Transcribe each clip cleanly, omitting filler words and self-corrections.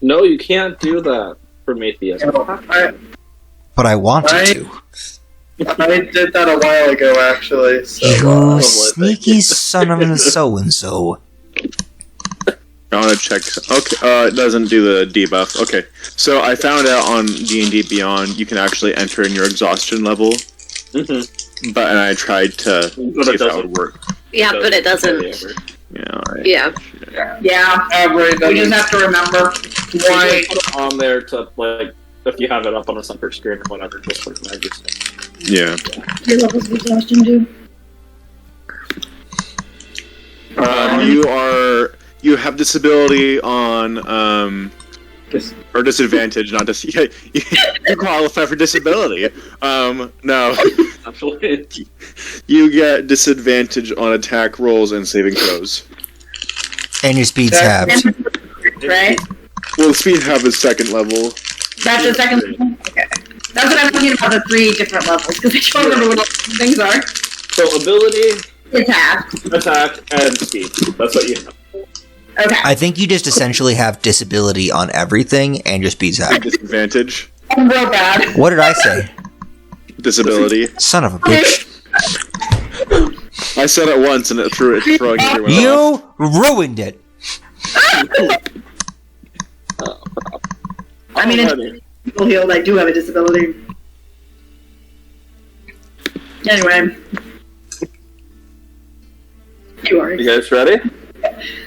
No, you can't do that, Prometheus. But I wanted to. I did that a while ago, actually. So, You sneaky son of a so-and-so. I want to check. Okay, it doesn't do the debuff. Okay, so I found out on D&D Beyond you can actually enter in your exhaustion level. Mm-hmm. And I tried to see if that would work. Yeah, but it doesn't. Yeah, alright. Yeah. we just have to remember why. Put it on there to, like, if you have it up on a separate screen or whatever, just put it in. Yeah. Your levels of exhaustion do. You have disability on or disadvantage, not you qualify for disability. No. Absolutely. You get disadvantage on attack rolls and saving throws. And your speed's halved. Right? Well, the speed half is second level. That's the second level? Okay. That's what I'm thinking about, the 3 different levels, because I don't remember what all these things are. So, ability, attack, and speed. That's what you have. Okay. I think you just essentially have disability on everything, and your speed's halved. Disadvantage. I'm real bad. What did I say? Disability. Son of a bitch. I said it once and it threw it, throwing everyone off. You ruined it. I mean, it's people healed. I do have a disability. Anyway. You are. You guys ready?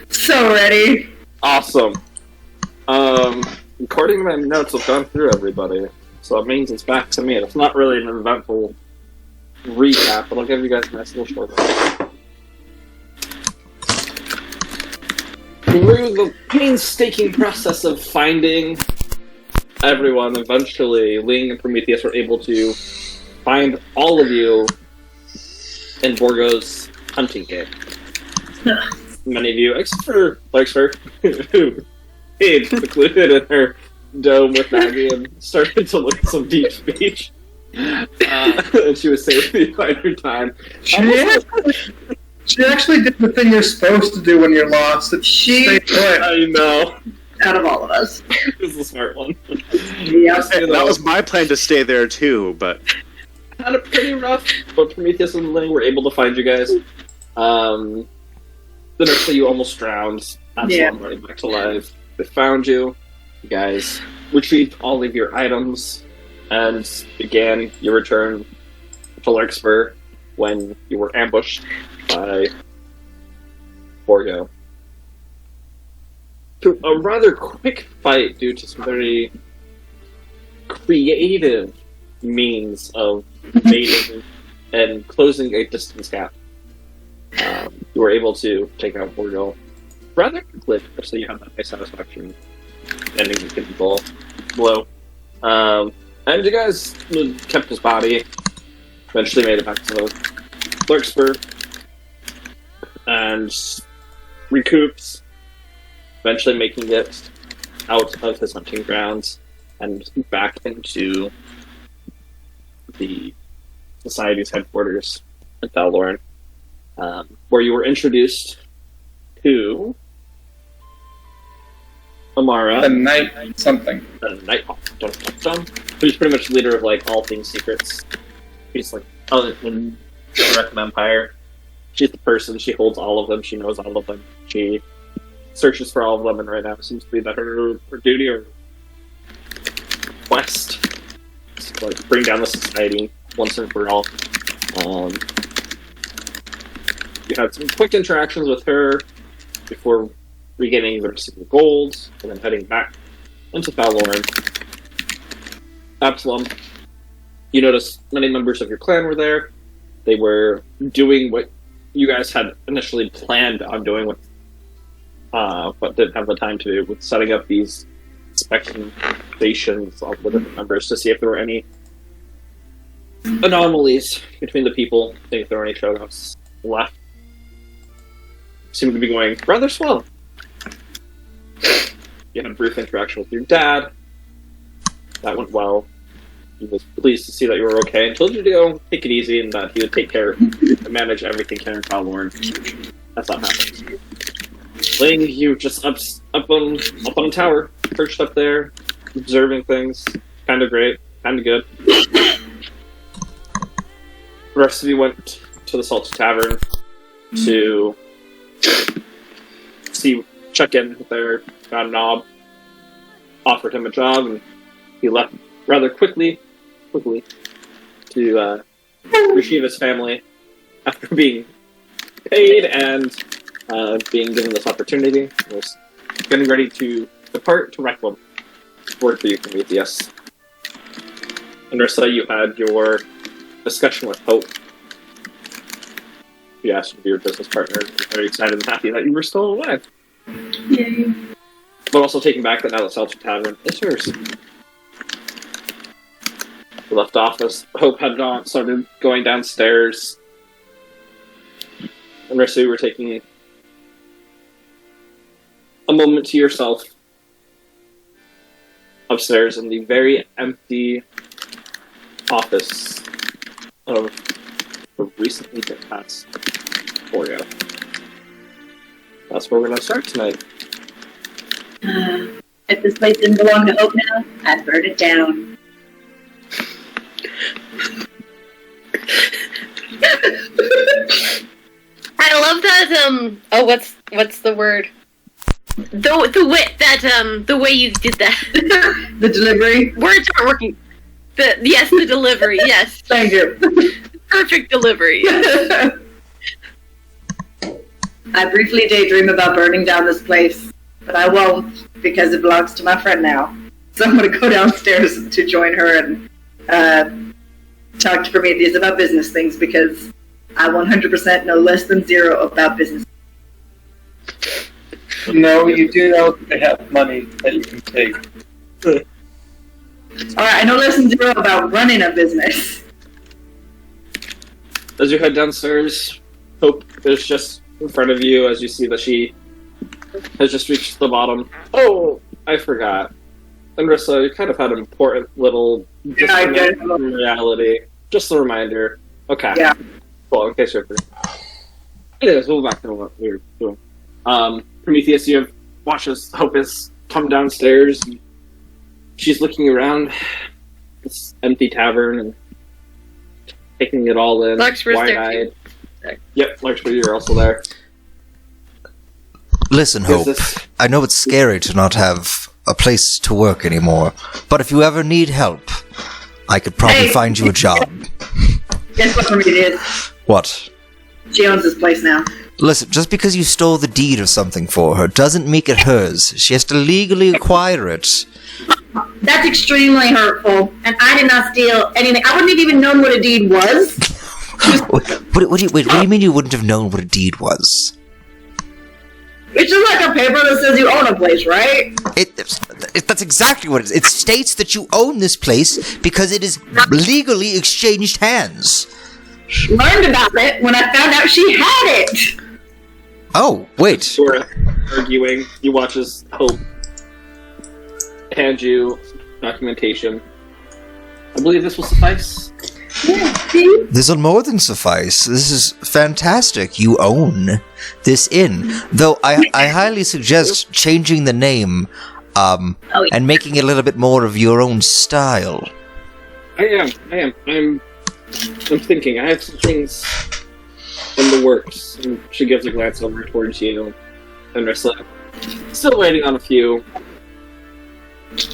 So ready. Awesome. According to my notes, I've gone through everybody, so it means it's back to me. It's not really an eventful recap, but I'll give you guys a nice little short one. Through the painstaking process of finding everyone, eventually Ling and Prometheus were able to find all of you in Borgo's hunting game. Many of you, except for Larkspur, who stayed secluded in her dome with Maggie and started to look at some deep speech. And she was saving the entire time. She actually did the thing you're supposed to do when you're lost. I know. Out of all of us. This is a smart one. Yeah. That was my plan to stay there too, but Had it pretty rough, but Prometheus and Ling were able to find you guys. The next day you almost drowned. Absalom running back to life. They found you. You guys retrieved all of your items and began your return to Larkspur when you were ambushed by Borgo. Through a rather quick fight due to some very creative means of baiting and closing a distance gap, you were able to take out Borgo rather quickly, so you have that nice satisfaction ending the blow. And you guys kept his body, eventually made it back to Larkspur, and recouped, eventually making it out of his hunting grounds and back into the Society's headquarters in Valorn, where you were introduced to Amara. The night something. The Nighthawk. Who's pretty much the leader of like all things secrets. She's like in the Wreck Empire. She's the person, she holds all of them, she knows all of them. She searches for all of them, and right now it seems to be that her duty or quest is to like bring down the society once and for all. You had some quick interactions with her before regaining the rest of your gold, and then heading back into Valorn. Absalom, you notice many members of your clan were there. They were doing what you guys had initially planned on doing, with, but didn't have the time to do, with setting up these inspection stations of the different members to see if there were any anomalies between the people, seeing if there were any show-offs left. Seemed to be going rather swell. You had a brief interaction with your dad. That went well. He was pleased to see that you were okay and told you to go take it easy and that he would take care and manage everything here in Valorn. That's not happening. Ling, you just up on a tower, perched up there, observing things. Kind of great, kind of good. The rest of you went to the Salty Tavern to check in with their Knob. Offered him a job, and he left rather quickly to receive his family after being paid and being given this opportunity. He was getting ready to depart to Requiem. Word for you, Prometheus. And Ursa, you had your discussion with Hope. You asked to be your business partner. Very excited and happy that you were still alive. Yay. But also taking back that now the Salty Tavern is yours. We left off as Hope had started going downstairs. And Ursa, you were taking a moment to yourself upstairs in the very empty office of the recently passed Oreo. That's where we're going to start tonight. If this place didn't belong to Hope now, I'd burn it down. I love that. Oh, what's the word? The way you did that. The delivery? Words aren't working. The delivery. Yes. Thank you. Perfect delivery. I briefly daydream about burning down this place, but I won't because it belongs to my friend now. So I'm going to go downstairs to join her and talk to Prometheus about business things because I 100% know less than zero about business. No, you do know that they have money that you can take. Alright, I know less than zero about running a business. As you head downstairs, Hope is just in front of you as you see that she has just reached the bottom. Oh, I forgot. Andrissa, you kind of had an important little disconnect from reality. Just a reminder. Okay. Yeah. Well, in case you're free. Anyways, we'll go back to what we were doing. Prometheus, you have watched as Hope has come downstairs. She's looking around this empty tavern and taking it all in, wide-eyed. Yep, Larkspur, you're also there. Listen, Hope, I know it's scary to not have a place to work anymore, but if you ever need help, I could probably find you a job. Guess what Prometheus? What? She owns this place now. Listen, just because you stole the deed or something for her doesn't make it hers. She has to legally acquire it. That's extremely hurtful, and I did not steal anything. I wouldn't have even known what a deed was. What do you mean you wouldn't have known what a deed was? It's just like a paper that says you own a place, right? That's exactly what it is. It states that you own this place because it is legally exchanged hands. Learned about it when I found out she had it. Oh, wait. Sort of arguing. You watch as Hope hand you documentation. I believe this will suffice. Yeah, see? This'll more than suffice. This is fantastic. You own this inn. Though I highly suggest changing the name and making it a little bit more of your own style. I am. I'm thinking. I have some things in the works. And she gives a glance over towards you and Rissa. Still waiting on a few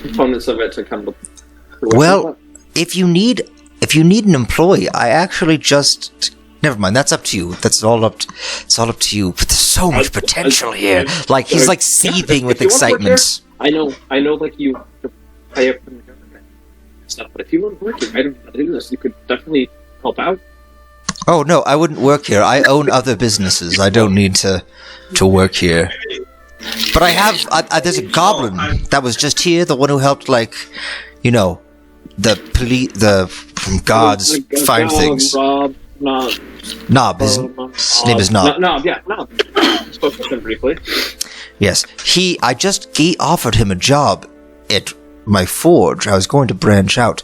components of it to come to fruition. Well, if you need an employee, I actually just... Never mind, that's up to you. It's all up to you. But there's so much potential here. Like, he's like seething with excitement. I know, like you pay up from the government stuff, but if you want to work here, I don't know how to do this. You could definitely help out. Oh, no, I wouldn't work here. I own other businesses. I don't need to work here. But I have... there's a goblin that was just here, the one who helped, like, you know... the guards find things. Knob. His name is Knob. Knob. Spoke to him briefly. Yes, I just offered him a job at my forge. I was going to branch out,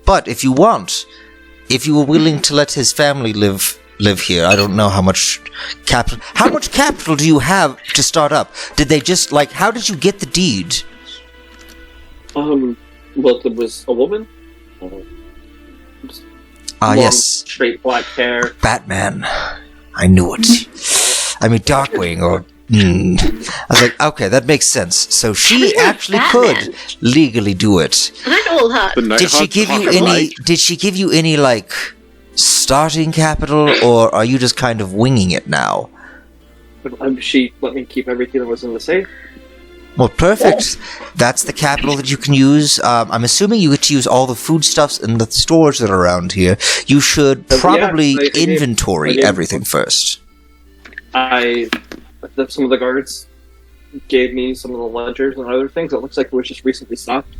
but if you were willing to let his family live live here. I don't know how much capital. How much capital do you have to start up? Did they just how did you get the deed? Well, there was a woman. Ah, Long, yes, straight black hair. Batman. I knew it. I mean, Darkwing, or. I was like, okay, that makes sense. So she actually could legally do it. I know a lot. Did she give you any? Did she give you any starting capital, or are you just kind of winging it now? She let me keep everything that was in the safe. Well, perfect. That's the capital that you can use. I'm assuming you get to use all the foodstuffs in the stores that are around here. You should probably inventory everything first. Some of the guards gave me some of the ledgers and other things. It looks like it was just recently stopped.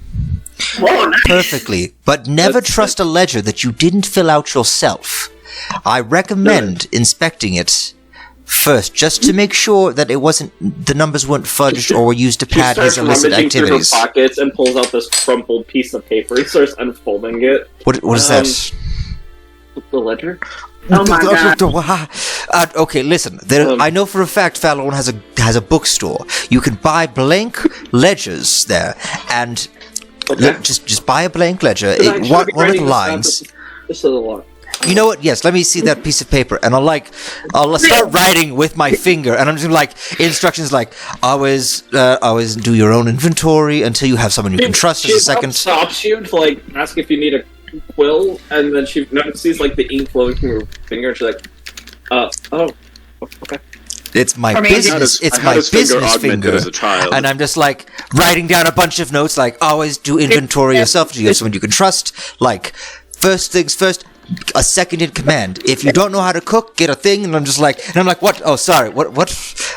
Whoa, nice. Perfectly. But never trust a ledger that you didn't fill out yourself. I recommend inspecting it first, just to make sure that the numbers weren't fudged or were used to pad his illicit activities. Through her pockets and pulls out this crumpled piece of paper. He starts unfolding it. What is that? The ledger? Oh my god. Okay, listen. I know for a fact Fallon has a bookstore. You can buy blank ledgers there, and just buy a blank ledger. One of the lines. This is a lot. You know what? Yes, let me see that piece of paper, and I'll start writing with my finger, and I'm just instructions always do your own inventory until you have someone you can trust as a second. She stops you to ask if you need a quill, and then she sees the ink flowing through her finger, and she's okay. It's my business. It's my business finger, as a child. And I'm just writing down a bunch of notes. Always do inventory yourself. Do you have someone you can trust? First things first. A second in command. If you don't know how to cook, get a thing. And I'm just what? Oh, sorry. What?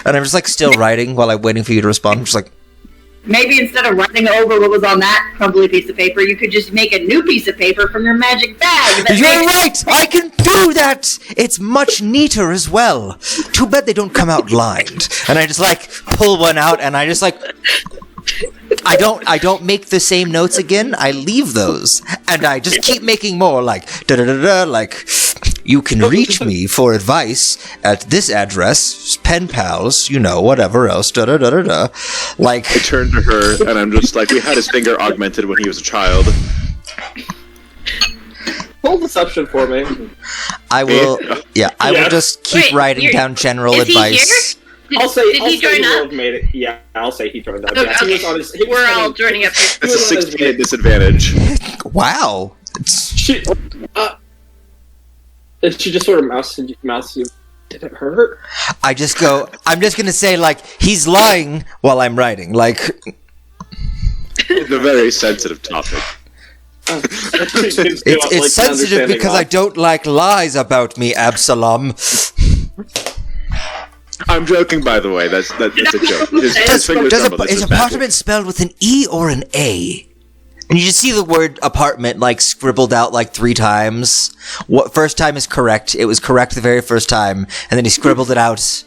And I'm just still writing while I'm waiting for you to respond. I'm just maybe instead of writing over what was on that crumbly piece of paper, you could just make a new piece of paper from your magic bag. You're right! I can do that! It's much neater as well. Too bad they don't come out lined. And I just pull one out and I just I don't make the same notes again. I leave those. And I just keep making more you can reach me for advice at this address, pen pals, whatever else, I turn to her, and I'm just we had his finger augmented when he was a child. Roll deception for me. I will, I will just keep writing down general advice. I'll say he join up? Made it. Yeah, I'll say he joined up. Okay. We're all joining up. It's a 6-minute disadvantage. Wow. She just sort of mouths you. Did it hurt? I'm just gonna say, he's lying while I'm writing, It's a very sensitive topic. It's sensitive because I don't like lies about me, Absalom. I'm joking, by the way. That's a joke. Is apartment spelled with an E or an A? And you just see the word apartment scribbled out 3 times. First time is correct. It was correct the very first time, and then he scribbled it out,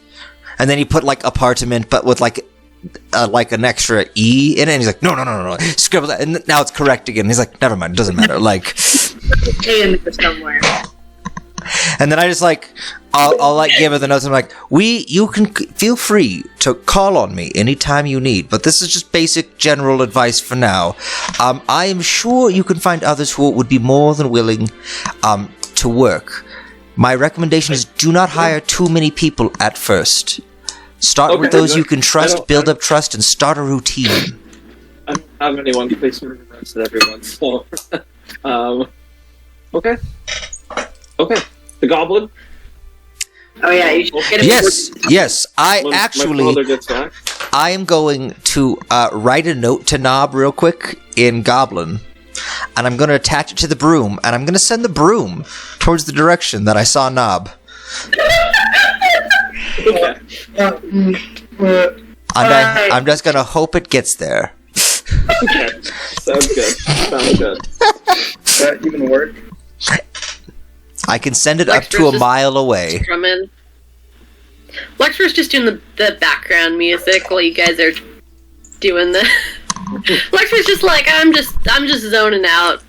and then he put apartment, but with an extra E in it. And he's no, scribbled that, and now it's correct again. He's never mind, it doesn't matter. in there somewhere. And then I just I'll give her the notes. I'm you can feel free to call on me anytime you need, but this is just basic general advice for now. I am sure you can find others who would be more than willing to work. My recommendation is do not hire too many people at first. Start with those you can trust, build up trust, and start a routine. I don't have anyone placing regrets at everyone, so okay. The goblin? Oh yeah, you should get him. Yes. I am going to write a note to Nob real quick in Goblin, and I'm going to attach it to the broom, and I'm going to send the broom towards the direction that I saw Nob. And I'm just going to hope it gets there. Okay. Sounds good. Does that even work? I can send it up to a mile away. Lexford's just doing the background music while you guys are doing the. Lexford's just I'm just zoning out,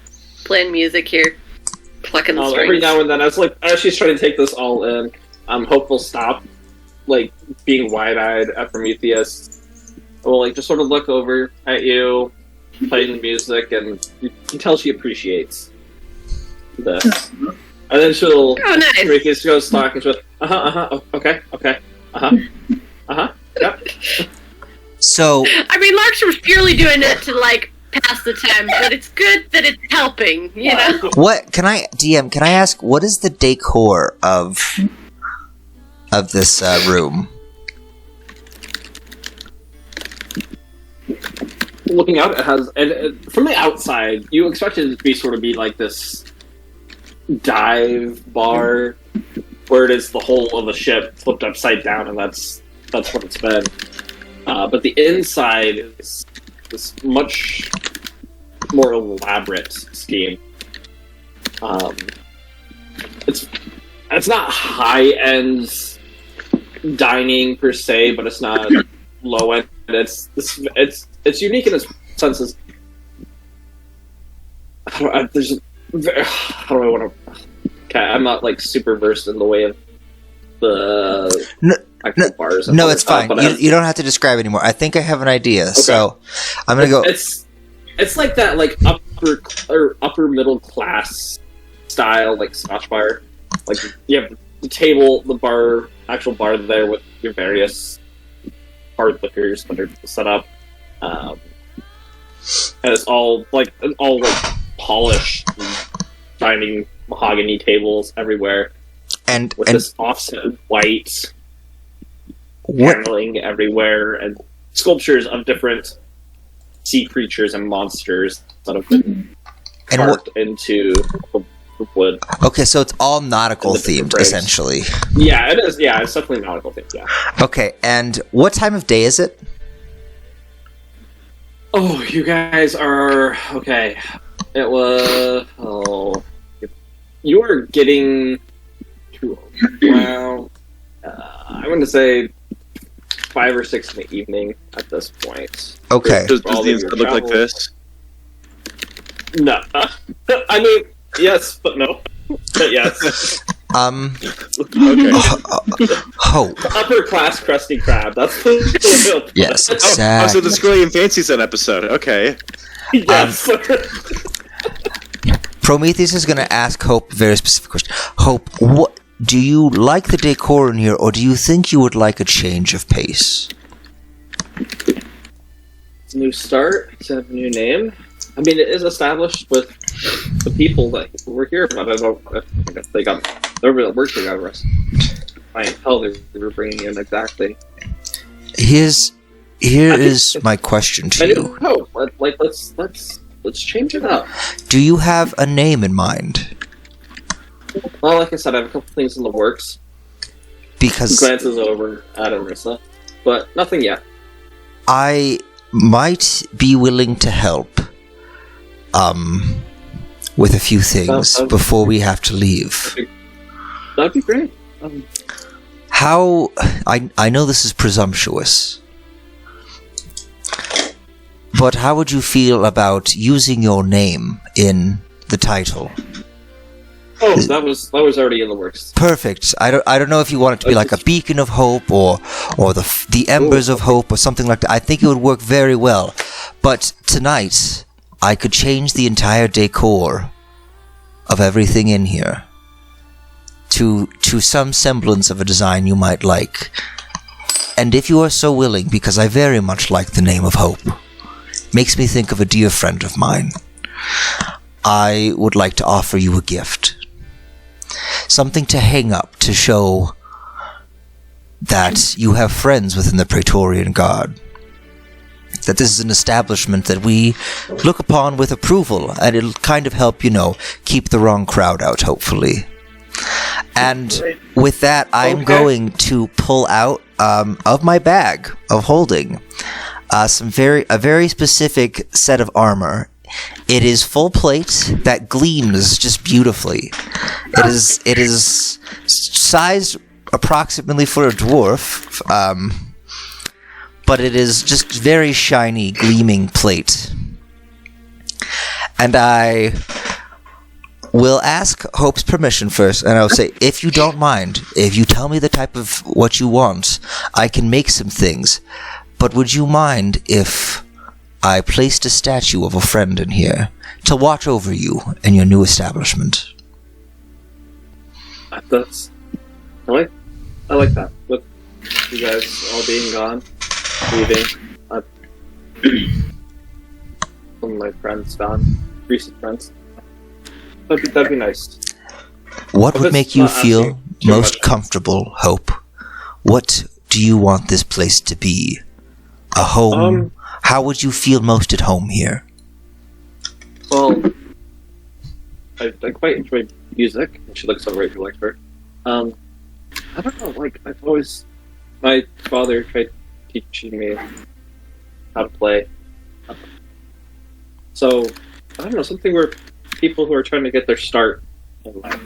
playing music here. Plucking the every strings. now and then, as she's trying to take this all in, Hope will stop, like, being wide-eyed at Prometheus. Will, like, just sort of look over at you, playing the music, and you can tell she appreciates this. And then she'll... Oh, nice. Prometheus goes talk, and she'll... okay, yep. So, I mean, Lark's was purely doing it to, like, pass the time, but it's good that it's helping, you know? what can I ask? What is the decor of this room? Looking out, it has... And from the outside, you expect it to be like this dive bar, where it is the whole of the ship flipped upside down, and that's what it's been. But the inside is this much more elaborate scheme. It's not high-end dining per se, but it's not low-end. It's unique in its sense as... How do I want to... Okay, I'm not, like, super versed in the way of the actual bars. And No, other it's stuff, fine. You don't have to describe anymore. I think I have an idea, Okay. so I'm gonna go. It's like that, like, upper middle class style, like, Scotch bar. Like, you have the table, the bar, actual bar there with your various hard liquors that are set up. And it's all polished, shining mahogany tables everywhere, and with this offset white paneling everywhere, and sculptures of different sea creatures and monsters that have been carved into the wood. Okay, so it's all nautical And the different themed, frames. essentially. Yeah, it is. Yeah, it's definitely nautical themed. Yeah. Okay, and what time of day is it? Oh, you guys are okay. It was. Oh, you are getting to. Well, I'm going to say 5 or 6 in the evening at this point. Okay. Does All the of your inside look like travel- this? No, I mean yes, but no. But yes, Okay. Hope. upper class crusty crab. That's the way I'll put Yes, it. exactly. So the Scully and Fancy Set episode. Okay. Yes. Prometheus is going to ask Hope a very specific question. Hope, what do you like the decor in here, or do you think you would like a change of pace? It's a new start. It's a new name. I mean, it is established with the people that were here, but I don't if they got everybody that worked here got arrested. I can't tell they were bringing in exactly. Here is my question to I you. don't know. Let's change it up. Do you have a name in mind? Well, like I said, I have a couple things in the works. Because Glances over at Arissa, but nothing yet. I might be willing to help with a few things before we have to leave. That'd be great. How I know this is presumptuous, but how would you feel about using your name in the title? Oh, that was already in the works. Perfect. I don't know if you want it to be like a beacon of hope or the embers of hope or something like that. I think it would work very well. But tonight, I could change the entire decor of everything in here to some semblance of a design you might like. And if you are so willing, because I very much like the name of Hope, makes me think of a dear friend of mine, I would like to offer you a gift. Something to hang up to show that you have friends within the Praetorian Guard. That this is an establishment that we look upon with approval, and it'll kind of help, keep the wrong crowd out, hopefully. And with that, I'm going to pull out of my bag of holding a very specific set of armor. It is full plate that gleams just beautifully. It is sized approximately for a dwarf, but it is just very shiny, gleaming plate. And I We'll ask Hope's permission first, and I'll say, if you don't mind, if you tell me the type of what you want, I can make some things. But would you mind if I placed a statue of a friend in here to watch over you in your new establishment? That's... I like that. With you guys all being gone, leaving. Some of my friends gone. Recent friends. That'd be nice. What would make you feel asking too most much. comfortable, Hope? What do you want this place to be? A home? How would you feel most at home here? Well, I quite enjoy music. And she looks over at you like her. I don't know, like, I've always... My father tried teaching me how to play. So, I don't know, something where people who are trying to get their start in life.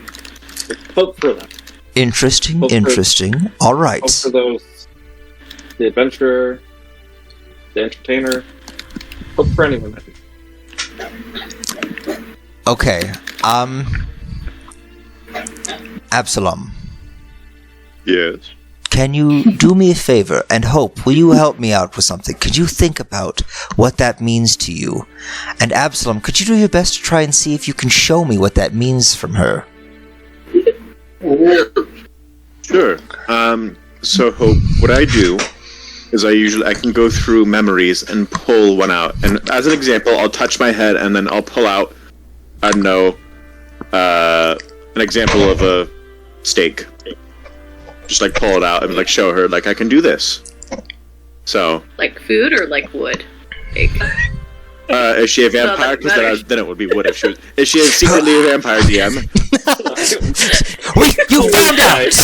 Hope for them. Interesting, Hope for- interesting. All right. Hope for those... The adventurer, the entertainer. Hope for anyone. Okay. Absalom, Yes. can you do me a favor? And Hope, will you help me out with something? Could you think about what that means to you? And Absalom, could you do your best to try and see if you can show me what that means from her? Sure. So Hope, what I do is I can go through memories and pull one out. And as an example, I'll touch my head and then I'll pull out, I don't know, an example of a steak. Just like pull it out and like show her like I can do this. So. Like food or like wood? Is she a vampire? Because then it would be wood if she was. Is she secretly a vampire, DM? You found out!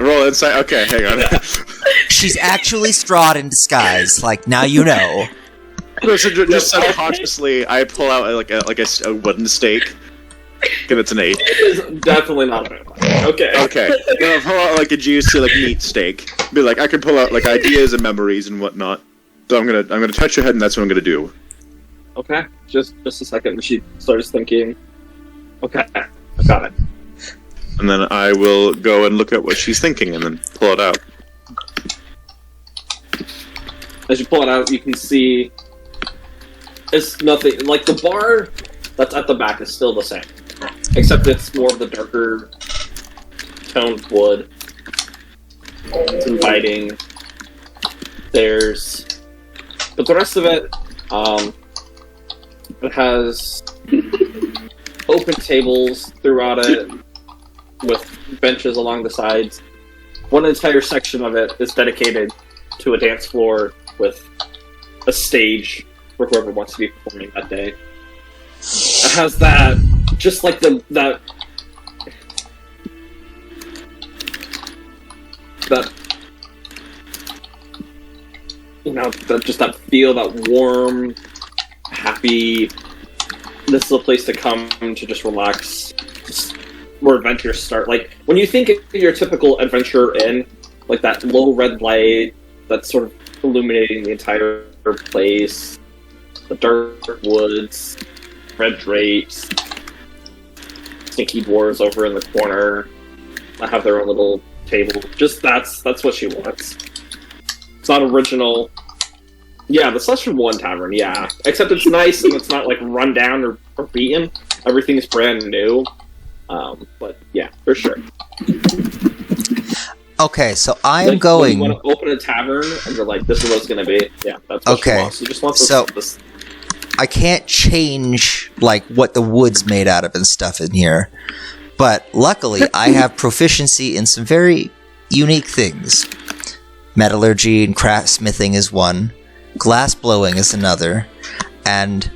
Roll insight. Okay, hang on. She's actually Strahd in disguise. Like, now you know. No, so just subconsciously, I pull out like a wooden stake. And it's an 8. It's definitely not a vampire. Okay. Okay. Then I'll pull out like a juicy like meat steak. Be like, I can pull out like ideas and memories and whatnot. So I'm gonna touch your head, and that's what I'm gonna do. Okay. Just a second. She starts thinking. Okay, I got it. And then I will go and look at what she's thinking, and then pull it out. As you pull it out, you can see it's nothing. Like the bar that's at the back is still the same, except it's more of the darker toned wood. It's inviting. But the rest of it, it has open tables throughout it with benches along the sides. One entire section of it is dedicated to a dance floor with a stage for whoever wants to be performing that day. It has that, just like that you know, that feel, that warm, happy, this is a place to come to just relax, where adventures start. Like, when you think of your typical adventure inn, like that low red light that's sort of illuminating the entire place, the dark woods, red drapes, stinky dwarves over in the corner that have their own little table. Just that's what she wants. It's not original. Yeah, the Session 1 Tavern, yeah. Except it's nice and it's not like run down or beaten. Everything's brand new. But yeah, for sure. Okay, so I'm like, going... When you want to open a tavern and you're like, this is what it's going to be. Yeah, that's what she wants. She just wants this. I can't change, like, what the wood's made out of and stuff in here. But luckily, I have proficiency in some very unique things. Metallurgy and craftsmithing is one. Glass blowing is another. And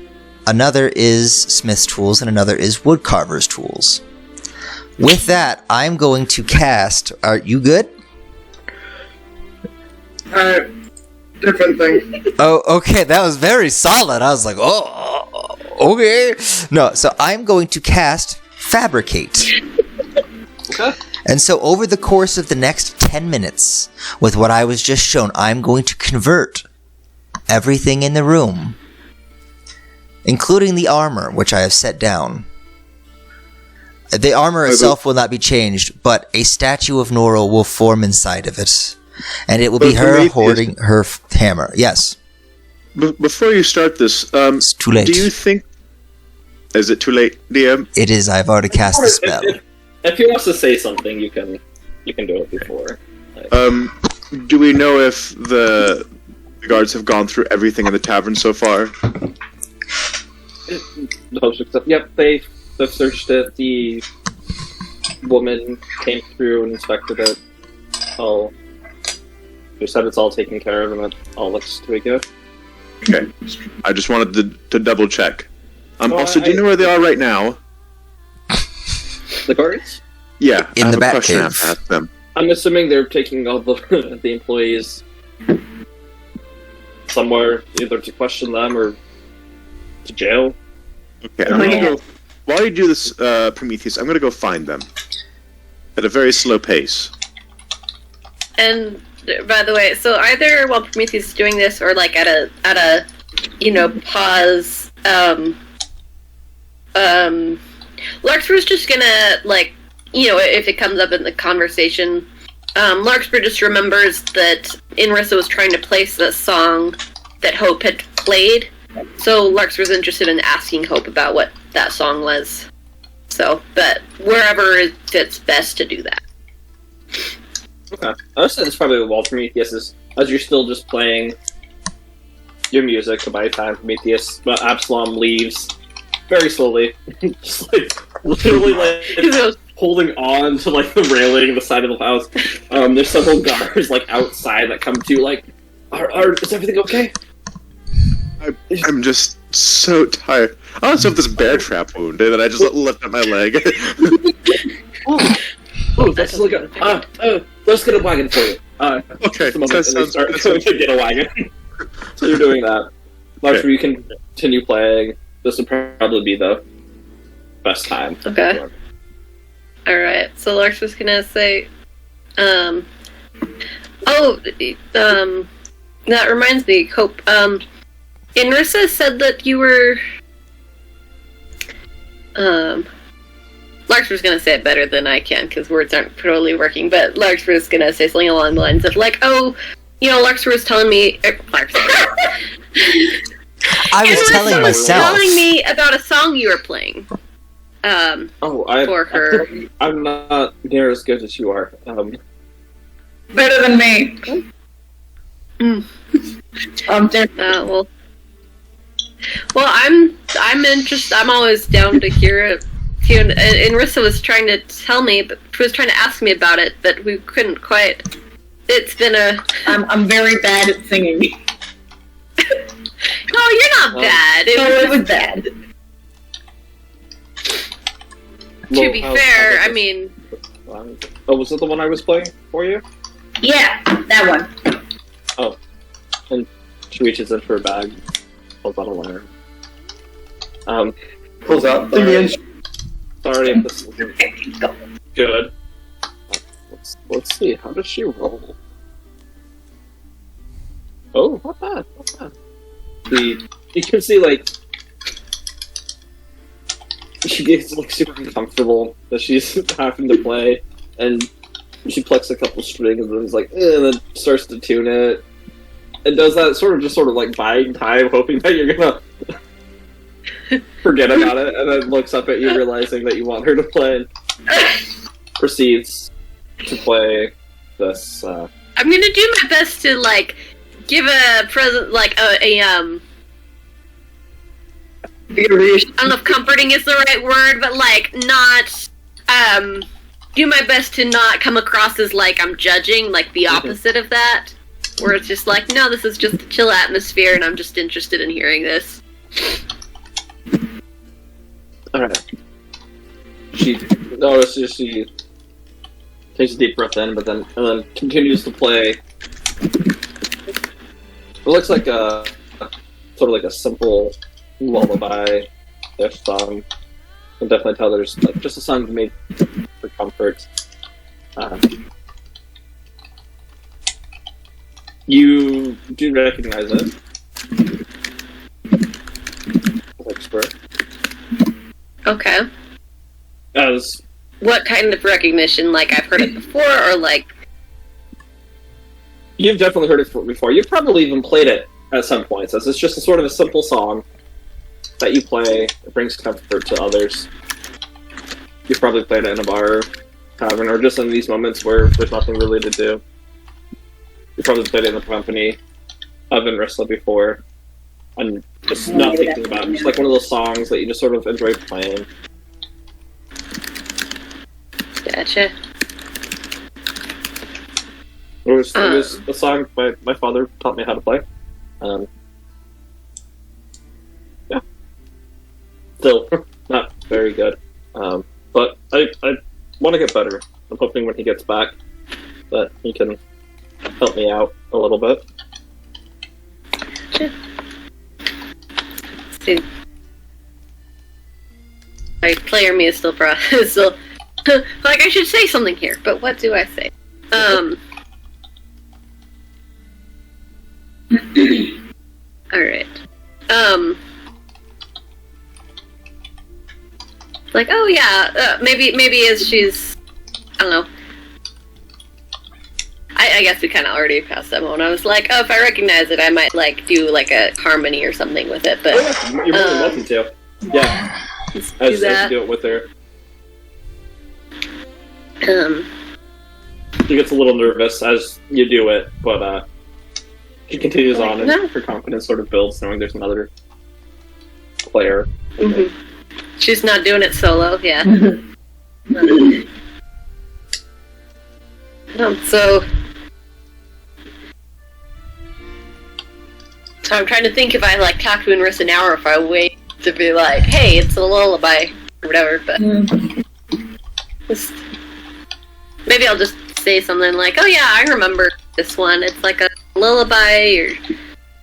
another is smith's tools, and another is woodcarver's tools. With that, I'm going to cast... Are you good? Different thing. Oh, okay, that was very solid. I was like, oh, okay. No, so I'm going to cast Fabricate. Okay. And so over the course of the next 10 minutes, with what I was just shown, I'm going to convert everything in the room including the armor, which I have set down. The armor itself will not be changed, but a statue of Nora will form inside of it. And it will be her holding her hammer. Yes. Before you start this, it's too late. Do you think... Is it too late, DM? It is. I've already cast the spell. If he wants to say something, you can do it before. Do we know if the guards have gone through everything in the tavern so far? The host looks up. Yep, they've searched it. The woman came through and inspected it. They said it's all taken care of and it all looks to be good. Okay. I just wanted to double check. Also, do you know where they are right now? The guards? Yeah, in the back cave. I have to ask them. I'm assuming they're taking all the employees somewhere, either to question them or to jail. Okay, while you do this, Prometheus, I'm going to go find them at a very slow pace. And by the way, so either while Prometheus is doing this, or like at a pause, Larkspur's just gonna if it comes up in the conversation, Larkspur just remembers that Inrissa was trying to place the song that Hope had played, so Larkspur's interested in asking Hope about what that song was. So, but wherever it fits best to do that. Okay. I would say that's probably while Prometheus is, as you're still just playing your music, by the time Prometheus, but Absalom leaves very slowly, just literally holding on to the railing, the side of the house. There's several guards outside that come to is everything okay? I'm just so tired. I also have this bear trap wound that I just lifted my leg. Let's look at. Let's get a wagon for you. Okay, that sounds to get a wagon. So you're doing that. Larkspur, you can continue playing. This would probably be the best time. Okay. Alright, so Larkspur's gonna say, that reminds me, Hope, Inrissa said that you were, Larkspur's gonna say it better than I can, because words aren't totally working, but Larkspur's gonna say something along the lines of, Larkspur was telling me, I was telling myself. Telling me about a song you were playing. For her. I'm not near as good as you are. Better than me. I'm interested. I'm always down to hear it. And Rissa was trying to tell me, but she was trying to ask me about it, but we couldn't quite. It's been I'm very bad at singing. No, you're not bad. It was bad. To be fair, I mean... was it the one I was playing for you? Yeah, that one. Oh. And she reaches in for a bag, pulls out a letter. Pulls out Sorry if this isn't good. Let's see, how does she roll? Oh, not bad, not bad. You can see, she gets super uncomfortable that she's having to play, and she plucks a couple strings and then starts to tune it, and does that sort of buying time, hoping that you're gonna forget about it, and then looks up at you, realizing that you want her to play, and proceeds to play this. I'm gonna do my best to give a present, I don't know if comforting is the right word, but not do my best to not come across as I'm judging, the opposite of that, where it's just no, this is just a chill atmosphere and I'm just interested in hearing this. Alright. She notices, she takes a deep breath in, and then continues to play. It looks like a sort of a simple lullaby-ish song. You can definitely tell there's just a song made for comfort. You do recognize it. Okay. As What kind of recognition? Like, I've heard it before, or like... you've definitely heard it before. You've probably even played it at some points, as it's just a sort of a simple song that you play. It brings comfort to others. You've probably played it in a bar, tavern, or just in these moments where there's nothing really to do. You probably played it in the company of Inrissa before, and just not thinking about it. It's like one of those songs that you just sort of enjoy playing. Gotcha. It was a song my father taught me how to play. Yeah. Still, not very good. But I want to get better. I'm hoping when he gets back that he can help me out a little bit. Sure. See. My player me is still still like I should say something here, but what do I say? Alright. Like, oh yeah, maybe as she's, I don't know. I guess we kind of already passed that moment. I was like, oh, if I recognize it, I might like do like a harmony or something with it. But you're more than welcome to. Yeah, as you do it with her. She gets a little nervous as you do it, but she continues on, and her confidence sort of builds, knowing there's another player. Mm-hmm. She's not doing it solo, yeah. So I'm trying to think if I like talk to Inrissa now, or if I wait to be like, hey, it's a lullaby, or whatever, but maybe I'll just say something like, oh yeah, I remember this one. It's like a lullaby, or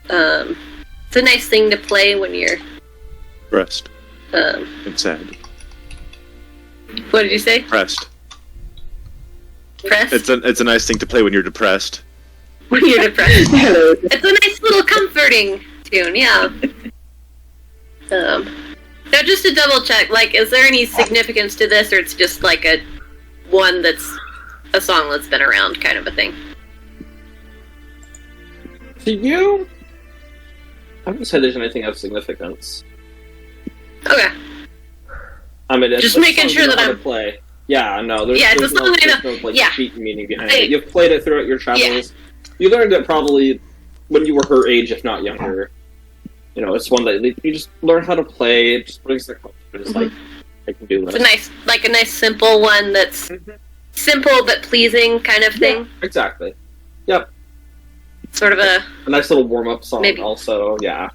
it's a nice thing to play when you're Depressed. And sad. What did you say? Depressed. Depressed? It's a nice thing to play when you're depressed. When you're depressed. It's a nice little comforting tune, yeah. Now just to double check, like, is there any significance to this, or it's just like a one that's a song that's been around kind of a thing? To you, I wouldn't say there's anything of significance. Okay. I mean, it's just making sure that I'm play. Yeah, no, there's it's no like yeah. cheat meaning behind it. You've played it throughout your travels. Yeah. You learned it probably when you were her age, if not younger. You know, it's one that you just learn how to play. It just brings the comfort. It's like, I can do this. It's a nice simple one that's simple but pleasing kind of thing. Yeah, exactly. Yep. Sort of a nice little warm-up song, maybe. Also. Yeah.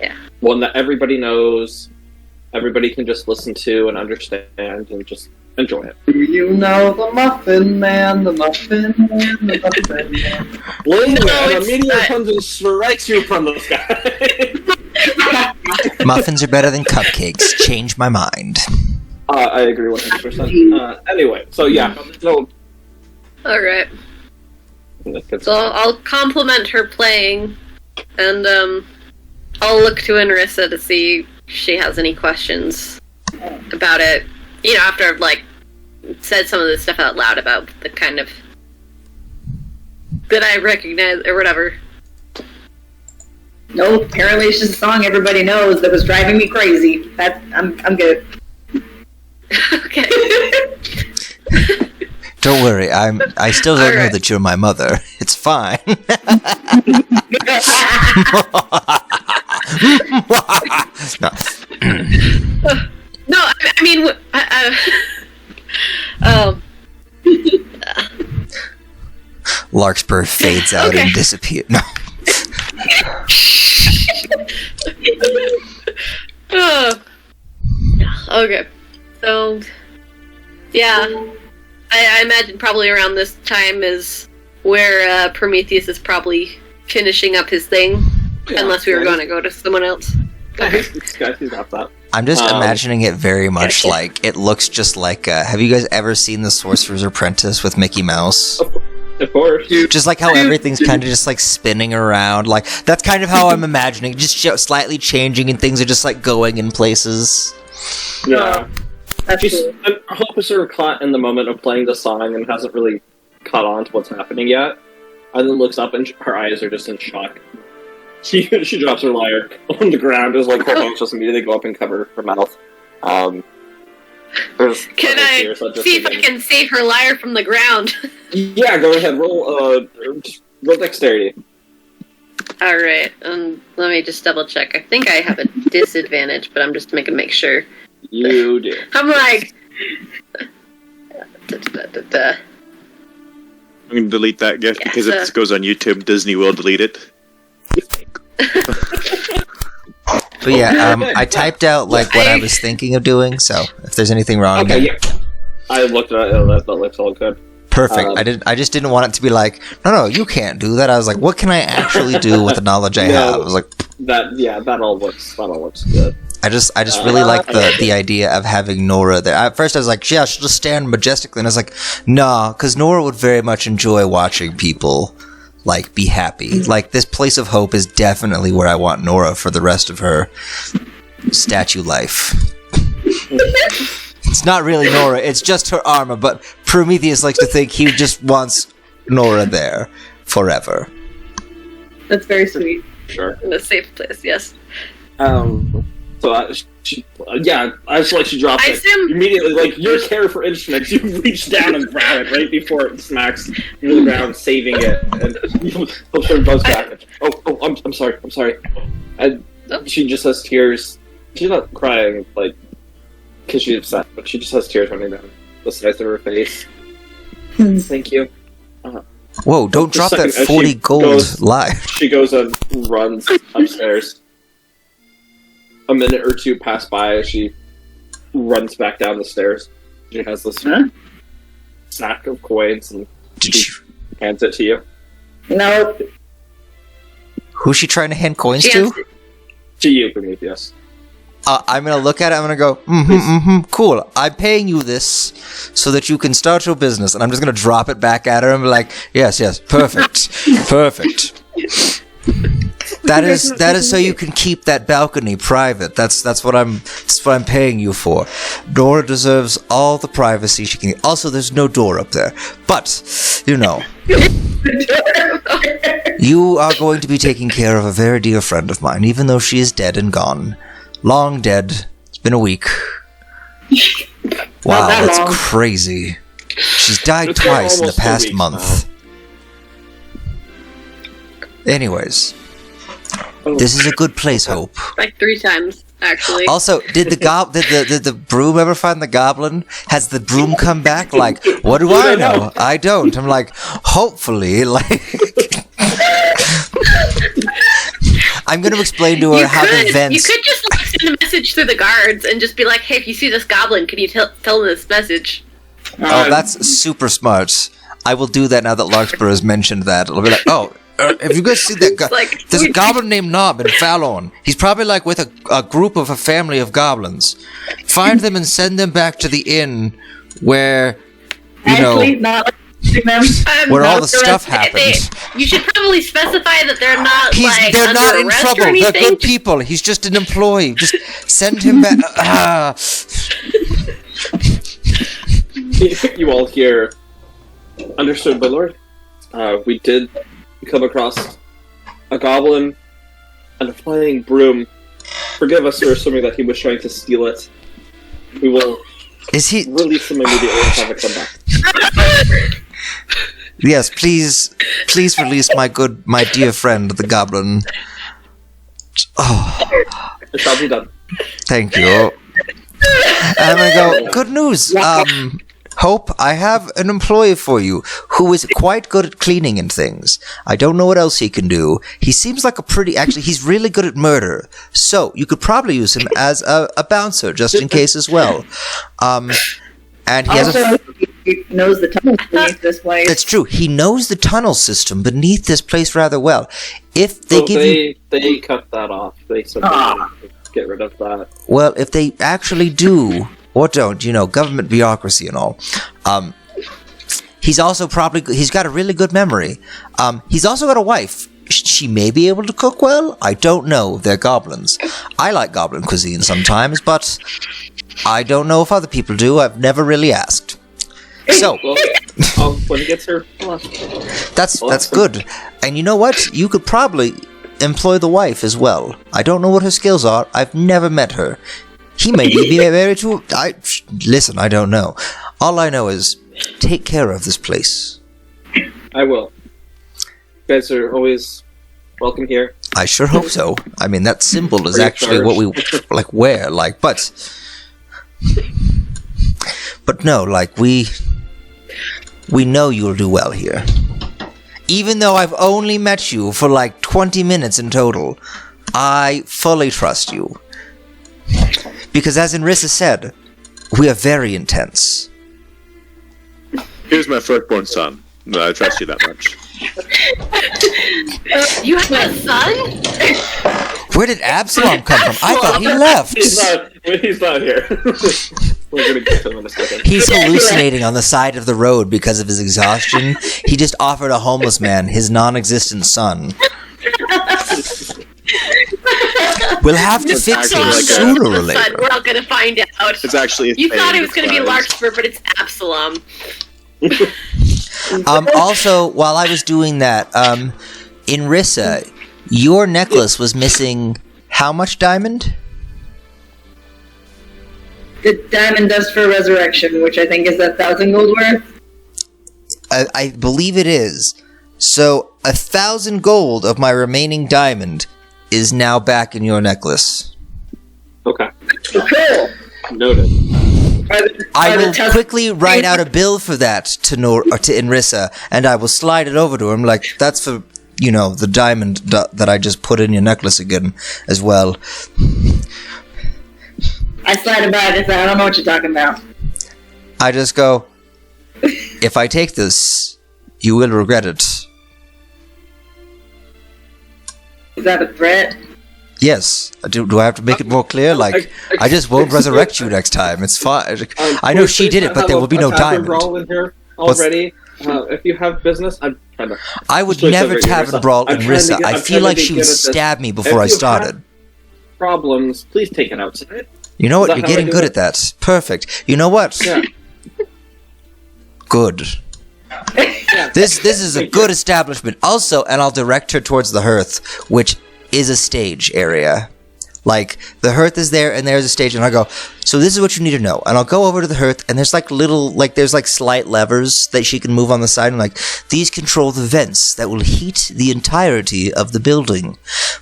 Yeah. One that everybody knows, everybody can just listen to and understand and just enjoy it. Do you know the Muffin Man, the Muffin Man, the Muffin Man? Well, a meteor comes and strikes you from the sky. Muffins are better than cupcakes. Change my mind. I agree 100%. Anyway, so yeah. So, alright. So I'll compliment her playing, and I'll look to Inrissa to see if she has any questions about it. You know, after I've, like, said some of this stuff out loud about the kind of that I recognize, or whatever. No, apparently it's just a song everybody knows that was driving me crazy. I'm good. Okay. Don't worry, I still don't know that you're my mother. It's fine. No, I mean, Larkspur fades out and disappears. No. Okay. So, yeah. I imagine probably around this time is where Prometheus is probably finishing up his thing. Yeah, unless we were going to go to someone else. I'm just imagining it very much like, it looks just like, have you guys ever seen The Sorcerer's Apprentice with Mickey Mouse? Of course. Just like how everything's kind of just like spinning around. Like, that's kind of how I'm imagining, just slightly changing and things are just like going in places. Yeah. That's She's, cool. Hope is sort of caught in the moment of playing the song and hasn't really caught on to what's happening yet. And then looks up and her eyes are just in shock. She drops her lyre on the ground as like her hands just immediately go up and cover her mouth. There's Can I tears that just see if I begin. can save her lyre from the ground? Yeah, go ahead. Roll dexterity. All right. Let me just double check. I think I have a disadvantage, but I'm just making make sure. You do. I'm like. I'm going to delete that gift Yeah, because if so- this goes on YouTube, Disney will delete it. But yeah, I typed out like what I was thinking of doing. So if there's anything wrong, Okay, yeah. I looked at it. That looks all good. perfect. I just didn't want it to be like, no, you can't do that. I was like, what can I actually do with the knowledge I have? I was like, that all looks good. I just really like the idea of having Nora there. At first I was like, yeah, she'll just stand majestically, and I was like, nah, because Nora would very much enjoy watching people like be happy. Like this place of hope is definitely where I want Nora for the rest of her statue life. It's not really Nora, it's just her armor, but Prometheus likes to think he just wants Nora there forever. That's very sweet. Sure. In a safe place, yes. So I just like she drops I it assume- immediately. Like your care for instruments, you reach down and grab it right before it smacks into the ground, saving it, and Hope sort of goes back. I'm sorry. And she just has tears. She's not crying like because she's upset, but she just has tears running down the sides of her face. Thank you. Whoa, don't drop that 40 gold live. She goes and runs upstairs. A minute or two pass by as she runs back down the stairs. She has this sack of coins and she hands it to you. No, Who's she trying to hand coins She to? has- To you, Prometheus. I'm gonna look at it, I'm gonna go, cool. I'm paying you this so that you can start your business, and I'm just gonna drop it back at her and be like, yes, perfect. That is so you can keep that balcony private. That's what I'm paying you for. Nora deserves all the privacy she can. Also, there's no door up there. But, you know, you are going to be taking care of a very dear friend of mine, even though she is dead and gone. Long dead. It's been a week. Wow, that that's long. crazy. She's died It's been twice in the almost 2 past weeks month. Anyways, this is a good place, Hope. like 3 times, actually. Also, did the broom ever find the goblin? Has the broom come back? Like, what do I know? I don't. I'm like, hopefully, like. I'm going to explain to her how the You vents. could just like send a message through the guards and just be like, "Hey, if you see this goblin, can you tell him this message?" Oh, that's super smart. I will do that now that Larkspur has mentioned that. It'll be like, oh, have you guys seen that guy? Like, There's a goblin named Nob in Fallon. He's probably like with a group of a family of goblins. Find them and send them back to the inn where, you actually, know, not like them. where all not the stuff They- happens. you should probably specify that they're not like They're under not in arrest trouble. or They're anything. good people. He's just an employee. Just send him back. You all hear, understood, my lord. We did come across a goblin and a flying broom. Forgive us for assuming that he was trying to steal it. We will Is he? release him immediately and have it come back. Yes, please release my dear friend, the goblin. Oh, It shall be done. thank you. And I'm gonna go. Good news. Hope, I have an employee for you who is quite good at cleaning and things. I don't know what else he can do. He seems like actually, he's really good at murder. So, you could probably use him as a bouncer, just in case as well. And he has Also, he knows the tunnels beneath this place. That's true. He knows the tunnel system beneath this place rather well. If they give you... They cut that off. They said get rid of that. Well, if they actually do, or don't, you know, government bureaucracy and all, he's also he's got a really good memory. He's also got a wife. She may be able to cook well. I don't know. They're goblins. I like goblin cuisine sometimes, but I don't know if other people do. I've never really asked. So, Well, when he gets her, that's good. And you know what? You could probably employ the wife as well. I don't know what her skills are. I've never met her. He may be married to... Listen, I don't know. All I know is take care of this place. I will. You guys are always welcome here. I sure hope so. I mean, that symbol is actually what we wear. But no, we know you'll do well here. Even though I've only met you for 20 minutes in total, I fully trust you. Because as Inrissa said, we are very intense. Here's my firstborn son. No, I trust you that much. You have a son? Where did Absalom come from? I thought he left. He's not here. We're gonna get to him in a second. He's hallucinating on the side of the road because of his exhaustion. He just offered a homeless man his non-existent son. We'll have to fix him sooner or later. We're all gonna find out. It's actually... You thought it was gonna be Larkspur, but it's Absalom. Also, while I was doing that, Inrissa, your necklace was missing how much diamond? The diamond dust for resurrection, which I think is 1,000 gold worth. I believe it is. So 1,000 gold of my remaining diamond is now back in your necklace. Okay. Cool. Noted. I will quickly write out a bill for that to Inrissa, and I will slide it over to him. That's for the diamond that I just put in your necklace again, as well. I slide it back and say, I don't know what you're talking about. I just go, if I take this, you will regret it. Is that a threat? Yes. Do I have to make it more clear? I just won't resurrect you next time. It's fine. I know she did it, but there will be no diamond. Brawl in here already. If you have business, I'm trying to... I would never tavern brawl Inrissa. I feel like she would stab me before I started. Problems, please take it outside. You know what? You're getting good at that. Perfect. You know what? Yeah. Good. This is a good establishment. Also, and I'll direct her towards the hearth, which is a stage area. The hearth is there, and there's a stage, and I go, so this is what you need to know. And I'll go over to the hearth, and there's there's slight levers that she can move on the side, and these control the vents that will heat the entirety of the building.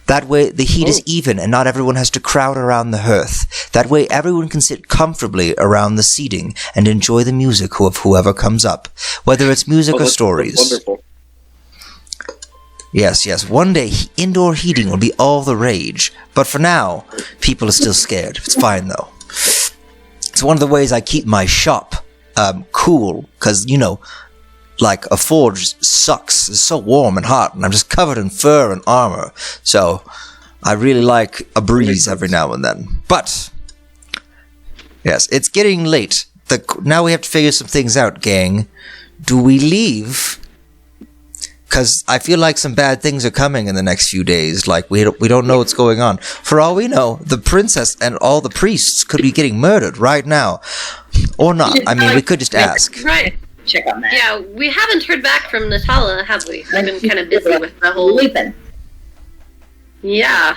That way, the heat is even, and not everyone has to crowd around the hearth. That way, everyone can sit comfortably around the seating and enjoy the music of whoever comes up, whether it's music or stories. That's wonderful. Yes. One day, indoor heating will be all the rage. But for now, people are still scared. It's fine, though. It's one of the ways I keep my shop cool, because, a forge sucks. It's so warm and hot, and I'm just covered in fur and armor. So, I really like a breeze every now and then. But, yes, it's getting late. Now we have to figure some things out, gang. Do we leave? Because I feel like some bad things are coming in the next few days. We don't know what's going on. For all we know, the princess and all the priests could be getting murdered right now. Or not. I mean, we could just ask. Right. Check on that. Yeah, we haven't heard back from Natala, have we? I've been kind of busy with the whole... Sleeping. Yeah.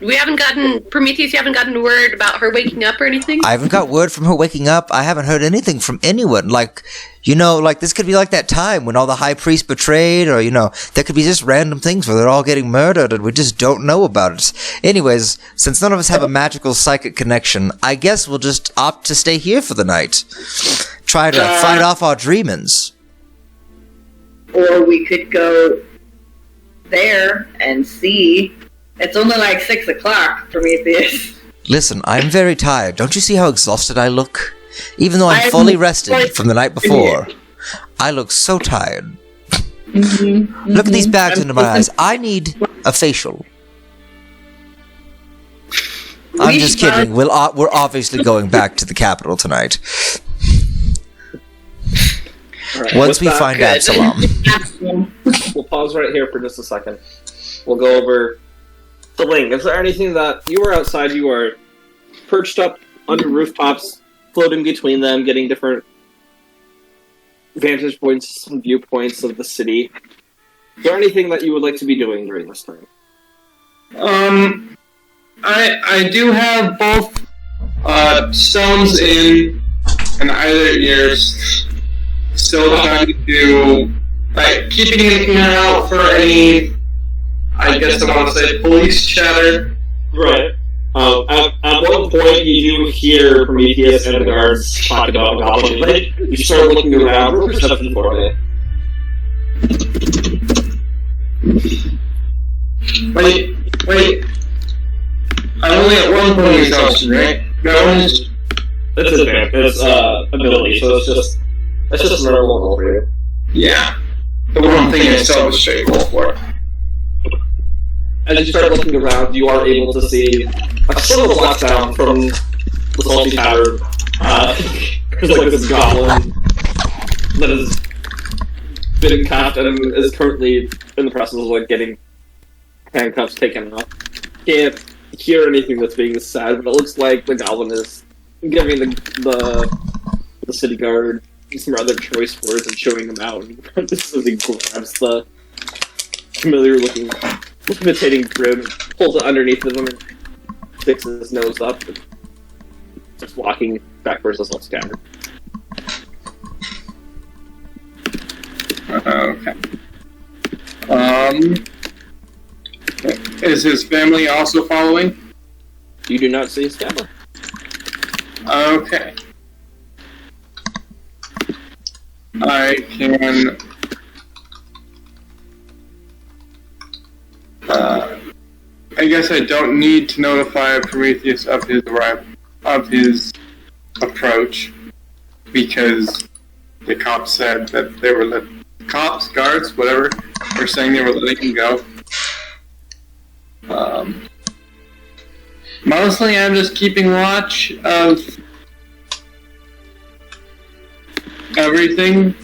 We haven't gotten... Prometheus, you haven't gotten word about her waking up or anything? I haven't got word from her waking up. I haven't heard anything from anyone. This could be like that time when all the high priests betrayed, or, there could be just random things where they're all getting murdered and we just don't know about it. Anyways, since none of us have a magical psychic connection, I guess we'll just opt to stay here for the night. Try to fight off our dreamings. Or we could go there and see. It's only 6 o'clock, Prometheus. Listen, I'm very tired. Don't you see how exhausted I look? Even though I'm fully rested from the night before, I look so tired. Look at these bags under my eyes. I need a facial. I'm just kidding. We're obviously going back to the capital tonight. Right, once we find Absalom. We'll pause right here for just a second. We'll go over the Ling. Is there anything that you were outside, you are perched up under rooftops, floating between them, getting different vantage points and viewpoints of the city. Is there anything that you would like to be doing during this time? I do have both stones in and either ears. Still trying to keeping an ear out for any. I guess I want to say police chatter. Right. At one point, you do hear Prometheus and the guards talk about Goblin. Like, you start looking around. Roll perception for me. Wait. I only at one point in exhaustion, right? That one's. It's advanced. It's ability, so it's just a normal roll for you. Yeah. The one thing I still have a straight roll for. As you start looking around, you are able to see a sort of black sound from the Salty Tavern. There's like this goblin that has been cuffed and is currently in the process of like getting handcuffs taken off. Can't hear anything that's being said, but it looks like the goblin is giving the city guard some rather choice words and showing them out. And just as he grabs the familiar-looking, imitating grin, pulls it underneath of him, and sticks his nose up, and just walking backwards as all scattered. Okay. Is his family also following? You do not see his family. Okay. I can. I guess I don't need to notify Prometheus of his his approach, because the cops said that they were cops, guards, whatever, were saying they were letting him go. Mostly, I'm just keeping watch of everything.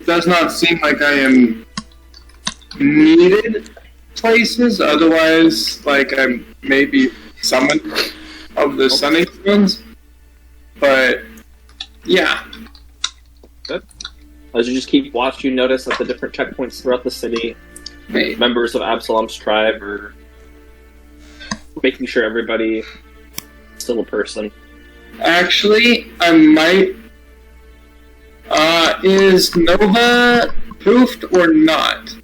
Does not seem like I am needed places. Otherwise, like I'm maybe summoned of the Sunny Stones. But yeah. Good. As you just keep watch, you notice at the different checkpoints throughout the city, members of Absalom's tribe are making sure everybody is still a person. Actually, I might. Is Nova poofed or not?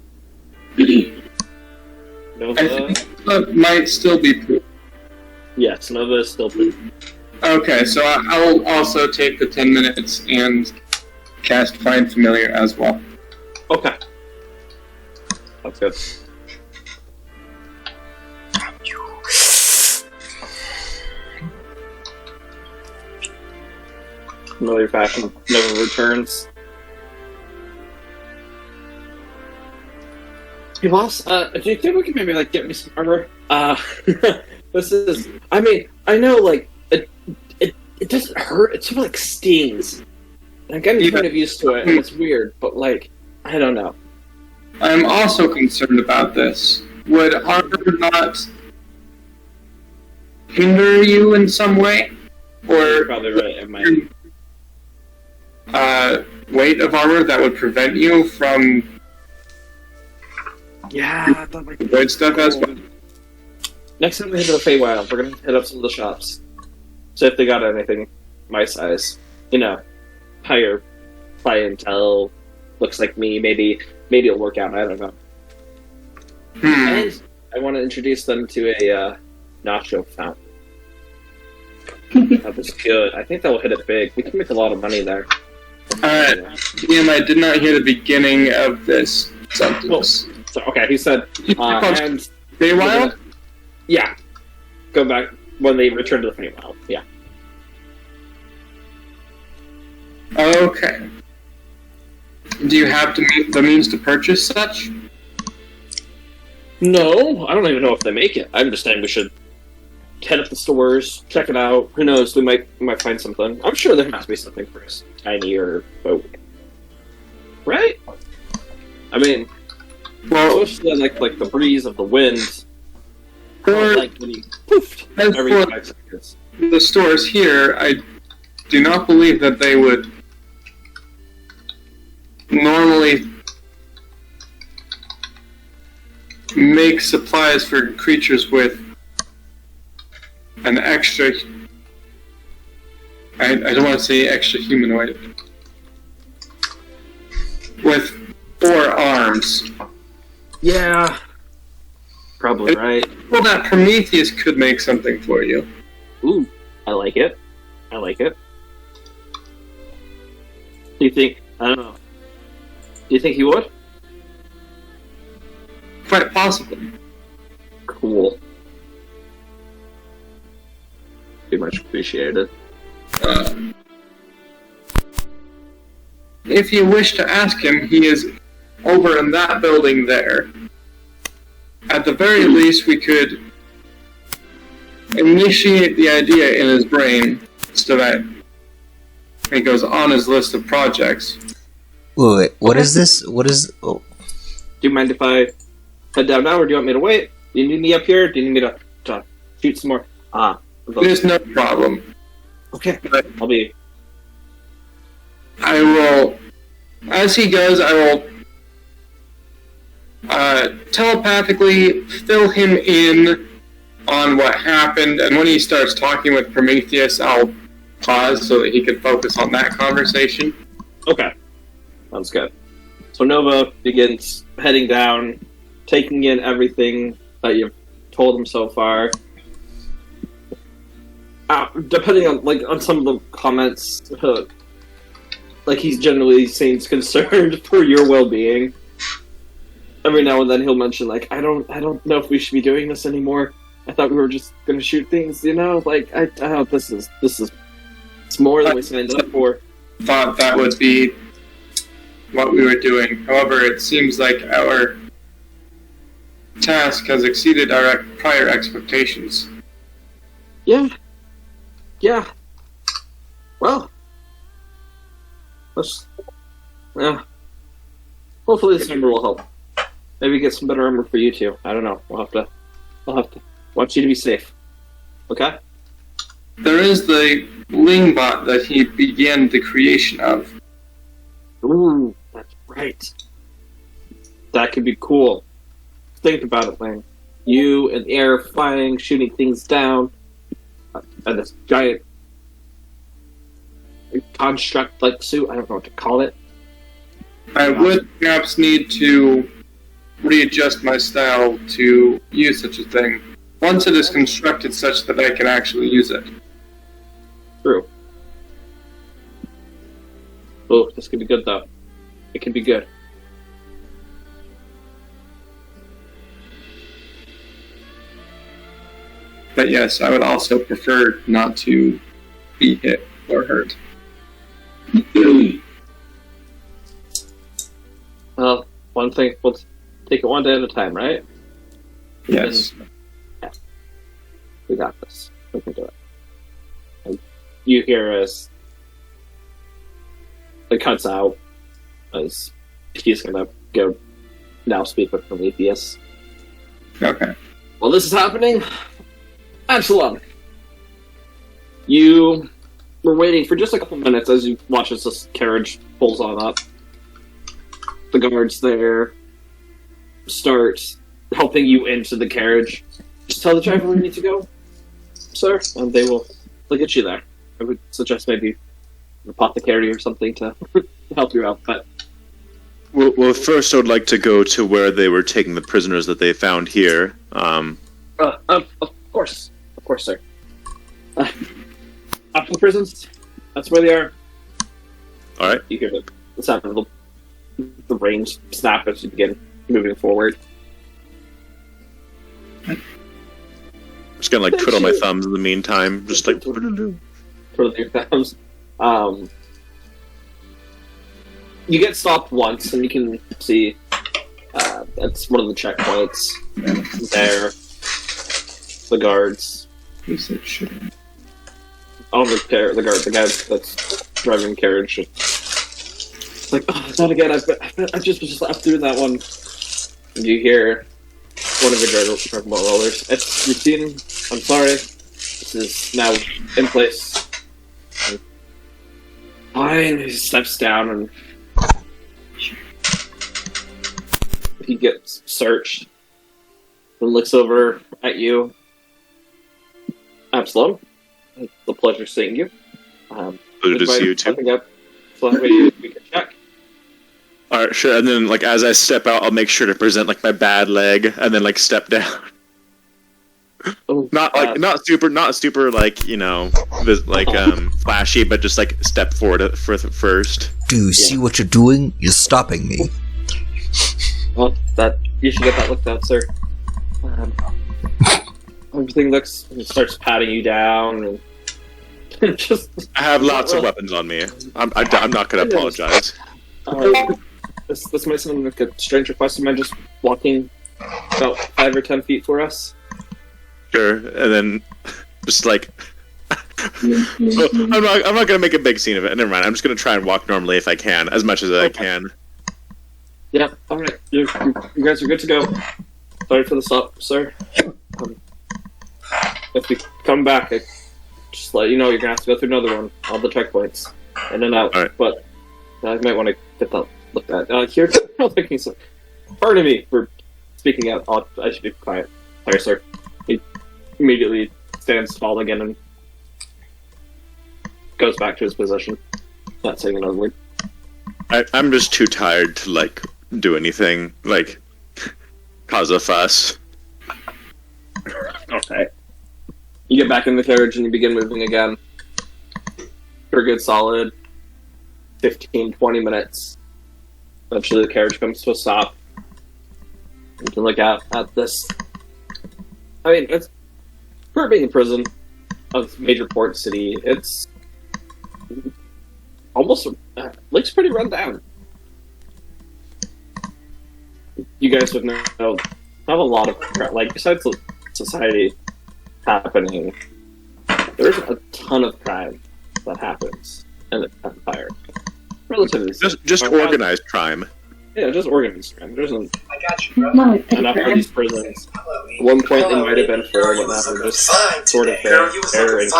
Nova? I think Nova might still be poofed. Yes, Nova is still poofed. Okay, so I'll also take the 10 minutes and cast Find Familiar as well. Okay. That's good. Familiar fashion never returns. Hey boss, do you think we can maybe like get me some armor? This is, I mean, I know like it doesn't hurt, it sort of like stings. I'm getting kind of used to it, and it's weird, but like, I don't know. I'm also concerned about this. Would armor not hinder you in some way? You're Or probably right, it might. Weight of armor that would prevent you from Yeah, I thought like avoid stuff as well? next time we hit the Feywild, we're gonna hit up some of the shops. So if they got anything my size, you know, higher clientele, looks like me, maybe it'll work out, I don't know. And I want to introduce them to a nacho fountain. That was good. I think that will hit it big. We can make a lot of money there. DM, I did not hear the beginning of this sentence. Well, so, okay, he said, and Feywild? yeah, go back when they return to the Feywild. Yeah. Okay. Do you have the means to purchase such? No, I don't even know if they make it. I'm just saying we should head up the stores, check it out. Who knows? We might find something. I'm sure there must be something for us, tiny or boat, right? I mean, Well, especially like the breeze of the wind, or like when you poofed as every for 5 seconds. the stores here, I do not believe that they would normally make supplies for creatures with an extra... I don't want to say extra humanoid. With 4 arms. Yeah. Probably right. Well, that Prometheus could make something for you. Ooh, I like it. I like it. Do you think... I don't know. Do you think he would? Quite possibly. Cool. Be much appreciated. If you wish to ask him, he is over in that building there. At the very least, we could initiate the idea in his brain so that it goes on his list of projects. Wait, what is this? What is... Oh. Do you mind if I head down now, or do you want me to wait? Do you need me up here? Do you need me to shoot some more? There's no problem. Okay, But I'll be... I will, as he goes, I will telepathically fill him in on what happened, and when he starts talking with Prometheus, I'll pause so that he can focus on that conversation. Okay. Sounds good. So Nova begins heading down, taking in everything that you've told him so far. Depending on some of the comments, he generally seems concerned for your well-being. Every now and then he'll mention I don't know if we should be doing this anymore. I thought we were just gonna shoot things, I this is it's more than we signed up for. Thought that would be what we were doing. However, it seems like our task has exceeded our prior expectations. Yeah. Well, hopefully this number will help. Maybe get some better armor for you too. I don't know. I'll have to. Want you to be safe. Okay? There is the Lingbot that he began the creation of. Ooh, that's right. That could be cool. Think about it, Lang. You in the air, flying, shooting things down, and this giant construct-like suit. I don't know what to call it. I would perhaps need to readjust my style to use such a thing. Once it is constructed such that I can actually use it. True. Oh, this could be good, though. It could be good. But yes, I would also prefer not to be hit or hurt. Well, one thing, we'll take it one day at a time, right? Yes. Yeah. We got this. We can do it. And you hear as it cuts out, as he's gonna go now speak with Prometheus. Okay. Well, this is happening. Absalom, you were waiting for just a couple minutes as you watch as this carriage pulls on up. The guards there start helping you into the carriage. Just tell the driver where you need to go, sir, and they'll get you there. I would suggest maybe an apothecary or something to help you out, but... Well, first I would like to go to where they were taking the prisoners that they found here. Of course, sir. Up to the prisons. That's where they are. All right. You hear the sound of the reins snap as you begin moving forward. I'm just gonna twiddle my thumbs in the meantime, just like twiddle your thumbs. You get stopped once, and you can see that's one of the checkpoints. There, the guards. He said shit. Oh, the guy that's driving the carriage. It's like, oh, not again. I just slept through that one. And you hear one of the driving rollers. It's routine. I'm sorry. This is now in place. Fine, he steps down and he gets searched and looks over at you. Absalom, it's a pleasure seeing you. Pleasure to see you too. Up so that way we can check. Alright, sure, and then, like, as I step out, I'll make sure to present, like, my bad leg, and then, like, step down. Oh, Not super, like, you know, flashy, but just, like, step forward first. Do you see what you're doing? You're stopping me. Well, you should get that looked at, sir. Everything looks. He starts patting you down, and just. I have lots of weapons on me. I'm not gonna apologize. This might sound like a strange request. Am I just walking about 5 or 10 feet for us? Sure, and then just like. I'm not gonna make a big scene of it. Never mind. I'm just gonna try and walk normally if I can, as much as I can. Yeah. All right. You guys are good to go. Sorry for the stop, sir. If we come back, I just let you know you're gonna have to go through another one. All the checkpoints, in and out. Right. But I might want to get that looked at. Here, no thinking, sir. Pardon me for speaking out. I should be quiet. Sorry, sir. He immediately stands tall again and goes back to his position, not saying another word. I'm just too tired to, like, do anything, like, cause a fuss. Okay. You get back in the carriage and you begin moving again. For a good solid 15-20 minutes. Eventually the carriage comes to a stop. You can look out at this. I mean, it's for being a prison of major port city, it's almost looks pretty run down. You guys would know have a lot of, like, besides the society happening, there's a ton of crime that happens in the empire. Relatively just organized crime. Yeah, just organized crime. There isn't I got you, bro. enough for these prisons. At one point, they might have been for whatnot, just sort of fair in face,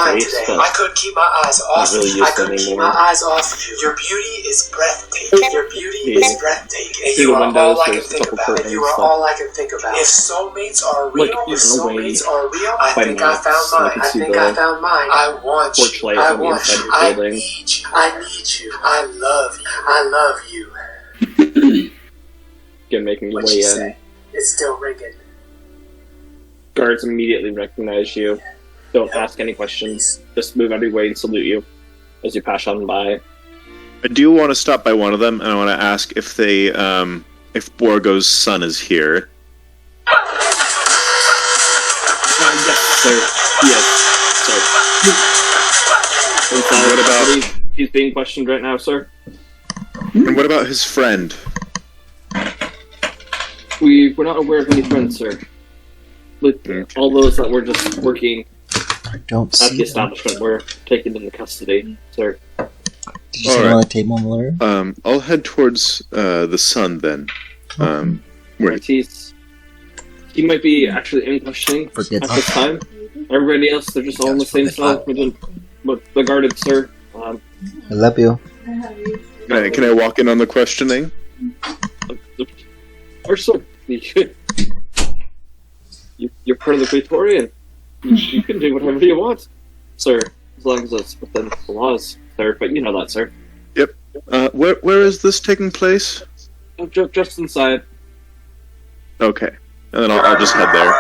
but I couldn't keep my eyes off not really you. I used couldn't keep anymore. my eyes off you. Your beauty is breathtaking. Your beauty is breathtaking. And Through you the are windows, all I can there's a think couple about. curtains You are that all I can think about. If soulmates are real, look, if in a way, soulmates are real, I by think I nights, found so you mine. can I see think the I found mine. I want porch you. light I on the want inside you. of your I building. need you. I need you. I love you. I love you. Again, making your What way you in. say? It's still ringing. Guards immediately recognize you. Don't ask any questions. Just move out of your way and salute you as you pass on by. I do want to stop by one of them, and I want to ask if they, if Borgo's son is here. Yes, sir. He is. Sir. What about- He's being questioned right now, sir. And what about his friend? We're not aware of any friends, sir. With all those that were just working I don't at see the them. establishment were taken into custody, sir. Did you see Alright. them on the table on the lawyer? I'll head towards the sun then. Where Right, he might be actually in questioning Forget at this time. Everybody else, they're just all in the same cell with the guarded, sir. I love you. can I walk in on the questioning? Or so you're part of the Praetorian. You can do whatever you want, sir, as long as it's within the laws, sir. But you know that, sir. Yep. Where is this taking place? Just inside. Okay. And then I'll just head there.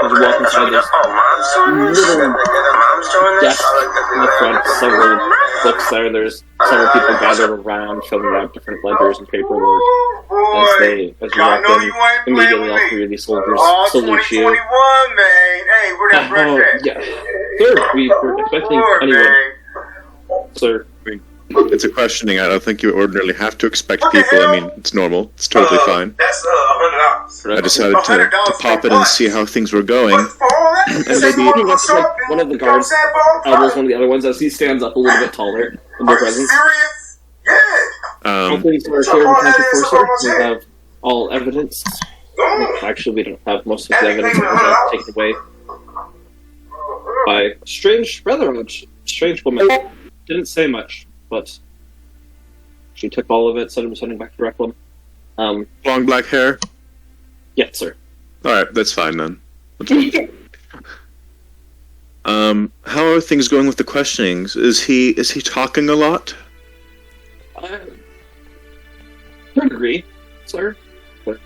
As you walk inside, there's little desk in the front, several books there. There's several people gathered around, filling out different ledgers and paperwork. As you walk in, immediately all three of these soldiers salute you. Hey, where that fresh at? Yeah. Sir, we were expecting anyone. Sir. It's a questioning. I don't think you ordinarily have to expect people. I mean, it's normal. It's totally fine. That's $100. I decided to pop in and see how things were going. And maybe one of the guards elbows one of the other ones as he stands up a little bit taller in their presence. All things are here accounted for, sir. We have all evidence. Actually, we don't have most of the evidence. We have taken away. by a strange, rather strange woman. Didn't say much, but she took all of it, sending back to Reclam. Long black hair? Yeah, sir. Alright, that's fine then. How are things going with the questionings? Is he talking a lot? To a degree, sir. But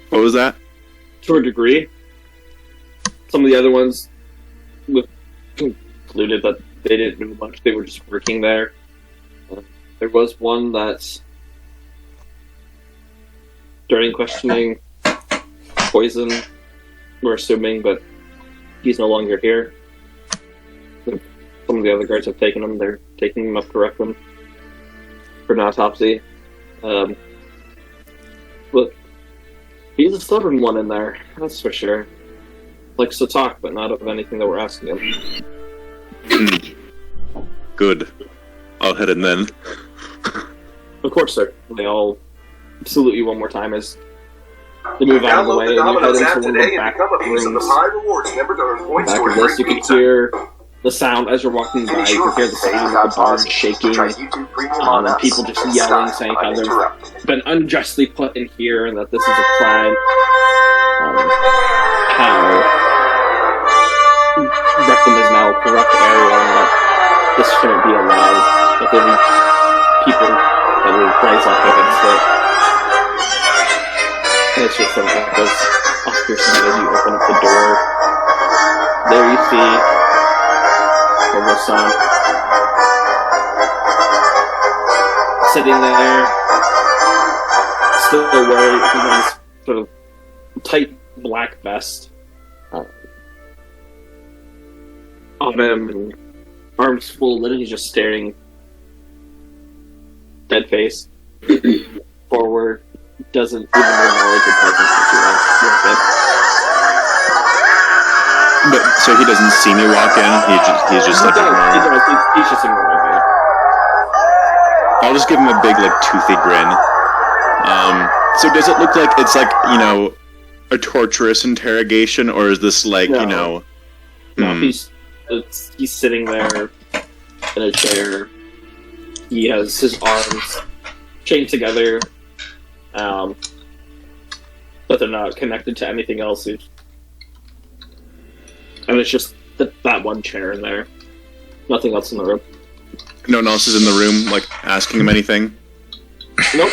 What was that? to a degree. Some of the other ones concluded that they didn't do much. They were just working there. There was one that, during questioning, poison, we're assuming, but he's no longer here. Some of the other guards have taken him. They're taking him up to Reclam for an autopsy. Look, he's a stubborn one in there, that's for sure. Likes to talk, but not of anything that we're asking him. Good. I'll head in then. Of course, sir. They all salute you one more time as they move out of the way, and you head into one of the back rooms. Back of this, you can hear the sound as you're walking by. You can hear the sound of the barn shaking, and people just yelling, saying how they've been unjustly put in here, and that this is a crime. How Reclam is now a corrupt area, and that this shouldn't be allowed. That there will be people that will rise up against it. And it's just some echoes off your side as you open up the door. There you see Robo-san sitting there, still wearing his sort of tight black vest on him, and arms folded, and he's just staring, dead face, forward. Doesn't even acknowledge your presence if But so he doesn't see me walk in. He's just like ignoring. He's just ignoring me. I'll just give him a big like toothy grin. So does it look like it's like a torturous interrogation, or is this like No. No, he's sitting there in a chair. He has his arms chained together, but they're not connected to anything else. And it's just that one chair in there. Nothing else in the room. No one else is in the room, like asking him anything. Nope.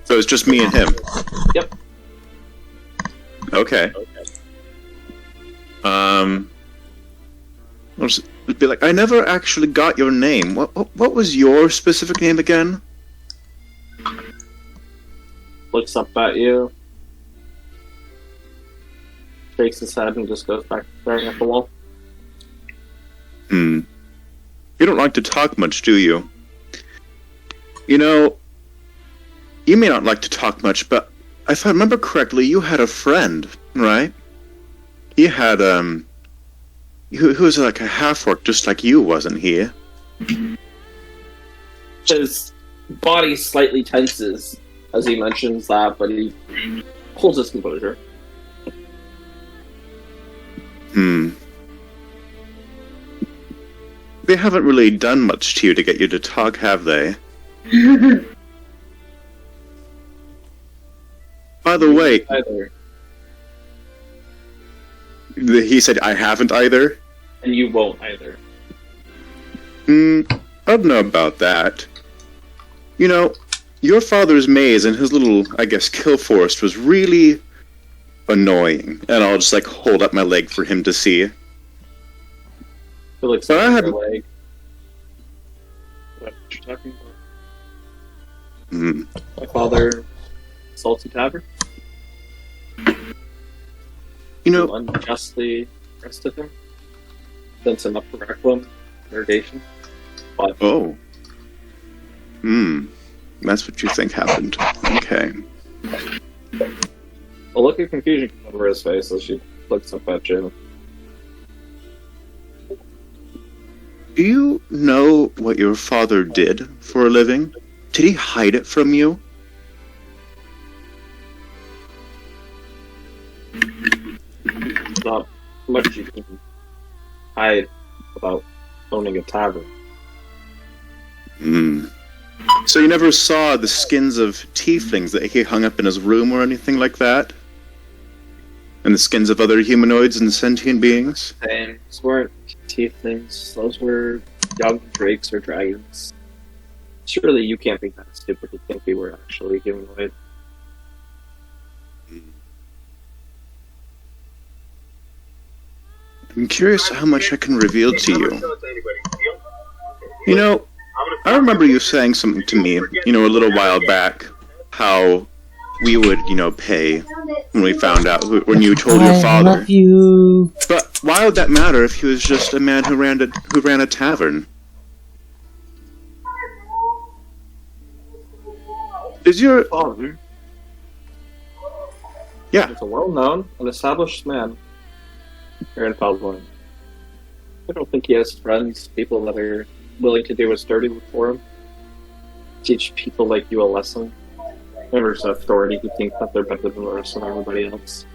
So it's just me and him. Yep. Okay. I'll just be like, I never actually got your name. What was your specific name again? Looks up at you, shakes his head, and just goes back to staring at the wall. You don't like to talk much, do you? You may not like to talk much, but if I remember correctly, you had a friend, right? He had, who was like a half-orc just like you, wasn't he? His body slightly tenses as he mentions that, but he holds his composure. They haven't really done much to you to get you to talk, have they? By the way, Either. He said I haven't either? And you won't either. I don't know about that. Your father's maze and his little, I guess, kill forest was really annoying. And I'll just, hold up my leg for him to see. Feel like So I had- your leg. What you're talking about? My father, Salty Tavern. You unjustly arrested him. Sent him up for Reclam, interrogation. But Oh. That's what you think happened. Okay. a look of confusion comes over his face as she looks up at you. Do you know what your father did for a living? Did he hide it from you? Not much you can hide about owning a tavern. So you never saw the skins of tieflings that he hung up in his room or anything like that? And the skins of other humanoids and sentient beings? Those weren't tieflings. Those were young drakes or dragons. Surely you can't be that stupid to think we were actually humanoid. I'm curious how much I can reveal to you. You know, I remember you saying something to me, a little while back, how we would, pay when we found out, when you told your father. I love you. But why would that matter if he was just a man who ran a tavern? Is your father? Yeah. He's a well-known and established man here in Feldborn. I don't think he has friends, people that are willing to do his dirty work for him. Teach people like you a lesson. There's authority who think that they're better than us and everybody else.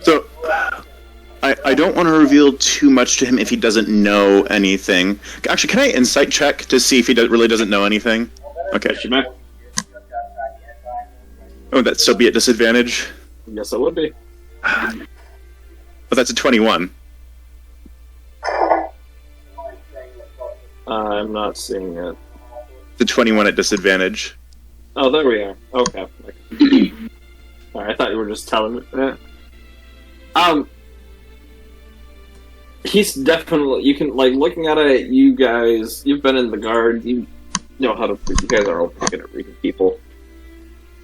So, I don't want to reveal too much to him if he doesn't know anything. Actually, can I insight check to see if he really doesn't know anything? Okay. Oh, that'd still be at disadvantage? Yes, it would be. But that's a 21. I'm not seeing it. The 21 at disadvantage. Oh, there we are. Okay. Alright, I thought you were just telling me. He's definitely, you can, looking at it, you guys, you've been in the guard, you know how to, you guys are all pretty good at reading people.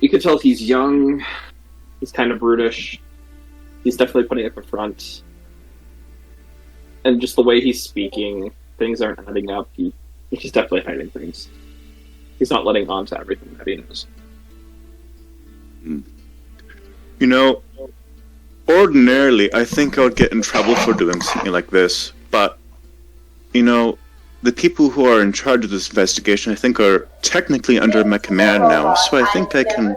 You can tell he's young, he's kind of brutish, he's definitely putting up a front. And just the way he's speaking, things aren't adding up, he's definitely hiding things. He's not letting on to everything that he knows. Ordinarily, I think I would get in trouble for doing something like this, but, the people who are in charge of this investigation, I think, are technically under my command now, so I think I can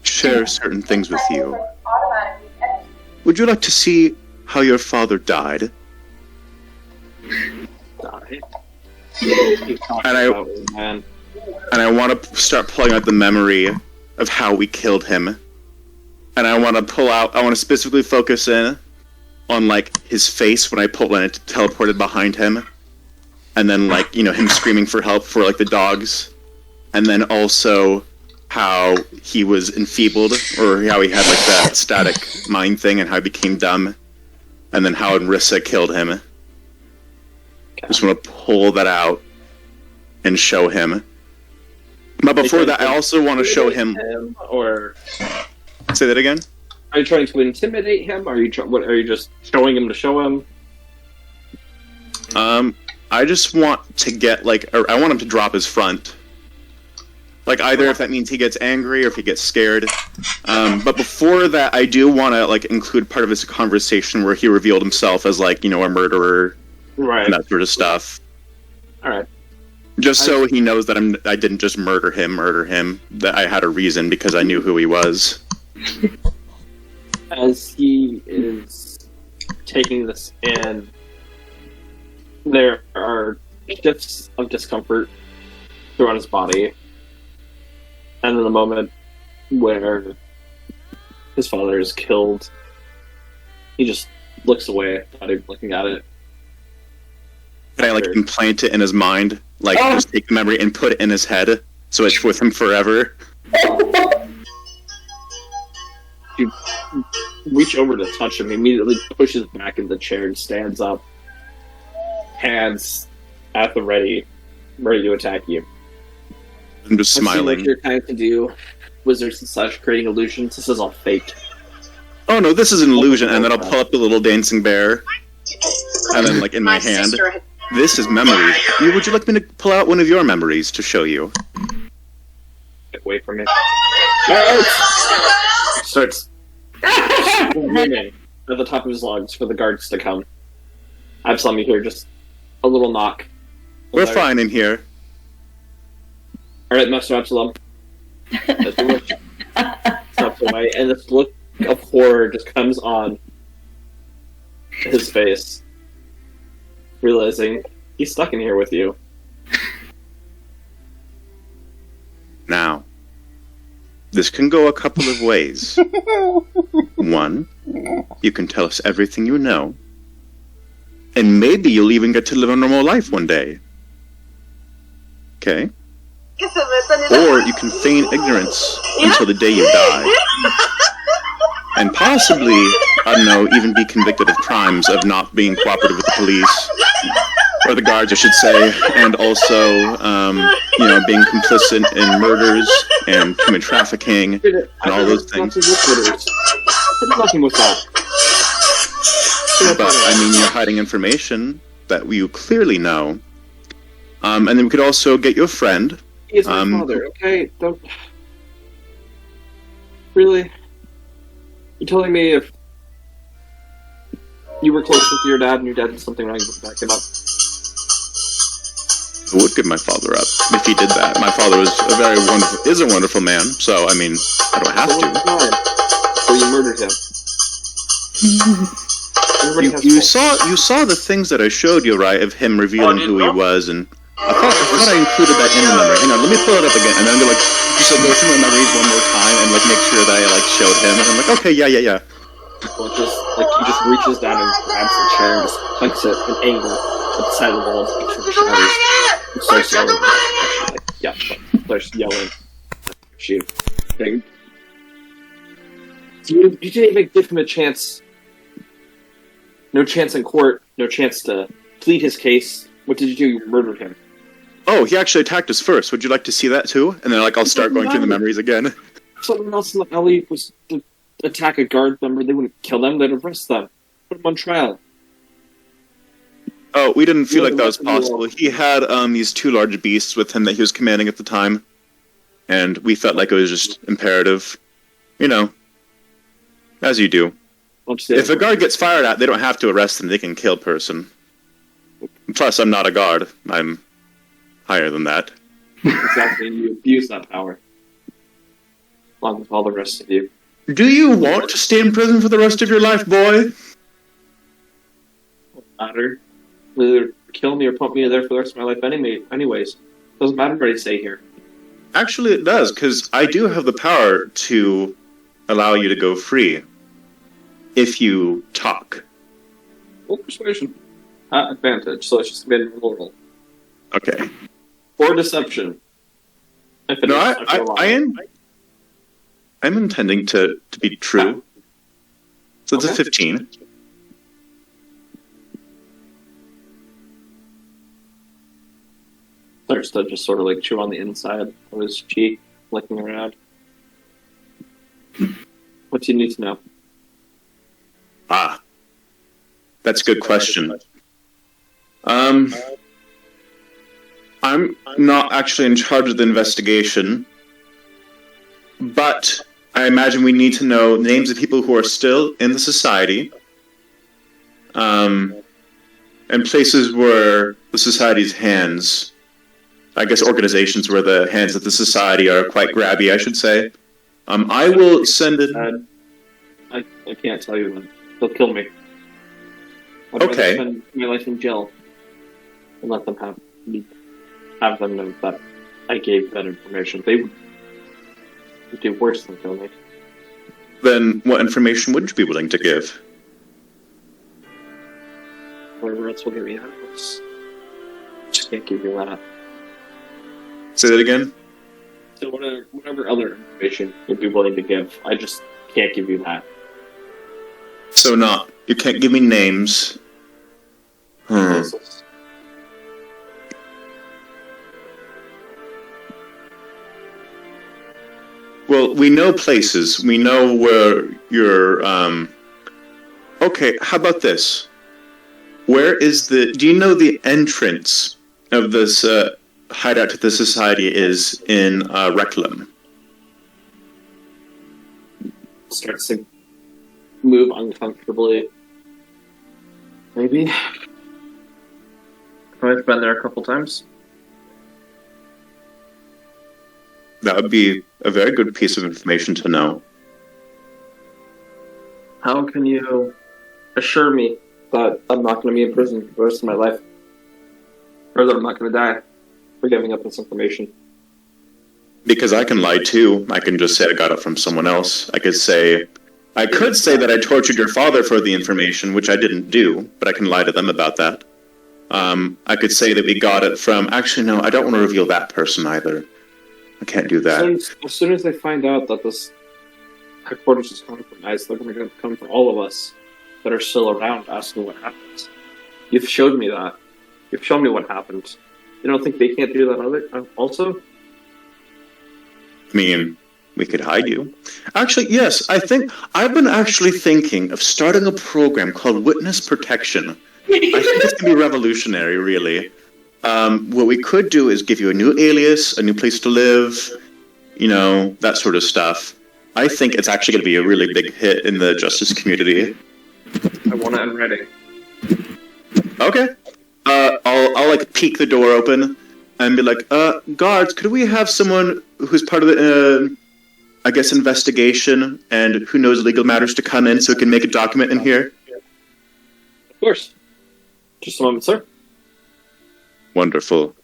share certain things with you. Would you like to see how your father died? And I want to start pulling out the memory of how we killed him. And I want to specifically focus in on, his face when it teleported behind him. And then, him screaming for help for, the dogs. And then also how he was enfeebled, or how he had, that static mind thing, and how he became dumb. And then how Rissa killed him. Just want to pull that out and show him. But before that, I also want to show him... Or... Say that again? Are you trying to intimidate him? Are you just showing him to show him? I just want to get, or I want him to drop his front. Either if that means he gets angry or if he gets scared. But before that, I do want to, include part of this conversation where he revealed himself as, a murderer. Right. And that sort of stuff. Alright. Just so he knows that I didn't just murder him, that I had a reason because I knew who he was. As he is taking this in, there are shifts of discomfort throughout his body. And in the moment where his father is killed, he just looks away, not even looking at it. Can I implant it in his mind? Just take the memory and put it in his head, so it's with him forever? You reach over to touch him, he immediately pushes back in the chair and stands up. Hands at the ready to attack you. I'm just smiling. Like you're trying to do wizards and such, creating illusions. This is all fake. Oh no, this is an illusion, and then I'll pull up the little dancing bear, and then in my hand. This is memory. Would you like me to pull out one of your memories to show you? Get away from me. Starts screaming at the top of his lungs for the guards to come. Absalom, you hear just a little knock. We're fine in here. Alright, Master Absalom. As you wish. Stop way, and this look of horror just comes on his face, realizing he's stuck in here with you. Now, this can go a couple of ways. One, you can tell us everything you know, and maybe you'll even get to live a normal life one day. Okay? Or you can feign ignorance until the day you die. And possibly, I don't know, even be convicted of crimes of not being cooperative with the police. Or the guards, I should say. And also, being complicit in murders and human trafficking and all those things. Nothing with that. But, I mean, you're hiding information that you clearly know. And then we could also get you a friend. He is my father, okay? Don't... Really? You're telling me if you were close with your dad and your dad did something wrong, you would back him up? I would give my father up if he did that. My father is a wonderful man, so, I mean, I don't have to. So you murdered him. You saw the things that I showed you, right, of him revealing who he was, and I thought I included that in the memory. Hang on, let me pull it up again, and then I'm just go through my memories one more time and make sure that I showed him, and I'm like, okay, yeah. Well, he just reaches down and grabs the chair and just punks it in anger at the side of the wall to make sure the shatters. And starts yelling. Starts yelling. Shoot. You didn't even give him a chance. No chance in court. No chance to plead his case. What did you do? You murdered him. Oh, he actually attacked us first. Would you like to see that too? And then I'll start going through the memories again. If someone else in the alley was to attack a guard member, they wouldn't kill them. They'd arrest them. Put them on trial. Oh, we didn't feel like that was possible. He had these two large beasts with him that he was commanding at the time. And we felt like it was just imperative. As you do. If a guard gets fired at, they don't have to arrest them. They can kill a person. Plus, I'm not a guard. I'm higher than that. Exactly, and you abuse that power. Along with all the rest of you. Do you want to stay in prison for the rest of your life, boy? Doesn't matter. Either kill me or put me there for the rest of my life anyways. Doesn't matter what I say here. Actually, it does, because I do have the power to allow you to go free. If you talk. Well, persuasion. Advantage, so it's just been roll. Okay. Or deception. I'm intending to be true. So it's a 15. Starts to just sort of chew on the inside of his cheek, licking around. What do you need to know? That's a good question. I'm not actually in charge of the investigation, but I imagine we need to know names of people who are still in the society, and places where the society's hands, I guess organizations where the hands of the society are quite grabby, I should say. I will send it... I can't tell you that. They'll kill me. I'd okay. Spend my life in jail and let them have them know that I gave that information. They would do worse than kill me. Then what information would you be willing to give? Whatever else will get me out of this. Just can't give you that. Say that again? So whatever other information you'd be willing to give, I just can't give you that. So you can't give me names. Well, we know places. We know where you're, Okay, how about this? Do you know the entrance of this, hideout to the society is in, Reclam? Starts to move uncomfortably. Maybe. I've been there a couple times. That would be a very good piece of information to know. How can you assure me that I'm not going to be in prison for the rest of my life? Or that I'm not going to die for giving up this information? Because I can lie too. I can just say I got it from someone else. I could say that I tortured your father for the information, which I didn't do, but I can lie to them about that. I could say that we got it from... Actually, no, I don't want to reveal that person either. I can't do that. As soon as they find out that this headquarters is compromised, they're going to come for all of us that are still around asking what happened. You've showed me that. You've shown me what happened. You don't think they can't do that also? I mean, we could hide you. Actually, yes, I've been actually thinking of starting a program called Witness Protection. I think it's going to be revolutionary, really. What we could do is give you a new alias, a new place to live, that sort of stuff. I think it's actually going to be a really big hit in the justice community. I want it in writing. Okay. I'll peek the door open and be like, guards, could we have someone who's part of the, investigation and who knows legal matters to come in so we can make a document in here? Of course. Just a moment, sir. Wonderful.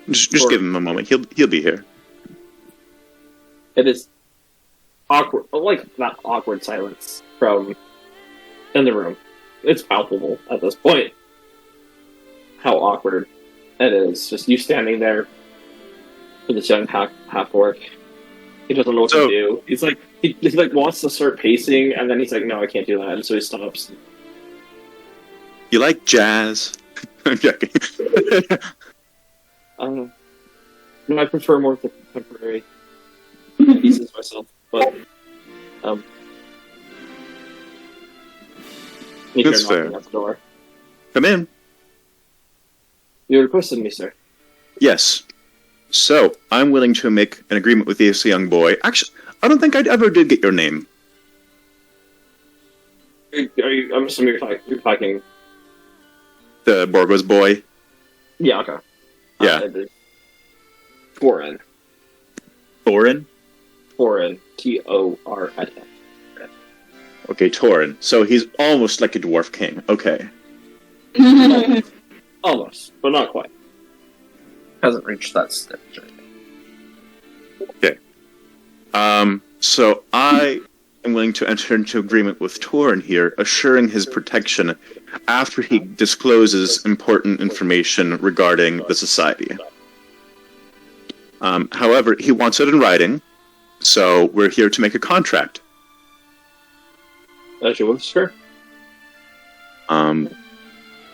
Just give him a moment. He'll be here. It is awkward, not awkward silence from in the room. It's palpable at this point how awkward it is. Just you standing there with this young half-orc. He doesn't know what to do. He's like, he wants to start pacing, and then he's like, no, I can't do that, and so he stops. You like jazz? I'm joking. No, I prefer more contemporary pieces myself, but that's fair. At the door. Come in. You requested me, sir. Yes. So, I'm willing to make an agreement with this young boy. Actually, I don't think I ever did get your name. I'm assuming you're talking... The Borgo's boy? Yeah, okay. Yeah. Torin. Thorin? Torin. T-O-R-I-N. Okay, Torin. So he's almost like a dwarf king. Okay. Almost, but not quite. Hasn't reached that stage. Okay. So I am willing to enter into agreement with Torin here, assuring his protection after he discloses important information regarding the society. However, he wants it in writing, so we're here to make a contract. As you wish, sir.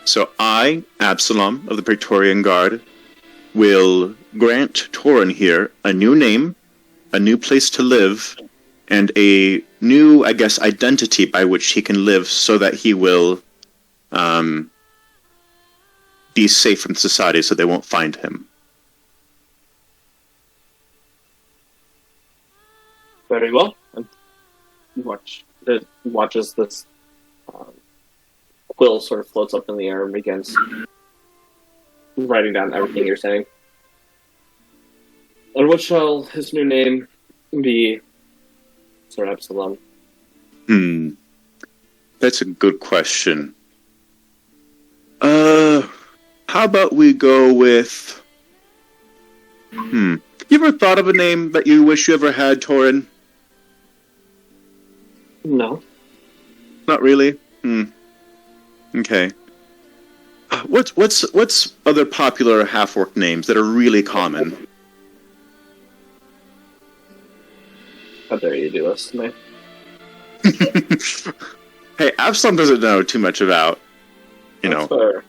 So I, Absalom of the Praetorian Guard, will grant Torin here a new name, a new place to live, and a new, identity by which he can live so that he will be safe from society so they won't find him. Very well. And it watches this quill sort of floats up in the air and begins writing down everything you're saying. And what shall his new name be, Sir Absalom? That's a good question. How about we go with... You ever thought of a name that you wish you ever had, Torin? No. Not really? Okay. What's other popular half-orc names that are really common? How dare you do this to me? Hey, Absalom doesn't know too much about, fair.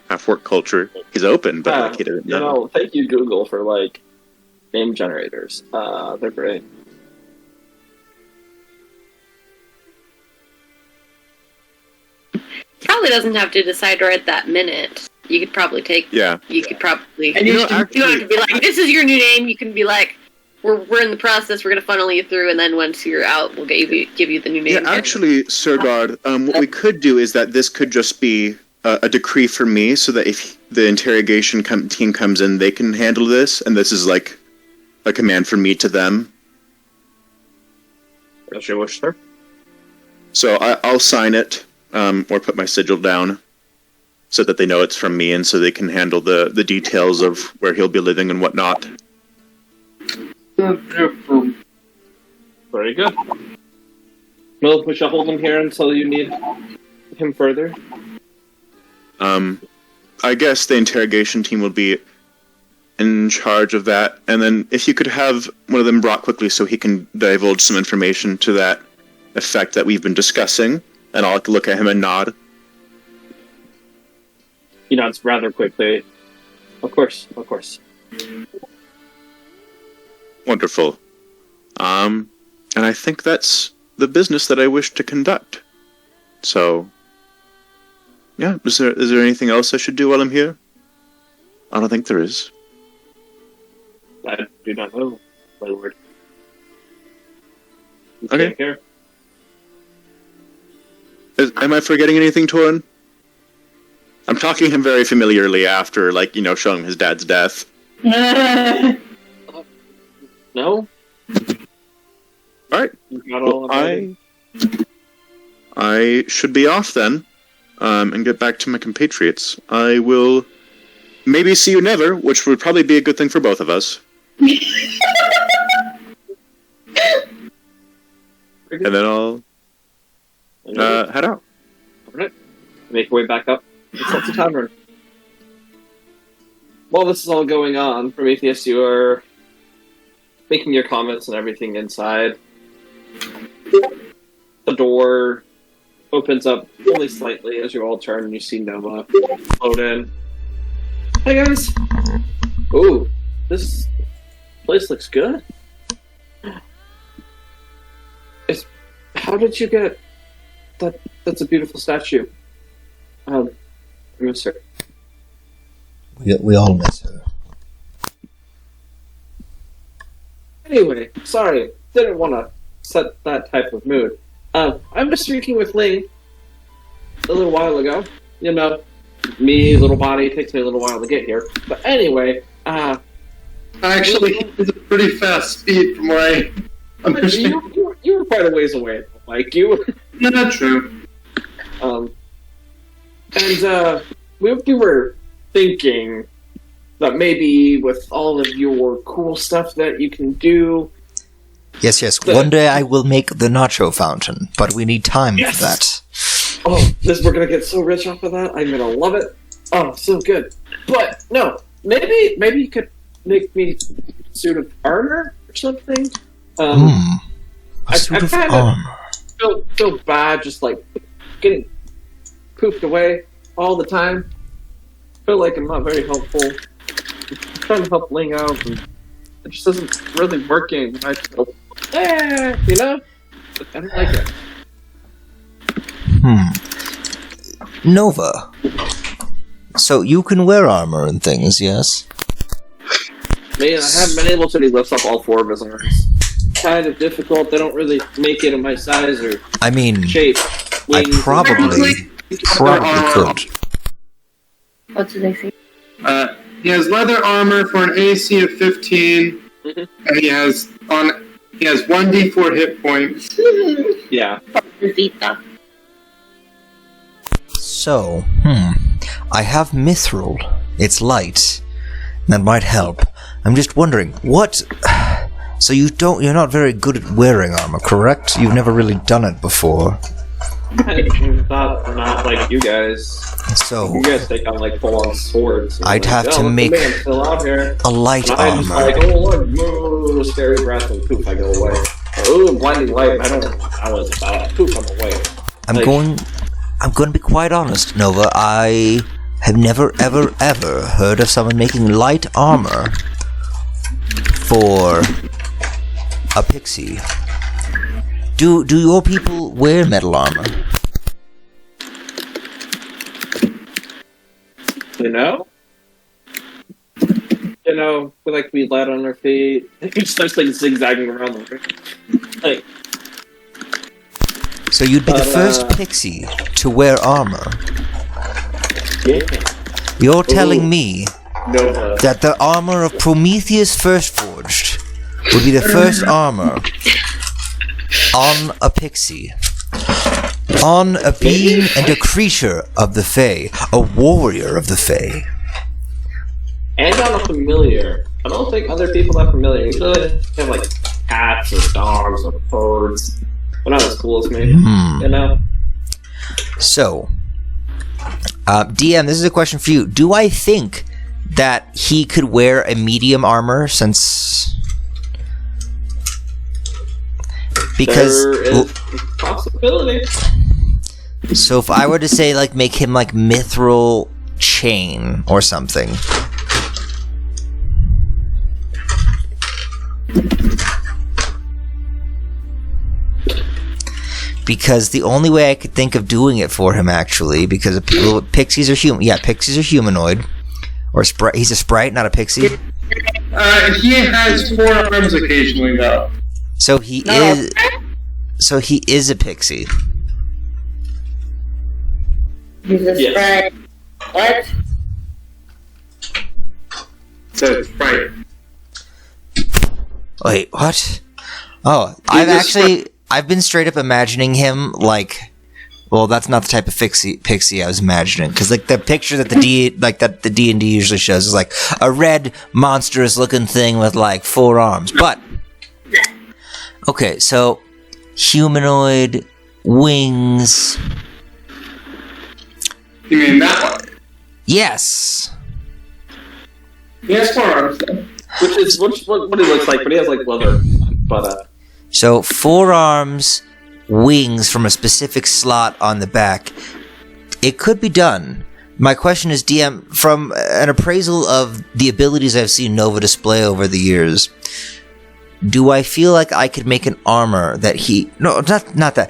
half-orc culture. He's open, but he doesn't know. Thank you, Google, for name generators. They're great. Probably doesn't have to decide right that minute. You could probably take. Yeah. You could probably. And you don't have to be like, "This is your new name." You can be like, "We're in the process. We're gonna funnel you through, and then once you're out, we'll give you the new name." Yeah, actually, Sir Guard, what we could do is that this could just be a decree for me so that if the interrogation team comes in, they can handle this, and this is like a command from me to them. As you wish, sir. So I'll sign it, or put my sigil down, so that they know it's from me, and so they can handle the details of where he'll be living and whatnot. Very good. Well, we shall hold him here until you need him further. I guess the interrogation team will be in charge of that, and then if you could have one of them brought quickly so he can divulge some information to that effect that we've been discussing, and I'll look at him and nod. He nods rather quickly. Of course. Wonderful. And I think that's the business that I wish to conduct. So, yeah, is there anything else I should do while I'm here? I don't think there is. I do not know, my lord. Okay. Take care. Am I forgetting anything, Torin? I'm talking to him very familiarly after, showing him his dad's death. No? Alright. Well, I should be off then, and get back to my compatriots. I will maybe see you never, which would probably be a good thing for both of us. And then I'll head out. Alright. Make your way back up. It's the tavern. While this is all going on, Prometheus, you are making your comments and everything inside. The door opens up only slightly as you all turn and you see Nova float in. Hey guys! Ooh, this place looks good. How did you get that? That's a beautiful statue. I miss her. We all miss her. Anyway, sorry, didn't want to set that type of mood. I'm just speaking with Ling a little while ago. You know, me, little body, takes me a little while to get here. But anyway, actually, it's a pretty fast speed from where I understand. You were quite a ways away, like you. Not true. We were thinking that maybe with all of your cool stuff that you can do. Yes. One day I will make the nacho fountain, but we need time for that. Oh, we're gonna get so rich off of that. I'm gonna love it. Oh, so good. But no, maybe you could make me a suit of armor or something. A suit of armor. Feel bad, just like getting pooped away all the time. Feel like I'm not very helpful. I'm trying to help Ling out, and it just isn't really working. I go, you know? I don't like it. Nova. So you can wear armor and things, yes? Man, I haven't been able to. He lifts up all four of his arms. Kind of difficult. They don't really make it in my size or shape. I probably could. What did they say? He has leather armor for an AC of 15, and he has 1d4 hit points. Yeah. So, I have mithril. It's light. That might help. I'm just wondering, what... So you're not very good at wearing armor, correct? You've never really done it before. Not like you guys. So you guys take on like full-on swords. I'd have to make a light armor. I'm just like, look, scary breath, and poof, I go away. Ooh, blinding light. I don't know what I was about. Poof, I'm away. I'm going to be quite honest, Nova. I have never, ever, ever heard of someone making light armor for a pixie. Do your people wear metal armor? We like to be light on our feet. It just starts like zigzagging around the room. Like. So you'd be the first pixie to wear armor. You're telling me Nova. that the armor of Prometheus First Forged would be the first armor on a pixie, on a being and a creature of the Fae, a warrior of the Fae. And on a familiar. I don't think other people are familiar. Usually they have like cats or dogs or birds. But not as cool as me. You know? So, DM, this is a question for you. Do I think that he could wear a medium armor since... Because... There is a possibility. So if I were to say, like, make him, like, mithril chain or something... Because the only way I could think of doing it for him, actually, because pixies are human. Yeah, pixies are humanoid, or sprite. He's a sprite, not a pixie. He has 4 arms occasionally, though. So he is. So he is a pixie. He's a sprite. What? So sprite. Wait, what? Oh, I've been straight up imagining him like, well, that's not the type of pixie I was imagining, because like the picture that the D&D usually shows is like a red monstrous looking thing with like 4 arms. But okay, so humanoid wings. You mean that one? Yes. He has 4 arms, though. Which is what he looks like, but he has like leather. But So 4 arms, wings from a specific slot on the back. It could be done. My question is, DM, from an appraisal of the abilities I've seen Nova display over the years, do I feel like I could make an armor that he... No, not that.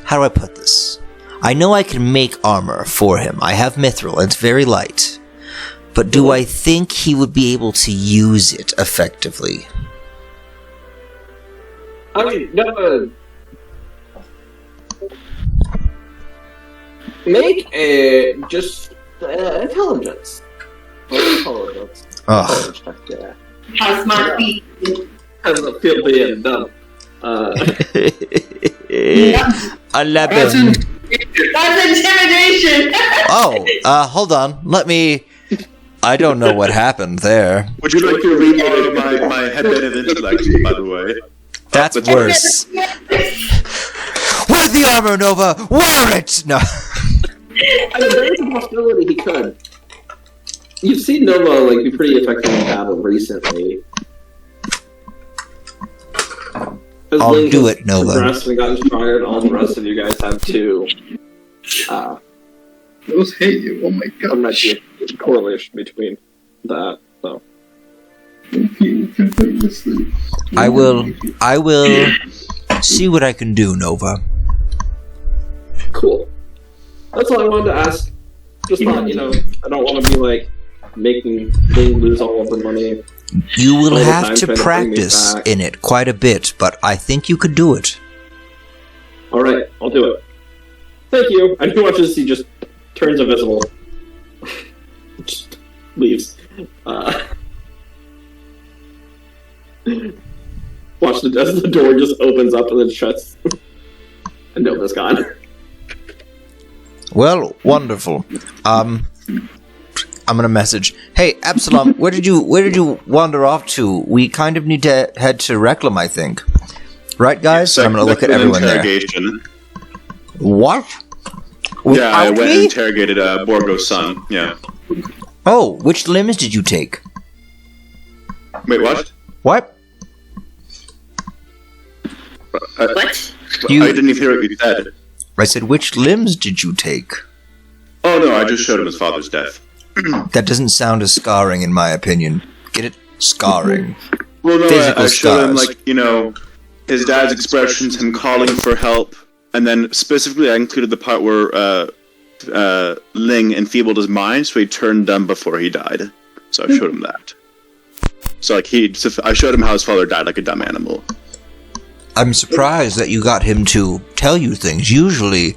How do I put this? I know I can make armor for him. I have mithril. It's very light. But do I think he would be able to use it effectively? I mean, no, make a just intelligence. Intelligence. Oh. Yeah. How smart be? How does it feel being dumb? 11. That's intimidation! Hold on. Let me... I don't know what happened there. Would you like to read my headband of intellect, by the way? That's worse. Where's the armor, Nova? Wear it! No. I mean, there is a possibility he could. You've seen Nova like be pretty effective in battle recently. As I'll Link do has it, Nova. progressed and gotten stronger, and all the rest of you guys have too. Those hate you. Oh my god. There might be a correlation between that. So. I will see what I can do, Nova. Cool. That's all I wanted to ask. Just not, I don't want to be like making Ling lose all of the money. You will have to practice in it quite a bit, but I think you could do it. Alright, I'll do it. Thank you. I do want to see just turns invisible. Just leaves. Watch as the door just opens up and then shuts. And Nova's gone. Well, wonderful. I'm gonna message. Hey, Absalom, where did you wander off to? We kind of need to head to Reclam, I think. Right, guys? Yeah, I'm gonna look at everyone there. What? Yeah, I went and interrogated Borgo's son. Yeah. Oh, which limbs did you take? Wait, what? What? What? I didn't even hear what you said. I said, which limbs did you take? Oh no, I just showed him his father's death. That doesn't sound as scarring, in my opinion. Get it? Scarring. Well, no, Physical I showed him, scars. his dad's expressions, him calling for help, and then specifically I included the part where Ling enfeebled his mind, so he turned dumb before he died. So I showed him that. So I showed him how his father died like a dumb animal. I'm surprised that you got him to tell you things. Usually,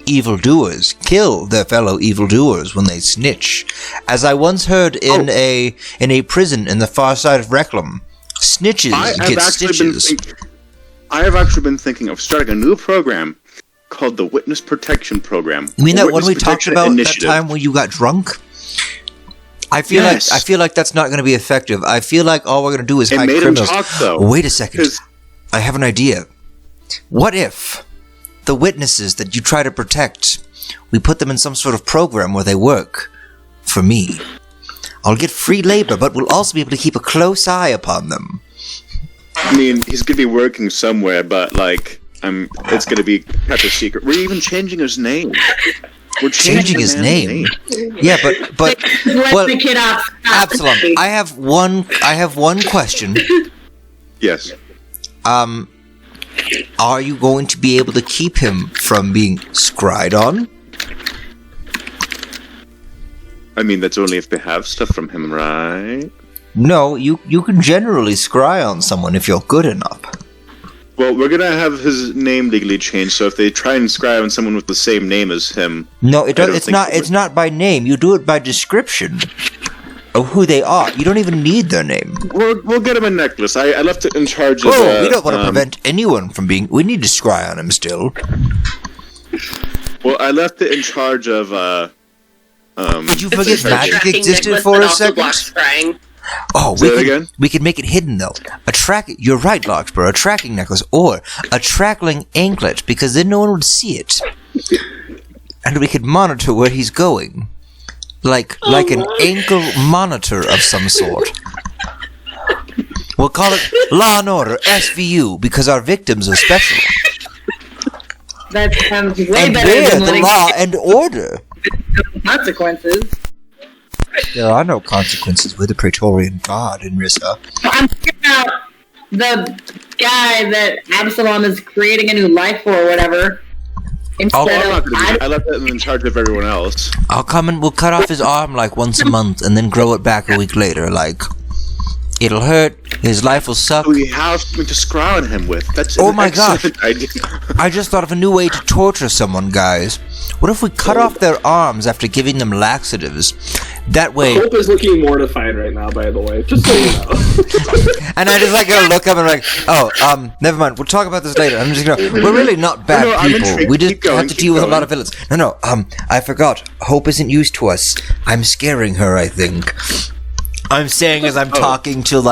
evildoers kill their fellow evildoers when they snitch. As I once heard in a prison in the far side of Reclam, snitches get stitches. I have actually been thinking of starting a new program called the Witness Protection Program. You mean that one we talked about that time when you got drunk? I feel like that's not going to be effective. I feel like all we're going to do is hide criminals. Wait a second. I have an idea. What if the witnesses that you try to protect, we put them in some sort of program where they work for me? I'll get free labor, but we'll also be able to keep a close eye upon them. I mean, he's going to be working somewhere, but, like, it's going to be kept a secret. We're even changing his name. We're changing his name. Yeah, but well, the kid off. Absalom, I have one question. Yes. Are you going to be able to keep him from being scryed on? I mean, that's only if they have stuff from him, right? No, you can generally scry on someone if you're good enough. Well, we're gonna have his name legally changed, so if they try and scry on someone with the same name as him... No, it's not by name. You do it by description of who they are. You don't even need their name. We'll get him a necklace. I left it in charge of... we don't want to prevent anyone from being... We need to scry on him still. Well, I left it in charge of, Did you forget magic existed for a second? Oh, we can make it hidden though. You're right, Larkspur. A tracking necklace or a trackling anklet, because then no one would see it, and we could monitor where he's going, like an ankle monitor of some sort. We'll call it Law and Order SVU because our victims are special. That sounds way and better we're than the law and order. Consequences. There are no consequences with the Praetorian Guard in Rissa. I'm thinking about the guy that Absalom is creating a new life for or whatever. I left it in charge of everyone else. I'll come and we'll cut off his arm like once a month and then grow it back a week later. Like, it'll hurt, his life will suck. We have something to scry on him with. That's my gosh. I just thought of a new way to torture someone, guys. What if we cut off their arms after giving them laxatives? That way... Hope is looking mortified right now, by the way, just so you know. And I just gonna look up and never mind, we'll talk about this later. I'm just gonna... We're really not bad people. We just have to deal with a lot of villains. No, I forgot. Hope isn't used to us. I'm scaring her, I think. I'm saying as I'm talking to,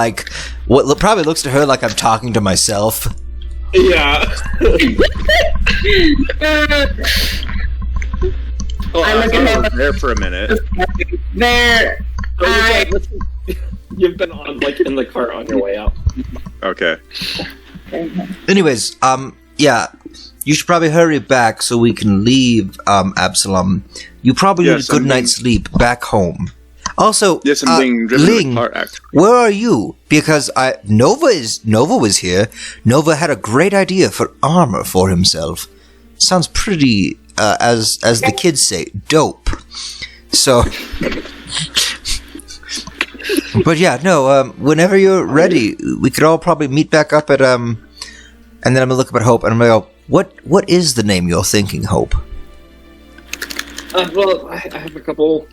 what probably looks to her like I'm talking to myself. Yeah. I look at there for a minute. There. You've been on, in the cart on your way out. Okay. Anyways, yeah. You should probably hurry back so we can leave, Absalom. You probably need a good night's sleep back home. Also, yes, I'm being driven Ling, to the car, where are you? Because Nova was here. Nova had a great idea for armor for himself. Sounds pretty, as the kids say, dope. So, but yeah, no. Whenever you're ready, we could all probably meet back up at and then I'm gonna look up at Hope and I'm gonna go. What is the name you're thinking, Hope? Well, I have a couple.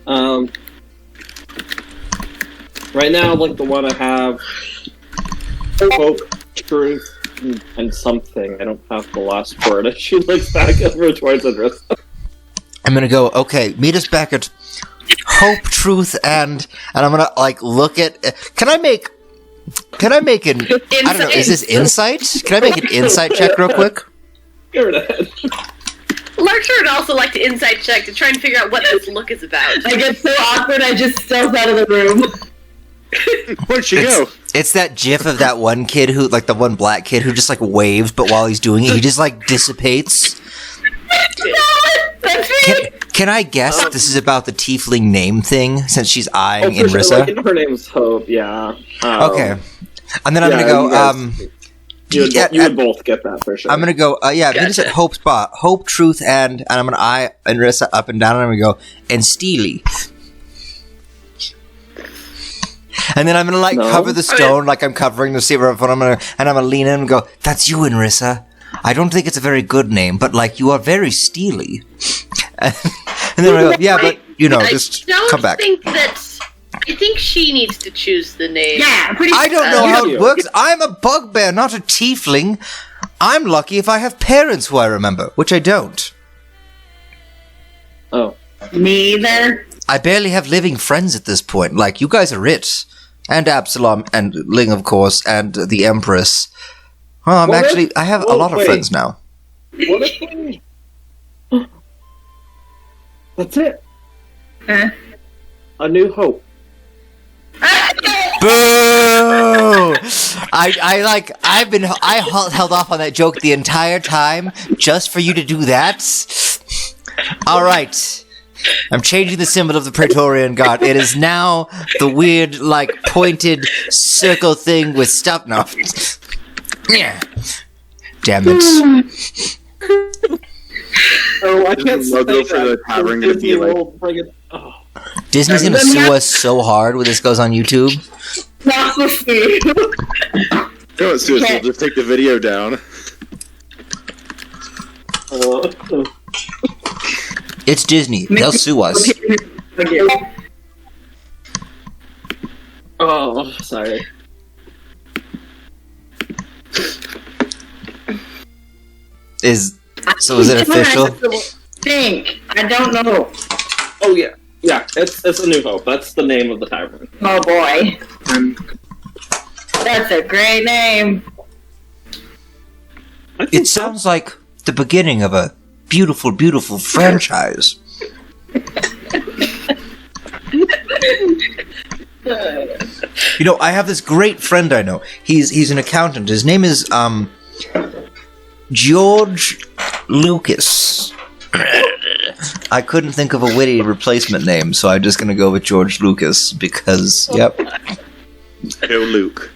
Right now, the one I have, Hope, Truth, and something. I don't have the last word. And she looks back over towards Adrissa. I'm gonna go, okay, meet us back at Hope, Truth, and I'm gonna, look at... Can I make an... I don't know, is this insight? Can I make an insight check real quick? Go right ahead. Larkspur would also like to insight check to try and figure out what this look is about. I get so awkward, I just stealth out of the room. Where'd she go? It's that gif of that one kid who, the one black kid who just, waves, but while he's doing it, he just, dissipates. That's me! Can I guess this is about the tiefling name thing, since she's eyeing Inrissa? Sure, her name's Hope, yeah. Okay. And then I'm gonna go, you would both get that for sure. I'm gonna go, meet us at Hope's spot. Hope, Truth, and I'm gonna eye Inrissa up and down, and I'm gonna go, and Steely. And then I'm gonna cover the stone like I'm covering the silver, and I'm gonna lean in and go, "That's you, Inrissa." I don't think it's a very good name, but, like, you are very steely. And then I go, yeah, but, just come back. I think she needs to choose the name. Yeah, I don't know how it works. I'm a bugbear, not a tiefling. I'm lucky if I have parents who I remember, which I don't. Oh. Me either. I barely have living friends at this point. Like, you guys are it. And Absalom, and Ling, of course, and the Empress. Well, I have a lot of friends now. What if we... That's it. A New Hope. Boo! I held off on that joke the entire time just for you to do that. All right, I'm changing the symbol of the Praetorian Guard. It is now the weird, like, pointed circle thing with stuff. No, yeah. Damn it. Oh, I can't say logo for the tavern gonna be like. Disney's gonna sue us so hard when this goes on YouTube. Not so sweet. Don't sue us, we'll just take the video down. It's Disney. They'll sue us. Oh, sorry. Is it official? Think. I don't know. Oh yeah. Yeah, it's A New Hope. That's the name of the tavern. Oh boy. That's a great name. It sounds like the beginning of a beautiful, beautiful franchise. I have this great friend I know. He's an accountant. His name is George Lucas. I couldn't think of a witty replacement name, so I'm just gonna go with George Lucas because, yep. Go Luke.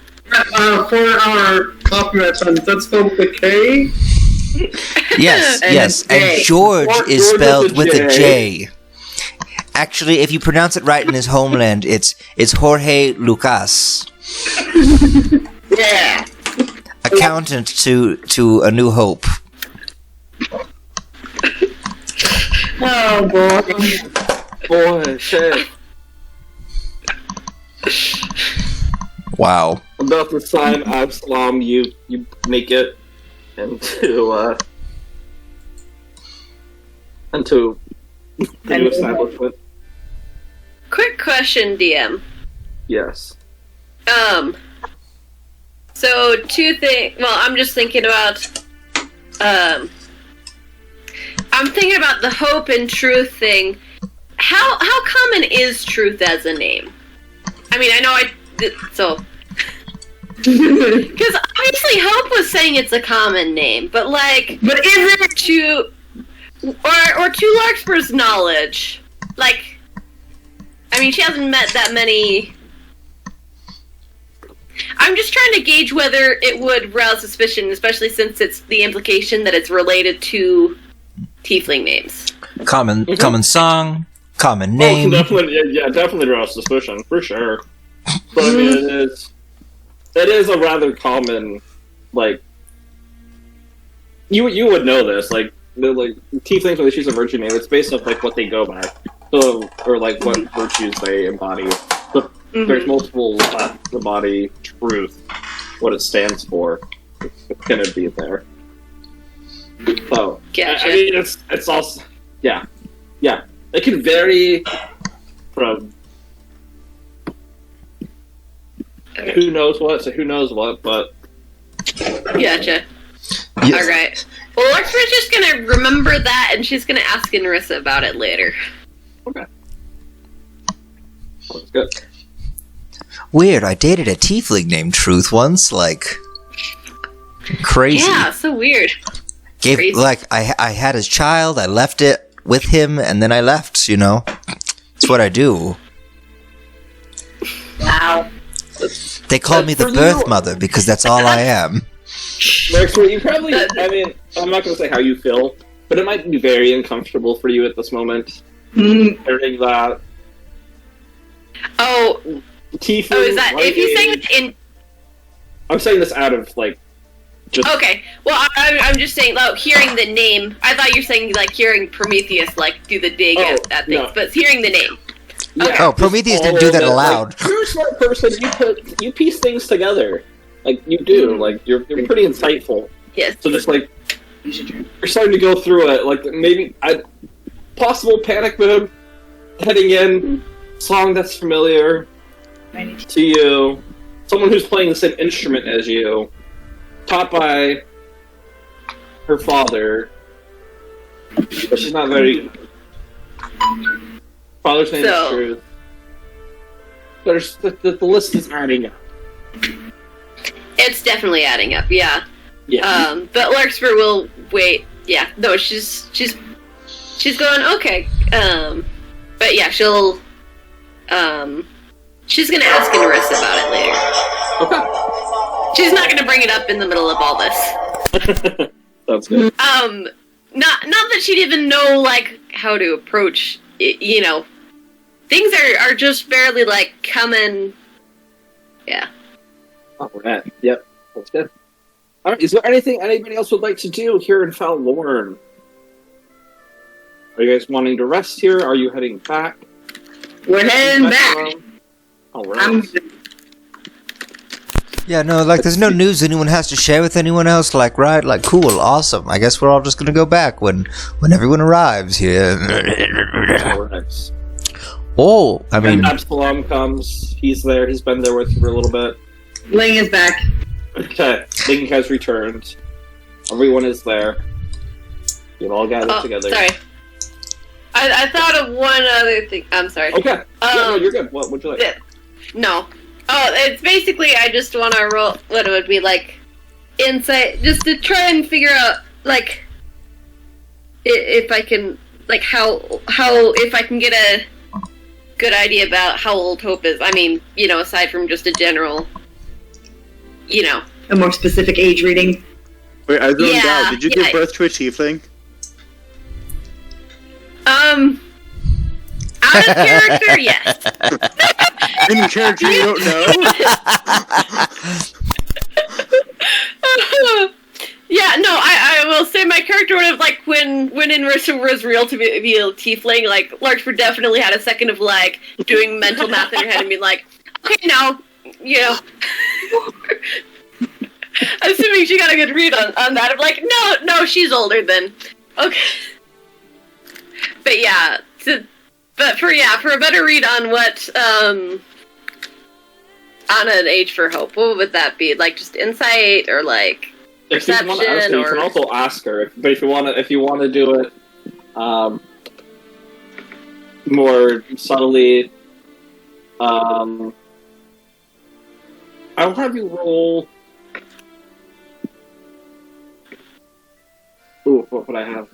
For our copyright funds, that's spelled with a K? Yes. And George is spelled with a J. Actually, if you pronounce it right in his homeland, it's Jorge Lucas. Yeah. Accountant to A New Hope. Oh boy. Boy, shit. Wow. About to sign Absalom, you make it into the new establishment. Quick question, DM. Yes. So two things. Well, I'm just thinking about. I'm thinking about the hope and truth thing. How common is truth as a name? I mean, I know so. Because obviously Hope was saying it's a common name, but is it to Larkspur's knowledge? Like, I mean, she hasn't met that many. I'm just trying to gauge whether it would rouse suspicion, especially since it's the implication that it's related to tiefling names. Common song, common name. Definitely rouse suspicion for sure. But I mean, it is a rather common, like, you would know this, like tieflings when they choose a virtue name, it's based off like what they go by, so or like what virtues they embody. But there's multiple the body truth, what it stands for. It's gonna be there. So Gotcha. I mean, it's also yeah. It can vary from who knows what to who knows what, but Gotcha. Yes. Alright. Well, Larkspur's just gonna remember that, and she's gonna ask Narissa about it later. okay. That's good. Weird, I dated a tiefling named Truth once, like, crazy. Yeah, so weird. Crazy. I had his child, I left it with him, and then I left, It's what I do. Wow. They call me the birth mother because that's all I am. Larkspur, you probably, I mean, I'm not going to say how you feel, but it might be very uncomfortable for you at this moment. Hearing that. Oh, Tiefling, is that, if you say it in... I'm saying this out of, like, Just Okay, well, I'm just saying, like, hearing the name, I thought you were saying, like, hearing Prometheus, like, do the dig at things, no. but it's hearing the name. yeah, Oh, Prometheus didn't do that aloud. Like, you're a smart person. You piece things together, like you do. Like you're pretty insightful. Yes. So just like you're starting to go through it. Like maybe possible panic mode heading in. Song that's familiar to you. Someone who's playing the same instrument as you. Taught by her father, but she's not very. Father's name is Truth. There's the list is adding up. It's definitely adding up, yeah. Yeah. But Larkspur will wait. Yeah, no, she's going okay. But yeah, she'll she's gonna ask Narissa about it later. Okay. She's not gonna bring it up in the middle of all this. That's good. Not that she'd even know like how to approach it, you know. Things are just barely like coming. Yeah. Alright. Yep. That's good. Alright, is there anything anybody else would like to do here in Falorn? Are you guys wanting to rest here? Are you heading back? We're heading back. Alright. Yeah, no, like, there's no news anyone has to share with anyone else. Like, right, like, cool, awesome. I guess we're all just gonna go back when everyone arrives here. Alright. Oh, I mean, And Absalom comes. He's there. He's been there with you for a little bit. Ling is back. Okay. Ling has returned. Everyone is there. You've all gathered together. Sorry. I thought of one other thing. I'm sorry. Okay. No, you're good. What would you like? No. Oh, it's basically I just want to roll what it would be like insight, just to try and figure out like if I can like how if I can get a good idea about how old Hope is. I mean, you know, aside from just a general, you know, A more specific age reading. Wait, I zoned Yeah, out. Did you give birth to a tiefling? out of character, yes. In character, you don't know? Yeah, no, I will say my character would have, like, when Inrissa was real to be a tiefling, like, Larkspur definitely had a second of, like, doing mental math in her head and being like, okay, now, you know. Assuming she got a good read on that, I'm like, no, she's older than. Okay. But yeah, for a better read on what, on an age for Hope, what would that be? Like, just insight, or, like, perception, if you want to ask her, you can also ask her. But if you want to do it more subtly, I'll have you roll. Ooh, what would I have?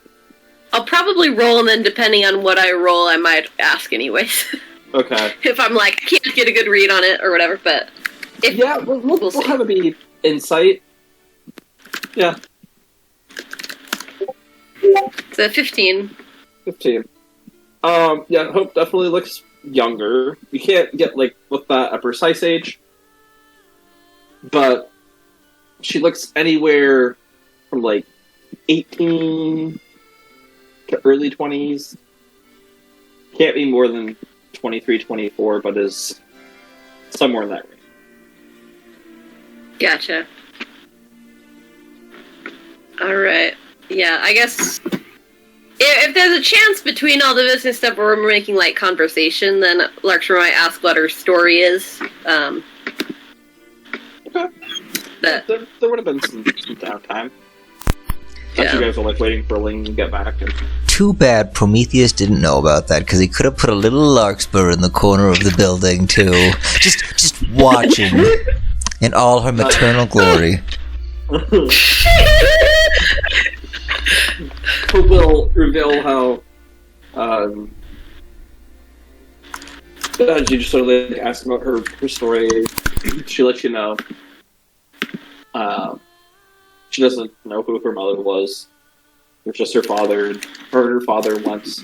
I'll probably roll, and then depending on what I roll, I might ask anyways. Okay. If I'm like, I can't get a good read on it, or whatever, but... We'll have it be insight. Yeah. So 15. 15. Yeah, Hope definitely looks younger. You can't get, like, with that a precise age. But she looks anywhere from, like, 18 to early 20s. Can't be more than 23, 24, but is somewhere in that range. Gotcha. Alright. Yeah, I guess... If there's a chance between all the business stuff where we're making, like, conversation, then Larkspur might ask what her story is. Okay. There would have been some downtime. Yeah. You guys are, like, waiting for Ling to get back. And... Too bad Prometheus didn't know about that, because he could have put a little Larkspur in the corner of the building, too. Just watching in all her maternal glory. Who will reveal how you just sort of like ask about her story. She lets you know. She doesn't know who her mother was. It was just her father. Her and her father once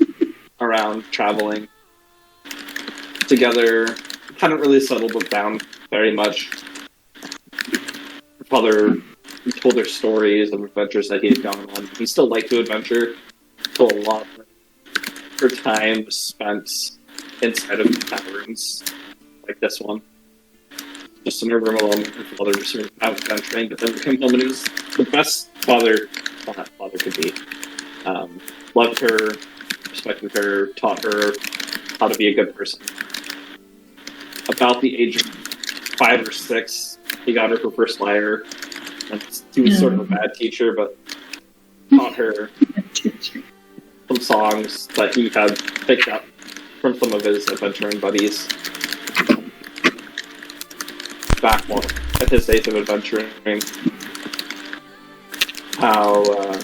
around traveling together. Hadn't really settled it down very much. Her father he told her stories of adventures that he had gone on. He still liked to adventure, so a lot of her time was spent inside of taverns like this one. Just in her room alone with her father, just sort of out adventuring, but then came home and he was the best father that father could be. Loved her, respected her, taught her how to be a good person. About the age of 5 or 6, he got her first lyre. And he was sort of a bad teacher, but taught her some songs that he had picked up from some of his adventuring buddies. Back more at his days of adventuring, how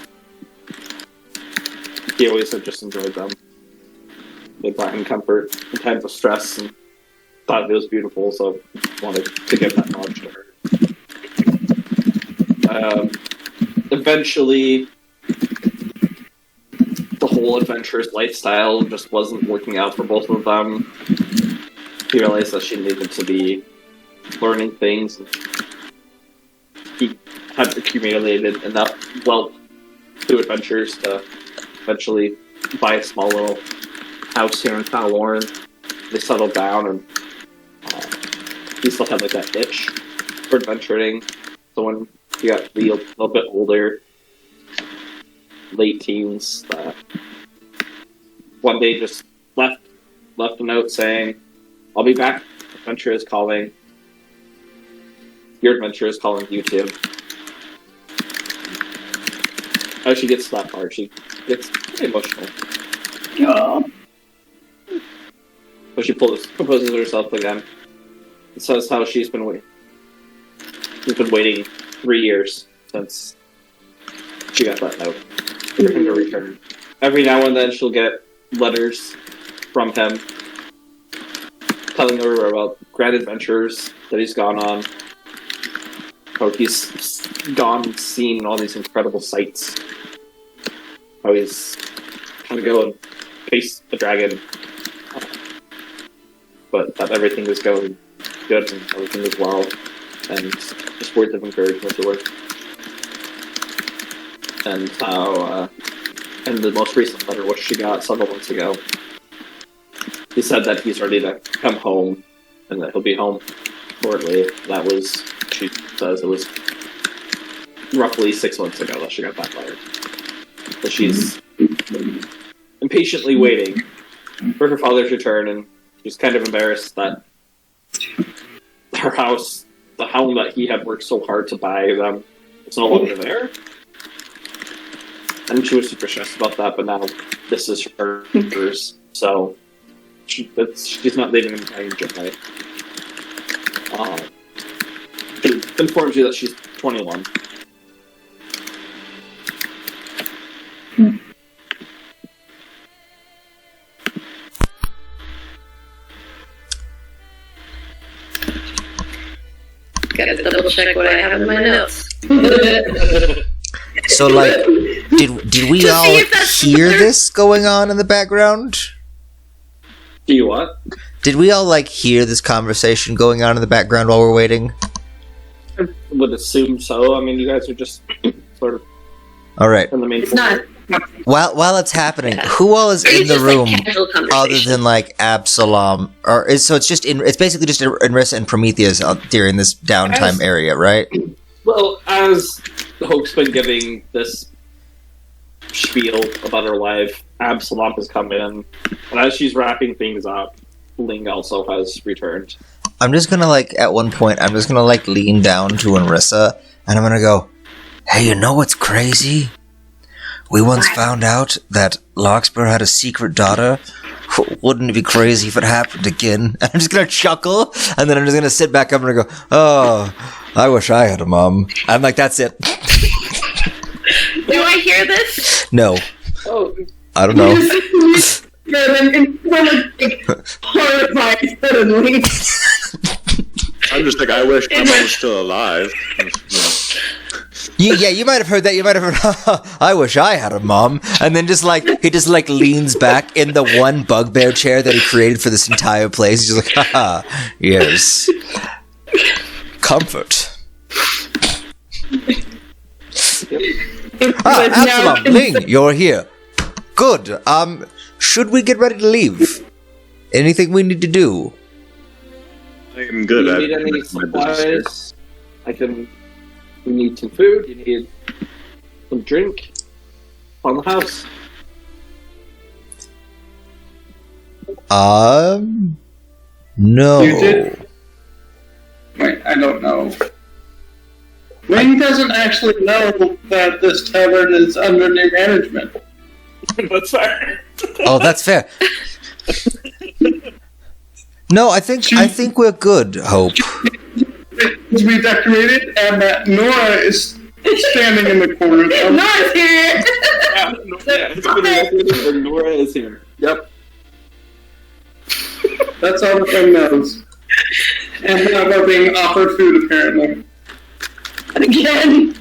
he always had just enjoyed them. They brought him comfort in times of stress and thought it was beautiful, so wanted to give that knowledge to her. Eventually, the whole adventurous lifestyle just wasn't working out for both of them. He realized that she needed to be learning things. He had accumulated enough wealth through adventures to eventually buy a small little house here in Falorn. They settled down, and he still had like that itch for adventuring. So when he got to be a little bit older, late teens, one day just left a note saying, "I'll be back. Adventure is calling. Your adventure is calling you too." How she gets to that part, she gets pretty emotional. Oh. So she proposes herself again. It says how she's been waiting. She's been waiting 3 years since she got that note for him to return. Every now and then she'll get letters from him telling her about grand adventures that he's gone on. How he's gone and seen all these incredible sights. How he's trying to go and face the dragon. But that everything was going good and everything was well. And just words of encouragement to her. And how, in the most recent letter, which she got several months ago, he said that he's ready to come home and that he'll be home shortly. That was, she says, it was roughly 6 months ago that she got that letter. So she's impatiently waiting for her father's return, and she's kind of embarrassed that her house, the home that he had worked so hard to buy them, is no longer there. And she was super stressed about that, but now this is hers, so she's not leaving him hanging gently. She informs you that she's 21. Gotta double check what I have in my notes. So, like, did we all hear this going on in the background? Do you what? Did we all, like, hear this conversation going on in the background while we're waiting? I would assume so. I mean, you guys are just sort of All right. in the main. It's not. While it's happening, who all is Or in the just, room like, casual other conversation. than like Absalom? So it's basically just Inrissa and Prometheus during this downtime area, right? Well, as Hope's been giving this spiel about her life, Absalom has come in, and as she's wrapping things up, Ling also has returned. I'm just gonna at one point, I'm just gonna lean down to Inrissa, and I'm gonna go, "Hey, you know what's crazy? We once found out that Larkspur had a secret daughter. Wouldn't it be crazy if it happened again?" And I'm just gonna chuckle, and then I'm just gonna sit back up and go, "Oh, I wish I had a mom." I'm like, that's it. Do I hear this? No. Oh, I don't know. Horrified suddenly. I'm just like, I wish my mom was still alive. You might have heard that. You might have heard, "I wish I had a mom." And then he just leans back in the one bugbear chair that he created for this entire place. He's just like, "Haha, yes. Comfort." Absalom, Ling, you're here. Good. Should we get ready to leave? Anything we need to do? I'm good. Do you need any supplies? You need some food? You need some drink? On the house? No. You did? Wait, I don't know. Ling doesn't actually know that this tavern is under new management. That's fair. Oh, that's fair. No, I think we're good, Hope. It's redecorated, and that Nora is standing in the corner. Nora's here! It's been redecorated, and Nora is here. Yep. That's all the thing knows. And now we're being offered food, apparently. Again!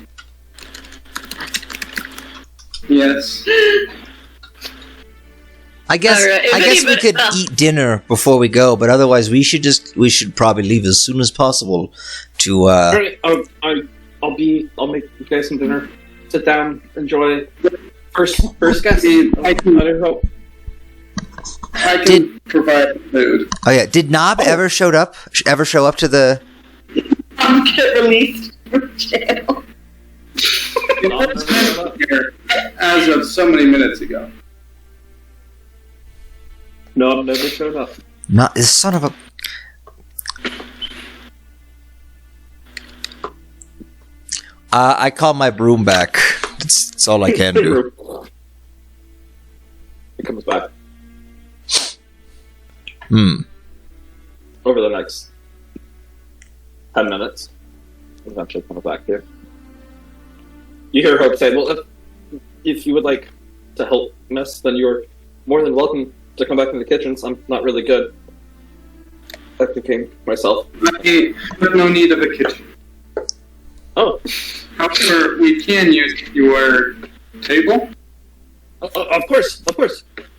Yes. I guess Alright, I guess we could eat dinner before we go, but otherwise we should probably leave as soon as possible to Alright, I'll make you guys some dinner. Sit down, enjoy. First guest. I can provide food. Oh yeah, did Knob ever show up to the Get released from jail. As of so many minutes ago. No, I've never showed up. Not this son of a I call my broom back. That's all I can do. It comes back. Over the next 10 minutes. Eventually comes back here. You hear Hope say, well, if you would like to help Miss, then you're more than welcome to come back in the kitchens. I'm not really good at cooking myself. I have no need of a kitchen. Oh. However, we can use your table. Of course.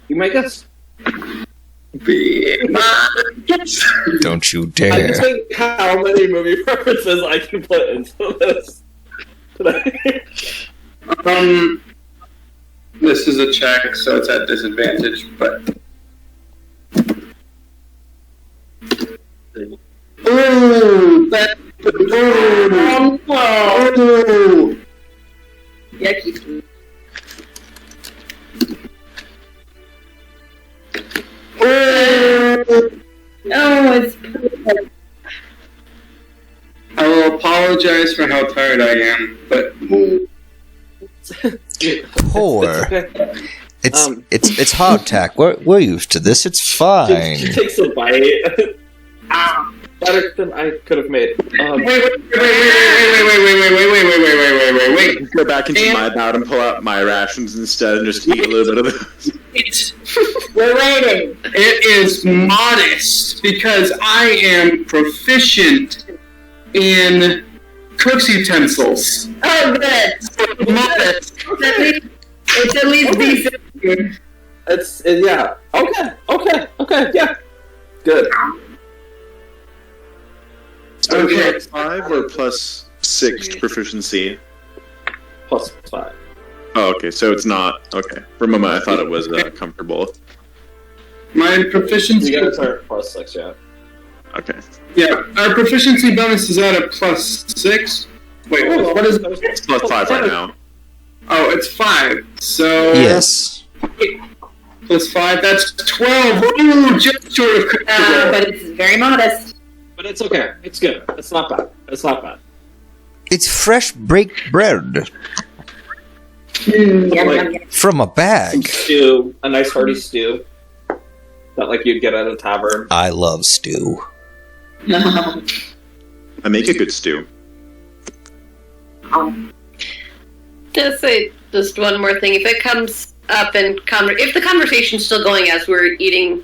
You may guess. Don't you I dare. just think how many movie references I can put into this today. This is a check, so it's at disadvantage, but... Ooh! That... Ooh! Yucky. No, it's perfect. I will apologize for how tired I am, but... Poor. It's hardtack. We're used to this. It's fine. She takes a bite. Better than I could have made. Wait. Go back into my bout and pull out my rations instead and just eat a little bit of it. We're waiting. It is modest because I am proficient in cook's utensils. Oh, good. Modest. It's at least decent. Yeah. Okay, yeah. Good. Okay. 5 or plus 6 proficiency? Plus 5. Oh, okay, so it's not... Okay. For a moment, I thought it was comfortable. My proficiency... You guys are plus 6, yeah. Okay. Yeah, our proficiency bonus is at a plus 6. Wait, what is it? It's plus 5 right now. Oh, it's 5. So... Yes. Plus 5, that's 12. Ooh, just short of comfortable. But it's very modest. But it's okay. It's good. It's not bad. It's fresh baked bread Yum, yum, yum. from a Some bag. stew, a nice hearty stew that like you'd get at a tavern. I love stew. I make a good stew. Just say just one more thing. If it comes up in if the conversation's still going as we're eating,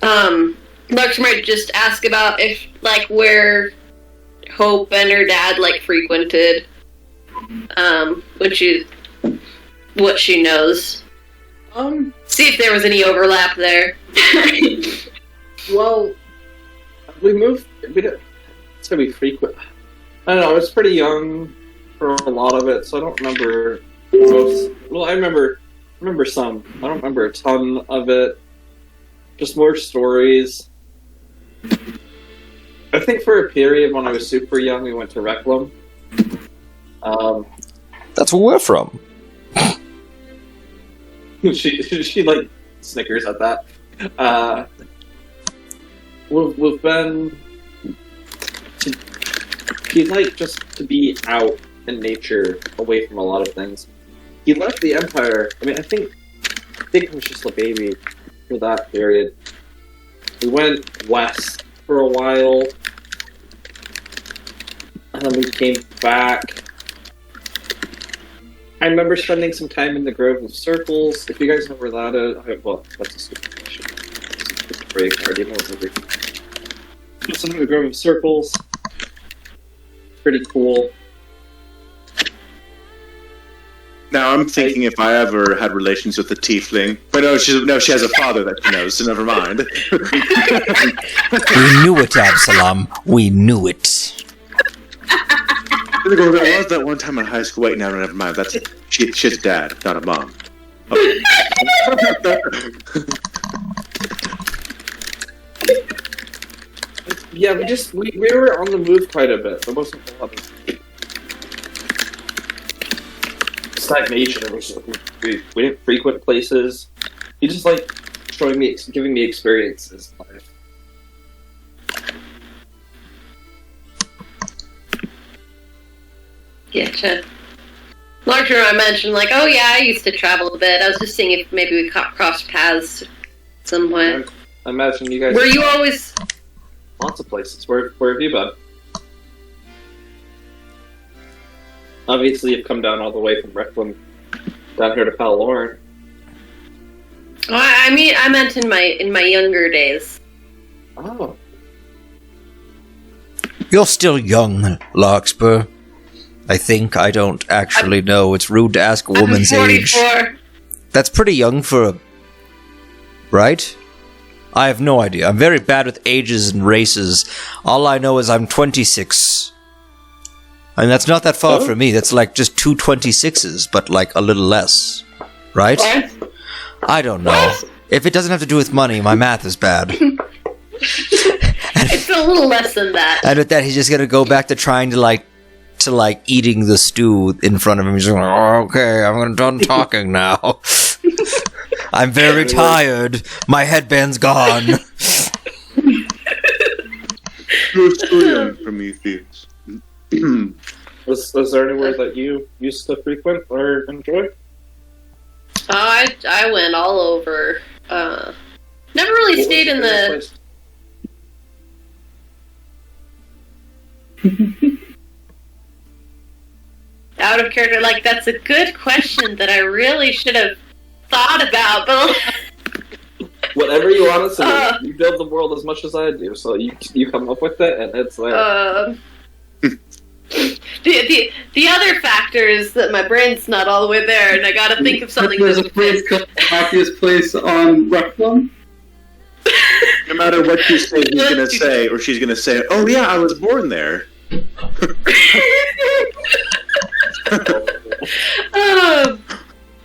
Lux might just ask about if like where Hope and her dad like frequented, what she knows. See if there was any overlap there. Well, we moved. We didn't. It's gonna be frequent. I don't know. It's pretty young. for a lot of it, so I don't remember most. Well, I remember some. I don't remember a ton of it. Just more stories. I think for a period when I was super young, we went to Reclam. That's where we're from. she like snickers at that. We've been. He like just to be out in nature, away from a lot of things. He left the Empire. I mean, I think I was just a baby for that period. We went west for a while, and then we came back. I remember spending some time in the Grove of Circles. If you guys know where that is, well, that's a stupid question. It's a break. I already know it's over. Some of the Grove of Circles. Pretty cool. Now I'm thinking if I ever had relations with a tiefling, but no, she has a father that she knows, so never mind. We knew it, Absalom. We knew it. There was that one time in high school. Wait, no, never mind. She's a dad, not a mom. Okay. Yeah, we were on the move quite a bit. There wasn't a lot of stagnation. We didn't frequent places. He just like giving me experiences in life. Getcha. Larger, I mentioned like, oh yeah, I used to travel a bit. I was just seeing if maybe we crossed paths somewhere. I imagine you guys. Were you always? Lots of places. Where have you been? Obviously, you've come down all the way from Reclam down here to Palorn. Oh, I mean, I meant in my younger days. Oh. You're still young, Larkspur. I think. I don't actually know. It's rude to ask a woman's age. 44. That's pretty young for a... Right? I have no idea. I'm very bad with ages and races. All I know is I'm 26. I mean, that's not that far from me. That's like just two 26s, but like a little less. Right? What? I don't know. What? If it doesn't have to do with money, my math is bad. It's a little less than that. And with that, he's just gonna go back to trying to eating the stew in front of him. He's just like, oh, okay, I'm done talking now. I'm very tired. My headband's gone. You're still young, Prometheus. Was there anywhere that you used to frequent or enjoy? I went all over. Never really stayed in the. Out of character, like that's a good question that I really should have thought about, but whatever you want to say, you build the world as much as I do, so you come up with it, and it's there. The other factor is that my brain's not all the way there, and I got to think of something. There's a place called the happiest place on Reclam. No matter what you say, he's gonna say, or she's gonna say, "Oh yeah, I was born there."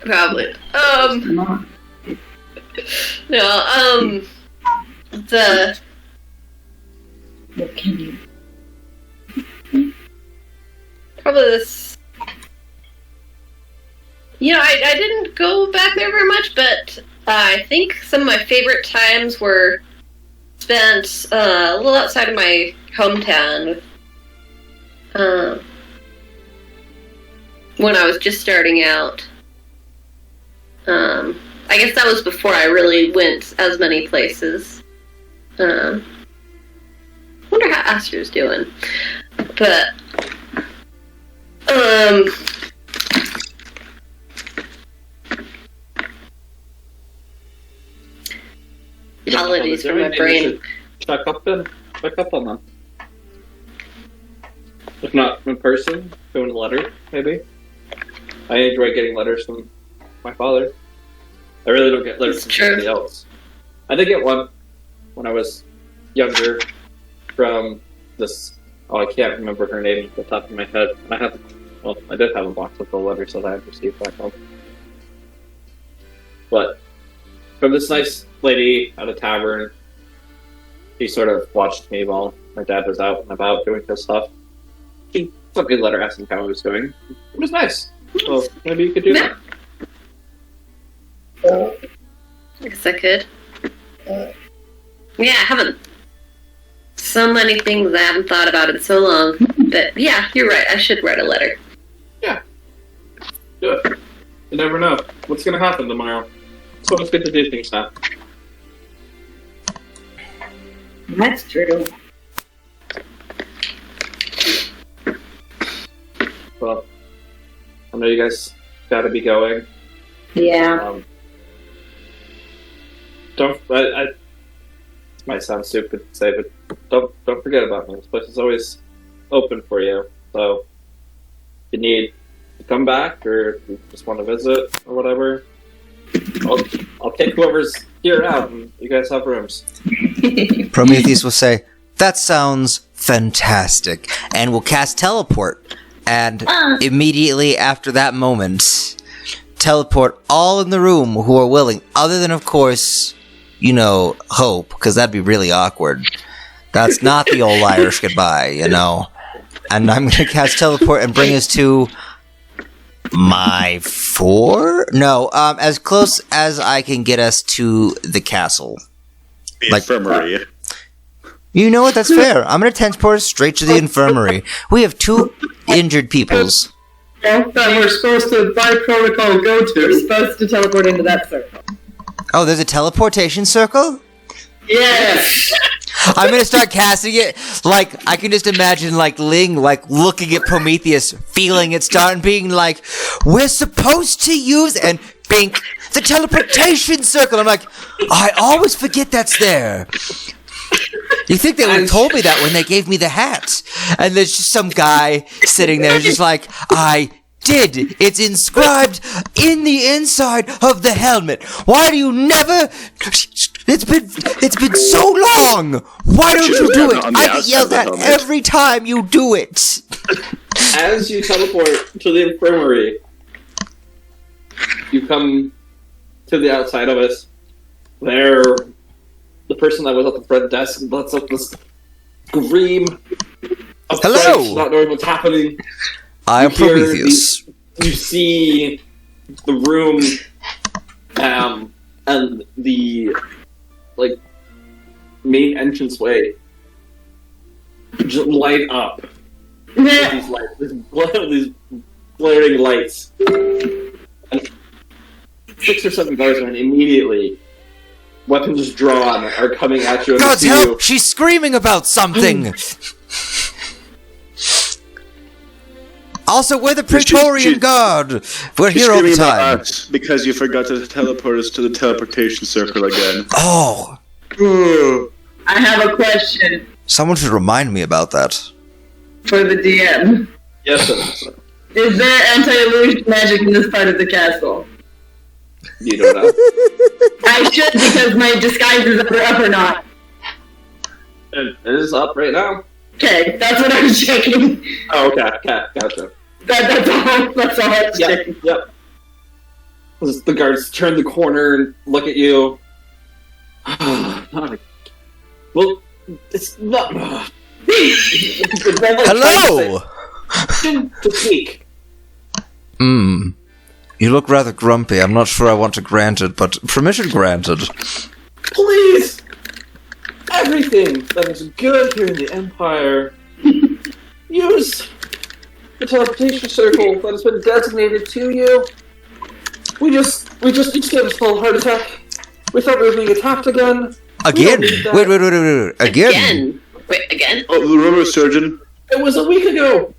Probably. No. What can you? Probably this. I didn't go back there very much, but I think some of my favorite times were spent a little outside of my hometown. When I was just starting out. I guess that was before I really went as many places. Wonder how Aster's doing. But, apologies for my brain. Check up on them. If not in person, go in a letter, maybe. I enjoy getting letters from my father. I really don't get letters from anybody else. I did get one when I was younger from this. Oh, I can't remember her name off the top of my head. I have Well, I did have a box of the letters that I had received back home. But from this nice lady at a tavern, she sort of watched me while my dad was out and about doing his stuff. She took a letter asking how I was doing. It was nice. So maybe you could do that. I guess I could. Yeah, I haven't. So many things I haven't thought about in so long. But yeah, you're right. I should write a letter. Yeah. Do it. You never know what's going to happen tomorrow. So it's good to do things now. That's true. Well, I know you guys got to be going. Yeah. This might sound stupid to say, but don't forget about me. This place is always open for you. So, if you need to come back or if you just want to visit or whatever, I'll take whoever's here out and you guys have rooms. Prometheus will say, "That sounds fantastic," and will cast teleport. And immediately after that moment, teleport all in the room who are willing, other than, of course, Hope, because that'd be really awkward. That's not the old Irish goodbye, And I'm going to cast teleport and bring us to my 4? No, as close as I can get us to the castle. The infirmary. You know what? That's fair. I'm going to teleport us straight to the infirmary. We have 2 injured peoples. That we're supposed to, by protocol, go We're to. supposed to teleport into that circle. Oh, there's a teleportation circle? Yes! I'm gonna start casting it. I can just imagine, Ling, looking at Prometheus, feeling it start, and being like, "We're supposed to use," and bink, the teleportation circle. I'm like, I always forget that's there. You think they would have told me that when they gave me the hat? And there's just some guy sitting there just like, I did. It's inscribed in the inside of the helmet. Why do you never... It's been so long. Why don't you do it? I get yelled at every time you do it. As you teleport to the infirmary, you come to the outside of it. There, the person that was at the front desk lets up this scream of Hello! fright, not knowing what's happening. I am Prometheus. You see the room, and the main entranceway just light up with these lights, these blaring lights. And 6 or 7 guards are immediately, weapons drawn, are coming at you. God's help! She's screaming about something. Also, we're the Praetorian Guard. We're here all the time. Us because you forgot to teleport us to the teleportation circle again. Oh. I have a question Someone should remind me about that. for the DM. Yes, sir. Is there anti-illusion magic in this part of the castle? You don't know. I should, because my disguise is either up or not. It is up right now. Okay, that's what I was checking. Oh, okay, gotcha. That's all I was checking. Yep. As the guards turn the corner and look at you. Well, it's not. Hello! To speak. You look rather grumpy. I'm not sure I want to grant it, but permission granted. Please! Everything that is good here in the Empire, use the teleportation circle that has been designated to you. We just each gave us a full heart attack. We thought we were being attacked again. Again? Wait. Again? Wait, again? Oh, the rumor surgeon? It was a week ago.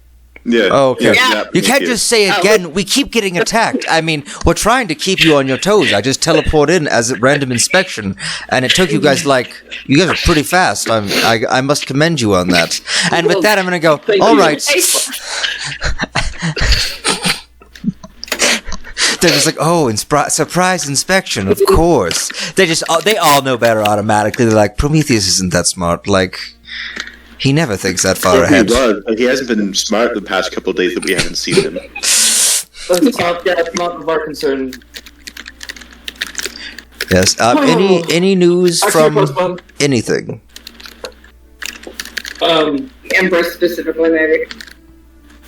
Yeah. Oh, okay. Yeah. You can't just say again, we keep getting attacked. I mean, we're trying to keep you on your toes. I just teleport in as a random inspection, and it took you guys you guys are pretty fast. I must commend you on that. And with that, I'm gonna go, alright. They're just like, oh, surprise inspection, of course. They all know better automatically. They're like, Prometheus isn't that smart. He never thinks that far He ahead. was, but he hasn't been smart the past couple of days that we haven't seen him. That's not of our concern. Yes. Any news Actually, from postpone. anything? Empress specifically, maybe.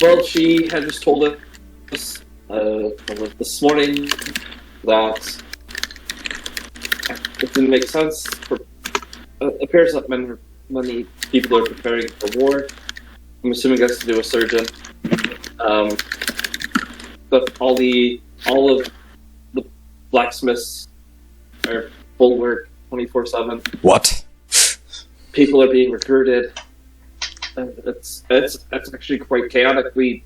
Well, she had just told us this morning that it didn't make sense. It appears that many people are preparing for war. I'm assuming that's to do with surgeon. But all of the blacksmiths are full work 24/7. What? People are being recruited. It's actually quite chaotic. We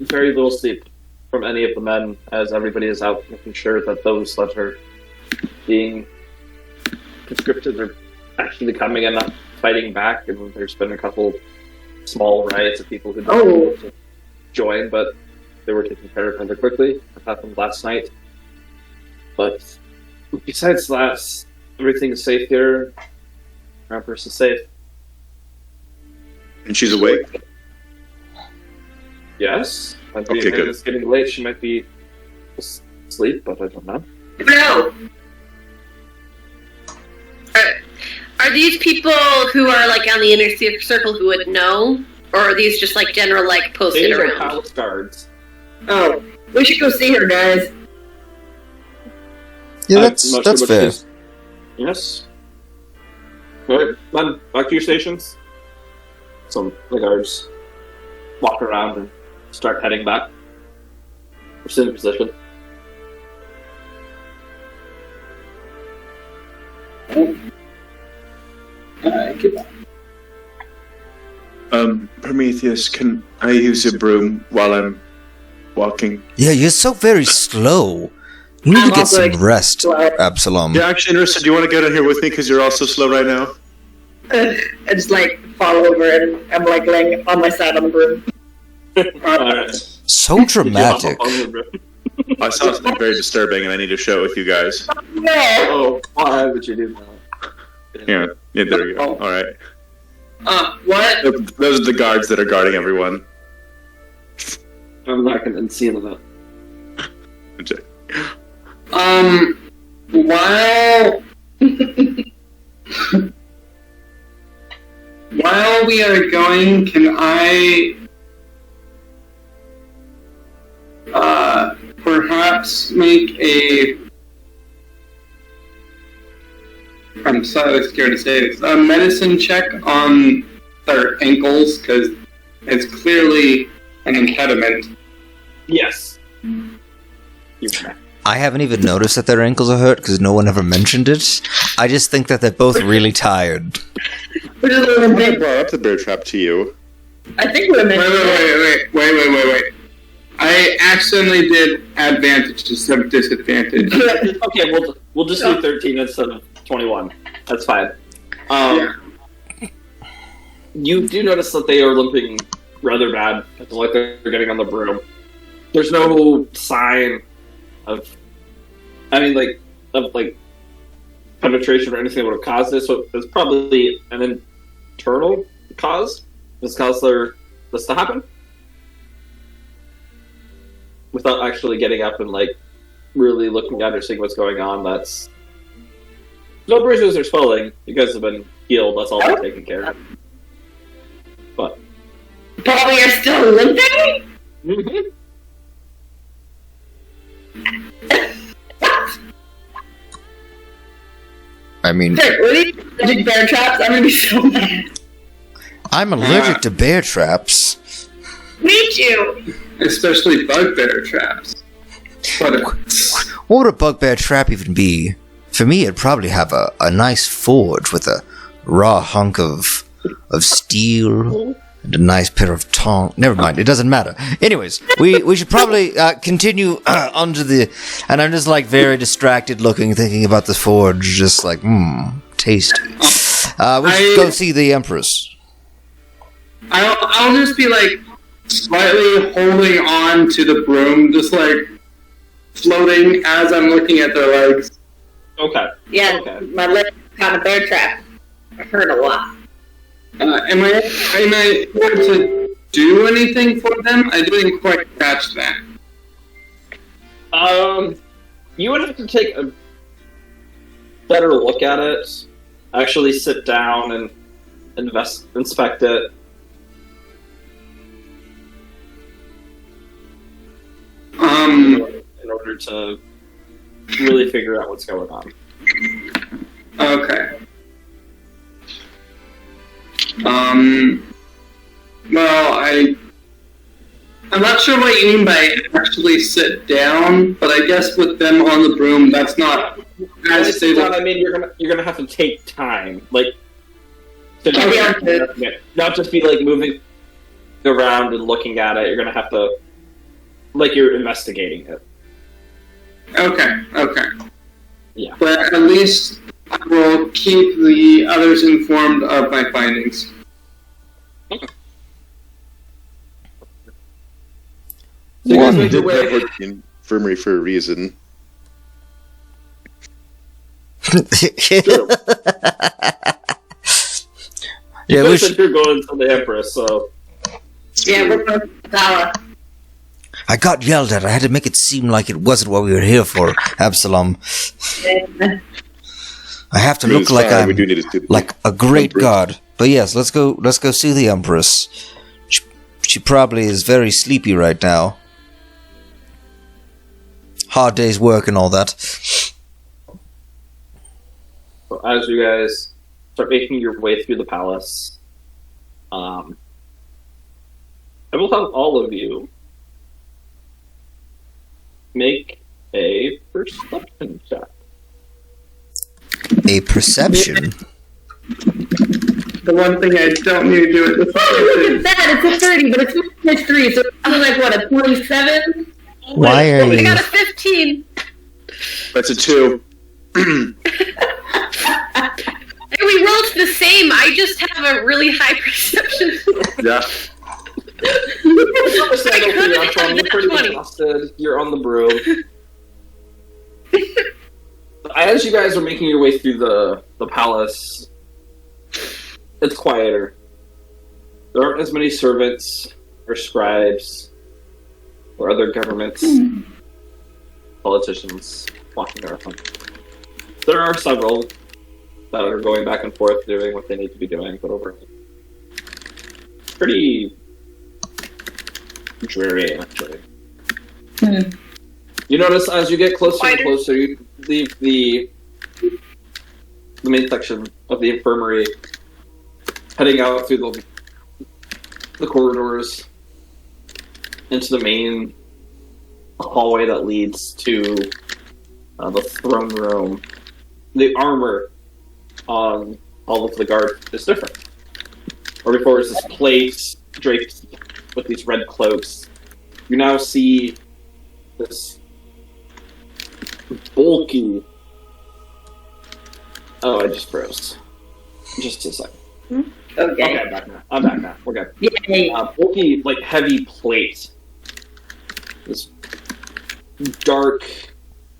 very little sleep from any of the men, as everybody is out making sure that those that are being conscripted are actually coming and not fighting back. And there's been a couple small riots of people who don't want to join, but they were taken care of rather quickly. That happened last night. But besides that, everything is safe here. Our Empress is safe. And she's awake? Yes. Okay, good. It's getting late. She might be asleep, but I don't know. No. Are these people who are like on the inner circle who would know, or are these just like general like posted These are around? palace guards. Oh, we should go see her, guys. Yeah, I'm that's not sure what fair. she's- Yes. Alright, then back to your stations. Some of the guards walk around and start heading back. We're still in position. Prometheus, can I use your broom while I'm walking? Yeah, you're so very slow. You need to get some rest, Absalom. Yeah, actually, Nurse, do you want to get in here with me because you're also slow right now? I just like fall over and I'm like laying on my side on the broom. Alright. So dramatic. I saw something very disturbing and I need to share it with you guys. No! Oh, why would you do that? Yeah, there we go. Alright. What? Those are the guards that are guarding everyone. I'm not going to see them. While while we are going, can I perhaps make a? I'm so scared to say this. A medicine check on their ankles because it's clearly an impediment. Yes. I haven't even noticed that their ankles are hurt because no one ever mentioned it. I just think that they're both really tired. We're just a little I bit. brought up the bear trap to you. I think we're Wait. I accidentally did advantage instead of disadvantage. Okay, we'll just do 13 instead of 21. That's fine. You do notice that they are limping rather bad. It's like they're getting on the broom. There's no sign of penetration or anything that would have caused this. So it's probably an internal cause. This caused this to happen. Without actually getting up and really looking at or seeing what's going on. That's no bruises or swelling. You guys have been healed. That's all been taken care of. But we are still limping? mm-hmm. I mean, Were these magic bear traps? I'm gonna be so mad. I'm allergic to bear traps. Me too. Especially bugbear traps. But What would a bugbear trap even be? For me, it'd probably have a nice forge with a raw hunk of steel and a nice pair of tongs. Never mind, it doesn't matter. Anyways, we should probably continue onto the... And I'm just very distracted looking, thinking about the forge, just tasty. We should go see the Empress. I'll just be slightly holding on to the broom, just floating as I'm looking at their legs. Okay. Yeah, Okay. my leg caught a bear trap. I hurt a lot. Am I able to do anything for them? I didn't quite catch that. You would have to take a better look at it. Actually sit down and inspect it. In order to really figure out what's going on. Okay. Well, I'm not sure what you mean by actually sit down, but I guess with them on the broom, that's not as stable. I mean, you're gonna have to take time, like, to not just be like moving around and looking at it. You're gonna have to, like, you're investigating it. Okay. Yeah. But at least I will keep the others informed of my findings. Okay. So you guys make your way. Infirmary for a reason. Yeah, You said you're going to the Empress, so Yeah, we're going to the tower. I got yelled at. I had to make it seem like it wasn't what we were here for, Absalom. I have to look like I'm like a great god. But yes, let's go see the Empress. She probably is very sleepy right now. Hard day's work and all that. So as you guys start making your way through the palace, I will have all of you make a perception check. A perception? The one thing I don't need to do at this Oh, look at that! It's a 30, but it's minus 3, so it's like, what, a 27? Why are I you... got a 15. That's a 2. Hey, we rolled the same. I just have a really high perception. Yeah. You're pretty exhausted. You're on the broom. As you guys are making your way through the palace, it's quieter. There aren't as many servants or scribes or other government politicians walking around. There are several that are going back and forth doing what they need to be doing, but overall, pretty dreary, actually. You notice as you get closer and closer, you leave the main section of the infirmary, heading out through the corridors into the main hallway that leads to the throne room. The armor on all of the guards is different. Where before it was this plate draped with these red cloaks, you now see this bulky... Oh, I just froze. Just a second. Okay. I'm back now. I'm back now. We're good. Yay. Bulky, like, heavy plate. This dark,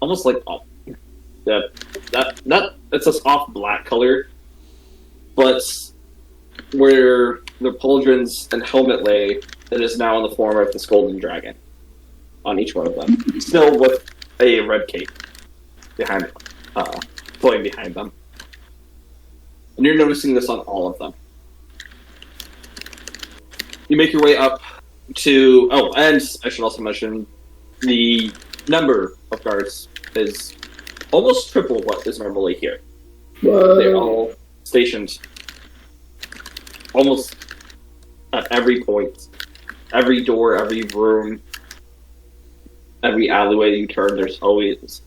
almost like... it's this off black color, but where the pauldrons and helmet lay, it is now in the form of this golden dragon on each one of them, still with a red cape behind, flowing behind them. And you're noticing this on all of them. You make your way up to... Oh, and I should also mention the number of guards is almost triple what is normally here. They're all stationed almost at every point. Every door, every room, every alleyway you turn, there's always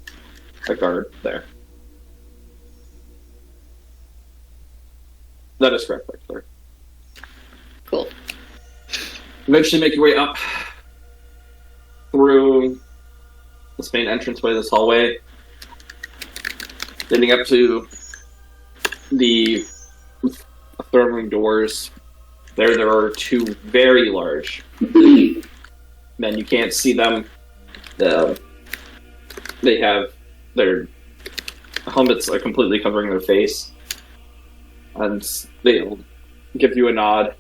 a guard there. That is correct, sir. Cool. Eventually make your way up through this main entranceway, this hallway, leading up to the throne room doors. There are two very large men. You can't see them. They have their helmets are completely covering their face, and give you a nod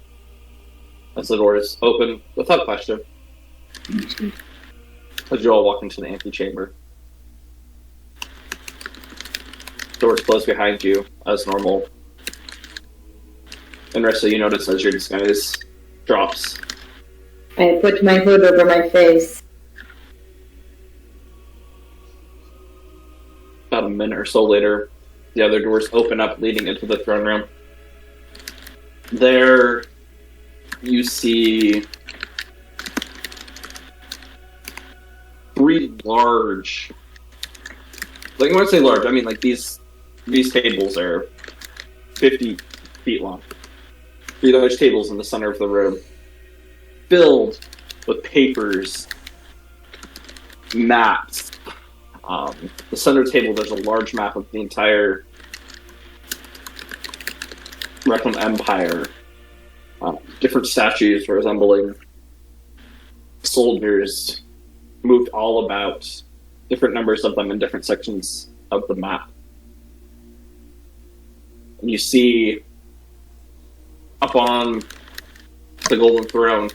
as the doors open without question. As you all walk into the antechamber. Doors close behind you as normal. And Rissa, you notice as your disguise drops. I put my hood over my face. About a minute or so later, the other doors open up leading into the throne room. There, you see 3 large, like when I say large, I mean like these tables are 50 feet long. 3 large tables in the center of the room, filled with papers, maps. The center table, there's a large map of the entire Reclam Empire. Different statues resembling soldiers moved all about, different numbers of them in different sections of the map. And you see up on the golden throne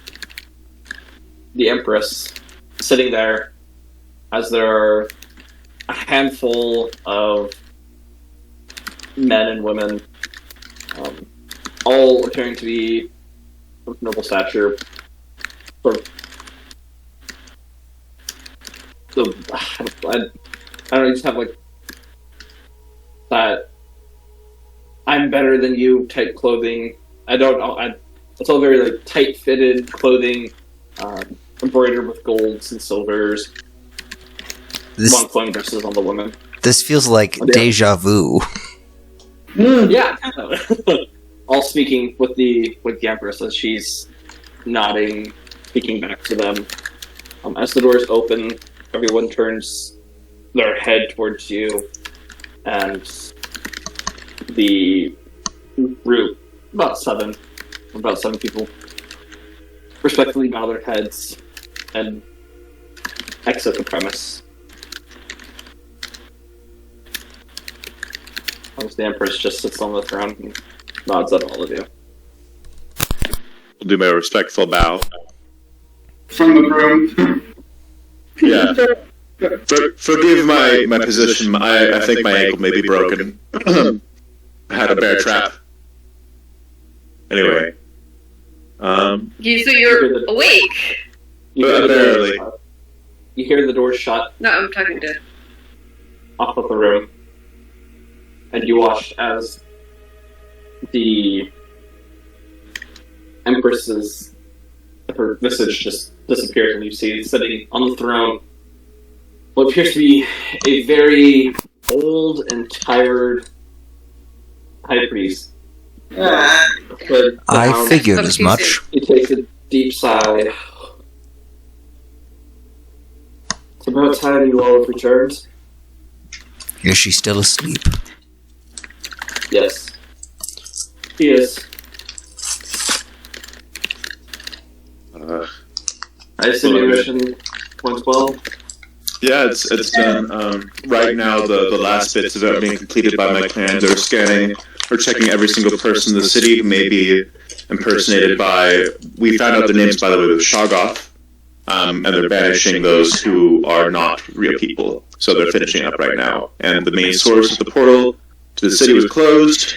the Empress sitting there as there are a handful of men and women, all appearing to be of noble stature. Sort of, I don't know, you just have like that I'm better than you type clothing. I don't know, it's all very like tight-fitted clothing, embroidered with golds and silvers. Long flowing dresses on the women. This feels like deja vu. Yeah, all speaking with the Empress as she's nodding, speaking back to them. As the doors open, everyone turns their head towards you, and the group, about seven people, respectfully bow their heads and exit the premise. As the Empress just sits on the throne and nods at all of you. I'll do my respectful bow. From the room. Yeah. Forgive my position. I think my ankle may be broken. I had a bear trap. Anyway. So you're awake? Barely. You hear the door shut. No, I'm talking to... Off of the room. And you watch as the Empress's, her visage just disappears, and you see sitting on the throne what appears to be a very old and tired high priest. I figured as much. He takes a deep sigh. It's about time you all have returned. Is she still asleep? Yes. He is. I see your mission 112. Yeah, it's done. Right now, the last bits of it are being completed by my clan. They're scanning or checking every single person in the city who may be impersonated by... We found out the names, by the way, with Shoggoth. And they're banishing those who are not real people. So they're finishing up right now. And the main source of the portal to the city was closed,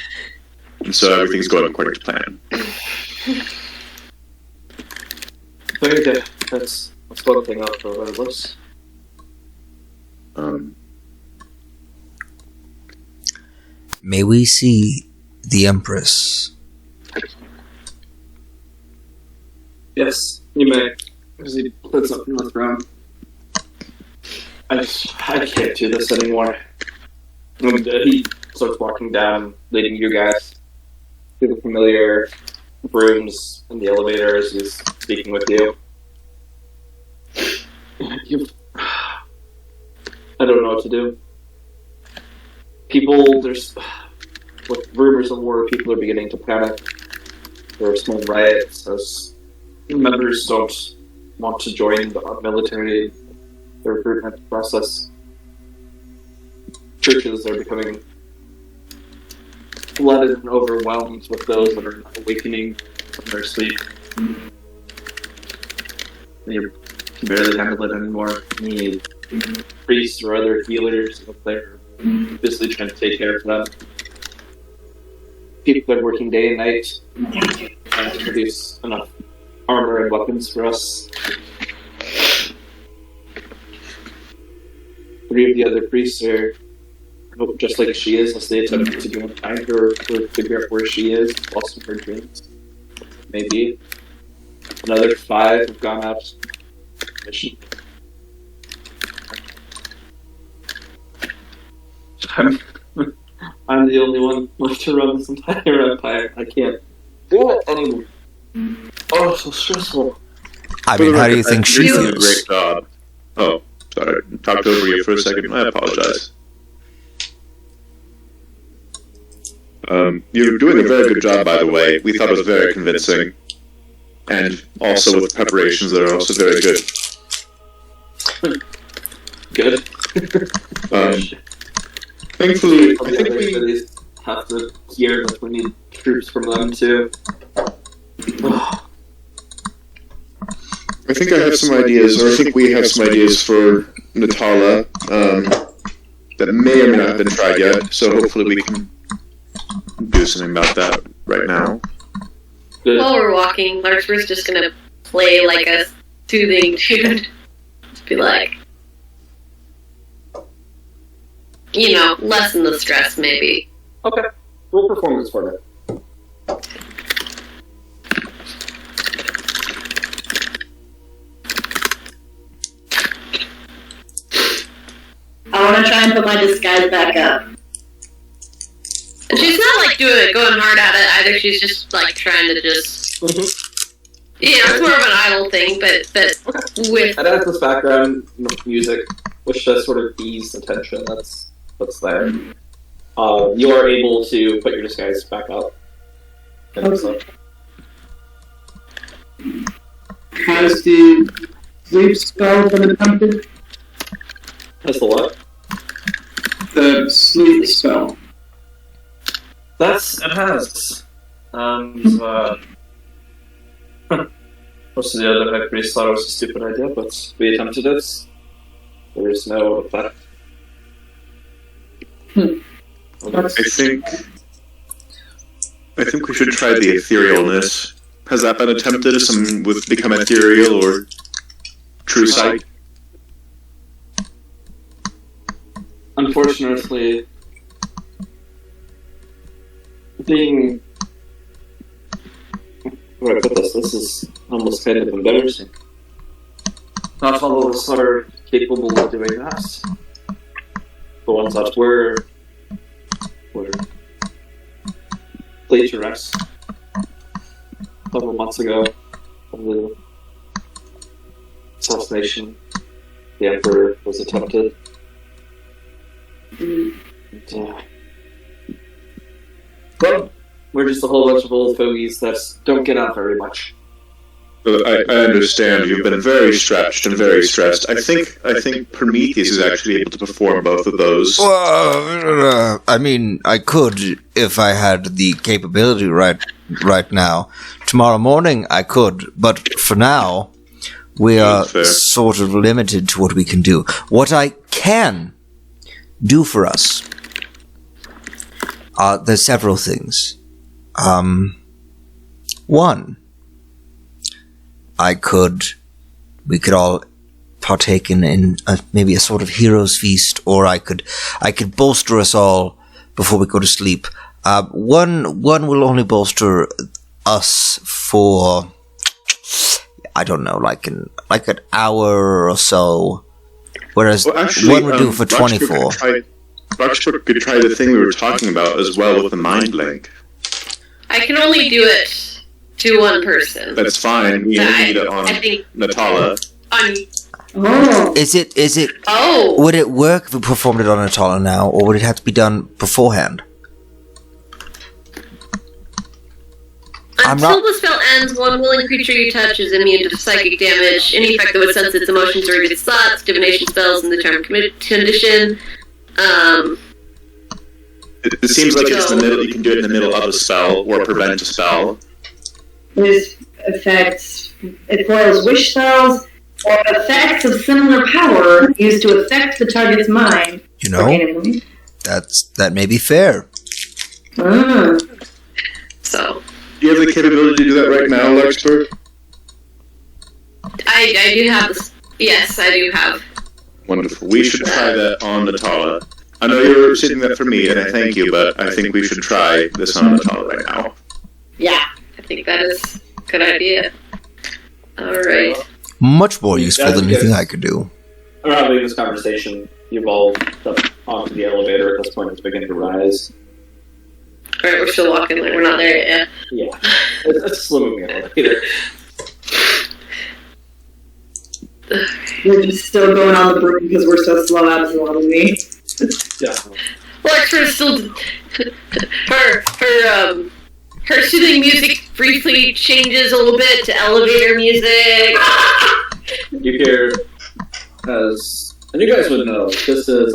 and so everything's going according to plan. Very good. That's one thing off of our list. May we see the Empress? Yes, you may. As he puts up in the throne. I can't do this anymore. And he starts walking down, leading you guys through the familiar rooms in the elevator as he's speaking with you. I don't know what to do. There's with rumors of war, people are beginning to panic. There are small riots as members don't want to join the military, the recruitment process. Churches are becoming flooded and overwhelmed with those that are not awakening from their sleep. And you can barely handle it anymore. You need priests or other healers up there basically trying to take care of them. People are working day and night to produce enough armor and weapons for us. 3 of the other priests are just like she is as they attempt to go and find her or figure out where she is, lost in her dreams. Maybe. Another 5 have gone out on a mission. I'm the only one left to run this entire empire. I can't do it anymore. Oh, so stressful. I mean, how do you think she You're doing a feels? great job. Oh, sorry. Talked over you for a second. I apologize. You're doing a very good job, by the way. We thought it was very convincing. And also with preparations that are also very good. Good. Thankfully, I think we have to hear that we need troops from them too. I think I have some ideas, or I think we have some ideas for Natala that may or may not have been tried yet, so hopefully we can do something about that right now. Good. While we're walking, Larkspur's just gonna play like a soothing tune. Just be like, lessen the stress, maybe. Okay. Roll performance for me. I want to try and put my disguise back up. And she's not like going hard at it either. She's just like trying to just, it's more of an idle thing, but with. And as this background music, which does sort of ease the tension that's there, you are able to put your disguise back up. Okay. Has the sleep spell been attempted? That's the what? The sleep spell. It has. Most of the other high priests thought it was a stupid idea, but we attempted it. There is no effect. I think we should try the etherealness. Has that been attempted? Some with become ethereal or true sight? Unfortunately, being... Where I put this? This is almost kind of embarrassing. Not all of us are capable of doing that. The ones that were laid to rest several months ago when the assassination of the Emperor was attempted. Well, we're just a whole bunch of old fogies that don't get out very much. I understand. You've been very stretched and very stressed. I think Prometheus is actually able to perform both of those. Well, I mean, I could if I had the capability right now. Tomorrow morning, I could, but for now, we are sort of limited to what we can do. What I can do for us, there's several things. One, we could all partake in maybe a sort of hero's feast, or I could bolster us all before we go to sleep. One will only bolster us for, I don't know, like an hour or so, whereas one would do for 24. Roxbrook could try the thing we were talking about as well with the mind link. I can only do it to one person. That's fine. We only need it on Natala. Is it? Oh. Would it work if we performed it on Natala now, or would it have to be done beforehand? Until the spell ends, one willing creature you touch is immune to psychic damage. Any effect that would sense its emotions or its thoughts, divination spells in the charm condition. It seems like it's the middle. You can do it in the middle of a spell or prevent a spell. This affects, it foils wish spells or effects of similar power used to affect the target's mind. You know, that may be fair. So. Do you have the capability to do that right now, Larkspur? I do have this. Yes, I do have. Wonderful. We should try that on Natala. I know you're sitting that for me, and I thank you, but I think we should try this on Natala right now. Yeah, I think that is a good idea. Alright. Much more useful than anything I could do. We're having this conversation. You've all up onto the elevator at this point. It's beginning to rise. Alright, we're still walking. Like, we're not there yet. Yeah. It's a slow-moving elevator. We're just still going on the broom because we're so slow absolutely. Yeah. Larkspur's still... Her soothing music briefly changes a little bit to elevator music. You hear, as... And you guys would know, this is,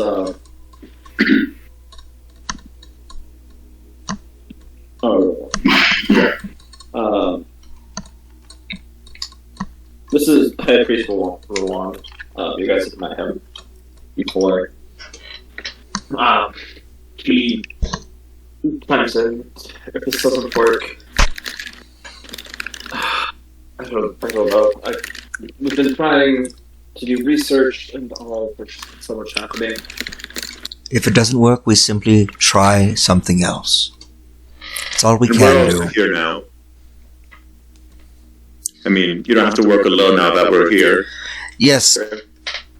this is High Priest Rowan. You guys have met him before. He times in, if this doesn't work, I don't know. We've been trying to do research and all, there's so much happening. If it doesn't work, we simply try something else. That's all we can do. Here now. I mean, you don't have to work alone now that we're here. Yes.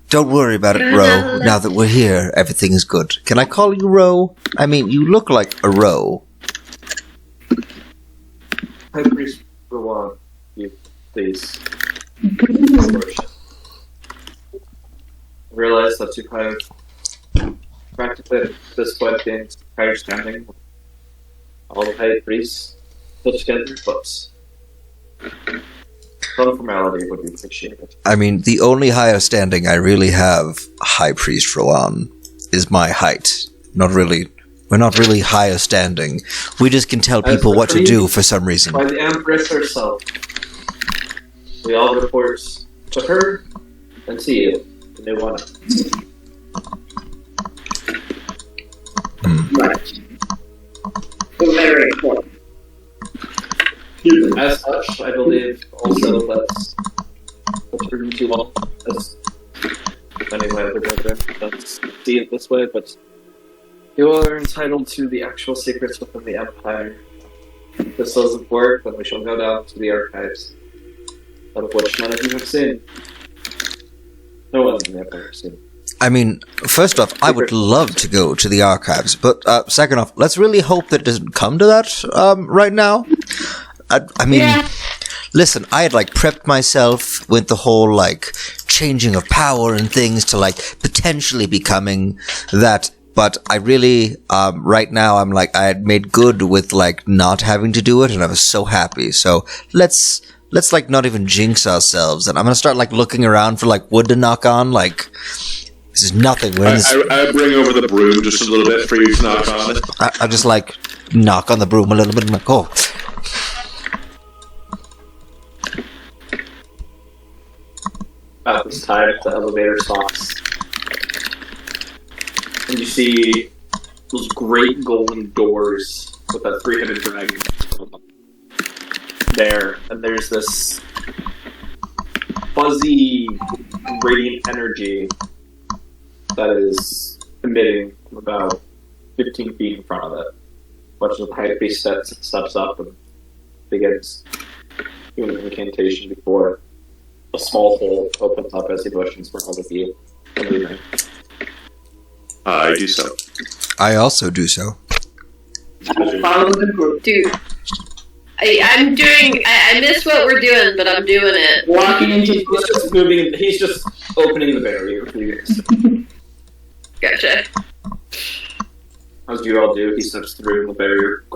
Don't worry about it, Ro. Now that we're here, everything is good. Can I call you Ro? I mean, you look like a Ro. High Priest Rowan, you please. Realize that you have practically at this point gained higher standing. All the high priests put together books. Some formality would be appreciated. I mean, the only higher standing I really have, High Priest Rowan, is my height. Not really. We're not really higher standing. We just can tell people what to do for some reason. By the Empress herself. We all report to her and to you. And they want it. Right. Very important. As such, I believe also that's written to all as many of my other brethren that see it this way, but you all are entitled to the actual secrets within the Empire. If this doesn't work, then we shall go down to the archives, out of which none of you have seen. No one in the Empire has seen. I mean, first off, I would love to go to the archives, but second off, let's really hope that it doesn't come to that right now. I mean, listen, I had prepped myself with the whole changing of power and things to potentially becoming that, but I really right now I'm I had made good with not having to do it, and I was so happy. So let's not even jinx ourselves, and I'm gonna start looking around for wood to knock on. This is nothing. I bring over the broom just a little bit for you to knock on. I just knock on the broom a little bit and oh. About this time, the elevator stops. And you see those great golden doors with that three-headed dragon there. And there's this fuzzy, radiant energy that is emitting from about 15 feet in front of it. Much as the high priest steps up and begins doing an incantation before a small hole opens up as he motions for all of you. I do so. I also do so. Follow the group. Dude. I'm doing... I miss what we're doing, but I'm doing it. Walking into He's just moving... He's just opening the barrier for you guys. Gotcha. As you all do, he steps through and the barrier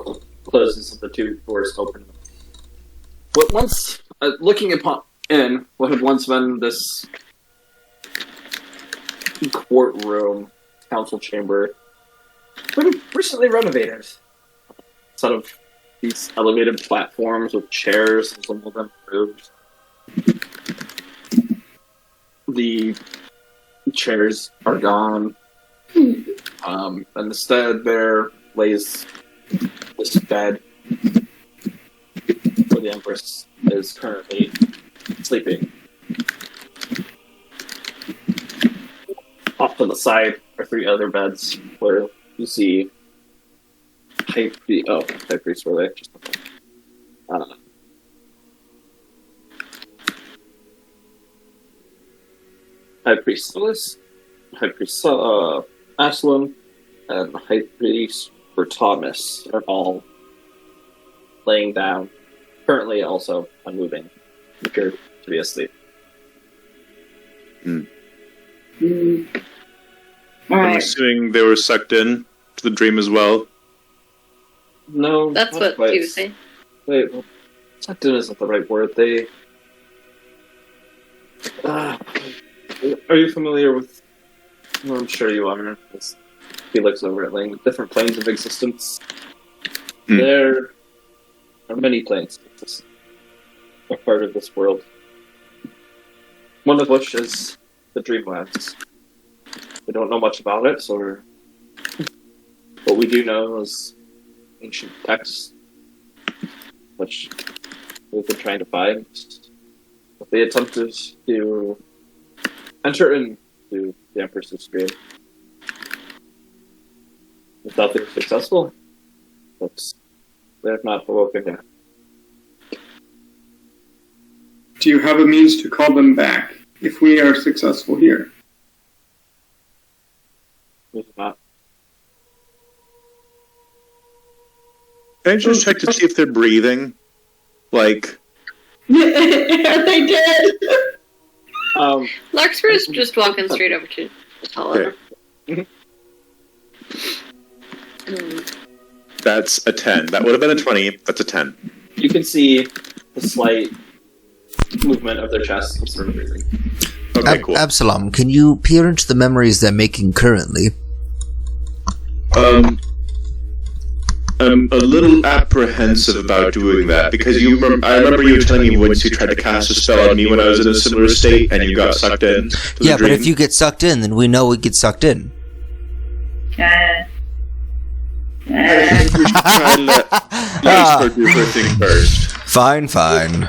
closes and the two doors open. But once... looking upon... in what had once been this courtroom, council chamber, recently renovated. Sort of these elevated platforms with chairs, and some of them moved. The chairs are gone. And instead there lays this bed where the Empress is currently sleeping. Off to the side are 3 other beds where you see High Priest were there. High Priest Silas, High Priest Aslan, and High Priest Thomas are all laying down, currently also unmoving, appear to be asleep. All I'm right. assuming they were sucked in to the dream as well. No, That's not what quite. he was saying. Wait, well, sucked in isn't the right word. They. Are you familiar with? Well, I'm sure you are. As he looks over at Ling. Different planes of existence. There are many planes that are part of this world. One of which is the Dreamlands. We don't know much about it, so what we do know is ancient texts, which we've been trying to find. But they attempted to enter into the Empress's dream. Without being successful, but they have not awoken yet. Do you have a means to call them back if we are successful here? We have not. Can I just check to see if they're breathing? Like, Are they dead? Larkspur is just walking straight over to Oliver. that's a 10. That would have been a 20. That's a 10. You can see the slight movement of their chests as they're breathing. Okay, cool. Absalom, can you peer into the memories they're making currently? I'm a little apprehensive about doing that because I remember you telling me once you tried to cast a spell on me when I was in a similar state and you got sucked in. Yeah, but if you get sucked in, then we know we get sucked in. I think we should try and let Larkspur do her thing first. Fine.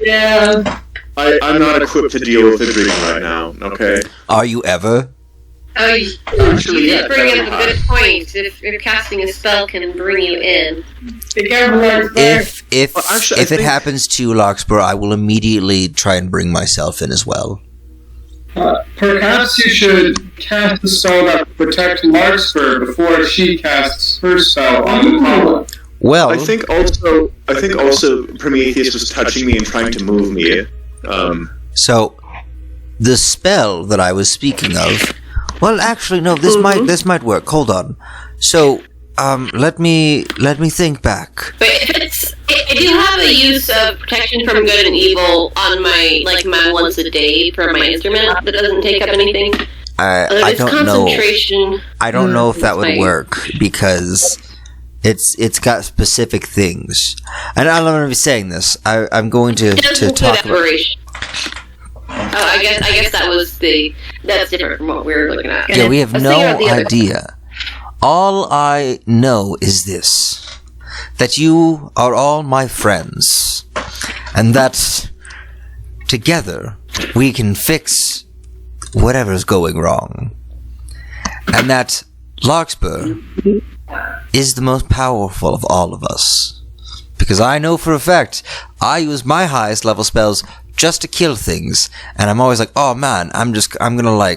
Yeah. I'm not equipped to deal with the dream right now, okay? Are you ever? Oh, you Actually, yeah, bring up that a good point. If casting a spell can bring you in. Be careful, Larkspur. If Well, actually, I it think- happens to Larkspur, I will immediately try and bring myself in as well. Perhaps you should cast a spell that will protect Larkspur before she casts her spell on the column. Well, I think also Prometheus was touching me and trying to move me. so the spell that I was speaking of. Well, actually, no. This might work. Hold on. So, let me think back. But I do have a use of protection from good and evil on my once a day for my instrument that doesn't take up anything. I It's don't know. concentration. I don't know if that would Right. work because it's got specific things. And I'm going to be saying this. I'm going to It doesn't talk include about. aberration. Oh, I guess that's different from what we were looking at. Yeah, we have I was thinking no about the other- idea. All I know is this: that you are all my friends, and that together we can fix whatever's going wrong. And that Larkspur is the most powerful of all of us. Because I know for a fact, I use my highest level spells just to kill things, and I'm always like, oh man, I'm gonna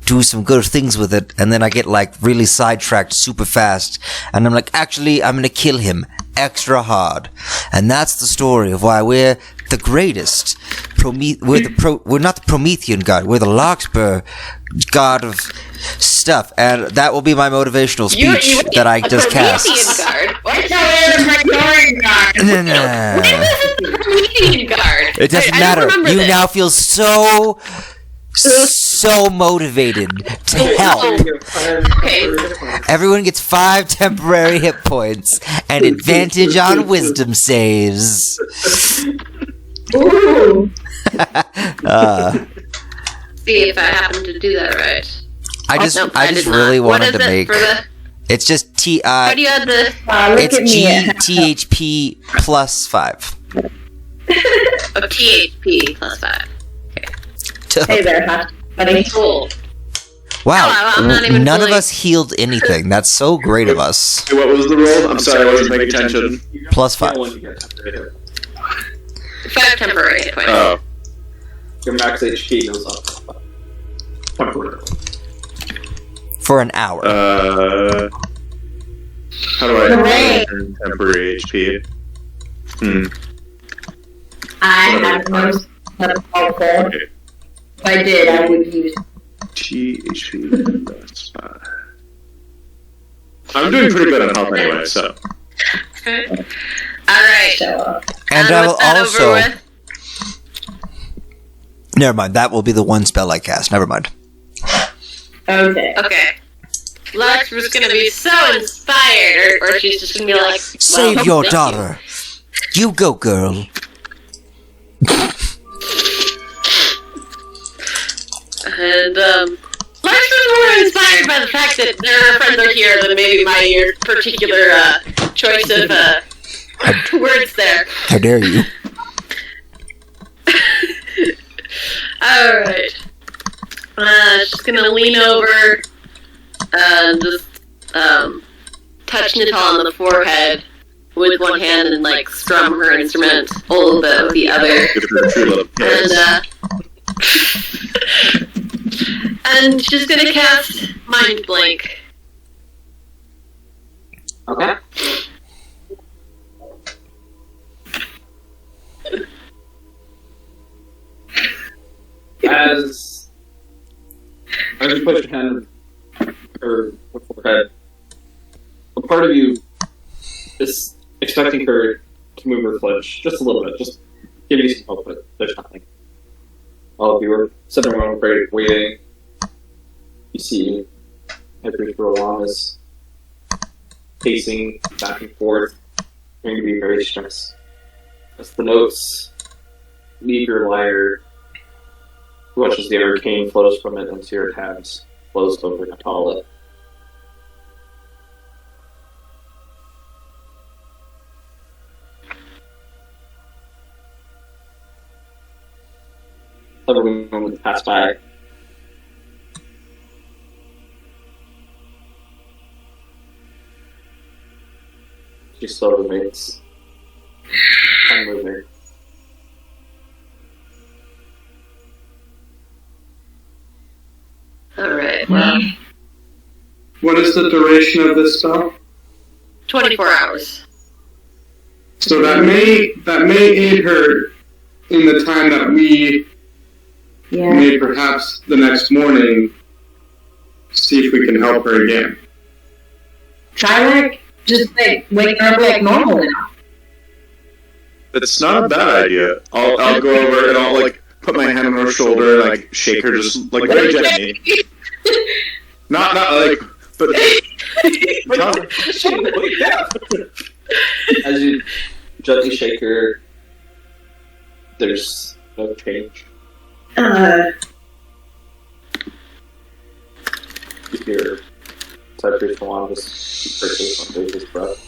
do some good things with it, and then I get really sidetracked super fast, and I'm like, actually, I'm gonna kill him extra hard. And that's the story of why we're the greatest. We're not the Promethean god, we're the Larkspur god of stuff, and that will be my motivational speech that I just cast. Guard. It doesn't matter. You now feel so so motivated to help. Okay. Everyone gets 5 temporary hit points and advantage on wisdom saves. Ooh. See if I happen to do that right. I just Nope, I just did really not. What wanted is to it make. for the? It's just T. How do you add the? Look It's at me. THP plus 5. Oh, THP plus 5. Hey there, huh, buddy. Cool. Wow, I'm not even none of fully- us healed anything. That's so great of us. Hey, what was the roll? I'm sorry, I wasn't paying attention. Plus 5. When you get temporary hit. 5 temporary hit points. Oh. Your max HP goes up. Temporarily. For an hour. How do I Hooray. earn temporary HP? I have no alcohol. Okay. If I did, I would use. THP. That's 5. I'm doing pretty good on health anyway, so. Alright. So, And I will with that also. over with, Never mind, that will be the one spell I cast. Never mind. okay. okay. Lux was gonna be so inspired, or she's just gonna be like, well, Save your thank daughter. You go, girl. And, Lux was more inspired by the fact that there are friends out here than maybe my particular, choice of, words there. How dare you? Alright. She's gonna lean over and just, touch Natal on the forehead with one hand and, like, strum her instrument a little bit with the other. Give her a true love. And she's gonna cast Mind Blank. Okay. As you push your hand or forehead, a part of you is expecting her to move her flinch just a little bit, just give you some hope, but there's nothing. All of you are sitting around waiting. You see every along is pacing back and forth, going to be very stressed. As the notes leave your lyre, you watch as the arcane flows from it into your hands, flows over Natala. Several moments pass by. She still remains unmoving. Alright, well, What is the duration of this spell? 24 hours. So that may aid her in the time that we Yeah. may perhaps the next morning see if we can help her again. Try like just like waking her up like normal now. It's not a bad idea. I'll go over and I'll like put my hand on her shoulder and like shake her just like very gently. Not like, but As you gently shake her, there's no change. You hear Cedric Kawan just perches under his breath.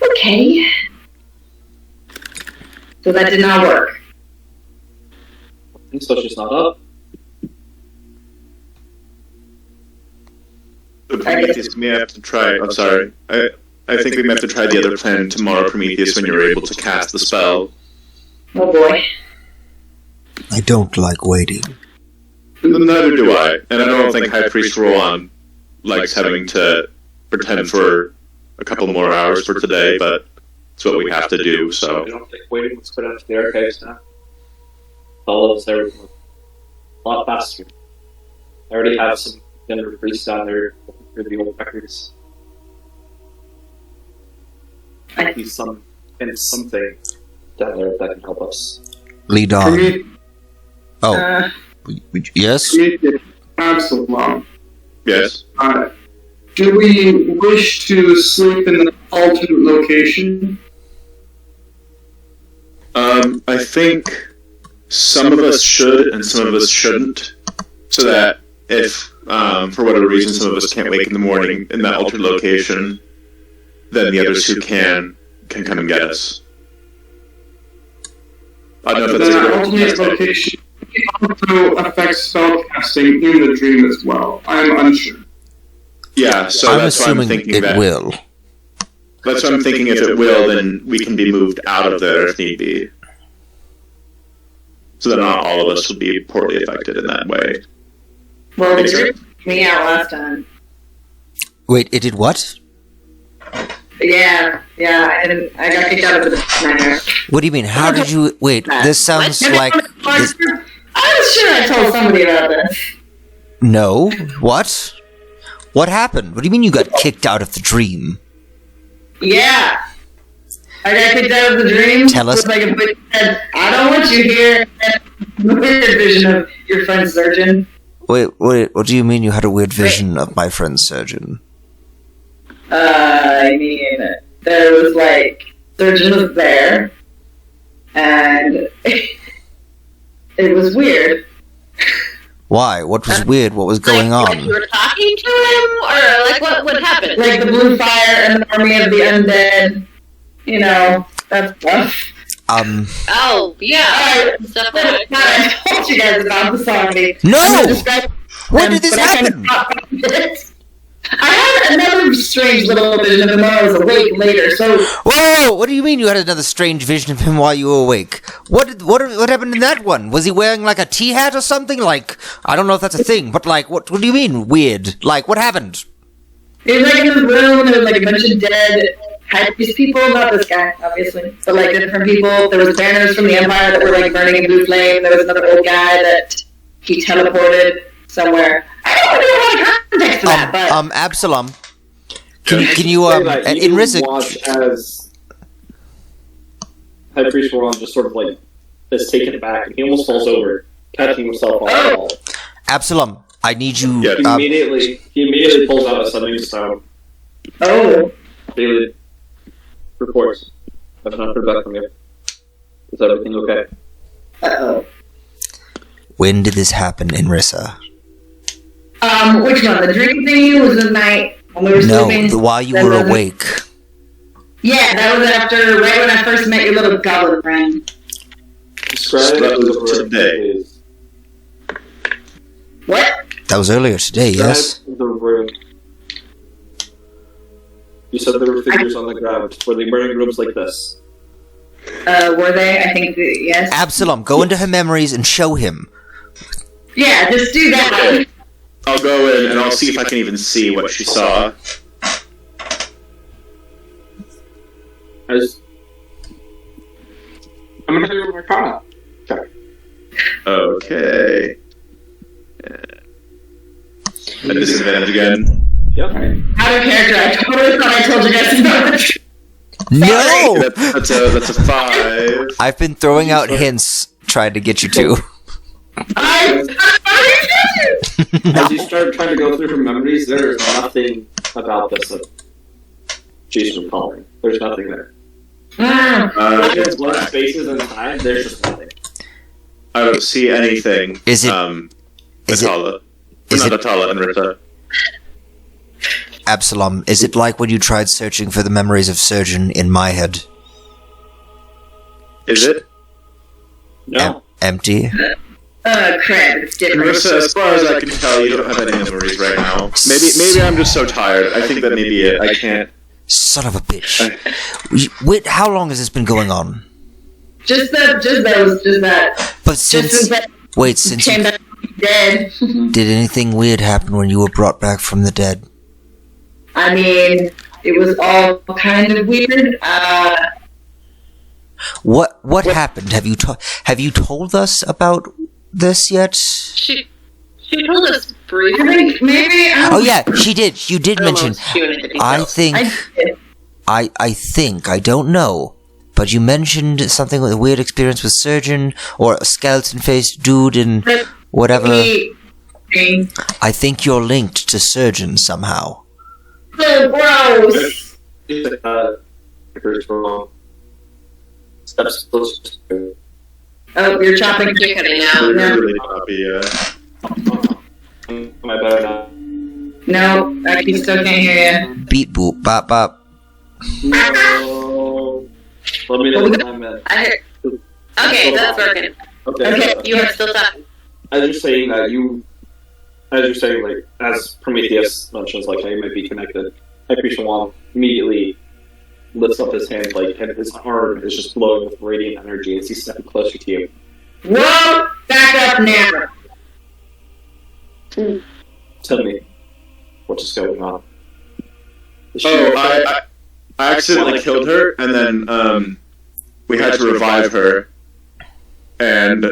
Okay. So that did not work. And so she's not up. Prometheus may have to try. I'm sorry. I think we may have to try the other plan tomorrow, Prometheus, when you're able to cast the spell. Oh boy. I don't like waiting. Neither do I, and I don't think High Priest Rowan likes having to pretend for a couple more hours for today, but it's what we have to do. I So don't think waiting was put into the archives now. Follows everything a lot faster. I already have some younger priests down there for the old records. Might be something down there that can help us. Lead on. Oh, yes. Absalom. Yes. Do we wish to sleep in the alternate location? I think some of us should and some of us shouldn't, so that if, for whatever reason, some of us can't wake in the morning in that altered location, then the others who can come and get us. I don't know if that's The alternate location also affects spellcasting in the dream as well. I'm unsure. Yeah, so I'm that's why I'm assuming thinking it that. will. That's what I'm thinking. If it will, then we can be moved out of there if need be. So that not all of us will be poorly affected in that way. Well, it took me out last time. Wait, it did what? Yeah, and I got kicked out of the nightmare. What do you mean? How did you... Wait, this sounds like... This, I was sure I told somebody about this. no? What? What happened? What do you mean you got kicked out of the dream? Yeah. I got kicked out of the dream. Tell us. It was like a voice said, I don't want you here. And weird vision of your friend surgeon. Wait, what do you mean you had a weird vision of my friend surgeon? I mean, there was like, surgeon was there, and it was weird. Why? What was weird? What was going Like on? you were talking to him, or like what happened? Like the blue fire and the army of the undead, you know, that stuff. Oh, yeah. Stuff that I told you guys about the song. No! When did this happen? I had another strange little vision of him while I was awake later, so... Whoa! What do you mean you had another strange vision of him while you were awake? What happened in that one? Was he wearing like a tea hat or something? Like, I don't know if that's a thing, but like, what do you mean weird? Like, what happened? It was like in this room, there was like a bunch of dead these people, not this guy, obviously, but like different people. There was banners from the Empire that were like burning in blue flame. There was another old guy that he teleported somewhere. I don't really have a lot of context for that, but... Absalom. Can you, in Rizzik... watch as High Priest Moron just sort of like is taken aback, and he almost falls over, catching himself on the wall. Absalom, I need you... He immediately pulls out a summoning stone. Oh. Daily reports. I've not heard back from you. Is everything okay? Uh-oh. When did this happen in Rissa? Which one? The dream thing was the night when we were sleeping? No, while you were awake. Yeah, that was after, right when I first met your little goblin friend. Describe it today. What? That was earlier today, yes? The room. You said there were figures on the ground. Were they wearing robes like this? Were they? I think, yes. Absalom, go into her memories and show him. Yeah, just do that. I'll go in and I'll see if I can even see what she saw. I'm gonna do my Arcana. Okay. And disadvantage again. Yep. Out of character, I totally thought I told you guys about it. No! That's a 5. I've been throwing out hints trying to get you to. I'm As you start trying to go through her memories, there is nothing about this that she's recalling. There's nothing there. There's blank spaces in time, there's just nothing. I don't see anything. Is it... Atala. Not Atala and Rita. Absalom, is it like when you tried searching for the memories of Surgeon in my head? Is it? No. Empty? Crap, it's different. Marissa, as far as I can tell, you don't have any memories right now. Maybe I'm just so tired. I think that may be it. I can't... Son of a bitch. Wait, how long has this been going on? Just that. But since... Wait, since came back dead. Did anything weird happen when you were brought back from the dead? I mean, it was all kind of weird. What happened? Have you told us about this yet? She told us briefly. I think maybe. Oh yeah, she did. You did mention. I think. I don't know but you mentioned something with a weird experience with surgeon or a skeleton-faced dude and whatever. I think you're linked to surgeon somehow. So gross! Steps closer to. Oh, you're chopping. You're cutting out. No, Really copy, Am I better now? no, I still can't hear you. Beep boop bop bop. No. Let me know when I'm in. I heard. Okay, that's working. Okay. You are still talking. I was just saying that as you're saying, like, as Prometheus mentions, like, how you might be connected, Hyperion immediately lifts up his hand, like, and his arm is just glowing with radiant energy as he's stepping closer to you. Whoa! Back up now! Tell me, what is going on? I accidentally killed her, and then we had to revive her. And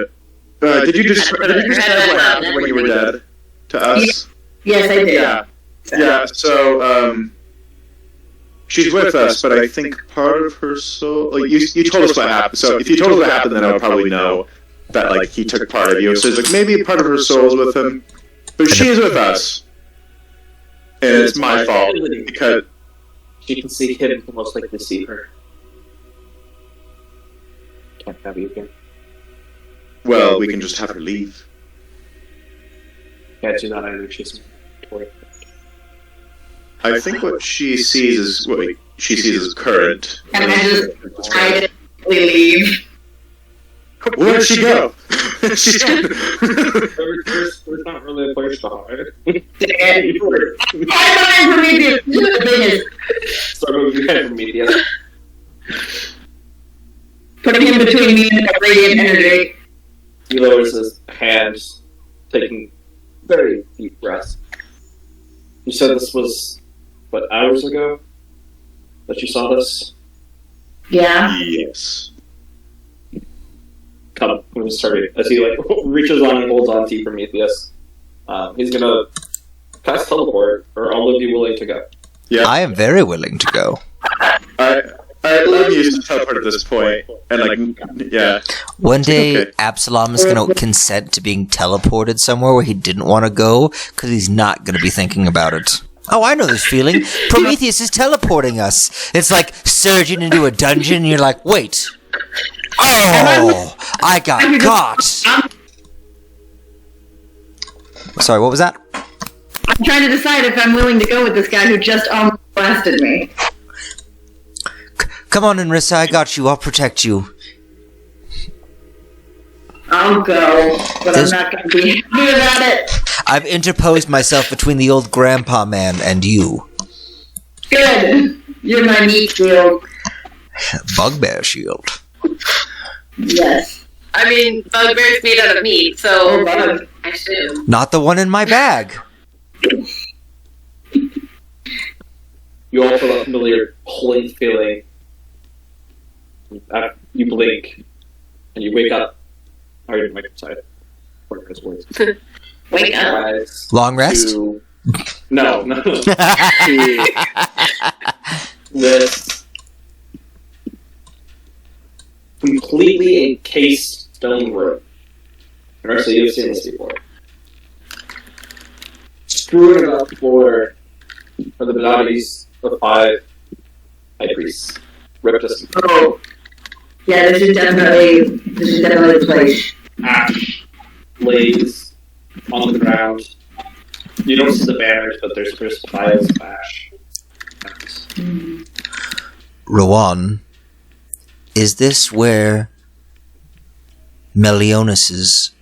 did you describe what happened when you were dead to us? Yes, I did. Yeah. So she's with us, but I think part of her soul. Like you told us what happened. So if you told us what happened, then I would probably know that like he took part of you. So it's like maybe part of her soul is with him, but she is with us, and it's my fault because she can see him, can most likely see her. Can't have you again. well, we can just have her leave. Can't do that either. She's I think what she sees is current. And I just try to leave. Where'd she go? She's There's not really a place to hide. I'm Prometheus. Start moving ahead, Prometheus. Putting him between me and the radiant energy. He lowers his hands, taking very deep breaths. You said this was, what, hours ago? That you saw this? Yeah. Yes. Come, I'm just starting. As he like reaches on and holds on to Prometheus. He's gonna cast teleport. Are all of you willing to go? Yeah. I am very willing to go. I love you to teleport at this point, and like, yeah. One day, Okay. Absalom is going to consent to being teleported somewhere where he didn't want to go, because he's not going to be thinking about it. Oh, I know this feeling. Prometheus is teleporting us. It's like surging into a dungeon, and you're like, wait. Oh, I got caught. Sorry, what was that? I'm trying to decide if I'm willing to go with this guy who just almost blasted me. Come on, Enrissa, I got you. I'll protect you. I'll go, but I'm not going to be happy about it. I've interposed myself between the old grandpa man and you. Good. You're my meat shield. Bugbear shield. Yes. I mean, bugbear's made out of meat, so bug. I assume. Not the one in my bag. You all feel that familiar pulling feeling. You blink, and you wake up. Or you wake up, sorry. Words. Wake up. Rise Long rest? to- No. To this completely encased stone room. Actually, you've seen this before. Strewn on the floor are the bodies of 5 high priests. Ripped us Oh. Yeah, this is definitely the place. ash lays on the ground. You don't see the banners, but there's piles of ash. Rowan, is this where Melionis's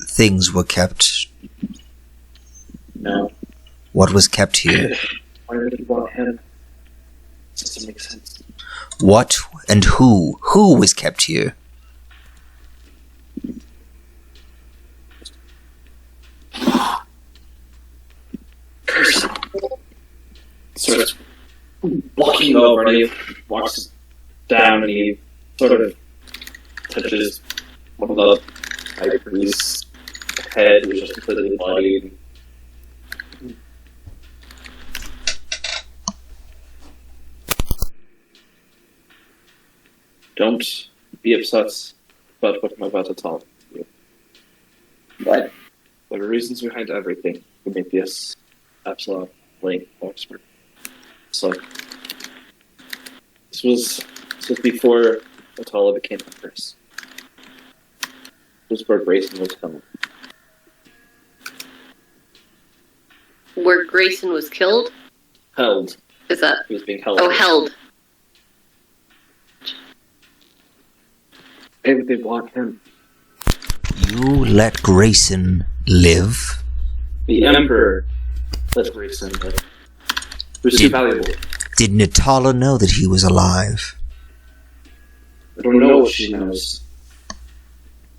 things were kept? No. What was kept here? Why would you want him? This doesn't make sense. What and who? Who was kept here? Curse. Starts walking over and he walks down and he sort of touches one of the high priest's head, who's just completely bloody. Don't be upset about what I'm about to tell you. What? There are reasons behind everything. Prometheus, Absalom, Link, Oxford. So, this was before Atala became Empress. This was where Grayson was held. Where Grayson was killed? Held. Is that? He was being held. Oh, held. Why would they want him? You let Grayson live? The Emperor let Grayson live. It was too valuable. Did Natala know that he was alive? I don't know what she knows.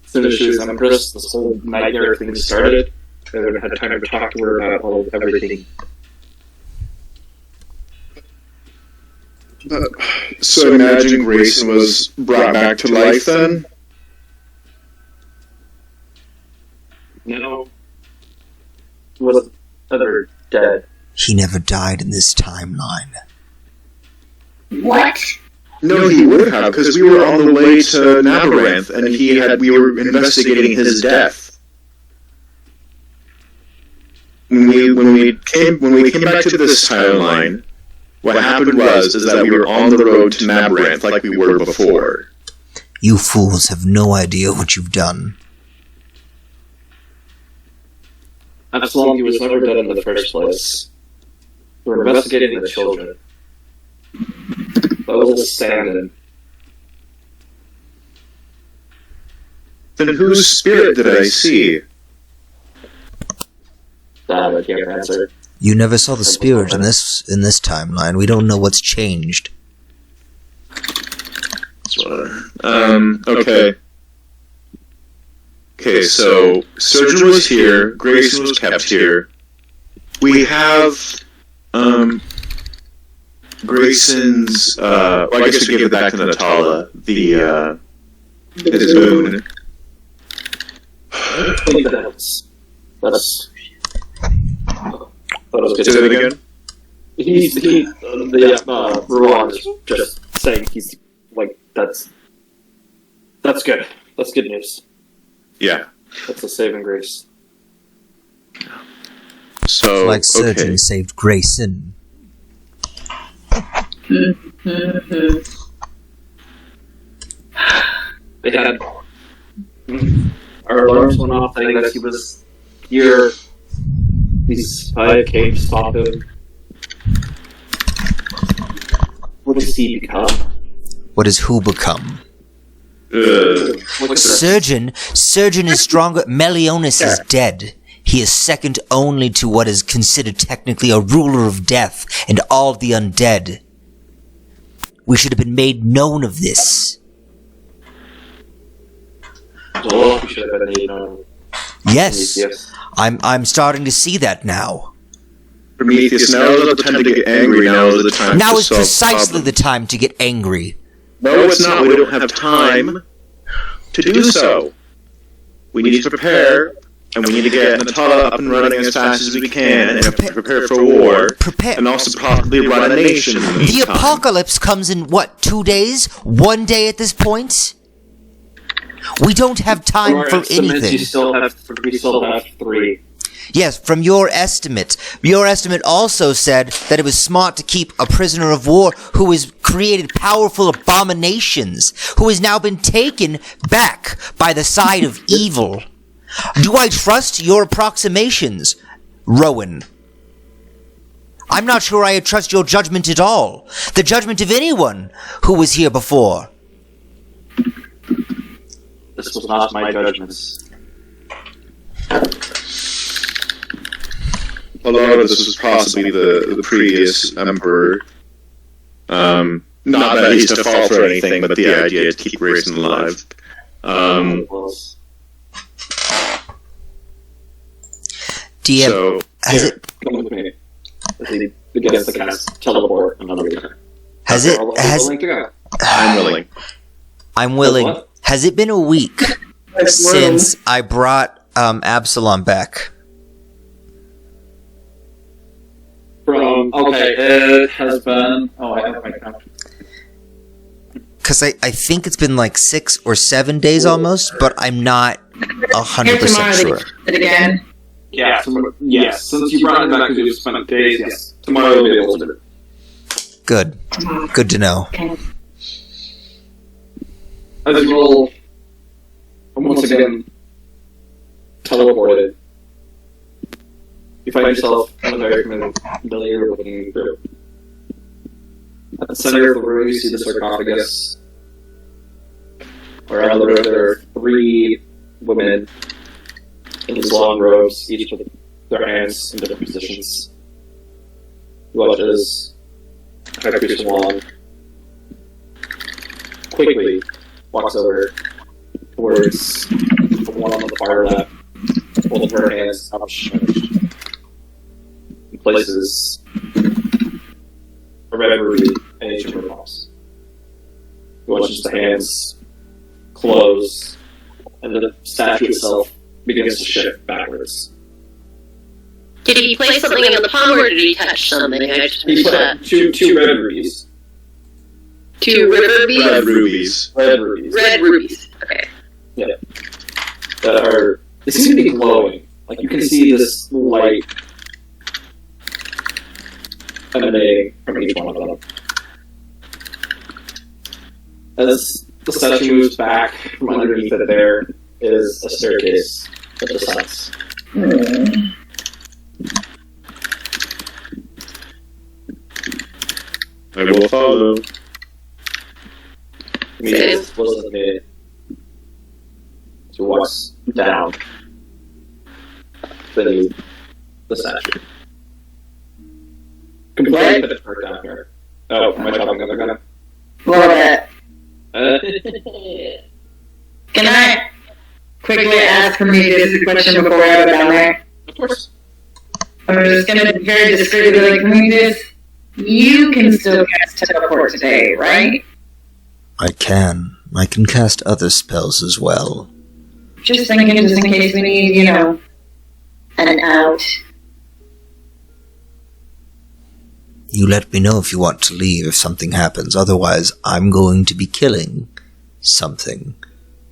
As soon as she was Empress, this whole nightmare thing started. I would have had time to talk to her about everything. So imagine Grayson was brought back to life then? No. He wasn't ever dead. He never died in this timeline. What? No, he would have, because we were on the way to Nabaranth, and we were investigating his death. When we came back to this timeline, what happened was that we were on the road to Nabaranth like we were before. You fools have no idea what you've done. Absalom, he was never dead in the first place. We were investigating the children. That was a stand-in. Then whose spirit did I see? That I can't answer. You never saw the spirit in this timeline. We don't know what's changed. Okay. Okay, so Surgeon was here, Grayson was kept here. We have Grayson's well, I guess we give it back to Natala, his moon. That's Say that again? Ruan is just saying he's like, that's good. That's good news. Yeah. That's a saving grace. So, Like Surgeon saved Grayson. They had our alarms went off saying that he was here. These 5 came to stop him. What does he become? What does who become? Look at Surgeon is stronger. Meliodas is dead. He is second only to what is considered technically a ruler of death and all the undead. We should have been made known of this. Oh, we should have been made Yes, I'm starting to see that now. Prometheus, now is not the time to get angry, now is the time Now to is solve precisely problems. the time to get angry. No, it's not. We don't have time to do so. We need to prepare, and we need to get Natala up and running as fast as we can, and prepare for war, and also possibly run a nation in the The meantime. apocalypse comes in, what, 2 days? 1 day at this point? We don't have time for anything. We still have 3. Yes, from your estimate. Your estimate also said that it was smart to keep a prisoner of war who has created powerful abominations, who has now been taken back by the side of evil. Do I trust your approximations, Rowan? I'm not sure I trust your judgment at all. The judgment of anyone who was here before. This was not my judgments. A lot of this was possibly the previous emperor. Not that he's to fault or anything, but the idea to keep Grayson alive. DM, So, has yeah. it Come with me. As he begins to cast teleport another time. has it has I'm willing. I'm willing. What? Has it been a week since I brought Absalom back? Okay, it has been. Oh, I have my count. because I think it's been like 6 or 7 days almost, but I'm not 100% sure. Again. Yeah, yes. Since you brought it back because you spent days, yes. Tomorrow you'll be able to do it. Good. Good to know. Okay. As you roll, once again, teleported, you find yourself in a very familiar looking group. At the center of the room, you see the sarcophagus. Around the room, there are 3 women in these long robes, each with their hands in different positions. You watch as High Priest Wong quickly walks over towards the one on the far left, holding her hands outstretched, and places a red ruby in each of her palms. You watch as the hands close, and the statue itself begins to shift backwards. Did he place something on the palm, or did he touch something? I just He missed put that. two red rubies. 2 river bees? Red rubies. Red rubies. Red rubies. Okay. Yeah. That are, they seem to be glowing. Like, you can see this light emanating from each one of them. As the statue moves back from underneath it, there is a staircase that descends. I will follow. Immediately wasn't made. She walks down beneath the statue. Completely put her down here. Oh, am I chopping another gun? A little bit. Can I quickly ask Prometheus a question before I go down there? Of course. I'm just gonna very discreetly be like, Prometheus, you can still cast teleport today, right? I can. I can cast other spells as well. Just thinking, just in case we need, an out. You let me know if you want to leave if something happens. Otherwise, I'm going to be killing something.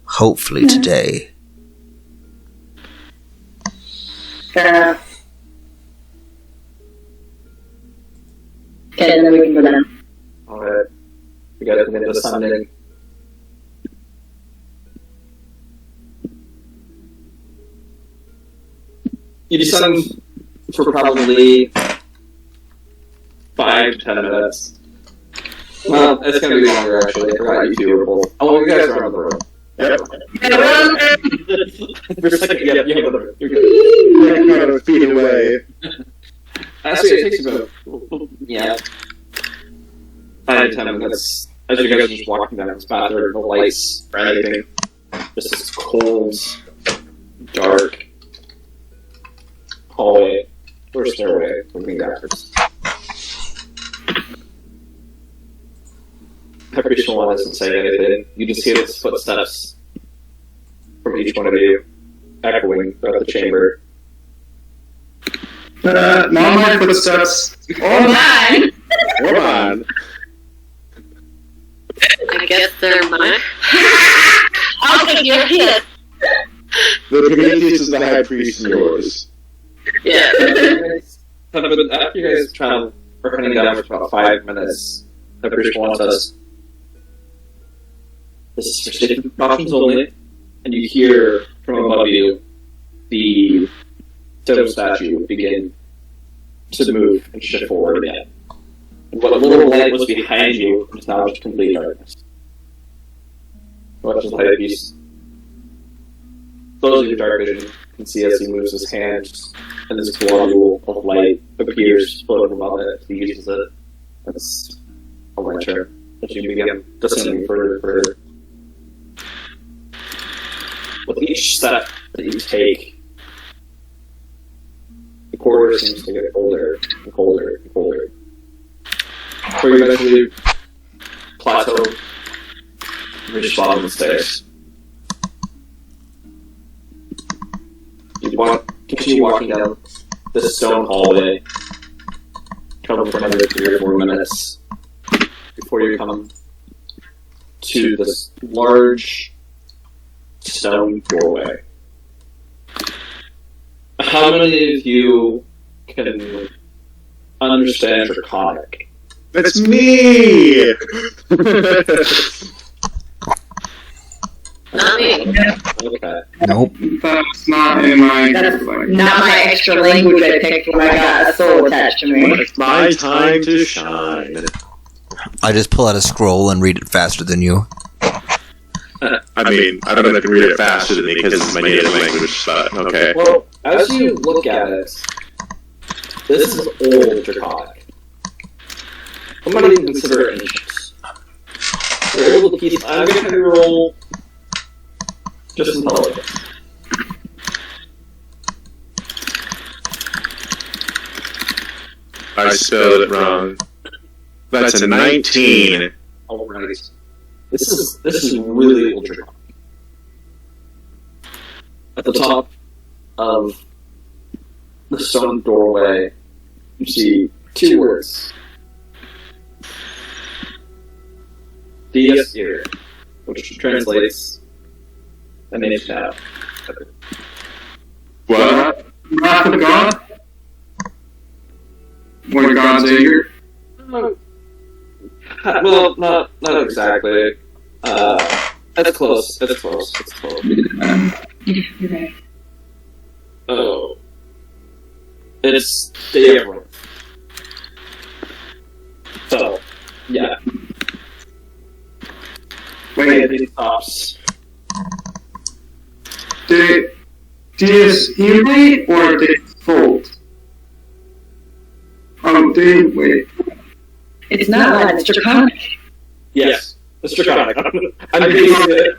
Hopefully today. Fair enough. Okay, then we can go down. Alright. We got it into descending. You descend for probably 5 to 10 minutes. Well, it's gonna be longer actually. I forgot you 2 were both. Oh, you guys are on the road. Yep. For a second, yeah, you have the road. You're good. Kind of feet away. Actually, it takes about, yeah, 5 to 10 minutes. As you guys are just walking down this path, there are no lights or anything. Just this cold, dark hallway or stairway moving downwards. Preparation 1 isn't saying anything. You just hear his footsteps from each one of you echoing throughout the chamber. Not my footsteps. Or mine! Come on. I guess they're mine. I'll take your hit. The Prometheus is the high priest and yours. Yeah. But after you guys travel, are heading down for about 5 minutes, Preparation 1 says, "This is for safety precautions only," and you hear from above you the stone statue begin to move and shift forward again. And what little light was behind you is now just complete darkness. Watch as the high priest closes your dark vision and see as he moves his hand, and this globule of light appears floating above it. He uses it as a lantern as you begin descending further and further. With each step that you take, the corridor seems to get colder and colder and colder. Before you eventually plateau and reach the bottom of the stairs. You want to continue walking down this stone hallway, travel for another 3 or 4 minutes before you come to this large stone doorway. How many of you can understand Draconic? That's me! Not me. Okay. Nope. That's not in my That's language. not my extra language I picked when I got a soul attached to me. It's my time to shine. I just pull out a scroll and read it faster than you. I mean, I don't know if I can read it faster than me because it's my native language, but okay. Well, as you look at it, this is old Draconic. I'm not even consider it ancient. You're able to keep. I'm gonna have you roll just intelligence. I spelled it wrong. That's a 19. Alright. This is really old Draconic. At the top of the stone doorway, you see two words. Dies Irae, which translates an ancient now. What? Wrath of God? When God's anger? Well, not exactly. That's close. That's close. That's close. Oh. It's Day of Wrath. So, yeah. Wait, It stops. Dies Irae or Default? Wait. It's not Latin, it's Draconic. Yes. It's Draconic. I'm basing it.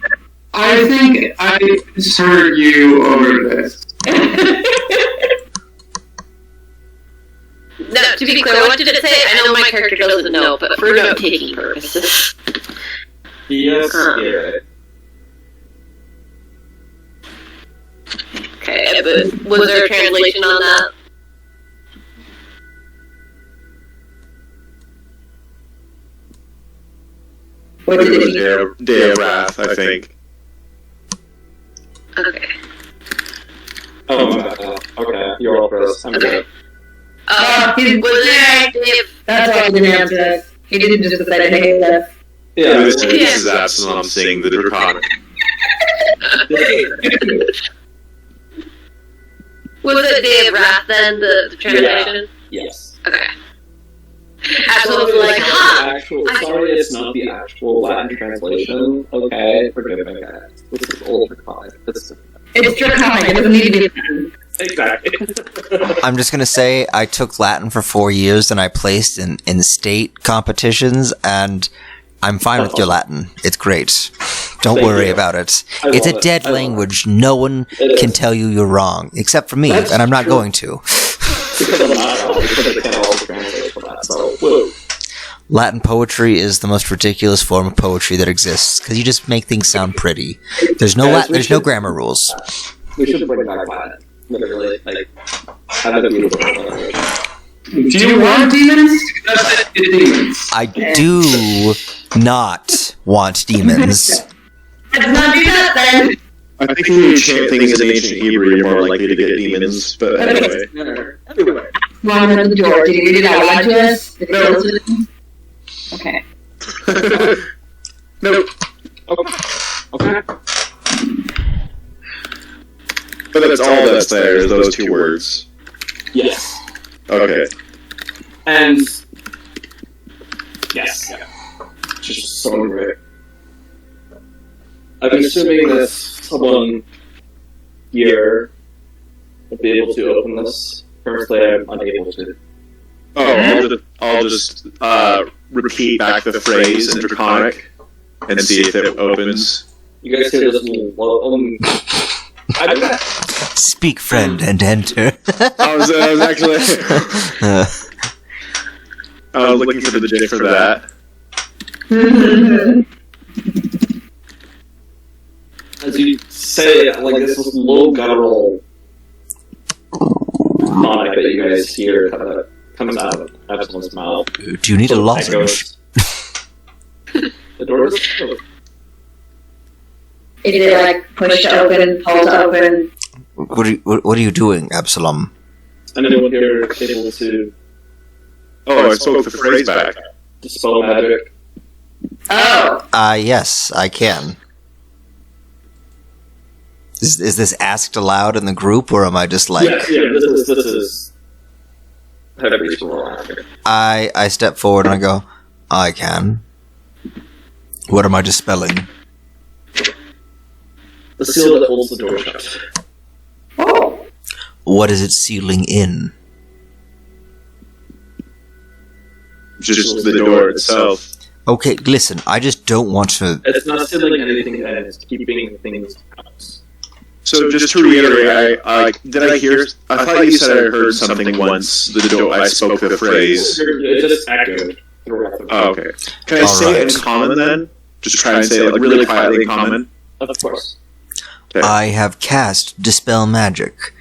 I think I misheard you over this. No, to be clear, what did it say? I know my character doesn't know, but for note-taking purposes. Dies Irae. Okay, but was there a translation on that? What did it mean? Day of Wrath, I think. Okay. Oh, okay. You're all first. I'm good. Was there Dave? That's why I didn't answer that. He didn't just say, hey, left. Yeah. This is Absalom saying the Draconic. Was it Day of Wrath then, the translation? Yes. Okay. Absolutely like, Sorry, it's not the actual Latin translation. Okay, forgive me, guys. This is old Draconic. It's Draconic, it doesn't need to be. Exactly. I'm just gonna say I took Latin for 4 years and I placed in state competitions, and I'm fine with your Latin. It's great. Don't Thank worry you. about it. I It's love a it. dead I love language. No one It can is. tell you you're wrong, except for me, That's and I'm not true. going to. Because I'm not wrong, because they can't all translate for that, so, woo. Latin poetry is the most ridiculous form of poetry that exists, because you just make things sound pretty. There's no Guys, we there's no should- grammar rules. We should bring back Latin. Literally, like, have a beautiful language. Do you want demons? That's it, demons. I do not want demons. Let's not do that then. I think when you chant things in ancient Hebrew, you're more likely to get demons, but anyway. No. Anyway. Come on, the door. Did you read it out loud to us? Did you listen to us? Okay. Nope. Okay. But that's all that's there, is those two words. Yes. Okay. And yes, yeah. Just so great. I'm assuming that someone here will be able to open this. Currently, I'm unable to. Oh, I'll just repeat back the phrase in Draconic and see if it opens. You guys hear this little Speak, friend, and enter. I was actually looking for the gif for that. as you say, like this low guttural sonic that you guys hear kind of comes out of Absalom's mouth. Do you need a lozenge? The door is closed. Is it like push to open, pull to open? What are you doing, Absalom? And anyone here is able to Oh, I spoke the phrase back. dispel magic? Oh. Yes, I can. Is this asked aloud in the group, or am I just like... This is heavy roll. I step forward and I go, I can. What am I dispelling? The seal that holds the door shut. Oh. What is it sealing in? Just the door itself. Okay, listen, I just don't want to... It's not sealing anything, and it's keeping things out. So just to reiterate, did I hear? I thought you said I heard something once. The door. I spoke the phrase. It just echoed. Oh, okay. Can I say it in common then? Just try and say it like really quietly in common. Of course. Okay. I have cast Dispel Magic.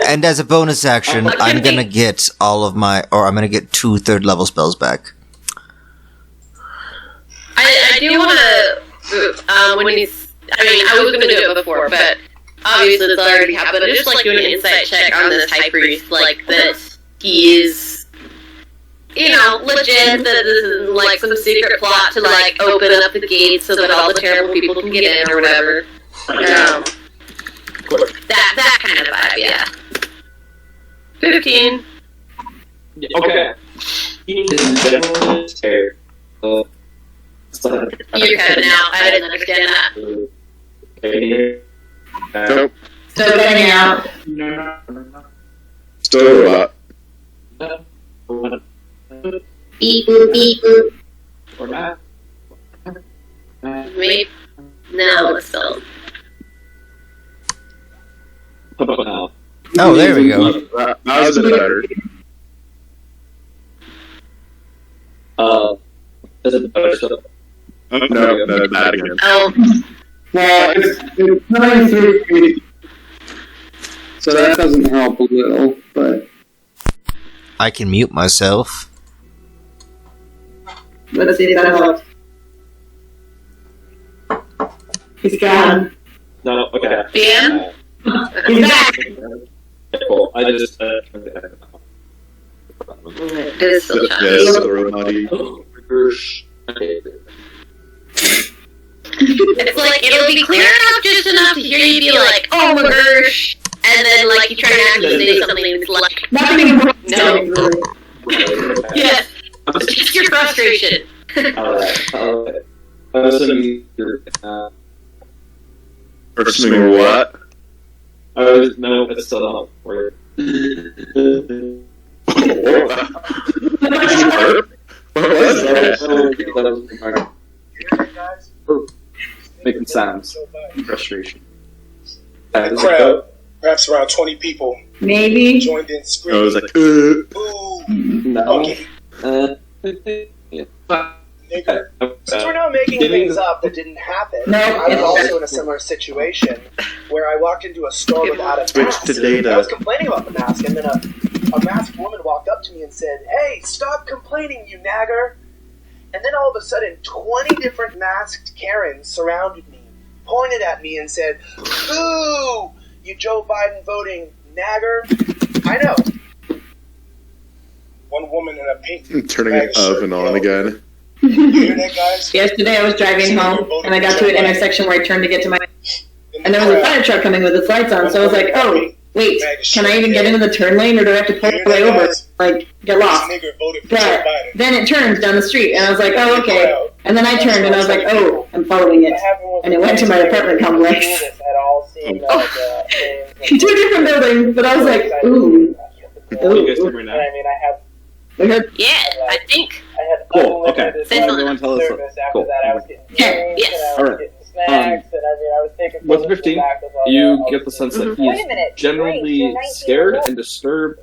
And as a bonus action, I'm gonna get I'm gonna get 2 third-level spells back. I do want to, when he's, I was going to do it before, but obviously it's already happened. I just like doing an insight check on this high priest, like that he is, legit, that this is like some secret plot to like open up the gates so that all the terrible people can get in or whatever. That kind of vibe, yeah. 15. Okay. He is definitely scared. You're cutting out. I didn't understand that. Nope. Still cutting out. Still a robot. Beep boop, beep boop. Or not. Maybe. No, it's still. How about now? Oh, there we go. That was a bit better. Is it better? Oh, no, that's bad again. Oh. Well, it's coming through me. So that doesn't help a little, but... I can mute myself. Let's see if that helps. He's gone. No, okay. Dan? He's back! Cool. I just It is still Yes, chatting. the robot. It's like, it'll be clear enough, just enough to hear you be like, oh my gosh, and then like you try to actually say something and it's like, Nothing. no. Yes. It's just your frustration. Alright. I was assuming Or assuming what? no, it's still not working. Did you hurt? What was that? Making sounds. Frustration. Crowd, perhaps around 20 people, Maybe. joined in I screaming, was like, "Boo! No. Okay, Yeah. nigger." Since we're not making things up that didn't happen, No. I was also in a similar situation where I walked into a store without a Switch mask. to data. I was complaining about the mask, and then a masked woman walked up to me and said, "Hey, stop complaining, you nagger!" And then all of a sudden, 20 different masked Karens surrounded me, pointed at me, and said, "Boo! You Joe Biden voting nagger!" I know. One woman in a pink turning bag it shirt off and on yelled, again. "You hear that, guys?" Yesterday I was driving home, and I got to an intersection where I turned to get to my... And there was a fire truck coming with its lights on, so I was like, oh, wait, can I even get into the turn lane, or do I have to pull way over, like, get lost? But then it turned down the street, and I was like, oh, okay. And then I turned, and I was like, oh, I'm following it. And it went to my apartment complex. Two different buildings, but I was like, ooh. You guys hear me now? We heard... Yeah, I think. Cool, okay. Say something. Everyone tell us. Cool. Yeah, yes. Alright. With 15, you get the sense that he is generally scared and disturbed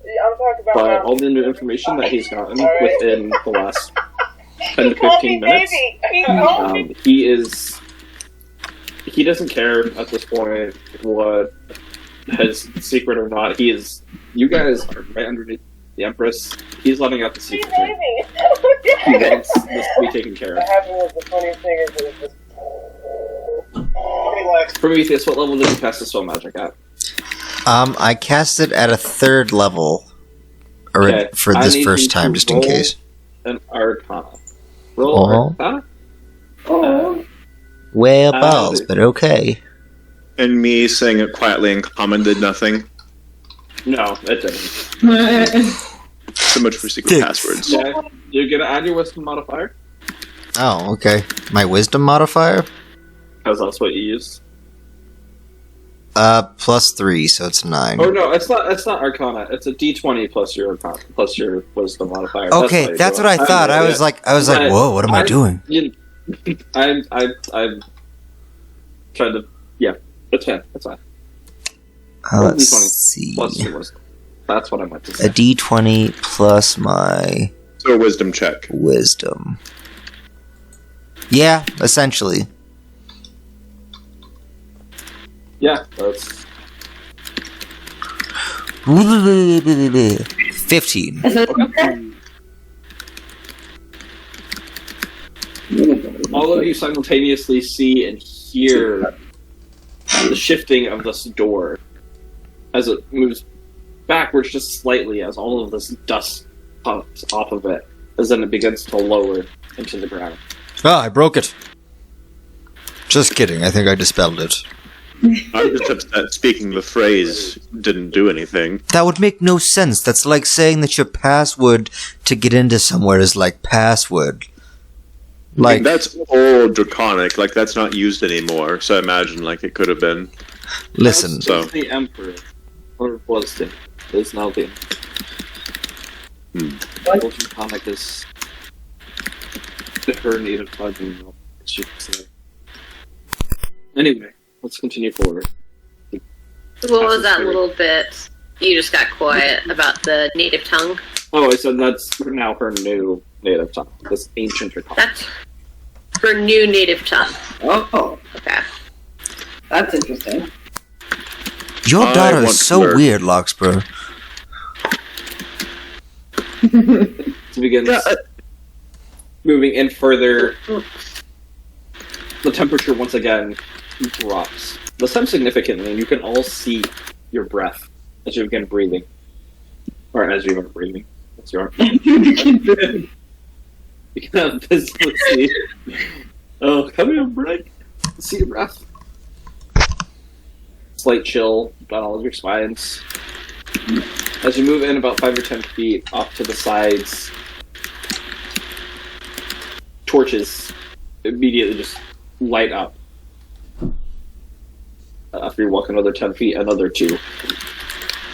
by all the new information that he's gotten within the last 10 to 15 minutes. He doesn't care at this point what his secret or not. You guys are right underneath the Empress. He's letting out the secret. He wants this to be taken care of. The funniest thing is Lex. Prometheus, what level did you cast the spell magic at? I cast it at a 3rd level. Okay, For I this need first you time, to just in roll case. An Arcana. Roll Arcana? Oh. Well, balls, but okay. And me saying it quietly in common did nothing. No, it didn't. So much for secret passwords. Yeah, you're gonna add your wisdom modifier? Oh, okay. My wisdom modifier? Because that's what you used. +3, so it's 9. Oh no, it's not Arcana. It's a D20 plus your Arcana, plus your wisdom modifier. Okay, that's what I thought. I was like, whoa, what am I doing? I'm trying to. Yeah, it's fine. It's fine. Let's D20 see. plus your wisdom. That's what I meant to say. A D20 plus my So a wisdom check. wisdom. Yeah, essentially. Yeah, that's 15. all of you simultaneously see and hear the shifting of this door as it moves backwards just slightly as all of this dust pops off of it as then it begins to lower into the ground. Ah, I broke it. Just kidding, I think I dispelled it. I'm just upset speaking the phrase didn't do anything. That would make no sense. That's like saying that your password to get into somewhere is like password. I Like, mean, that's old draconic, like that's not used anymore, so I imagine like it could have been. listen. That's So- the Emperor, or was the, is now the Old Draconic is her native tongue, as you could say. Anyway, let's continue forward. What was that little bit? You just got quiet about the native tongue. Oh, I said that's now her new native tongue. This ancient Draconic. That's her new native tongue. Oh, Okay. that's interesting. Your I daughter want is so to learn. weird, Larkspur. To begin moving in further, the temperature once again drops. This time significantly, and you can all see your breath as you begin breathing. Or as you are breathing. As you are. You can visibly see. Oh, come here, break. See your breath. Slight chill down all of your spines. As you move in about 5 or 10 feet off to the sides, torches immediately just light up. After you walk another 10 feet, another 2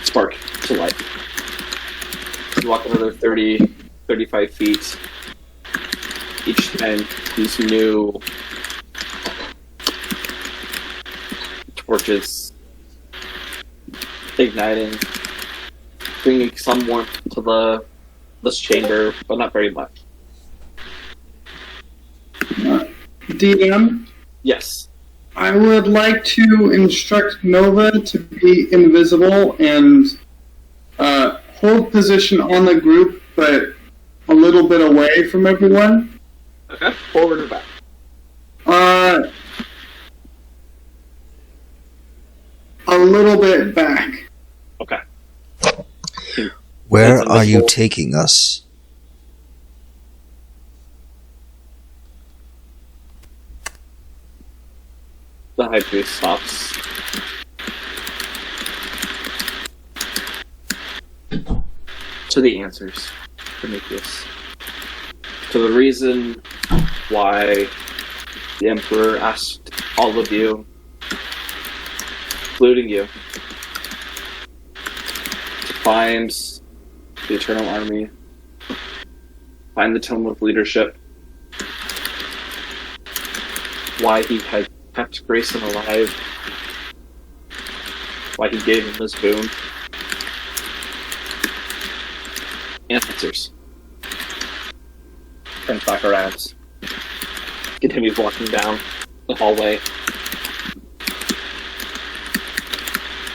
spark to life. You walk another 30, 35 feet. Each time, these new torches igniting, bringing some warmth to this chamber, but not very much. DM, Yes. I would like to instruct Nova to be invisible and hold position on the group, but a little bit away from everyone. Okay. Forward or back? A little bit back. Okay. Where That's are you invisible. taking us? The high priest stops. To the answers, Prometheus. To the reason why the Emperor asked all of you, including you, to find the Eternal Army, find the Tome of Leadership, why he had kept Grayson alive, why he gave him this boon. Answers. Turns back around. Continues walking down the hallway.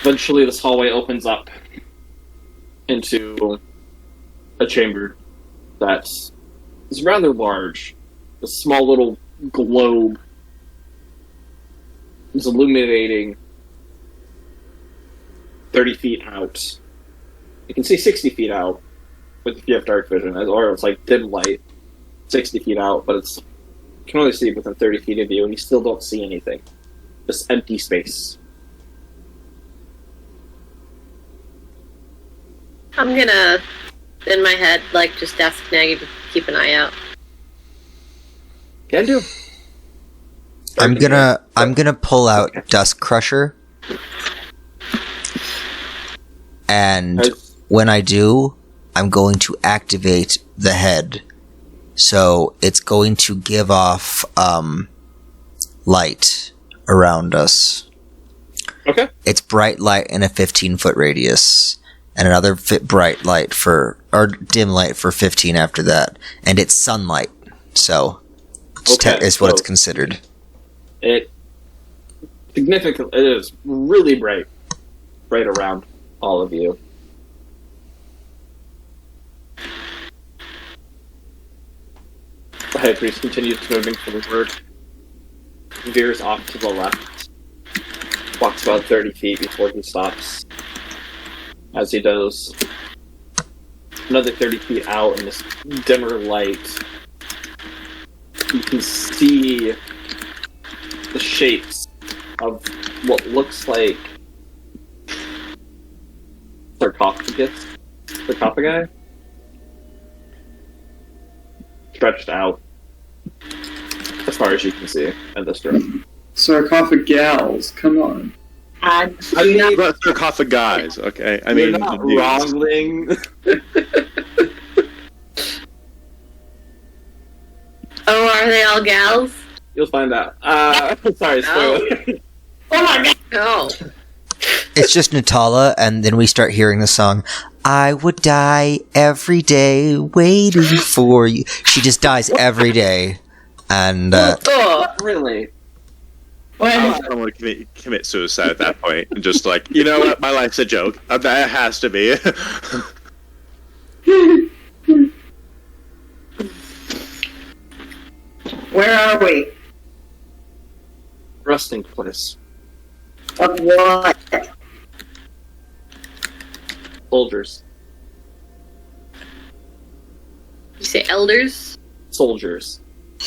Eventually, this hallway opens up into a chamber that is rather large. A small little globe is illuminating 30 feet out. You can see 60 feet out if you have dark vision, or it's like dim light, 60 feet out, but you can only see within 30 feet of you, and you still don't see anything. Just empty space. I'm gonna, in my head, just ask Nagy to keep an eye out. Can do. I'm gonna pull out Dusk Crusher, and when I do, I'm going to activate the head. So it's going to give off light around us. Okay. It's bright light in a 15-foot radius, and another bright light or dim light for 15 after that, and it's sunlight. So it's what it's considered. It is really bright around all of you. The High Priest continues moving forward, veers off to the left, walks about 30 feet before he stops. As he does, another 30 feet out in this dimmer light, you can see the shapes of what looks like sarcophagi stretched out as far as you can see in this room. Sarcophagals, come on. Not sarcophagi, okay? I mean, you're not wrongling. Oh, are they all gals? You'll find out. Sorry, spoiler. Oh my god! No. It's just Natala, and then we start hearing the song, I would die every day waiting for you. She just dies every day. And, really? I don't want to commit suicide at that point. And just you know what? My life's a joke. That has to be. Where are we? Resting place. Of what? Soldiers. You say elders? Soldiers.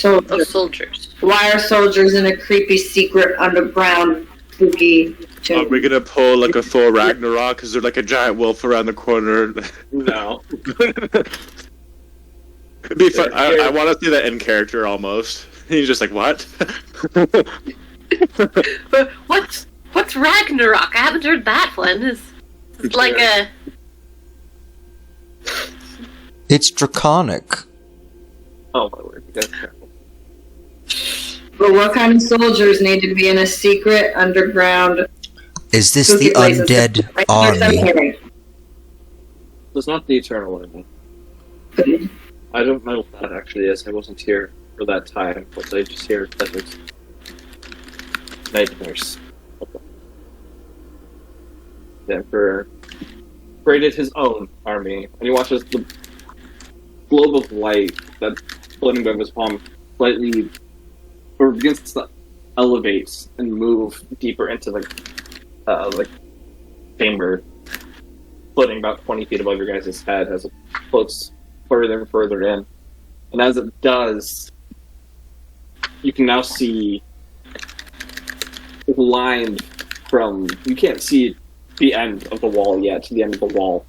Oh, soldiers. Why are soldiers in a creepy, secret, underground, spooky tomb? Are we gonna pull a Thor Ragnarok? Is there a giant wolf around the corner? No. It'd be fun. I want to see that in character almost. He's just what? But what's Ragnarok? I haven't heard that one. It's like a... It's draconic. Oh my word, you guys are careful. But what kind of soldiers need to be in a secret, underground... Is this the undead army? It's not the Eternal Army. I don't know what that actually is. I wasn't here for that time, but I just hear that it's nightmares. The Emperor created his own army, and he watches the globe of light that's floating above his palm slightly begins to elevate and move deeper into the chamber, floating about 20 feet above your guys' head as it floats further and further in. And as it does, you can now see lined from... You can't see the end of the wall yet, to the end of the wall.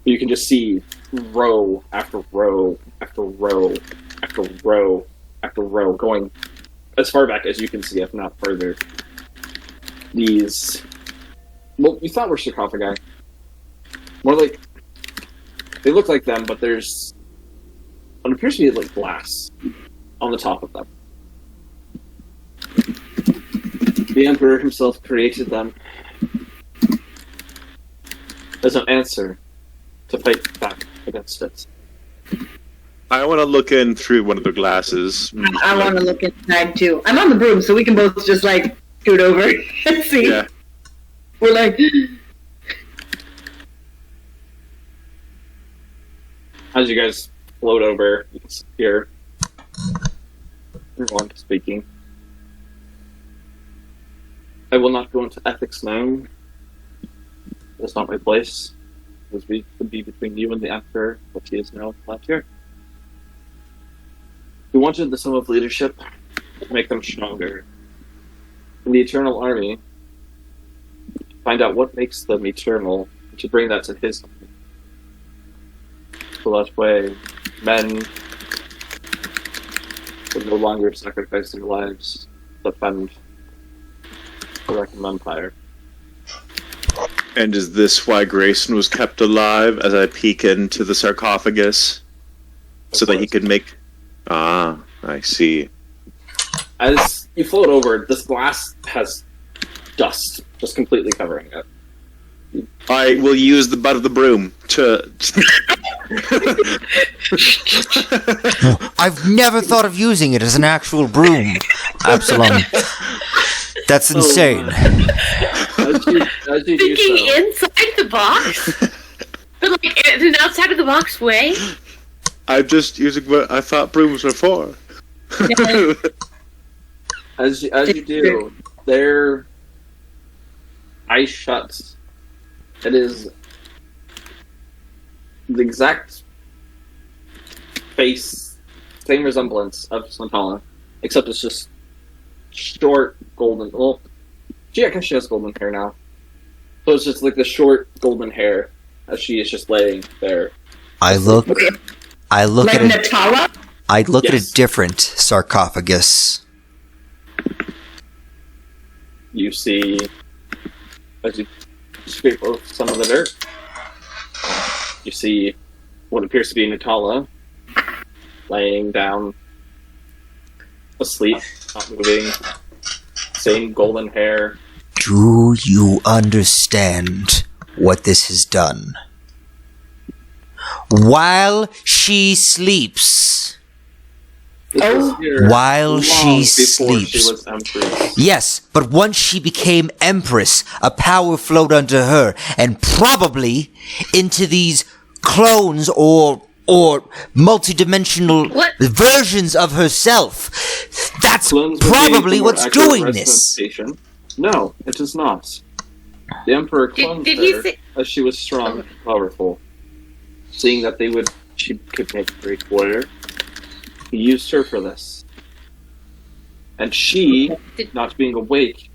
But you can just see row after row after row after row after row, going as far back as you can see, if not further. These... Well, you thought were sarcophagi. More like... They look like them, but there's... What appears to be glass on the top of them. The Emperor himself created them as an answer to fight back against it. I want to look in through one of the glasses. I want to look inside too. I'm on the broom, so we can both just scoot over and see. Yeah. We're as you guys float over, you can hear everyone speaking. I will not go into ethics now. It's not my place. This would be between you and the Emperor, but he is now not here. We wanted the sum of leadership to make them stronger. In the Eternal Army, find out what makes them eternal, and to bring that to his army. So that way, men would no longer sacrifice their lives to defend the Reckham Empire. And is this why Grayson was kept alive as I peek into the sarcophagus? So that he could make... Ah, I see. As you float over, this glass has dust just completely covering it. I will use the butt of the broom to... I've never thought of using it as an actual broom, Absalom. That's insane. As you do Thinking so, inside the box? But like in an outside of the box way? I'm just using what I thought brooms were for. as you do, their eyes shut. It is the exact face, same resemblance of Santana, except it's just short golden. Well, I guess she has golden hair now, so it's just like the short golden hair as she is just laying there. I look Like at it. Natala? I look at Yes. a different sarcophagus. You see, as you scrape off some of the dirt, you see what appears to be Natala laying down, asleep, not moving, same golden hair. Do you understand what this has done? While she sleeps. This was here While long she before sleeps. she was empress. Yes, but once she became Empress, a power flowed unto her, and probably into these clones or multidimensional What? versions of herself. That's Clones would be probably the more what's accurate doing this. representation. No, it is not. The Emperor cloned Did he her say- as she was strong and powerful. Seeing that she could make a great warrior, he used her for this. And she, not being awake,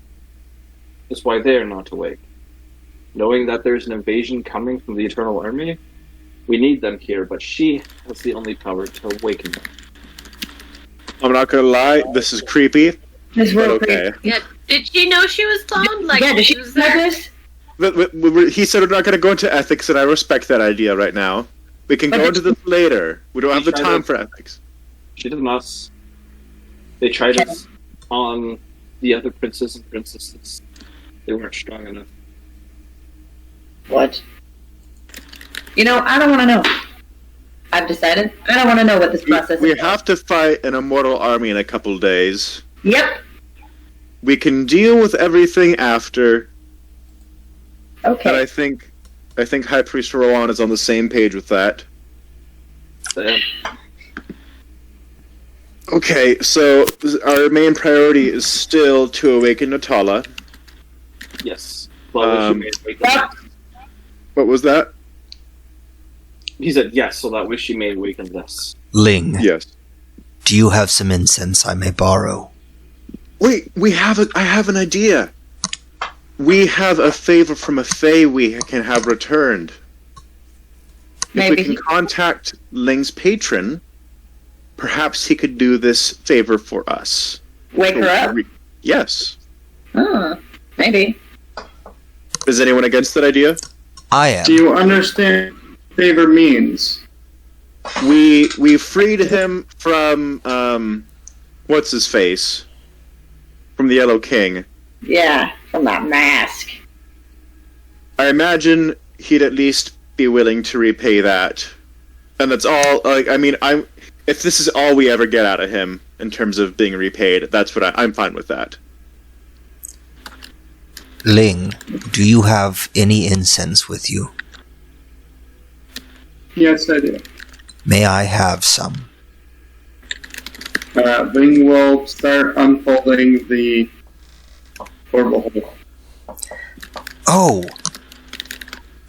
is why they are not awake. Knowing that there's an invasion coming from the Eternal Army, we need them here, but she has the only power to awaken them. I'm not gonna lie, this is creepy, This but real okay. Yeah. Did she know she was cloned? Like, Yeah, does she was know there? this? He said we're not gonna go into ethics, and I respect that idea right now. We can But go did into this later. We don't have the tried time to- for ethics. She did not. They tried it on the other princes and princesses. They weren't strong enough. What? You know, I don't want to know. I've decided. I don't want to know what this process We is. have to fight an immortal army in a couple days. Yep. We can deal with everything after, and Okay. I think High Priest Rowan is on the same page with that. Damn. Okay, so our main priority is still to awaken Natala. Yes. Well, Um, she may awaken this. What was that? He said yes, so that way she may awaken this. Ling, Yes. do you have some incense I may borrow? Wait, I have an idea. We have a favor from a Fae we can have returned. If Maybe we can contact Ling's patron, perhaps he could do this favor for us. wake her up. Yes. Maybe. Is anyone against that idea? I am. Do you understand what favor means? We freed him from what's his face? From the Yellow King. Yeah, from that mask. I imagine he'd at least be willing to repay that. And that's all. Like, I mean, if this is all we ever get out of him in terms of being repaid, that's what I'm fine with that. Ling, do you have any incense with you? Yes, I do. May I have some? Ling will start unfolding the horrible hole. Oh!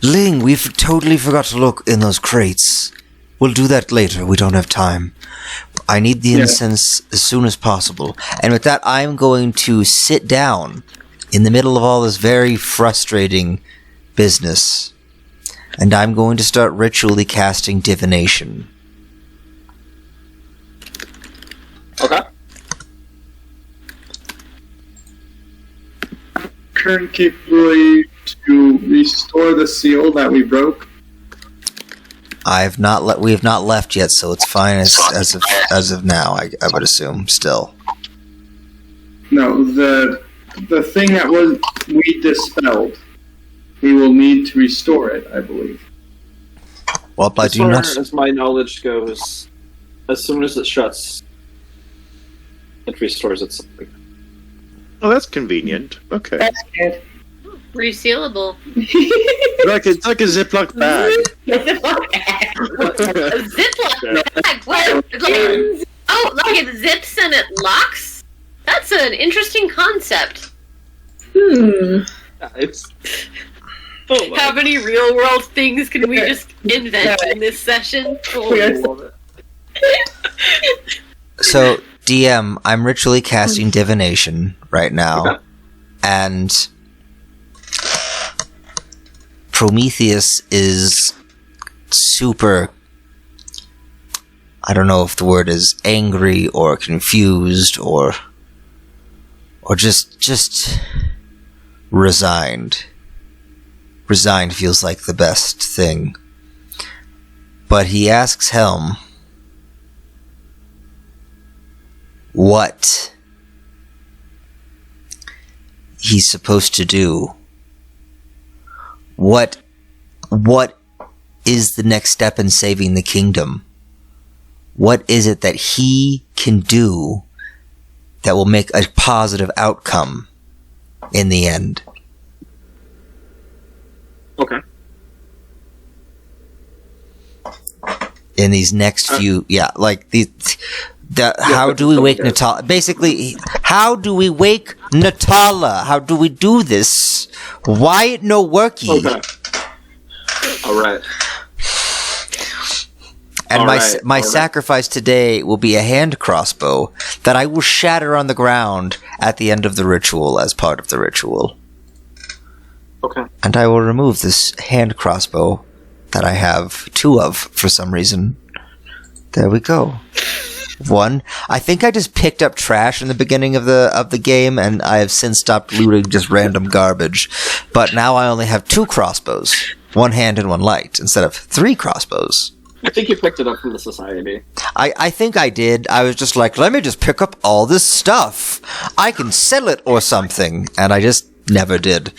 Ling, we've totally forgot to look in those crates. We'll do that later. We don't have time. I need the incense as soon as possible. And with that, I'm going to sit down in the middle of all this very frustrating business. And I'm going to start ritually casting divination. Okay. Turn capability to restore the seal that we broke. We have not left yet, so it's fine as of now. I would assume still. No, the thing that we dispelled. We will need to restore it, I believe. Well, I As do far not. as my knowledge goes, as soon as it shuts, it restores itself. Oh, that's convenient. Okay. That's good. Resealable. It's like a Ziploc bag. A Ziploc bag. What? Like it zips and it locks? That's an interesting concept. It's. How many real world things can we just invent in this session? So, DM, I'm ritually casting divination right now, and Prometheus is super. I don't know if the word is angry or confused or just resigned. Resigned feels like the best thing. But he asks Helm what he's supposed to do. What is the next step in saving the kingdom? What is it that he can do that will make a positive outcome in the end? Okay. In these next few, how do we wake Natala? Basically, how do we wake Natala? How do we do this? Why it no worky? Okay. All right. And All my right. sacrifice today will be a hand crossbow that I will shatter on the ground at the end of the ritual as part of the ritual. Okay. And I will remove this hand crossbow that I have two of for some reason. There we go. One. I think I just picked up trash in the beginning of the game, and I have since stopped looting just random garbage. But now I only have two crossbows, one hand and one light, instead of three crossbows. I think you picked it up from the society. I think I did. I was just like, let me just pick up all this stuff. I can sell it or something, and I just never did.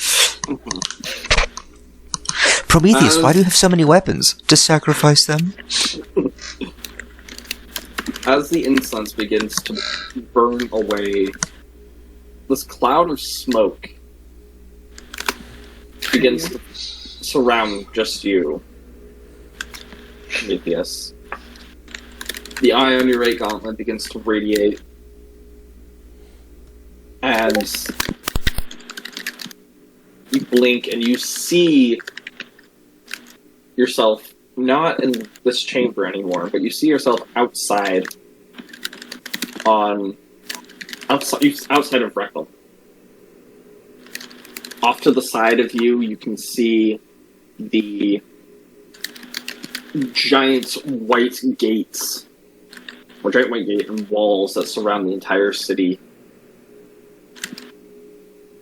Prometheus, why do you have so many weapons? To sacrifice them? As the incense begins to burn away, this cloud of smoke begins to surround just you, Prometheus. The eye on your right gauntlet begins to radiate, and you blink and you see yourself not in this chamber anymore, but you see yourself outside of Reckel. Off to the side of you, you can see the giant white gates, or giant white gate and walls that surround the entire city,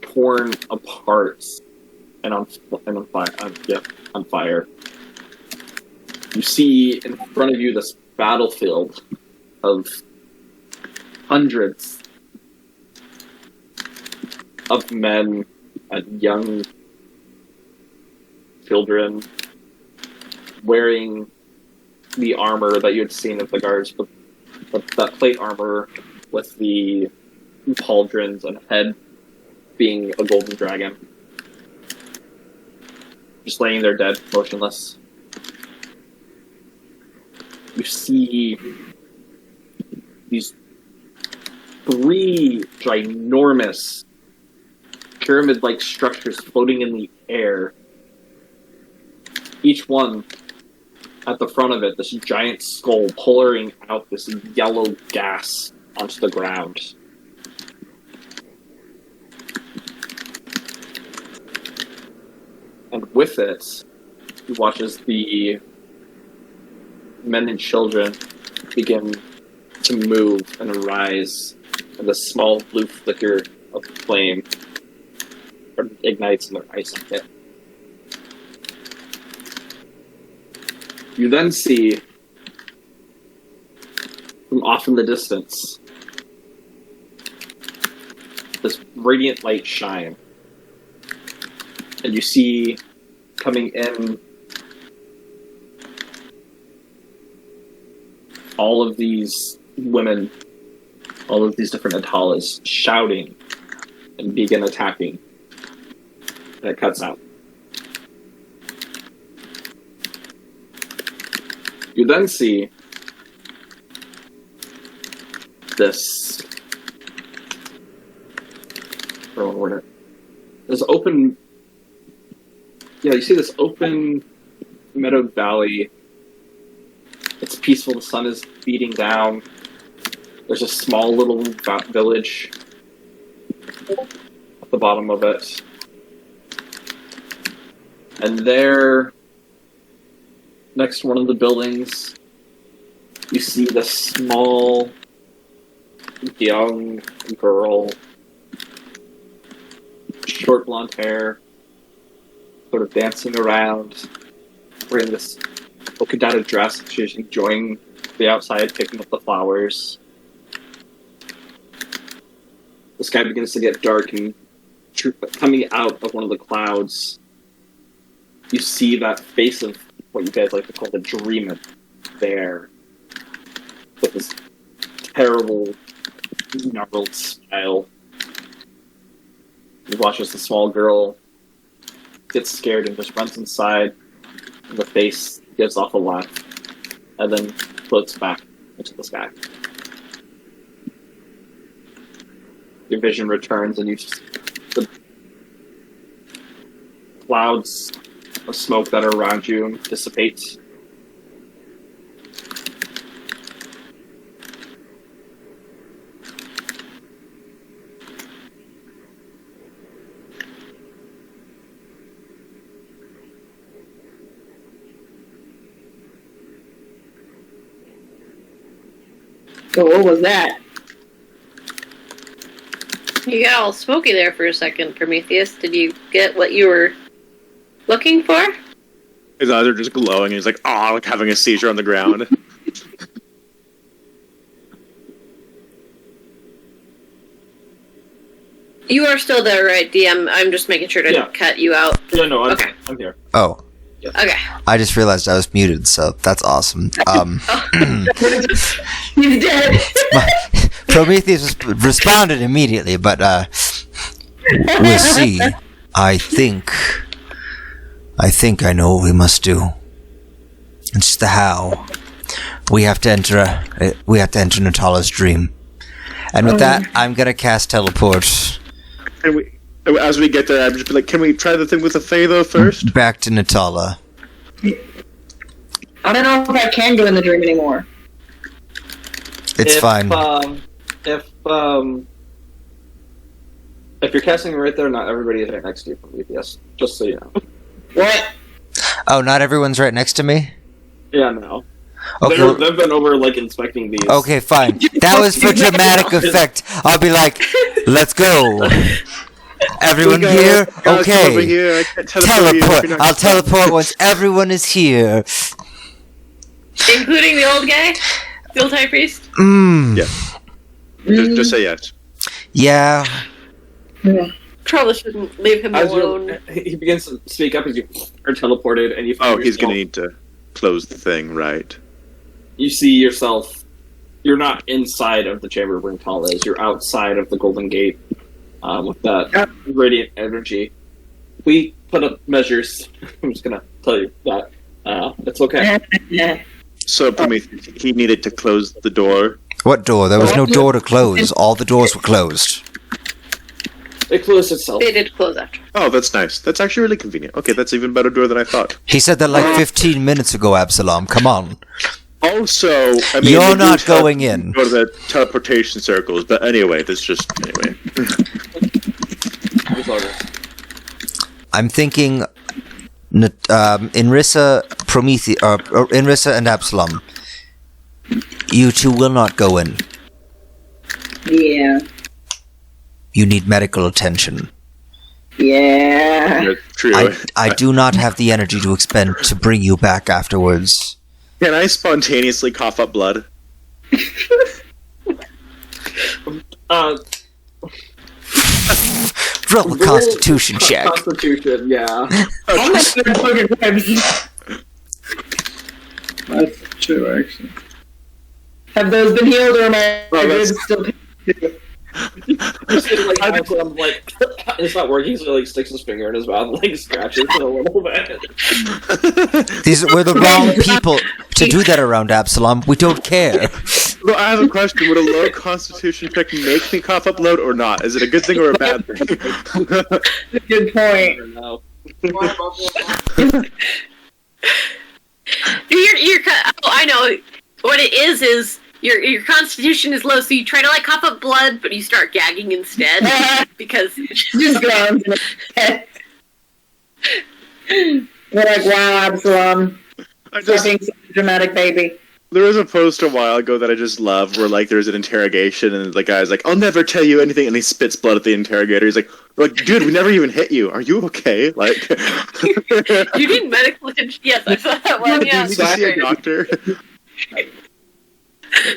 torn apart and on fire. You see in front of you this battlefield of hundreds of men and young children wearing the armor that you had seen of the guards, but that plate armor with the pauldrons and head being a golden dragon. Just laying there dead, motionless. You see these three ginormous pyramid-like structures floating in the air. Each one, at the front of it, this giant skull pouring out this yellow gas onto the ground. And with it, he watches the men and children begin to move and rise, and the small blue flicker of flame ignites in their ice pit. You then see, from off in the distance, this radiant light shine. And you see coming in all of these women, all of these different Atalas shouting and begin attacking. And it cuts out. You then see this open. Yeah, you see this open meadowed valley. It's peaceful. The sun is beating down. There's a small little village at the bottom of it. And there, next to one of the buildings, you see this small, young girl, short blonde hair, sort of dancing around, wearing this polka-dotted dress. She's enjoying the outside, picking up the flowers. The sky begins to get dark, and coming out of one of the clouds, you see that face of what you guys like to call the Dreamer there, with this terrible, gnarled smile. You watch as the small girl gets scared and just runs inside, and the face gives off a laugh, and then floats back into the sky. Your vision returns, and you just... the clouds of smoke that are around you dissipate. So what was that? You got all smoky there for a second, Prometheus. Did you get what you were looking for? His eyes are just glowing, and he's like, "Ah," like having a seizure on the ground. You are still there, right, DM? I'm just making sure to cut you out. Yeah, no, Okay. I'm here. Oh. Yes. Okay. I just realized I was muted, so that's awesome. He's dead. Prometheus responded immediately, but we'll see. I think I know what we must do. It's the how. We have to enter Natala's dream. And with that, I'm gonna cast teleport. And as we get there, I'm just like, can we try the thing with the Fae though first? Back to Natala. I don't know if I can go in the dream anymore. It's fine. If you're casting right there, not everybody is right next to you from UPS. Just so you know. What? Oh, not everyone's right next to me? Yeah, no. Okay. They've been over, like, inspecting these. Okay, fine. That was for dramatic effect. I'll be like, let's go. Everyone here? Okay. Over here. I can't Teleport. I'll teleport once everyone is here. Including the old guy? The old high priest? Mmm. Yeah. Just say yes. Yeah. Probably shouldn't leave him alone. He begins to speak up as you are teleported, and you find Oh, he's yourself- gonna need to close the thing, right? You see yourself. You're not inside of the chamber where Tala is. You're outside of the Golden Gate with that radiant energy. We put up measures. I'm just gonna tell you that it's okay. So Prometheus, he needed to close the door. What door? There was no door to close. All the doors were closed. It closed itself. They did close after. Oh, that's nice. That's actually really convenient. Okay, that's even better door than I thought. He said that like 15 minutes ago, Absalom. Come on. Also, I mean, You're they do not going in. Go to the teleportation circles, but anyway, that's just anyway. I'm thinking, Inrissa, Prometheus, or Inrissa and Absalom. You two will not go in. Yeah. You need medical attention. Yeah. True. I do not have the energy to expend to bring you back afterwards. Can I spontaneously cough up blood? Roll a Constitution check. Constitution, yeah. I'm not gonna fucking ribs. That's true, actually. Have those been healed or am I that's- ribs still? I'm like, it's not working, so he like sticks his finger in his mouth and like scratches it a little bit. We're the wrong people to do that around Absalom. We don't care. Well, I have a question. Would a low Constitution check make me cough up blood or not? Is it a good thing or a bad thing? Good point. No. I know. What it is your constitution is low, so you try to like cough up blood, but you start gagging instead because Just go. We're like, wow, Absalom. Stop being such a dramatic baby. There was a post a while ago that I just love where like there's an interrogation and the guy's like, I'll never tell you anything, and he spits blood at the interrogator. He's like, dude, we never even hit you. Are you okay? Like, you need medical attention. Yes, I saw that one. do you Yeah, need to see a doctor?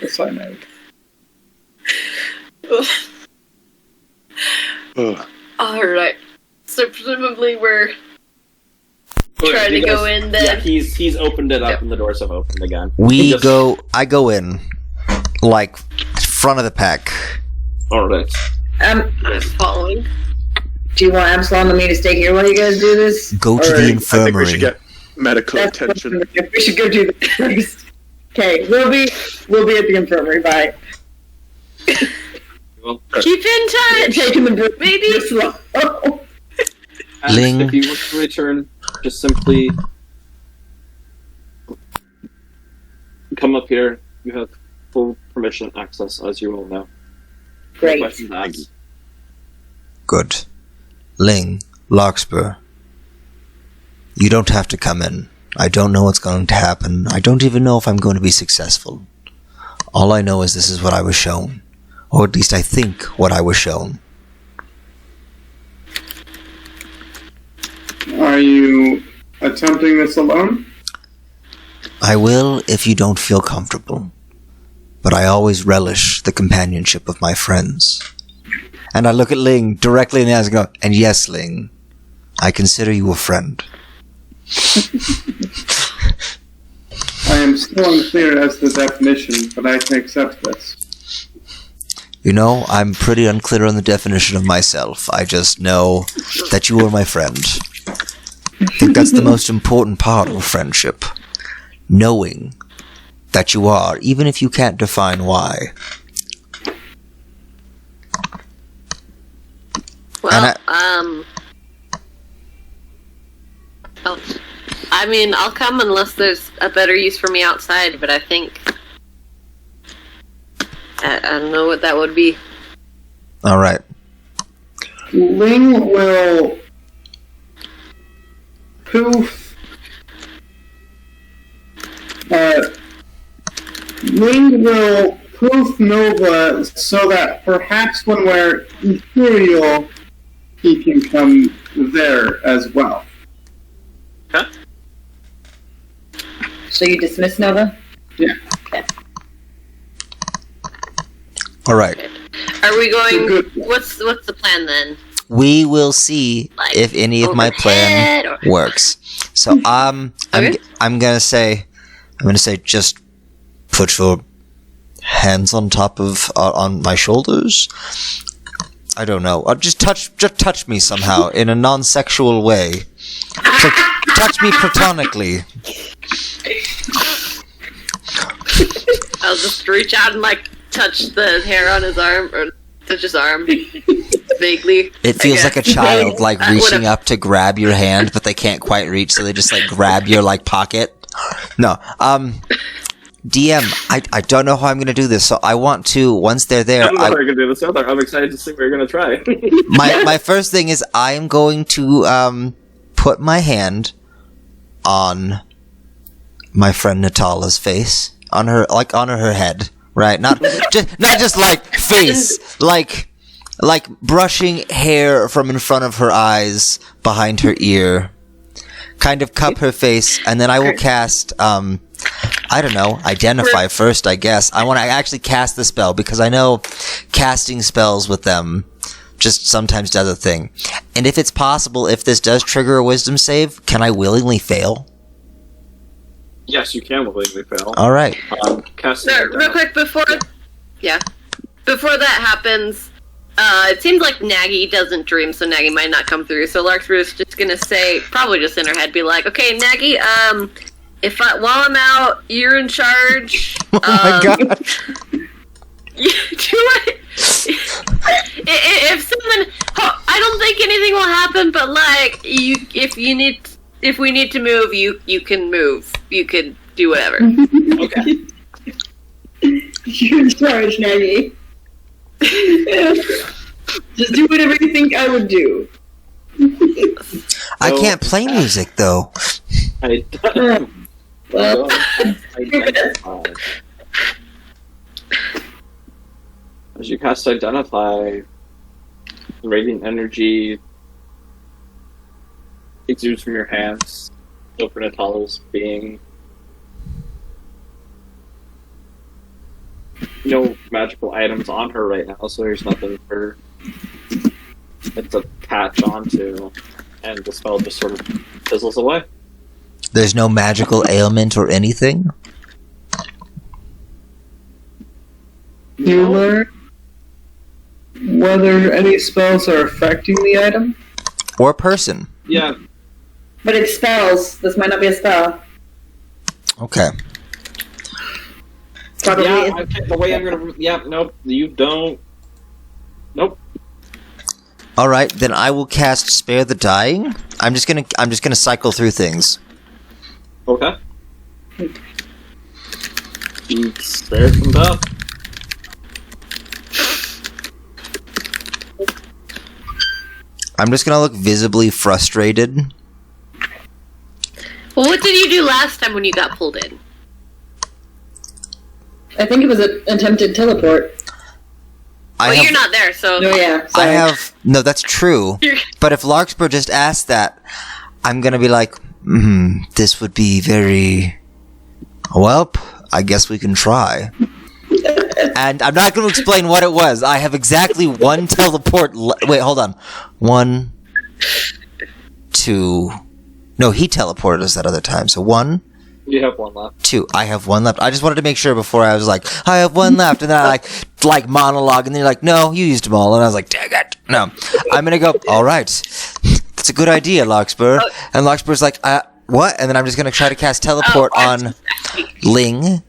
That's fine, man. All right. So presumably we're trying to go in then. Yeah, he's opened it up and the doors have opened again. I go in, like, front of the pack. Alright. I'm following. Do you want Absalom and me to stay here while you guys do this? Go to Or- the I think we should infirmary. get medical That's what attention. we should go do that first. Okay, we'll be at the infirmary. Bye. Keep in touch. Taking the break. Maybe. Slow. And Ling. if you wish to return, just simply come up here. You have full permission access, as you all know. Great. Questions asked. Good. Ling, Larkspur. You don't have to come in. I don't know what's going to happen. I don't even know if I'm going to be successful. All I know is this is what I was shown. Or at least I think what I was shown. Are you attempting this alone? I will if you don't feel comfortable. But I always relish the companionship of my friends. And I look at Ling directly in the eyes and go, and yes, Ling, I consider you a friend. I am still unclear as to the definition, but I can accept this. You know, I'm pretty unclear on the definition of myself. I just know that you are my friend. I think that's the most important part of a friendship. Knowing that you are, even if you can't define why. Well, I mean, I'll come unless there's a better use for me outside, but I think I don't know what that would be. Alright. Ling will poof. Ling will poof Nova so that perhaps when we're ethereal, he can come there as well. So you dismiss Nova? Yeah. Okay. Alright. Are we going? Good. What's the plan then? We will see if any of my plan overhead or- works. So Okay. I'm gonna say just put your hands on top of on my shoulders. I don't know. Just touch me somehow in a non-sexual way. Touch me platonically. I'll just reach out and like touch the hair on his arm or touch his arm. Vaguely. It feels like a child, like reaching whatever. up to grab your hand, but they can't quite reach, so they just like grab your like pocket. No, DM, I don't know how I'm gonna do this, so I want to, once they're I there, don't know how you're gonna do this either. I'm excited to see what you're gonna try. my first thing is I am going to put my hand on my friend Natala's face, on her head, right? Not just like face, like brushing hair from in front of her eyes behind her ear, kind of cup her face, and then I will cast I don't know, identify first, I guess. I want to actually cast the spell because I know casting spells with them just sometimes does a thing. And if it's possible, if this does trigger a wisdom save, can I willingly fail? Yes, you can willingly fail. All right. Casting So, real quick, before that happens, it seems like Nagy doesn't dream, so Nagy might not come through. So Larkspur's just gonna say, probably just in her head, be like, "Okay, Nagy, while I'm out, you're in charge." Oh my god. If someone, I don't think anything will happen, but like, if we need to move, you can move. You can do whatever. Okay. You're in charge, Nagy. Just do whatever you think I would do. I can't play music though. Well, as you cast Identify, radiant energy exudes from your hands over Natala's being. No magical items on her right now, so there's nothing for it to catch onto, and the spell just sort of fizzles away. There's no magical ailment or anything? You learn whether any spells are affecting the item? Or person? Yeah. but it's spells. This might not be a spell. Okay. Probably Yeah, the way I'm gonna. Yeah, nope. You don't. Nope. All right, then I will cast Spare the Dying. I'm just gonna cycle through things. Okay. You spare some death. I'm just gonna look visibly frustrated. Well, what did you do last time when you got pulled in? I think it was an attempted teleport. You're not there, so... Oh, yeah. I have... No, that's true. But if Larkspur just asked that, I'm gonna be like, this would be very... Welp, I guess we can try. And I'm not gonna explain what it was. I have exactly one teleport... Wait, hold on. 1, 2... No, he teleported us that other time, so 1... You have one left. 2. I have 1 left. I just wanted to make sure before I was like, I have 1 left, and then I like monologue, and then you're like, no, you used them all, and I was like, dang it. No, I'm gonna go. All right, that's a good idea, Larkspur. And Larkspur's like, what? And then I'm just gonna try to cast teleport on Ling,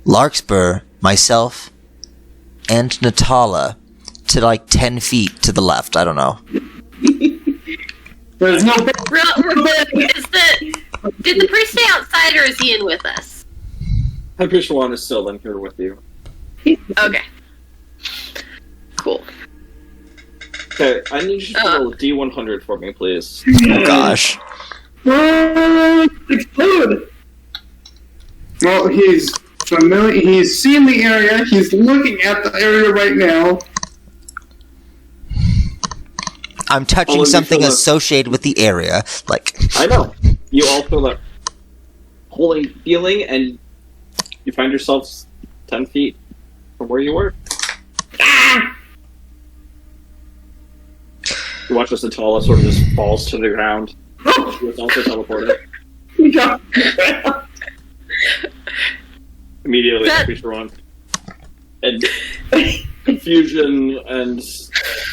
Larkspur, myself, and Natala to like 10 feet to the left. I don't know. There's no. Did the priest stay outside, or is he in with us? pt1 is still in here with you. Okay. Cool. Okay, I need you to roll D100 for me, please. Oh gosh. Explode! Well, he's familiar. He's seen the area. He's looking at the area right now. I'm touching something associated with the area. Like I know. You all feel that holy feeling, and you find yourselves 10 feet from where you were. You watch as Natala sort of just falls to the ground. She was also teleported. Immediately, pt1. And confusion and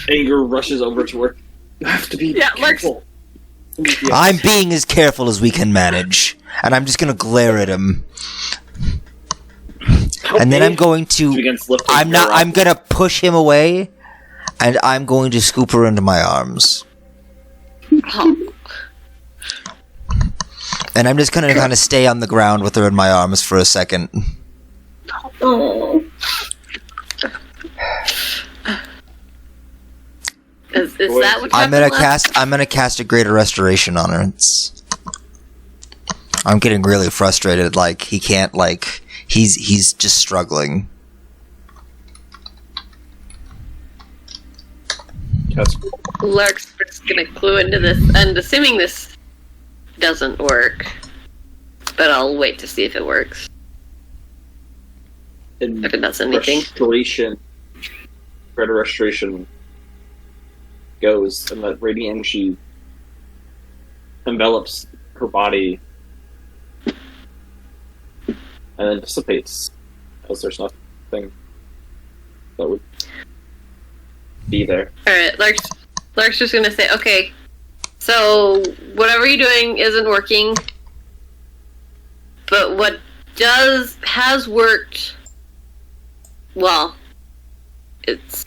anger rushes over to her. You have to be careful. I'm being as careful as we can manage, and I'm just gonna glare at him. And then I'm going to. I'm gonna push him away, and I'm going to scoop her into my arms. Oh. And I'm just gonna kind of stay on the ground with her in my arms for a second. Oh. Is that what I'm gonna cast a greater restoration on her. I'm getting really frustrated. Like he can't. Like he's just struggling. Lark's just gonna clue into this, and assuming this doesn't work, but I'll wait to see if it works. If it does anything. Greater restoration goes, and that radiant energy envelops her body and then dissipates, as there's nothing that would be there. Alright, Lark's just gonna say, okay, so whatever you're doing isn't working, but what has worked, well, it's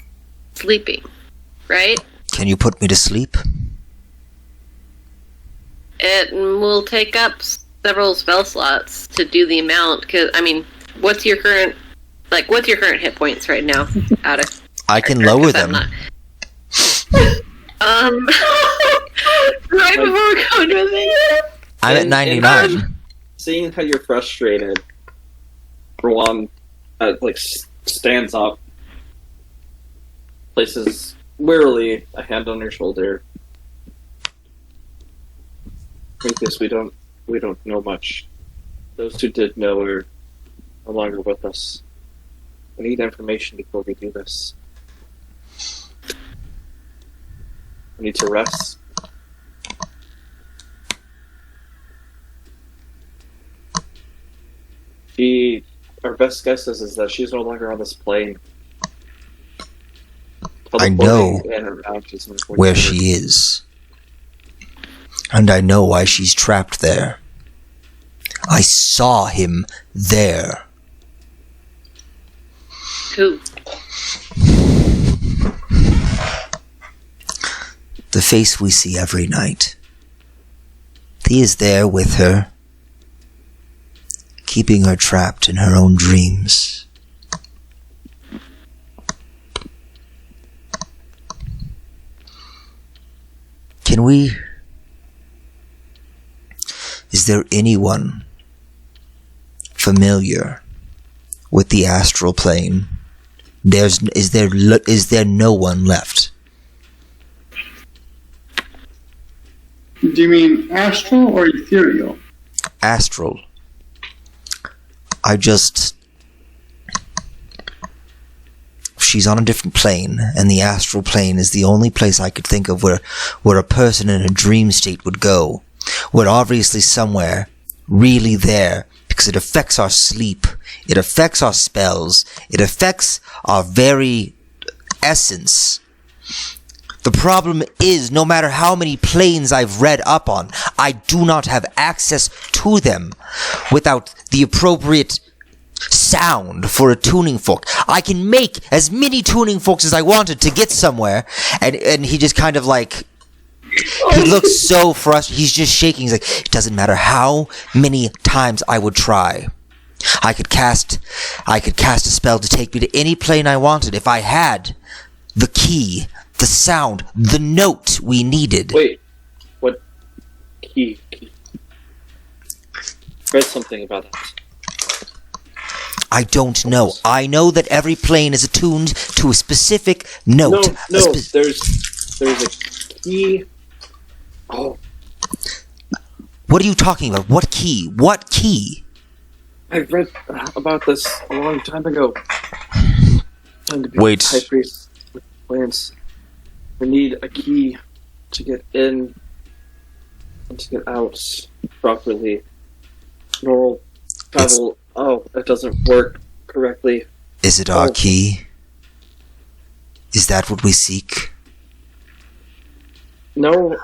sleeping, right? Can you put me to sleep? It will take up several spell slots to do the amount, because, I mean, what's your current hit points right now? I can lower them. Right before we go into it. I'm at 99. Seeing how you're frustrated, Rowan, stands up, places wearily a hand on your shoulder. Prometheus, we don't know much. Those who did know are no longer with us. We need information before we do this. We need to rest. Our best guess is that she's no longer on this plane. I know where she is. And I know why she's trapped there. I saw him there. Who? The face we see every night. He is there with her, keeping her trapped in her own dreams. Is there anyone familiar with the astral plane? Is there no one left? Do you mean astral or ethereal? Astral. She's on a different plane, and the astral plane is the only place I could think of where a person in a dream state would go. We're obviously somewhere really there, because it affects our sleep, it affects our spells, it affects our very essence. The problem is, no matter how many planes I've read up on, I do not have access to them without the appropriate sound for a tuning fork. I can make as many tuning forks as I wanted to get somewhere, and he just kind of like, he looks so frustrated. He's just shaking. He's like, it doesn't matter how many times I would try. I could cast a spell to take me to any plane I wanted if I had the key, the sound, the note we needed. Wait, what key? Read something about that. I don't know. I know that every plane is attuned to a specific note. No, there's a key. Oh. What are you talking about? What key? What key? I read about this a long time ago. Wait. High priest with plans. We need a key to get in and to get out properly. Normal travel. Oh, it doesn't work correctly. Is it our key? Is that what we seek? No,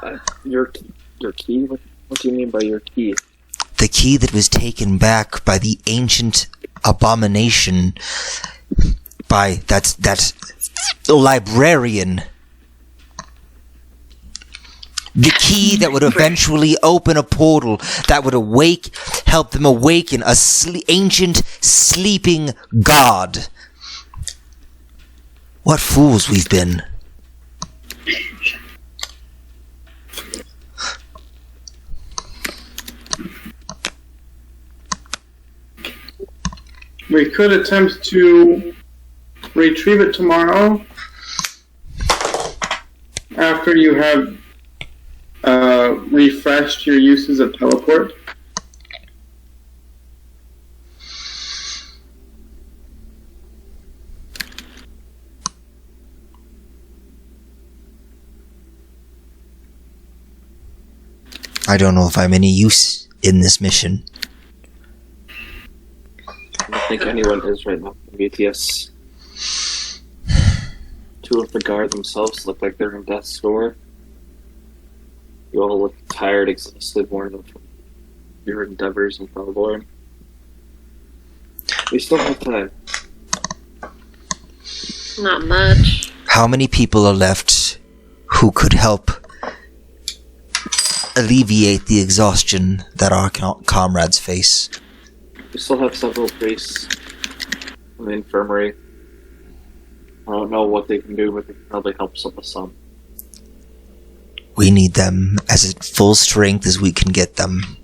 your key? What do you mean by your key? The key that was taken back by the ancient abomination, by that librarian. The key that would eventually open a portal that would help them awaken a ancient sleeping god. What fools we've been. We could attempt to retrieve it tomorrow after you have refreshed your uses of teleport. I don't know if I'm any use in this mission. I don't think anyone is right now. BTS. Two of the guard themselves look like they're in death's door. You all look tired, exhausted, worn out from your endeavors in Valborn. We still have time. Not much. How many people are left who could help alleviate the exhaustion that our comrades face? We still have several priests in the infirmary. I don't know what they can do, but they can probably help some. We need them as at full strength as we can get them.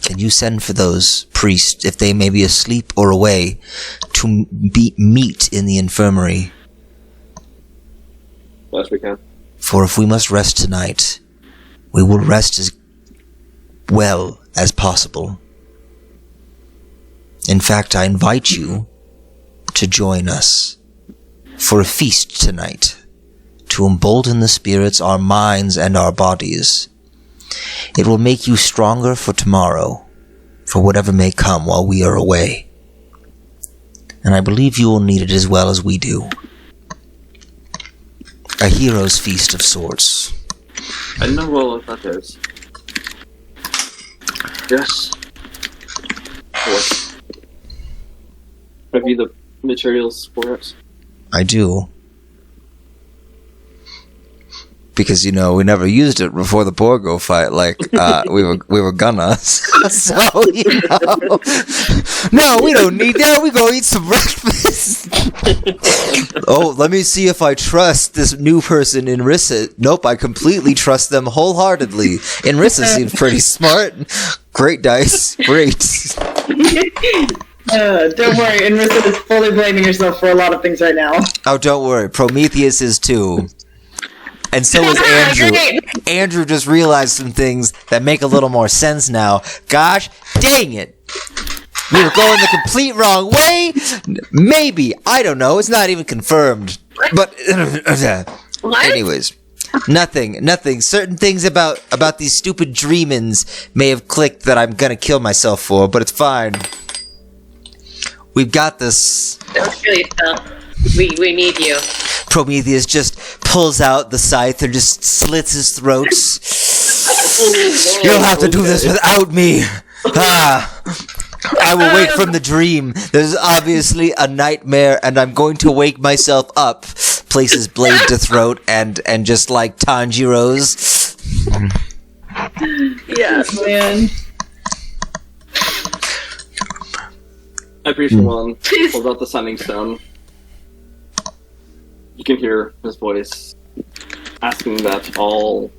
Can you send for those priests, if they may be asleep or away, to meet in the infirmary? Yes, we can. For if we must rest tonight, we will rest as well as possible. In fact, I invite you to join us for a feast tonight, to embolden the spirits, our minds, and our bodies. It will make you stronger for tomorrow, for whatever may come while we are away. And I believe you will need it as well as we do. A hero's feast of sorts. I know well what that is. Yes. What? Have you the materials for it? I do. Because, you know, we never used it before the Borgo fight, we were gonna. So, you know. No, we don't need that. We go eat some breakfast. Oh, let me see if I trust this new person in Rissa. Nope, I completely trust them wholeheartedly. And Rissa seems pretty smart. Great dice. Great. Don't worry, Enrissa is fully blaming herself for a lot of things right now. Oh, don't worry. Prometheus is too. And so is Andrew. Andrew just realized some things that make a little more sense now. Gosh, dang it. We were going the complete wrong way? Maybe. I don't know. It's not even confirmed. But, anyways. Nothing. Certain things about these stupid dreamins may have clicked that I'm gonna kill myself for, but it's fine. We've got this. Don't kill yourself. We need you. Prometheus just pulls out the scythe and just slits his throat. You'll have to do this without me. I will wake from the dream. There's obviously a nightmare, and I'm going to wake myself up. Places blade to throat, and just like Tanjiro's. Yes, man. I appreciate one. Pulls out the sending stone. You can hear his voice asking that all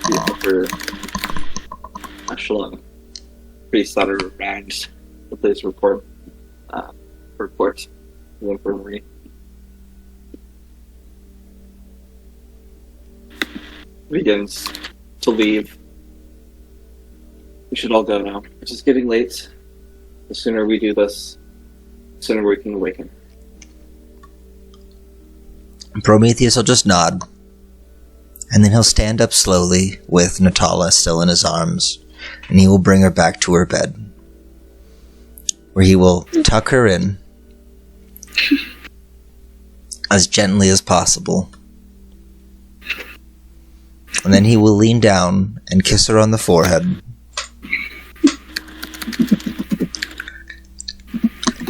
the upper echelon priests that are around the place report to the infirmary. Begins to leave. We should all go now. It's just getting late. The sooner we do this, the sooner we can awaken. Prometheus will just nod, and then he'll stand up slowly with Natala still in his arms, and he will bring her back to her bed, where he will tuck her in as gently as possible, and then he will lean down and kiss her on the forehead.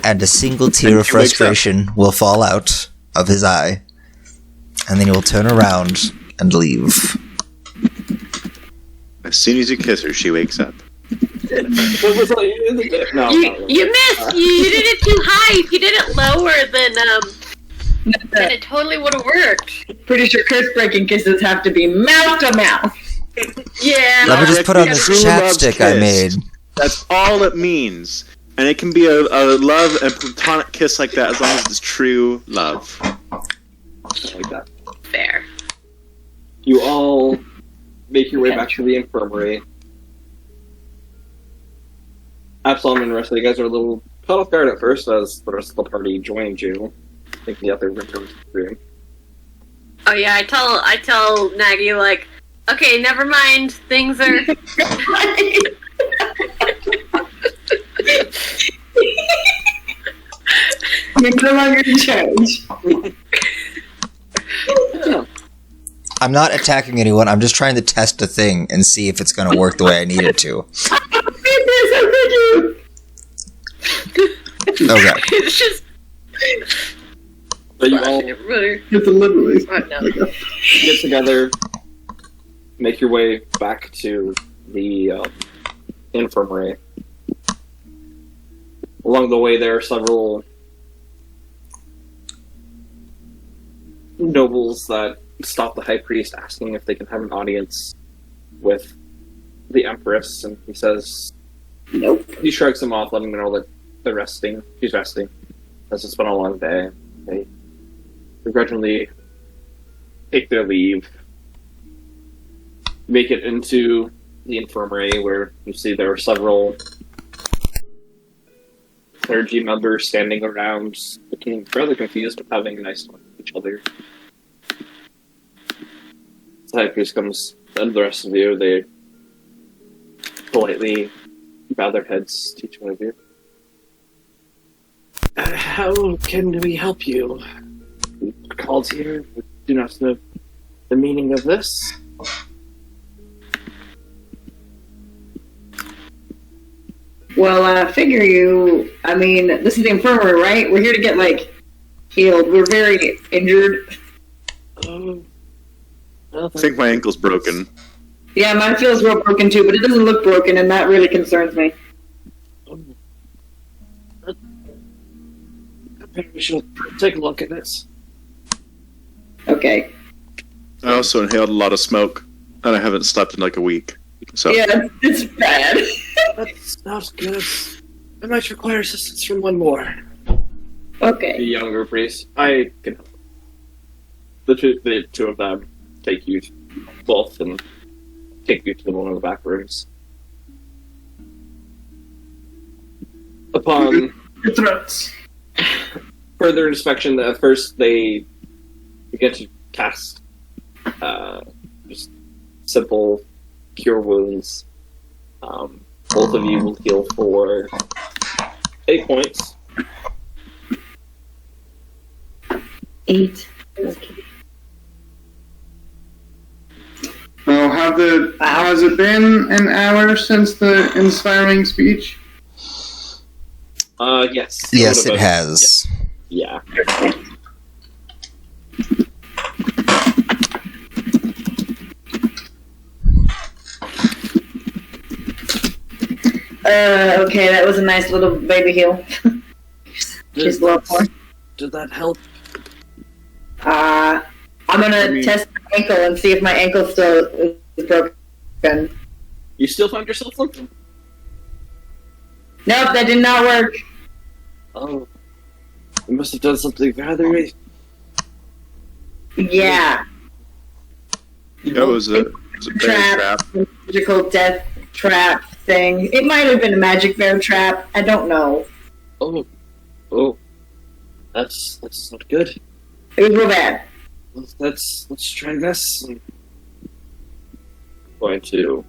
and a single tear of he wakes up. frustration will fall out of his eye, and then he will turn around and leave. As soon as you kiss her, she wakes up. No, You missed. You did it too high. If you did it lower, then it totally would have worked. Pretty sure curse breaking kisses have to be mouth to mouth. Yeah. Let me just put on this True love's chapstick I made. kiss. That's all it means. And it can be a love and platonic kiss like that as long as it's true love. like that. Fair. You all make your way back to the infirmary. Absalom and the rest of you guys are a little caught off guard at first as the rest of the party joined you. Thinking the other room was room. Oh yeah, I tell Nagy like, okay, never mind. Things are. You're no longer in charge. I'm not attacking anyone, I'm just trying to test a thing and see if it's going to work the way I need it to. Okay. It's just. But you all It's literally. get together, make your way back to the infirmary. Along the way, there are several nobles that stop the high priest, asking if they can have an audience with the empress, and he says, Nope. He shrugs them off, letting them know that they're resting. She's resting, as it's been a long day. They begrudgingly take their leave, make it into the infirmary, where you see there are several clergy members standing around, looking fairly confused but having a nice talk with each other. The high priest comes, and the rest of you, they politely bow their heads to each one of you. How can we help you? We called here, we do not know the meaning of this. Well, I figure this is the infirmary, right? We're here to get, healed. We're very injured. I think my ankle's broken. Yeah, mine feels real broken too, but it doesn't look broken, and that really concerns me. I think we should take a look at this. Okay. I also inhaled a lot of smoke, and I haven't slept in like a week. So Yeah, it's bad. That's not good. I might require assistance from one more. Okay. The younger priest. I can help. The two of them take you both and take you to one of the back rooms. Upon Good threats. further inspection, at first they begin to cast just simple cure wounds. Both of you will heal for 8 points. 8. Okay. Oh, has it been an hour since the inspiring speech? Yes. Yes, it has. Yeah. Okay, that was a nice little baby heal. Just a little more. Did that help? I'm gonna test my ankle and see if my ankle still is broken. You still find yourself limping? Nope, that did not work. Oh. You must have done something rather... Yeah. that was a bear trap. Magical death trap thing. It might have been a magic bear trap. I don't know. Oh. That's not good. It was real bad. Let's try this. I'm going to...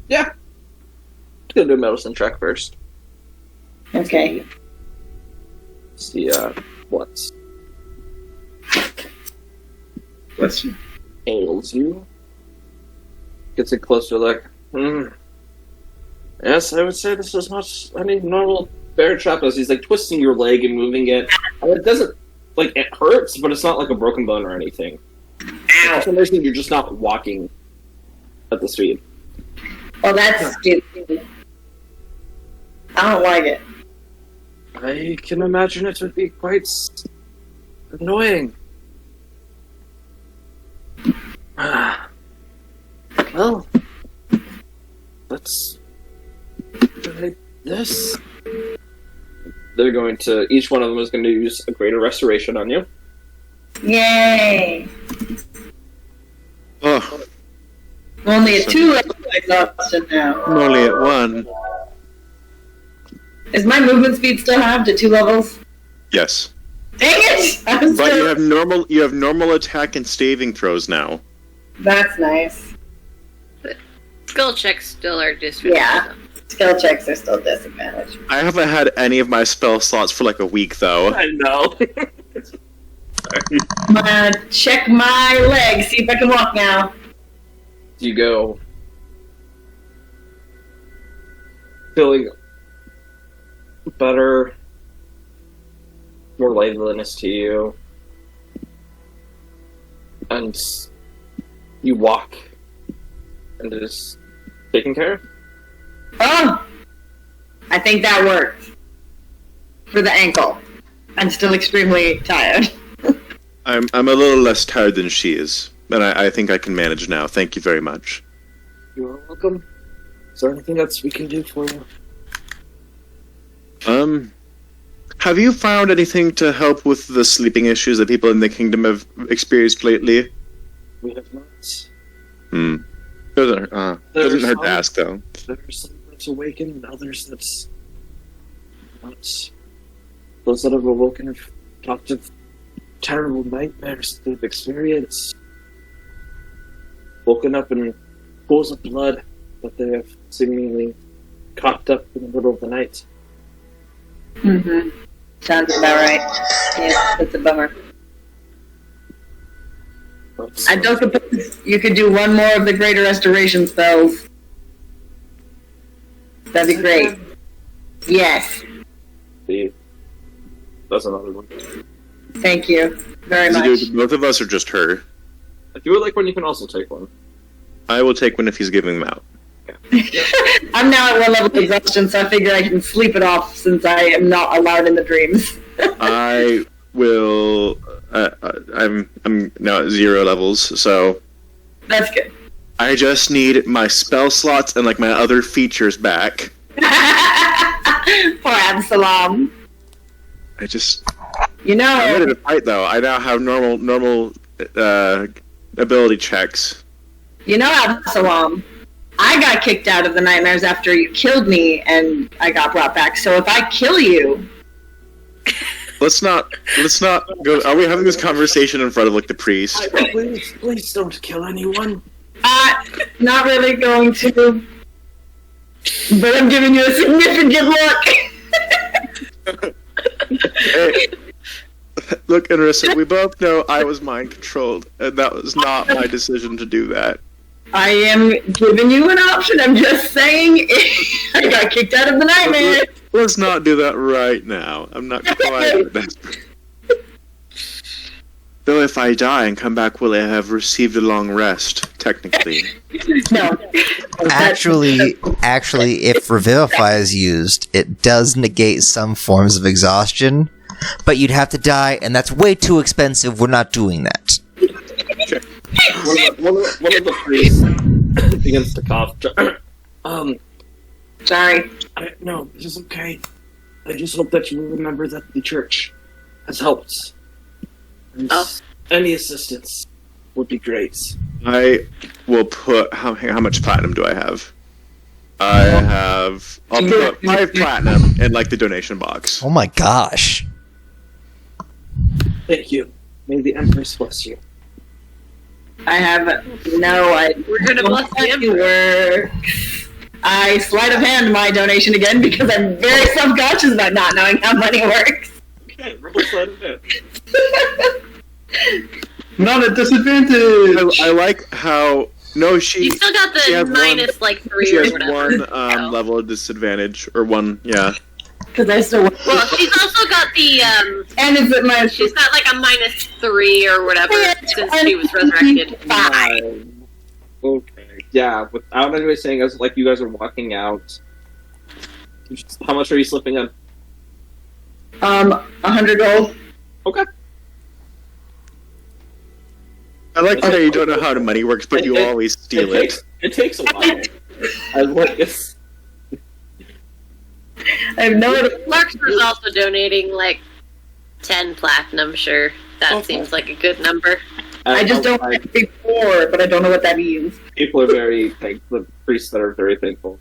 Yeah. I'm gonna do a medicine check first. Okay. See, what Bless you. ails you. Gets a closer look. Yes, I would say this is not any normal bear trap as he's like twisting your leg and moving it. And it doesn't, like, it hurts, but it's not like a broken bone or anything. For some reason, you're just not walking at the speed. Well, that's stupid. I don't like it. I can imagine it would be quite annoying. Well, let's try this. They're going to, each one of them is going to use a greater restoration on you. Yay! Oh, Only a 2-level exhaustion now. I'm only at 1. Is my movement speed still halved to 2 levels? Yes. Dang it! I'm But still... you have normal attack and staving throws now. That's nice. Skill checks still are disadvantaged. Yeah. Skill checks are still disadvantaged. I haven't had any of my spell slots for like a week though. I know. I'm gonna check my leg, see if I can walk now. You go. Feeling better, more liveliness to you, and you walk, and it is taken care of. Oh! I think that worked. For the ankle. I'm still extremely tired. I'm a little less tired than she is, and I think I can manage now. Thank you very much. You are welcome. Is there anything else we can do for you? Have you found anything to help with the sleeping issues that people in the kingdom have experienced lately? We have not. Doesn't hurt to ask though. There are some that's awakened and others that's not. Those that have awoken have talked of terrible nightmares they've experienced. Woken up in pools of blood that they have seemingly cocked up in the middle of the night. Mm-hmm. Sounds about right. Yeah, that's a bummer. I don't suppose you could do one more of the greater restoration spells. That'd be great. Yes. That's another one. Thank you very Does much. it do it with both of us or just her? If you would like one, you can also take one. I will take one if he's giving them out. I'm now at 1 level exhaustion, so I figure I can sleep it off since I am not allowed in the dreams. I will. I'm now at 0 levels, so That's good. I just need my spell slots and like my other features back. Poor Absalom. I just. You know, I'm ready to fight though. I now have normal ability checks. You know, Absalom, I got kicked out of the nightmares after you killed me, and I got brought back. So if I kill you, Let's not go. Are we having this conversation in front of like the priest? Please don't kill anyone. not really going to. But I'm giving you a significant look. Hey, look, Anarissa, we both know I was mind controlled, and that was not my decision to do that. I am giving you an option. I'm just saying I got kicked out of the nightmare. Let's not do that right now. I'm not quite desperate. Though if I die and come back, will I have received a long rest, technically? No. Actually, if Revivify is used, it does negate some forms of exhaustion, but you'd have to die, and that's way too expensive. We're not doing that. One of the priests begins to cough. Sorry. No, this is okay. I just hope that you will remember that the church has helped. And any assistance would be great. I will put how much platinum do I have? I'll put 5 platinum in like the donation box. Oh my gosh. Thank you. May the Empress bless you. I have We're gonna bless the Emperor. I sleight of hand my donation again because I'm very self-conscious about not knowing how money works. Okay, roll sleight of hand. Not at disadvantage! I like how No, You she still got she the has minus like 3 she or has whatever. one level of disadvantage or one. Yeah. Because I still. Well, she's also got the And is it my? she's got like a minus 3 or whatever since she was resurrected. Okay. Yeah. Without anybody saying, as like you guys are walking out, how much are you slipping in? 100 gold. Okay. I like how you don't know how the money works, but you always steal it. It takes a while. I like this. I have no idea. Larkspur's also donating like 10 platinum, sure. That seems like a good number. I just don't want to be poor, but I don't know what that means. People are very thankful. The priests that are very thankful.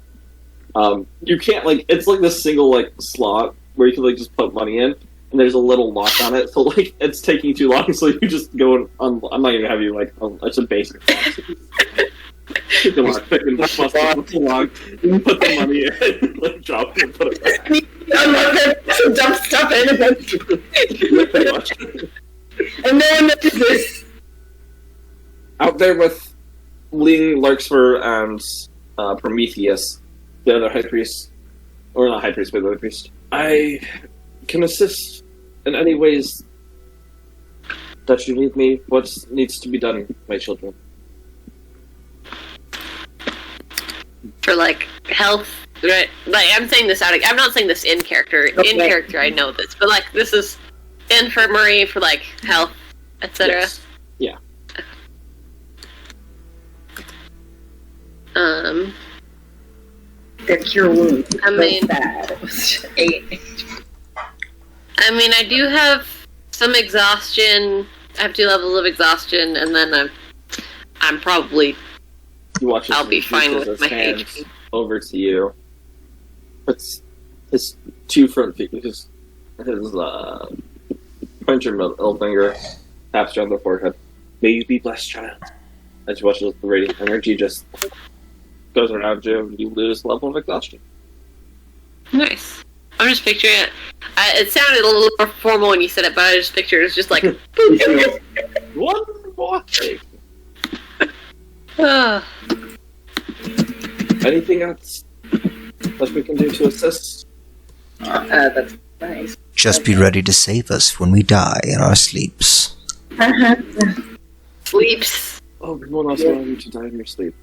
You can't like it's like this single like slot where you can like just put money in, and there's a little lock on it, so like it's taking too long, so you just go on. I'm not gonna have you like it's a basic. Pick the lock, pick the lock, put the money in, like drop it, and put it back. Unlock it, some dump stuff in, and then and no one knows this. Out there with Ling, Larkspur, and Prometheus, the other high priest, or not high priest, but the other priest. I can assist in any ways that you need me. What needs to be done, my children? For like health, right? Like I'm saying this out. I'm not saying this in character. Okay. In character, I know this, but like this is infirmary for like health, etc. Yes. Yeah. The cure wounds. I mean- so bad. It was 8. I mean, I do have some exhaustion. I have 2 levels of exhaustion, and then I'm probably You watch as I'll be he fine reaches with his my hands HP. over to you. Puts his 2 front feet, his pointer middle finger taps you on the forehead. May you be blessed, child. As you watch as the radiant energy just goes around you, and you lose level of exhaustion. nice. I'm just picturing it. It sounded a little more formal when you said it, but I just pictured it's just like. One more thing. Anything else that we can do to assist? That's nice. Just be ready to save us when we die in our sleeps. Sleeps. Oh, we won't also allow you to die in your sleep.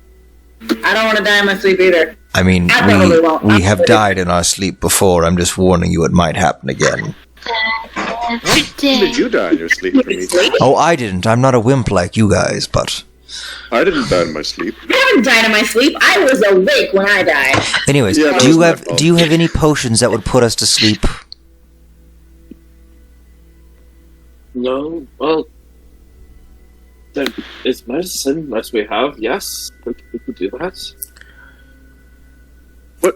I don't want to die in my sleep either. I mean, I probably won't. we have died in our sleep before. I'm just warning you it might happen again. Every When day. did you die in your sleep, Prometheus? Oh, I didn't. I'm not a wimp like you guys, but... I didn't die in my sleep. I haven't died in my sleep. I was awake when I died. Anyways, Yeah, that do was you my have fault. do you have any potions that would put us to sleep? No, well, there is medicine that we have. Yes, we could do that.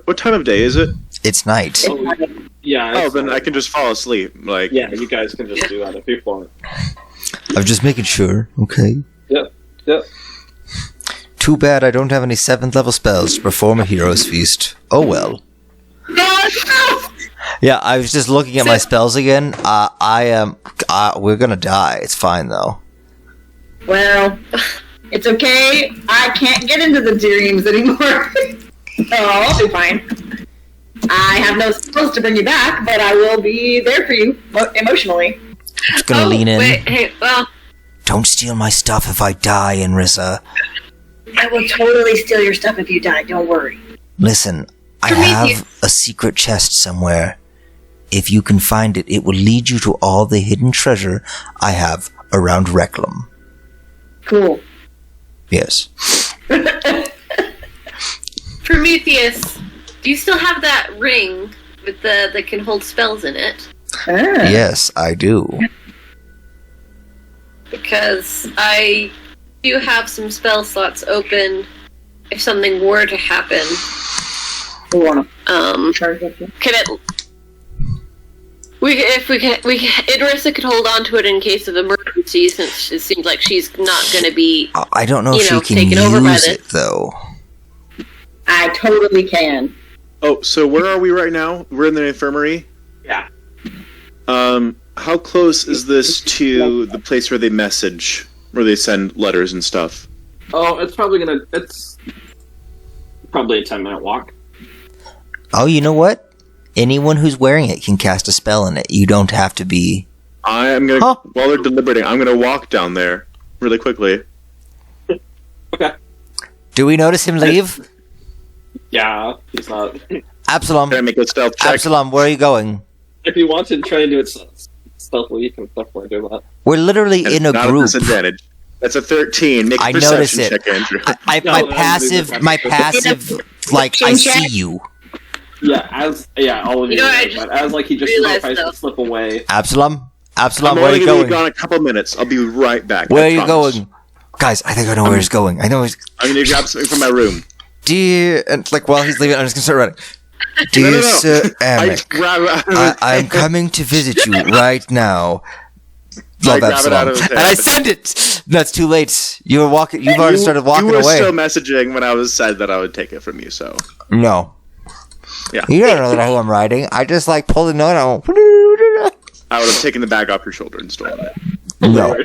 What time of day is it? It's night. Oh, yeah. Oh, it's then fine. I can just fall asleep. Like, Yeah, you guys can just do that if you want. I'm just making sure. Okay. Yep. Yep. Too bad I don't have any 7th level spells to perform a hero's feast. Oh well. Yeah, I was just looking at my spells again. I am. We're gonna die. It's fine though. Well, it's okay. I can't get into the dreams anymore. So I'll be fine. I have no spells to bring you back, but I will be there for you emotionally. Just gonna lean in. Wait, hey, well, Don't steal my stuff if I die, Inrissa. I will totally steal your stuff if you die. Don't worry. Listen, I have a secret chest somewhere. If you can find it, it will lead you to all the hidden treasure I have around Reclam. Cool. Yes. Prometheus, do you still have that ring with that can hold spells in it? Ah. Yes, I do. Because I do have some spell slots open if something were to happen. We want to Can it? Idrissa could hold on to it in case of emergency, since it seems like she's not going to be. I don't know if she can taken over by use this. it, though. I totally can. Oh, so where are we right now? We're in the infirmary? Yeah. How close is this to the place where they message, where they send letters and stuff? Oh, it's probably a 10-minute walk. Oh, you know what? Anyone who's wearing it can cast a spell in it. You don't have to be... I am gonna, while they're deliberating, I'm gonna walk down there really quickly. Okay. Do we notice him leave? Yeah, he's not. Absalom. Can I make a stealth check? Absalom, where are you going? If you want to try and do it stealthily, you can definitely do that. We're literally And in a not group. disadvantage. That's a 13. Make a I notice perception it. check, Andrew. My passive, like, I see you. Yeah, all of you. You know what, I but as like he just tries to slip away. Absalom, I'm where are only you gonna going? be gone a couple minutes. I'll be right back. Where I are you promise. going? Guys, I think I know where he's going. I know he's... I'm gonna grab something from my room. Dear... And, like, while he's leaving, I'm just gonna start running. Dear No. Sir I Amic, grab it out of his I'm coming to visit you right now. Love grab it out Absalom. of his And hand. I send it! That's too late. You've already started walking You were away. still messaging when I was said that I would take it from you, so... No. Yeah. You don't know that who I'm riding. I just, like, pull the note out. I would have taken the bag off your shoulder and stolen it. No.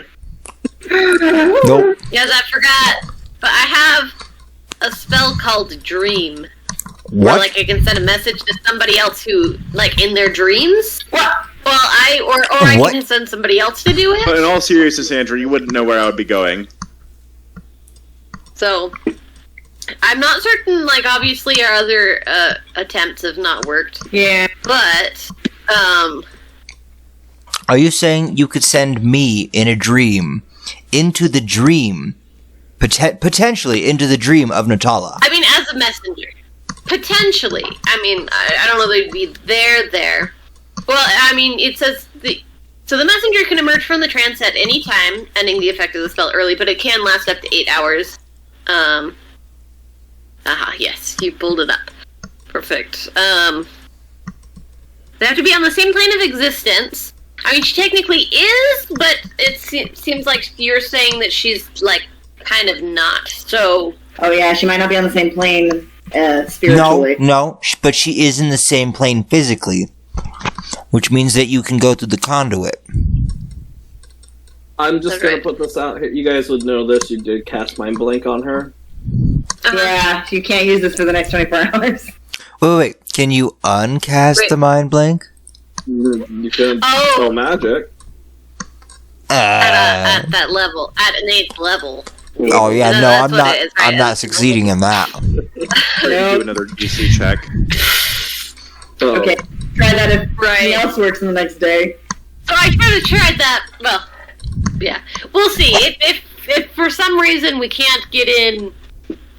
Nope. Yes, I forgot. But I have a spell called Dream. Where, What? like, I can send a message to somebody else who, like, in their dreams. Well, I What? can send somebody else to do But it. in all seriousness, Andrew, you wouldn't know where I would be going. So, I'm not certain, like, obviously our other attempts have not worked. Yeah. But, Are you saying you could send me in a dream into the dream, potentially into the dream of Natala? I mean, as a messenger. Potentially. I mean, I don't know they'd be there. Well, I mean, it says so the messenger can emerge from the trance at any time, ending the effect of the spell early, but it can last up to 8 hours. Yes, you pulled it up. Perfect. They have to be on the same plane of existence. I mean, she technically is, but it seems like you're saying that she's, like, kind of not. So... Oh yeah, she might not be on the same plane spiritually. No, but she is in the same plane physically, which means that you can go through the conduit. I'm just Okay. gonna put this out here. You guys would know this. You did cast Mind Blank on her. Yeah, you can't use this for the next 24 hours. Wait. Can you uncast Wait. the mind blank? You could Oh. spell magic. At that level. At an 8th level. Oh yeah, No, no, that's I'm what not. it is, right? I'm not succeeding in that. Do another DC check. So, Okay, try that if Right. anything else works in the next day. So I kind of tried that. Well, yeah. We'll see. If for some reason we can't get in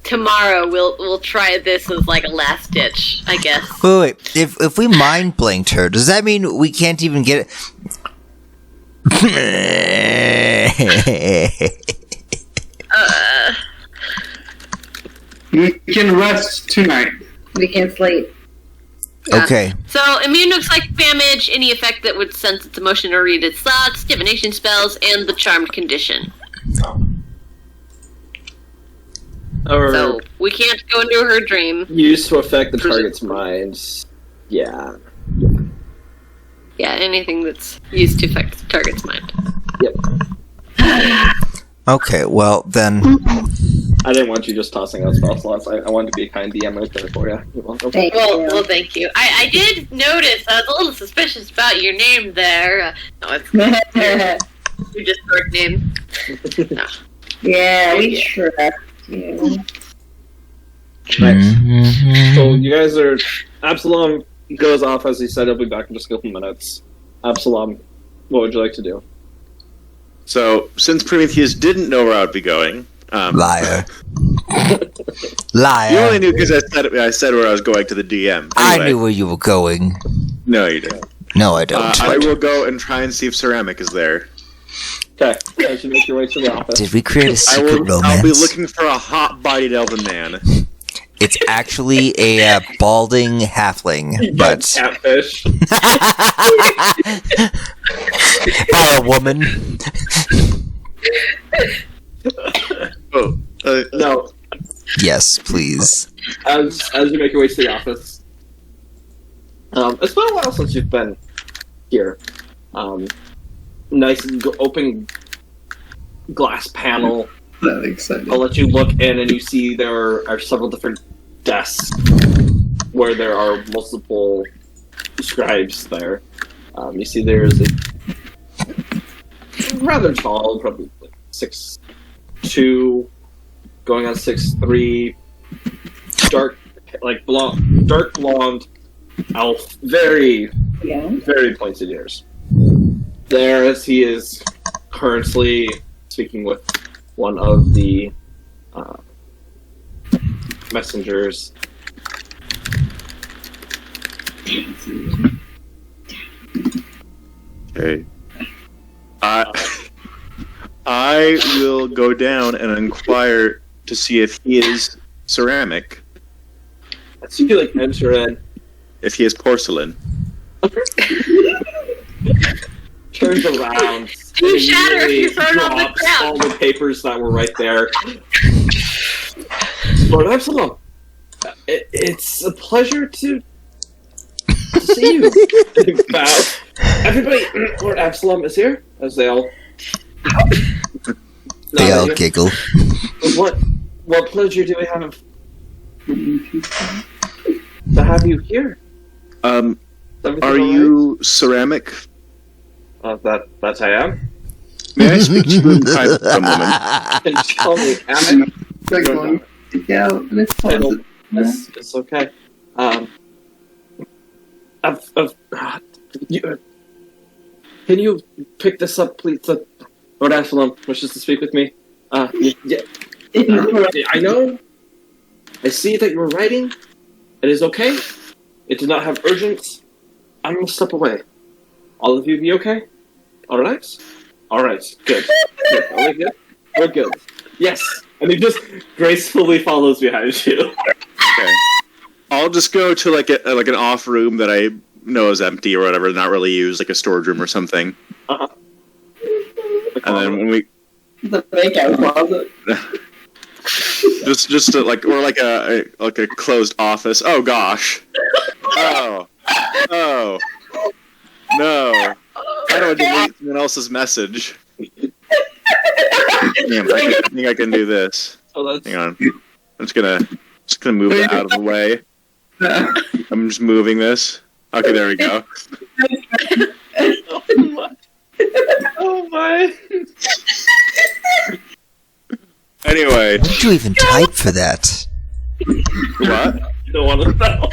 tomorrow, we'll try this as like a last ditch, I guess. Wait. If we mind blanked her, does that mean we can't even get it? We can rest tonight. We can't sleep. Yeah. Okay. So immune to psychic damage, any effect that would sense its emotion or read its thoughts, divination spells, and the charmed condition. or So we can't go into her dream. used to affect the target's mind. Yeah. Yeah, anything that's used to affect the target's mind. Yep. Okay. Well then. I didn't want you just tossing out spell slots. I wanted to be a kind DM right there for you. You're welcome. Thank Well, you. well, thank you. I did notice. I was a little suspicious about your name there. No, it's your Discord name. No. Yeah, we trust you. Nice. So you guys are. Absalom goes off as he said he'll be back in just a couple minutes. Absalom, what would you like to do? So, since Prometheus didn't know where I would be going, Liar. you Liar. only knew because I said where I was going to the DM. I Anyway, knew where you were going. No, you didn't. No, I don't. I will go and try and see if Ceramic is there. Okay, as you make your way to the office. Did we create a secret romance? I'll be looking for a hot-bodied elven man. It's actually a balding halfling, but Catfish. by a woman. Oh, No, Yes, please. as you make your way to the office. It's been a while since you've been here. Nice open glass panel That exciting. I'll let you look in, and you see there are several different desks where there are multiple scribes there. You see there's a rather tall, probably like 6'2", going on 6'3", dark blonde elf, very pointed ears. There, as he is currently speaking with one of the messengers. Okay. I will go down and inquire to see if he is ceramic. As you like enter in, If he is porcelain. turns around, You shatter if you throw it on the drops ground. all the papers that were right there. Lord Absalom, it's a pleasure to see you. Bow. Everybody, Lord Absalom is here, as they all. They all giggle. What pleasure do we have to have you here? Are Everything all right? you ceramic? That I am. May I speak to you in private for a moment? And tell me, am Like going out in his closet. It's okay. Can you pick this up, please? Lord Absalom wishes to speak with me. Yeah. I know. I see that you're writing. It is okay. It does not have urgence. I'm going to step away. All of you be okay? Alright? Alright, good. Good. Are we good? We're good. Yes. And he just gracefully follows behind you. Okay. I'll just go to like an off room that I know is empty or whatever, not really used, like a storage room or something. Uh-huh. And then when we The makeout closet. just or like a closed office. Oh gosh. Oh. No. How do I delete someone else's message? Damn, I think I can do this. Oh, that's... Hang on. I'm just gonna move that out of the way. I'm just moving this. Okay, there we go. Oh my. Anyway, What did you even type for that? what? You don't want to know.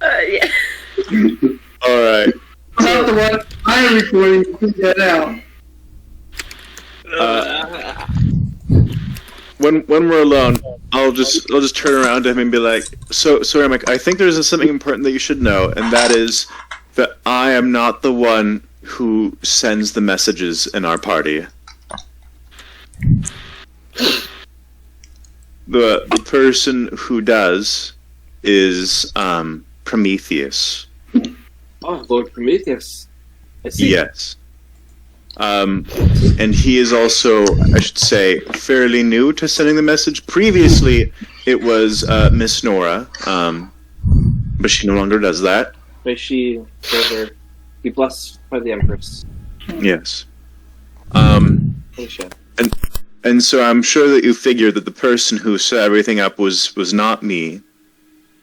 Yeah. Alright. Not the one I'm recording to get out. When we're alone, I'll just turn around to him and be like, so Ceramic, I think there's something important that you should know, and that is that I am not the one who sends the messages in our party. The person who does is Prometheus. Oh, Lord Prometheus. I see. Yes. And he is also, I should say, fairly new to sending the message. Previously, it was Miss Nora, but she no longer does that. May she forever be blessed by the Empress. Yes. Holy shit. And so I'm sure that you figured that the person who set everything up was not me,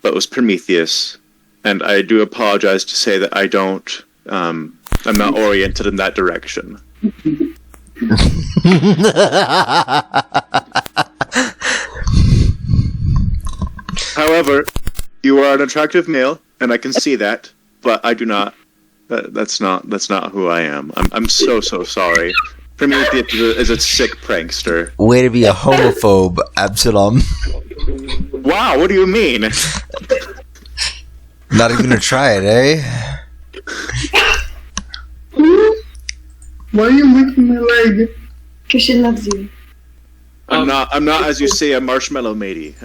but was Prometheus. And I do apologize to say that I don't, I'm not oriented in that direction. However, you are an attractive male, and I can see that, but I do not. That's not who I am. I'm so sorry. Prometheus is a sick prankster. Way to be a homophobe, Absalom. Wow, what do you mean? Not even gonna try it, eh? Why are you licking my leg? Because she loves you. I'm not, as you say, a marshmallow matey.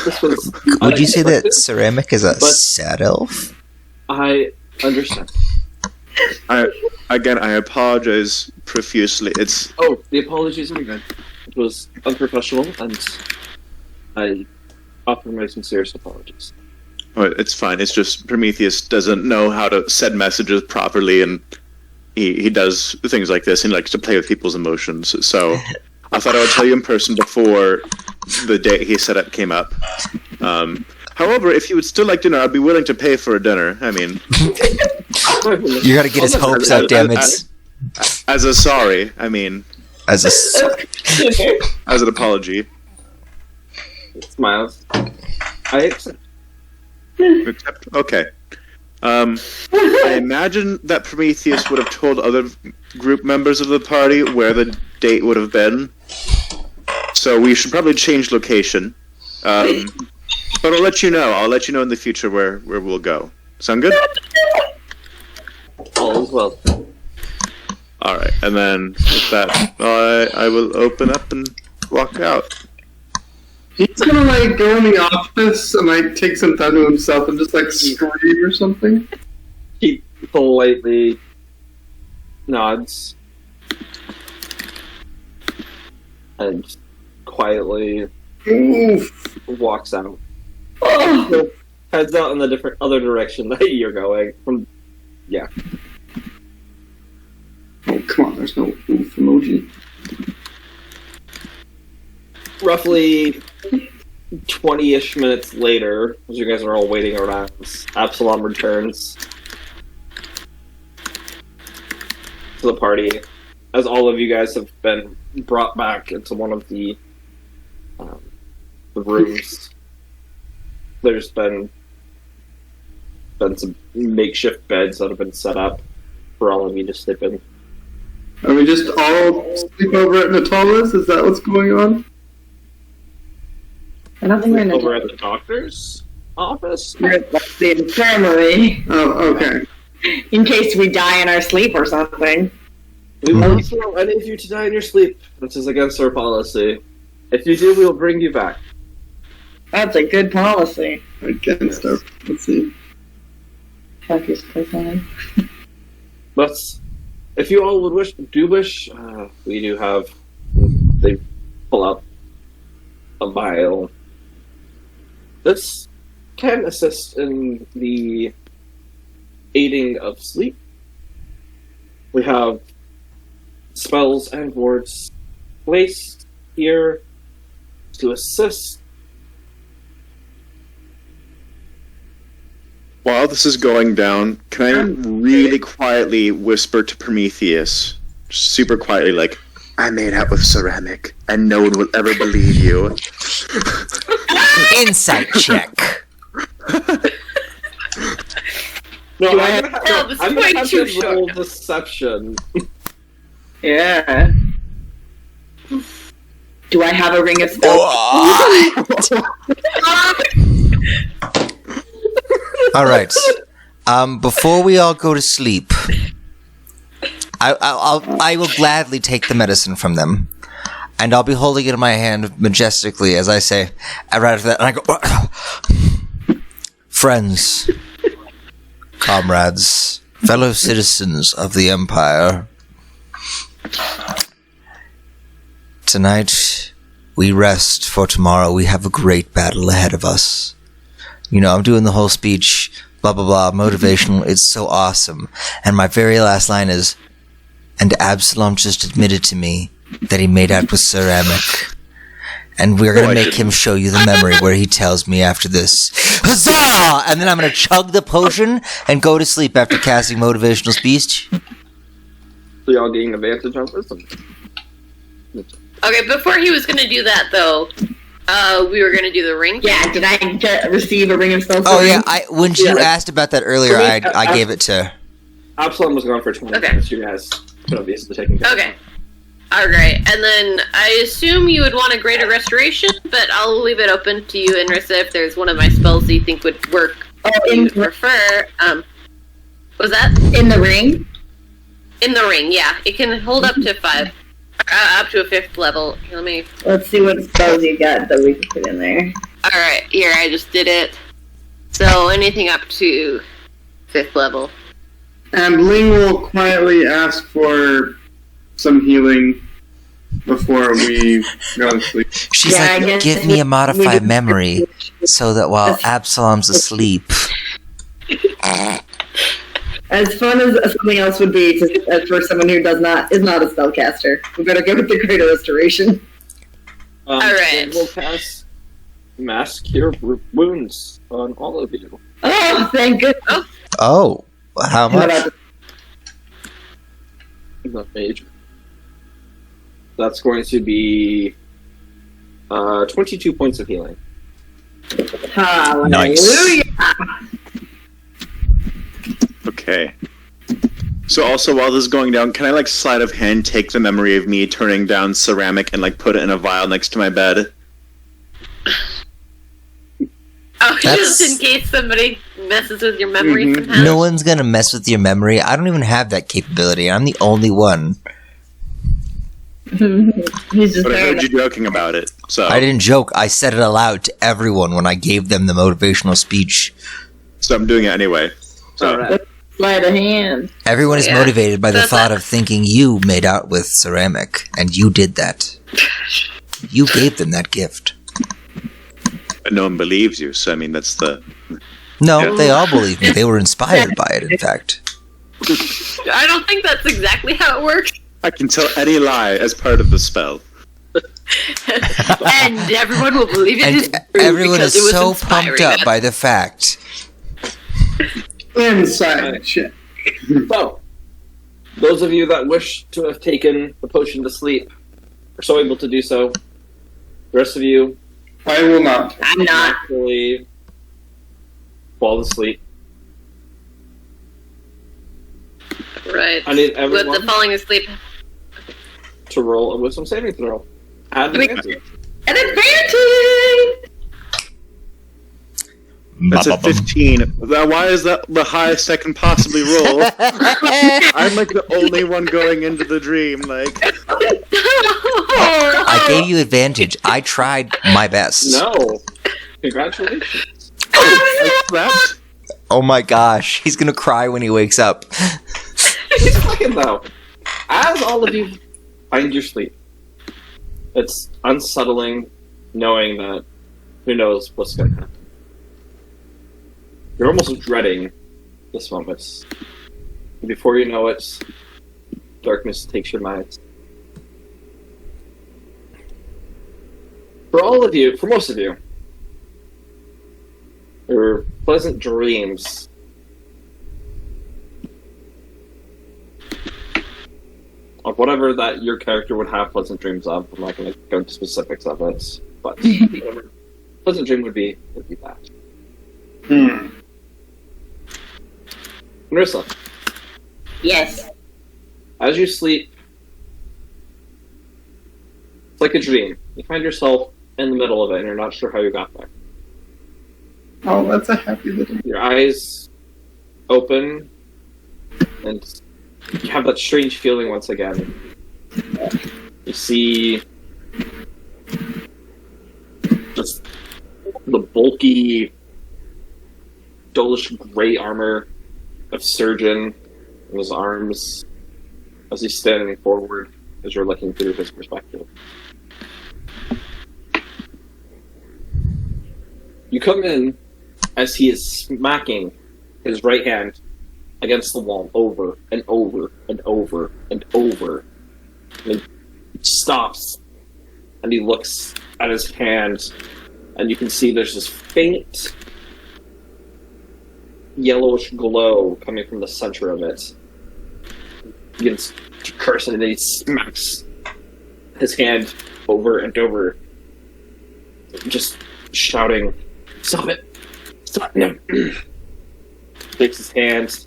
This was Would you say that unexpected, Ceramic is a but- sad elf? I understand. I apologize profusely. It's Oh, the apologies are good. It was unprofessional, and I offer my sincerest apologies. it's fine. It's just Prometheus doesn't know how to send messages properly, and he does things like this. And he likes to play with people's emotions. So I thought I would tell you in person before the date he set up came up. However, if you would still like dinner, I'd be willing to pay for a dinner. I mean, You gotta get his hopes up, damn it. as a sorry, I mean, As a as an apology. Smiles. I accept. Except, okay. I imagine that Prometheus would have told other group members of the party where the date would have been. So we should probably change location. But I'll let you know. I'll let you know in the future where we'll go. Sound good? All is well. Alright, and then with that, I will open up and walk out. He's gonna like go in the office and like take some time to himself and just like scream or something. He politely nods and quietly Oof. walks out. Oh, Heads out in the different other direction that you're going. Oh, come on, there's no oof emoji. Roughly 20-ish minutes later, as you guys are all waiting around, Absalom returns to the party. As all of you guys have been brought back into one of the rooms. There's been some makeshift beds that have been set up for all of you to sleep in. Are we just all sleep over at Natala's? Is that what's going on? I don't think we're in Over the, at the doctor's office? we're at the infirmary Oh, okay. in case we die in our sleep or something. We won't allow any of you to die in your sleep. This is against our policy. If you do, we will bring you back. That's a good policy. Against our. Let's see. Fuck your place on. But if you all would wish, we do have. They pull out a vial. This can assist in the aiding of sleep. We have spells and wards placed here to assist. While this is going down, can I really quietly whisper to Prometheus, super quietly, like, I made out with ceramic, and no one will ever believe you. insight check. No, Do I I'm have- gonna No, this is I'm way gonna have too to short. roll deception. Yeah. Do I have a ring of spells? All right. Before we all go to sleep, I will gladly take the medicine from them, and I'll be holding it in my hand majestically as I say, right after that, and I go, friends, comrades, fellow citizens of the Empire. Tonight, we rest for tomorrow. We have a great battle ahead of us. You know, I'm doing the whole speech, blah, blah, blah, motivational. It's so awesome. And my very last line is, and Absalom just admitted to me that he made out with ceramic. And we're going to make him show you the memory where he tells me after this, huzzah! And then I'm going to chug the potion and go to sleep after casting motivational speech. So y'all getting advantage on this? Okay, before he was gonna do that though, we were gonna do the ring. Yeah, did I receive a ring of spells? Oh yeah, when you asked about that earlier, I gave it to... Absalom was gone for 20 Okay. minutes. You guys could obviously taking care of Okay. Alright, and then I assume you would want a greater restoration, but I'll leave it open to you, Inrissa, if there's one of my spells that you think would work. Oh, you would prefer. Was that? in the ring? In the ring, yeah. It can hold up to 5. Up to a 5th level. Here, let me... Let's see what spells you got that we can put in there. Alright, here, I just did it. So, anything up to 5th level. And Ling will quietly ask for some healing before we go to sleep. She's Yeah, I like, guess give me a we modified do- memory so that while Absalom's asleep, As fun as something else would be for someone who is not a spellcaster, we better go with the Greater Restoration. All right. We'll cast Mass Cure Wounds on all of you. Oh, thank goodness. Oh, how much? Not major. That's going to be 22 points of healing. Hallelujah. Nice. Okay. So also, while this is going down, can I, like, sleight of hand take the memory of me turning down ceramic and, like, put it in a vial next to my bed? Oh, That's- just in case somebody messes with your memory Mhm. somehow. No one's gonna mess with your memory. I don't even have that capability. I'm the only one. He's just But I there. heard you joking about it, so... I didn't joke. I said it aloud to everyone when I gave them the motivational speech. So I'm doing it anyway. So, Alright. Sleight of hand. Everyone is Yeah. motivated by the That's thought it. of thinking you made out with ceramic, and you did that. You gave them that gift. but no one believes you, so I mean, that's the... No, Yeah. they all believe me. They were inspired by it, in fact. I don't think that's exactly how it works. I can tell any lie as part of the spell. And everyone will believe it is And true everyone because is it was so inspiring pumped up them. by the fact. Inside shit. So, those of you that wish to have taken the potion to sleep are so able to do so. The rest of you I will not. I'm not. actually fall asleep. Right. I need With everyone the falling asleep. to roll a wisdom saving throw. Add Wait. advantage. An advantage! That's a 15. Why is that the highest I can possibly roll? I'm like the only one going into the dream, like... I gave you advantage. I tried my best. No. Congratulations. I slept? Oh my gosh, he's gonna cry when he wakes up. Second though, as all of you find your sleep, it's unsettling knowing that who knows what's going to happen. You're almost dreading this moment. And before you know it, darkness takes your mind. For all of you, for most of you, your pleasant dreams of whatever that your character would have pleasant dreams of. I'm not going to go into specifics of it, but whatever pleasant dream would be that. Marissa, Yes. as you sleep, it's like a dream. You find yourself in the middle of it, and you're not sure how you got there. Oh, that's a happy little. Your eyes open, and you have that strange feeling once again. You see just the bulky, dullish gray armor of Surgeon in his arms as he's standing forward as you're looking through his perspective. You come in as he is smacking his right hand against the wall over and over and over and over. And he stops and he looks at his hand, and you can see there's this faint yellowish glow coming from the center of it. He begins to curse, and then he smacks his hand over and over, just shouting, "Stop it! Stop him!" Takes his hand,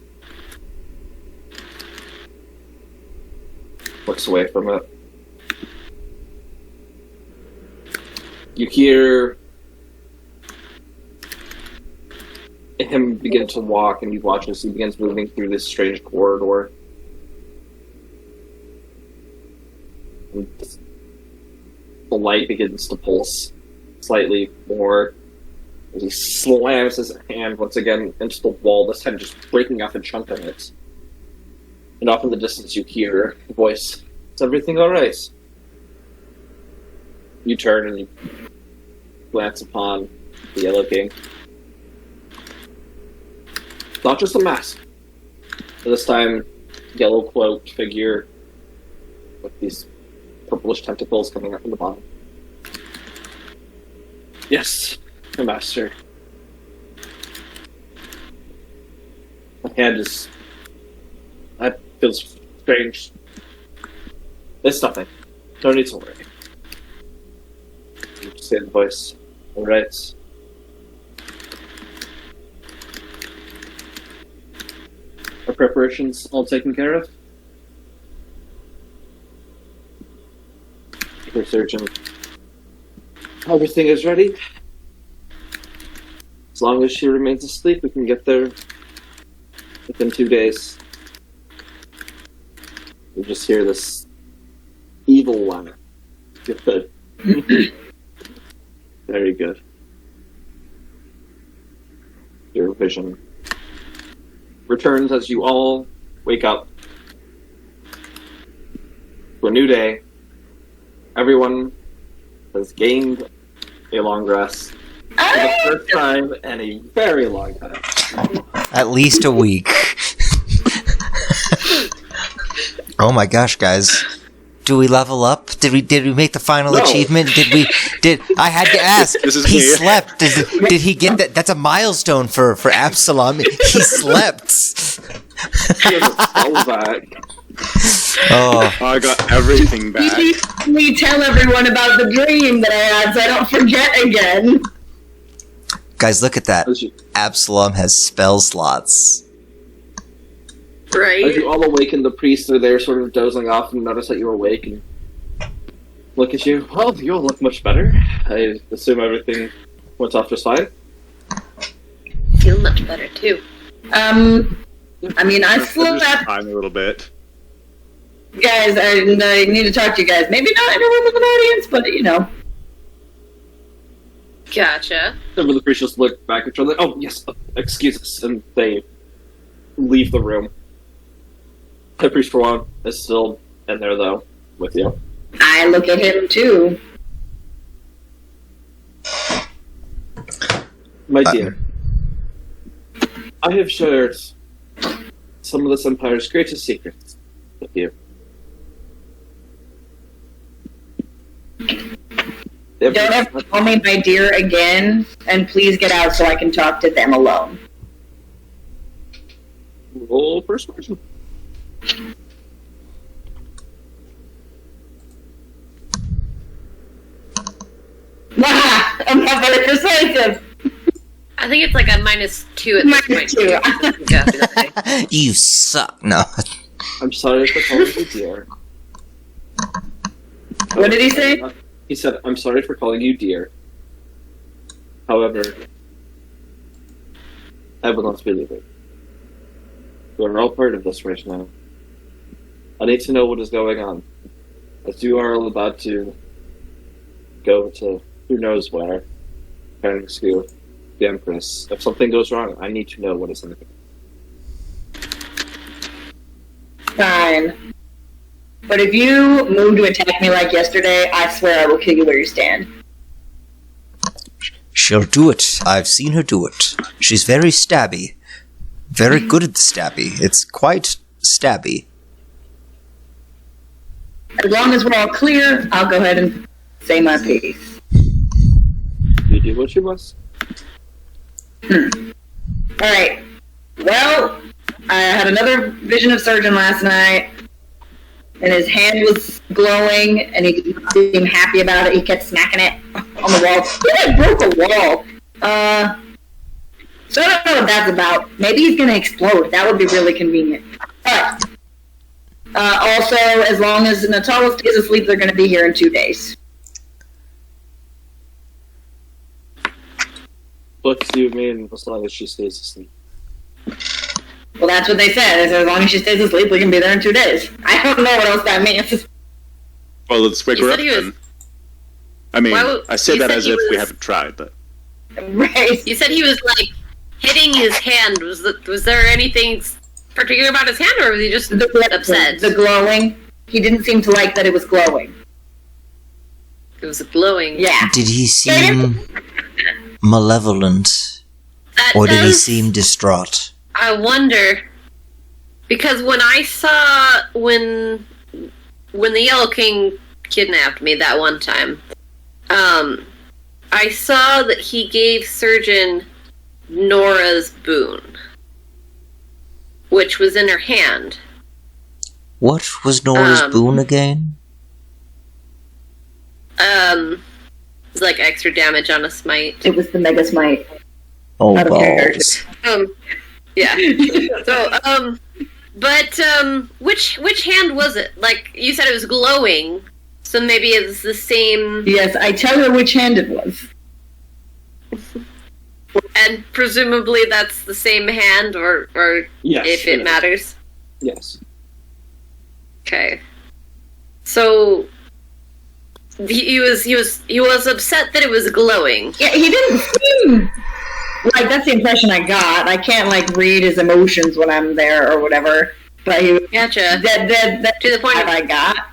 looks away from it. You hear him begin to walk, and you watch as he begins moving through this strange corridor. And the light begins to pulse slightly more as he slams his hand once again into the wall, this time just breaking off a chunk of it. And off in the distance you hear a voice, "Is everything alright?" You turn and you glance upon the Yellow King. Not just a mask, This time, yellow cloaked figure with these purplish tentacles coming up from the bottom. Yes, my master. My hand is... That feels strange. It's nothing. No need to worry. You say the voice. Alright. Are preparations all taken care of? Your surgeon. Everything is ready. As long as she remains asleep, we can get there within 2 days. You just hear this evil laugh. Good. Very good. Your vision returns as you all wake up to a new day. Everyone has gained a long rest for the first time in a very long time. At least a week. Oh my gosh, guys. Do we level up? Did we make the final achievement? I had to ask. He slept. Did he get that? That's a milestone for Absalom. He slept. He has a back. Oh, I got everything back. We tell everyone about the dream that I had so I don't forget again. guys, look at that. Absalom has spell slots. Right. As you all awaken, the priests are there sort of dozing off and notice that you're awake and look at you. Well, you all look much better. I assume everything went off just fine. Feel much better, too. I mean, I slept. Time a little bit. Guys, I need to talk to you guys. Maybe not everyone in the audience, but you know. Gotcha. Some of the priests just look back at each other. Oh, yes, excuse us. And they leave the room. The priest, for one, is still in there, though, with you. I look at him, too. My dear, I have shared some of this Empire's greatest secrets with you. Don't ever call me my dear again, and please get out so I can talk to them alone. Roll persuasion. I'm not very persuasive. I think it's like a -2 at this point. You suck. No. I'm sorry for calling you dear. What did he say? He said, I'm sorry for calling you dear. However, I will not believe it. You are all part of this right now. I need to know what is going on. As you are all about to go to who knows where, trying to rescue the Empress. If something goes wrong, I need to know what is happening. Fine. But if you move to attack me like yesterday, I swear I will kill you where you stand. She'll do it. I've seen her do it. She's very stabby. Very good at the stabby. It's quite stabby. As long as we're all clear, I'll go ahead and say my piece. You do what you must. Alright. Well, I had another vision of Surgeon last night, and his hand was glowing, and he didn't seem happy about it. He kept smacking it on the wall. He like broke a wall. So I don't know what that's about. Maybe he's gonna explode. That would be really convenient. But also, as long as Natala stays asleep, they're gonna be here in 2 days. What do you mean, as long as she stays asleep? Well, that's what they said. They said as long as she stays asleep, we can be there in 2 days. I don't know what else that means. Well, let's wake her up then. I mean, I say that as if we haven't tried, but... Right. You said he was, like, hitting his hand. Was there anything particular about his hand, or was he just upset? The glowing. He didn't seem to like that it was glowing. It was glowing. Yeah. Did he seem malevolent? Or did he seem distraught? I wonder. Because when I saw when the Yellow King kidnapped me that one time, I saw that he gave Surgeon Nora's boon, which was in her hand. What was Nora's boon again? It's like extra damage on a smite. It was the Mega Smite. Oh, Out of balls. Yeah. So, which hand was it? Like, you said it was glowing, so maybe it's the same... Yes, I tell her which hand it was. And presumably that's the same hand, or Yes, if it matters. Yes. Okay. So he was upset that it was glowing. Yeah, he didn't seem like, that's the impression I got. I can't like read his emotions when I'm there or whatever. But he Gotcha. That to the point of, I got.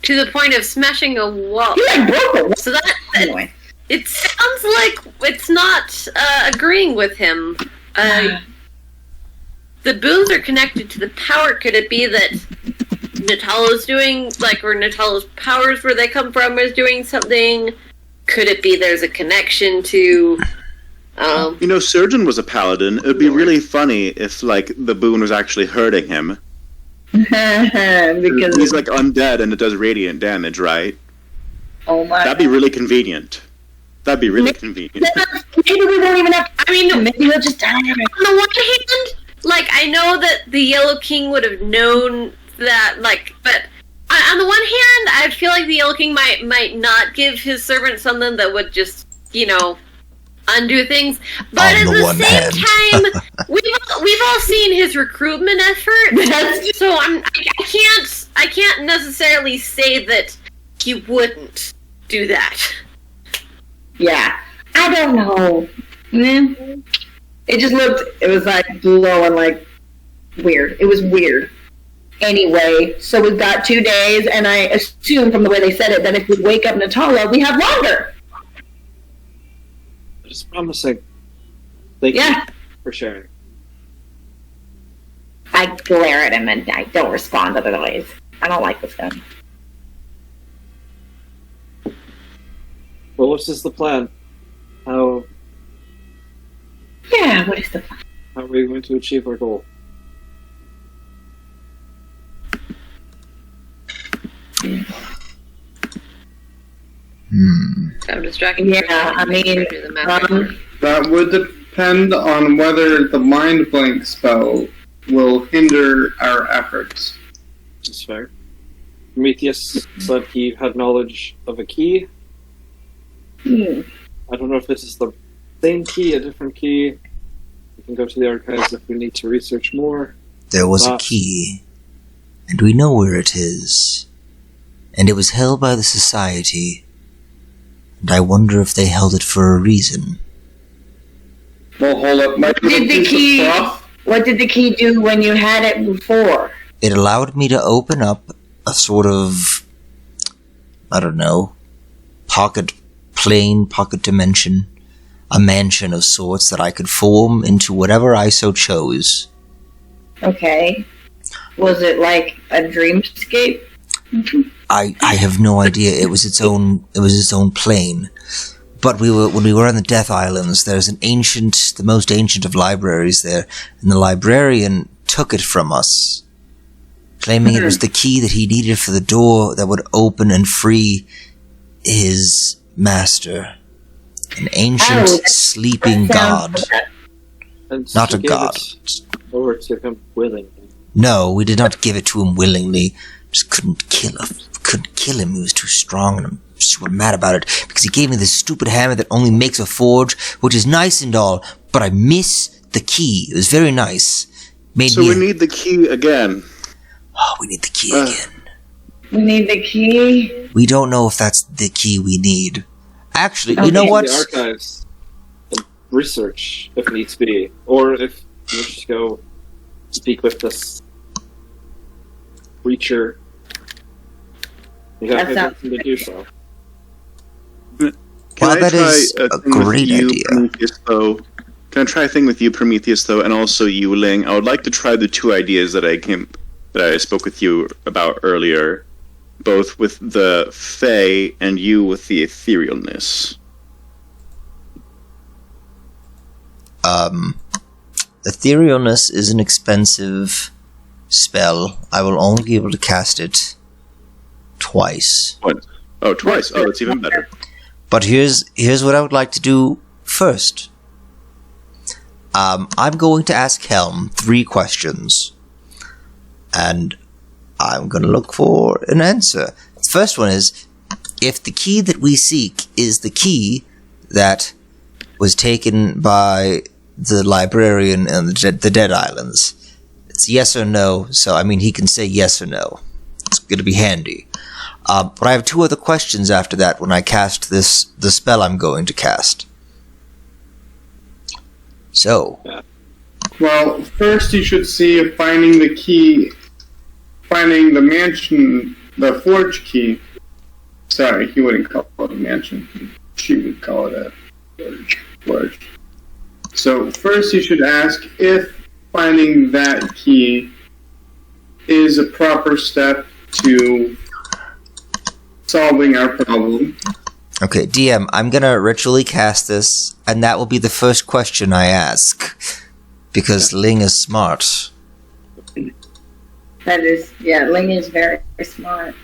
To the point of smashing a wall. He like broke a wall. So that Anyway. it sounds like it's not agreeing with him. The boons are connected to the power. Could it be that Natalo's doing, like, or Natalo's powers, where they come from, is doing something? Could it be there's a connection to... You know, Surgeon was a paladin. It would be really funny if, like, the boon was actually hurting him. Because he's, like, undead and it does radiant damage, right? Oh my... That'd be really convenient. That'd be really convenient. Maybe we won't even have... I mean, maybe he'll just die. On the one hand, like, I know that the Yellow King would have known that, like, but on the one hand, I feel like the Yellow King might not give his servant something that would just, you know, undo things. But at the same time, we've all seen his recruitment effort, so I can't necessarily say that he wouldn't do that. Yeah, I don't know. It just looked, it was like glowing, like weird. It was weird. Anyway, so we've got 2 days, and I assume from the way they said it that if we wake up Natala, we have longer. It's promising. Thank you for sharing. I glare at him and I don't respond otherwise. I don't like this guy. Well, what is the plan? How Yeah, what is the plan? are we going to achieve our goal? I'm distracted. Yeah, I mean, That would depend on whether the mind blank spell will hinder our efforts. That's fair. Prometheus said he had knowledge of a key. I don't know if this is the same key, a different key. We can go to the archives if we need to research more. There was a key, and we know where it is. And it was held by the Society, and I wonder if they held it for a reason. Well, hold up. What did the key do when you had it before? It allowed me to open up a sort of, I don't know, pocket dimension, a mansion of sorts that I could form into whatever I so chose. Okay. Was it like a dreamscape? I have no idea. It was its own plane. But when we were on the Death Islands, there's the most ancient of libraries there, and the librarian took it from us, claiming it was the key that he needed for the door that would open and free his master, an ancient sleeping god. Not a god. Over to him willingly. No, we did not give it to him willingly. Just couldn't kill him. He was too strong, and I'm super mad about it because he gave me this stupid hammer that only makes a forge, which is nice and all, but I miss the key. It was very nice. We need the key again. Oh, we need the key again. We need the key? We don't know if that's the key we need. Actually, you know what? The archives and research, if needs be. Or if you just go speak with this creature, you have everything to do so. Can I try a great idea. Can I try a thing with you, Prometheus, though, and also you, Ling? I would like to try the two ideas that I spoke with you about earlier, both with the Fae and you with the etherealness. Etherealness is an expensive spell. I will only be able to cast it twice. What? Oh, twice. Oh, that's even better. But here's what I would like to do first. I'm going to ask Helm 3 questions. And I'm going to look for an answer. The first one is, if the key that we seek is the key that was taken by the librarian in the Dead Islands, it's yes or no, so I mean he can say yes or no. It's going to be handy. But I have 2 other questions after that when I cast the spell I'm going to cast. So. Well, first you should see if finding the mansion, the forge key. Sorry, he wouldn't call it a mansion. She would call it a forge. So first you should ask if finding that key is a proper step to solving our problem. Okay, DM, I'm gonna ritually cast this, and that will be the first question I ask. Because Ling is smart. That is, yeah, Ling is very, very smart.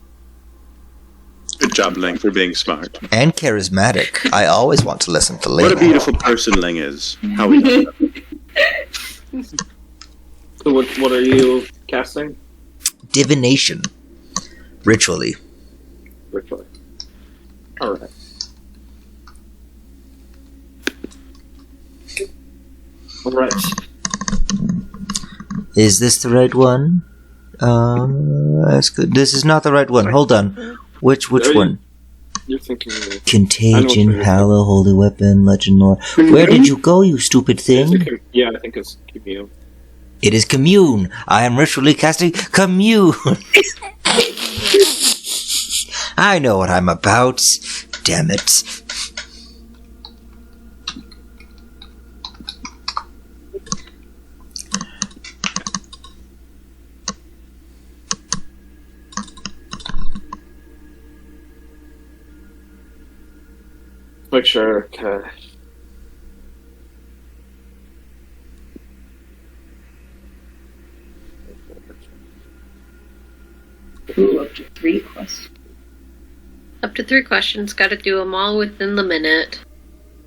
Good job, Ling, for being smart. And charismatic. I always want to listen to Ling. What a beautiful person Ling is. How we know that. So what are you casting? Divination. Ritually. Ritually. Alright. Alright. Is this the right one? That's good. This is not the right one. Hold on. Which one? You're thinking... Contagion, Hallow, Holy Weapon, Legend Lore. Where did you go, you stupid thing? Yeah, I think it's Commune. It is Commune. I am ritually casting Commune. I know what I'm about. Damn it. Make sure, okay. Ooh, up to 3 questions. Up to 3 questions. Got to do them all within the minute.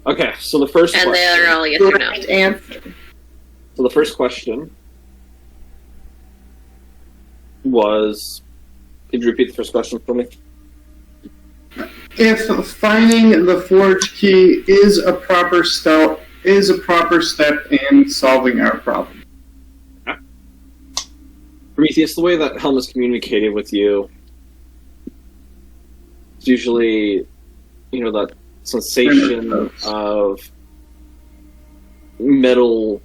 Okay, so the first And question... they're all yes or no. Correct answer. So the first question was... Could you repeat the first question for me? If finding the forge key is a proper step in solving our problem. Prometheus, the way that Helm is communicated with you, it's usually, that sensation of metal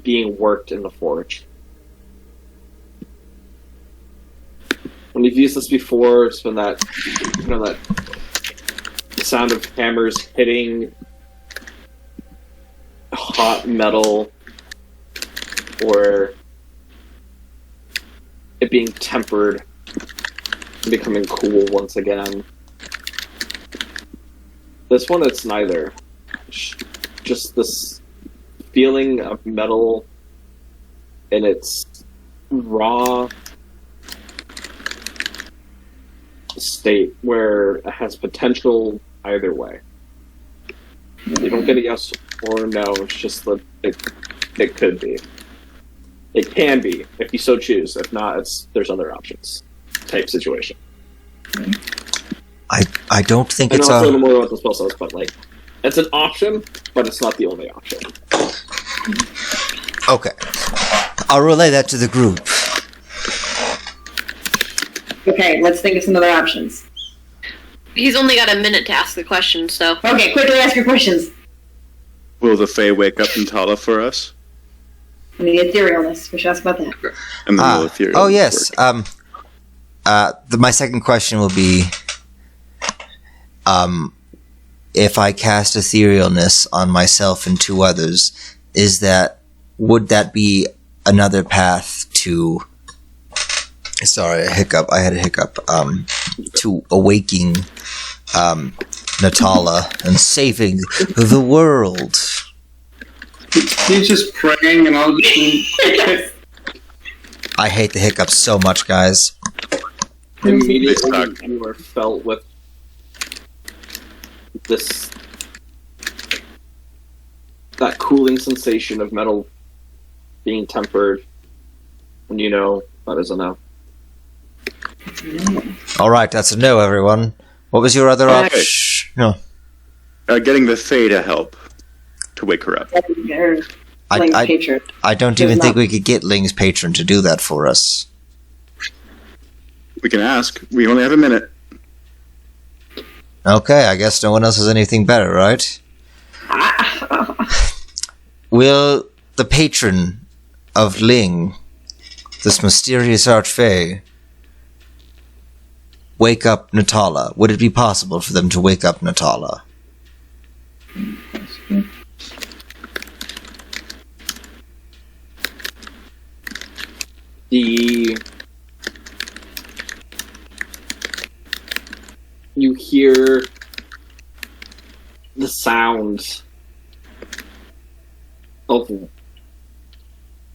being worked in the forge. When you've used this before, it's been that, that sound of hammers hitting hot metal, or it being tempered and becoming cool once again. This one, it's neither. Just this feeling of metal in its raw state, where it has potential either way. You don't get a yes or no, it's just that it could be. It can be, if you so choose. If not, there's other options type situation. I don't think it's it's a little more about the spell cells, but it's an option, but it's not the only option. Okay. I'll relay that to the group. Okay, let's think of some other options. He's only got a minute to ask the question, so... Okay, quickly ask your questions. Will the Fae wake up and Tala for us? And the etherealness. We should ask about that. And then will etherealness oh, yes. work? My second question will be... if I cast etherealness on myself and 2 others, is that would that be another path to? Sorry, a hiccup. I had a hiccup. To awaking Natala and saving the world. He's just praying, and I'll just. I hate the hiccups so much, guys. Immediately, you are felt with that cooling sensation of metal being tempered, and you know that is a no. Alright, that's a no, everyone. What was your other Okay. option? No. Getting the Fae to help to wake her up. I don't even think we could get Ling's patron to do that for us. We can ask. We only have a minute. Okay, I guess no one else has anything better, right? Will the patron of Ling, this mysterious archfey, wake up Natala? Would it be possible for them to wake up Natala? You hear the sound of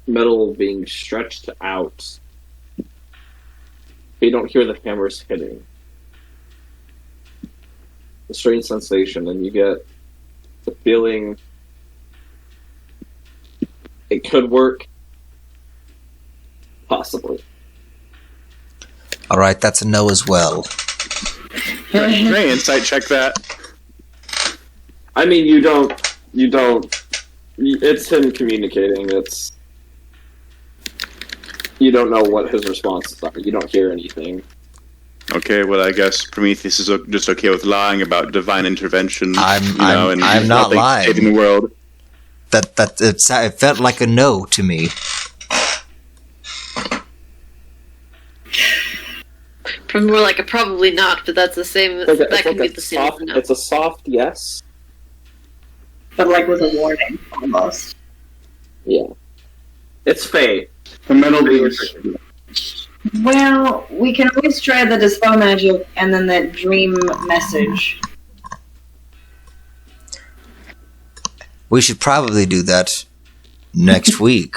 metal being stretched out. You don't hear the hammers hitting. A strange sensation, and you get the feeling it could work. Possibly. Alright, that's a no as well. Can I insight check that? I mean, you don't. It's him communicating. You don't know what his responses are. You don't hear anything. Okay, well, I guess Prometheus is just okay with lying about divine intervention. I'm not nothing lying. saving the world. It felt like a no to me. More like a probably not, but that's the same. That can be the same. Soft, as no. it's a soft yes. But like with a warning, almost. Yeah. It's Faye. The metal beams. Well, we can always try the dispel magic and then that dream message. We should probably do that next week.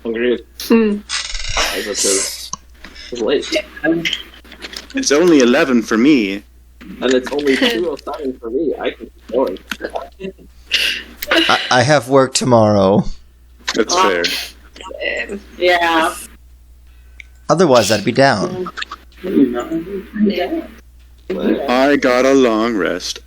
Agreed. As it is late. It's only 11 for me. And it's only 2:07 for me. I can keep going. I have work tomorrow. That's fair. Yeah. Otherwise, I'd be down. Yeah. I got a long rest.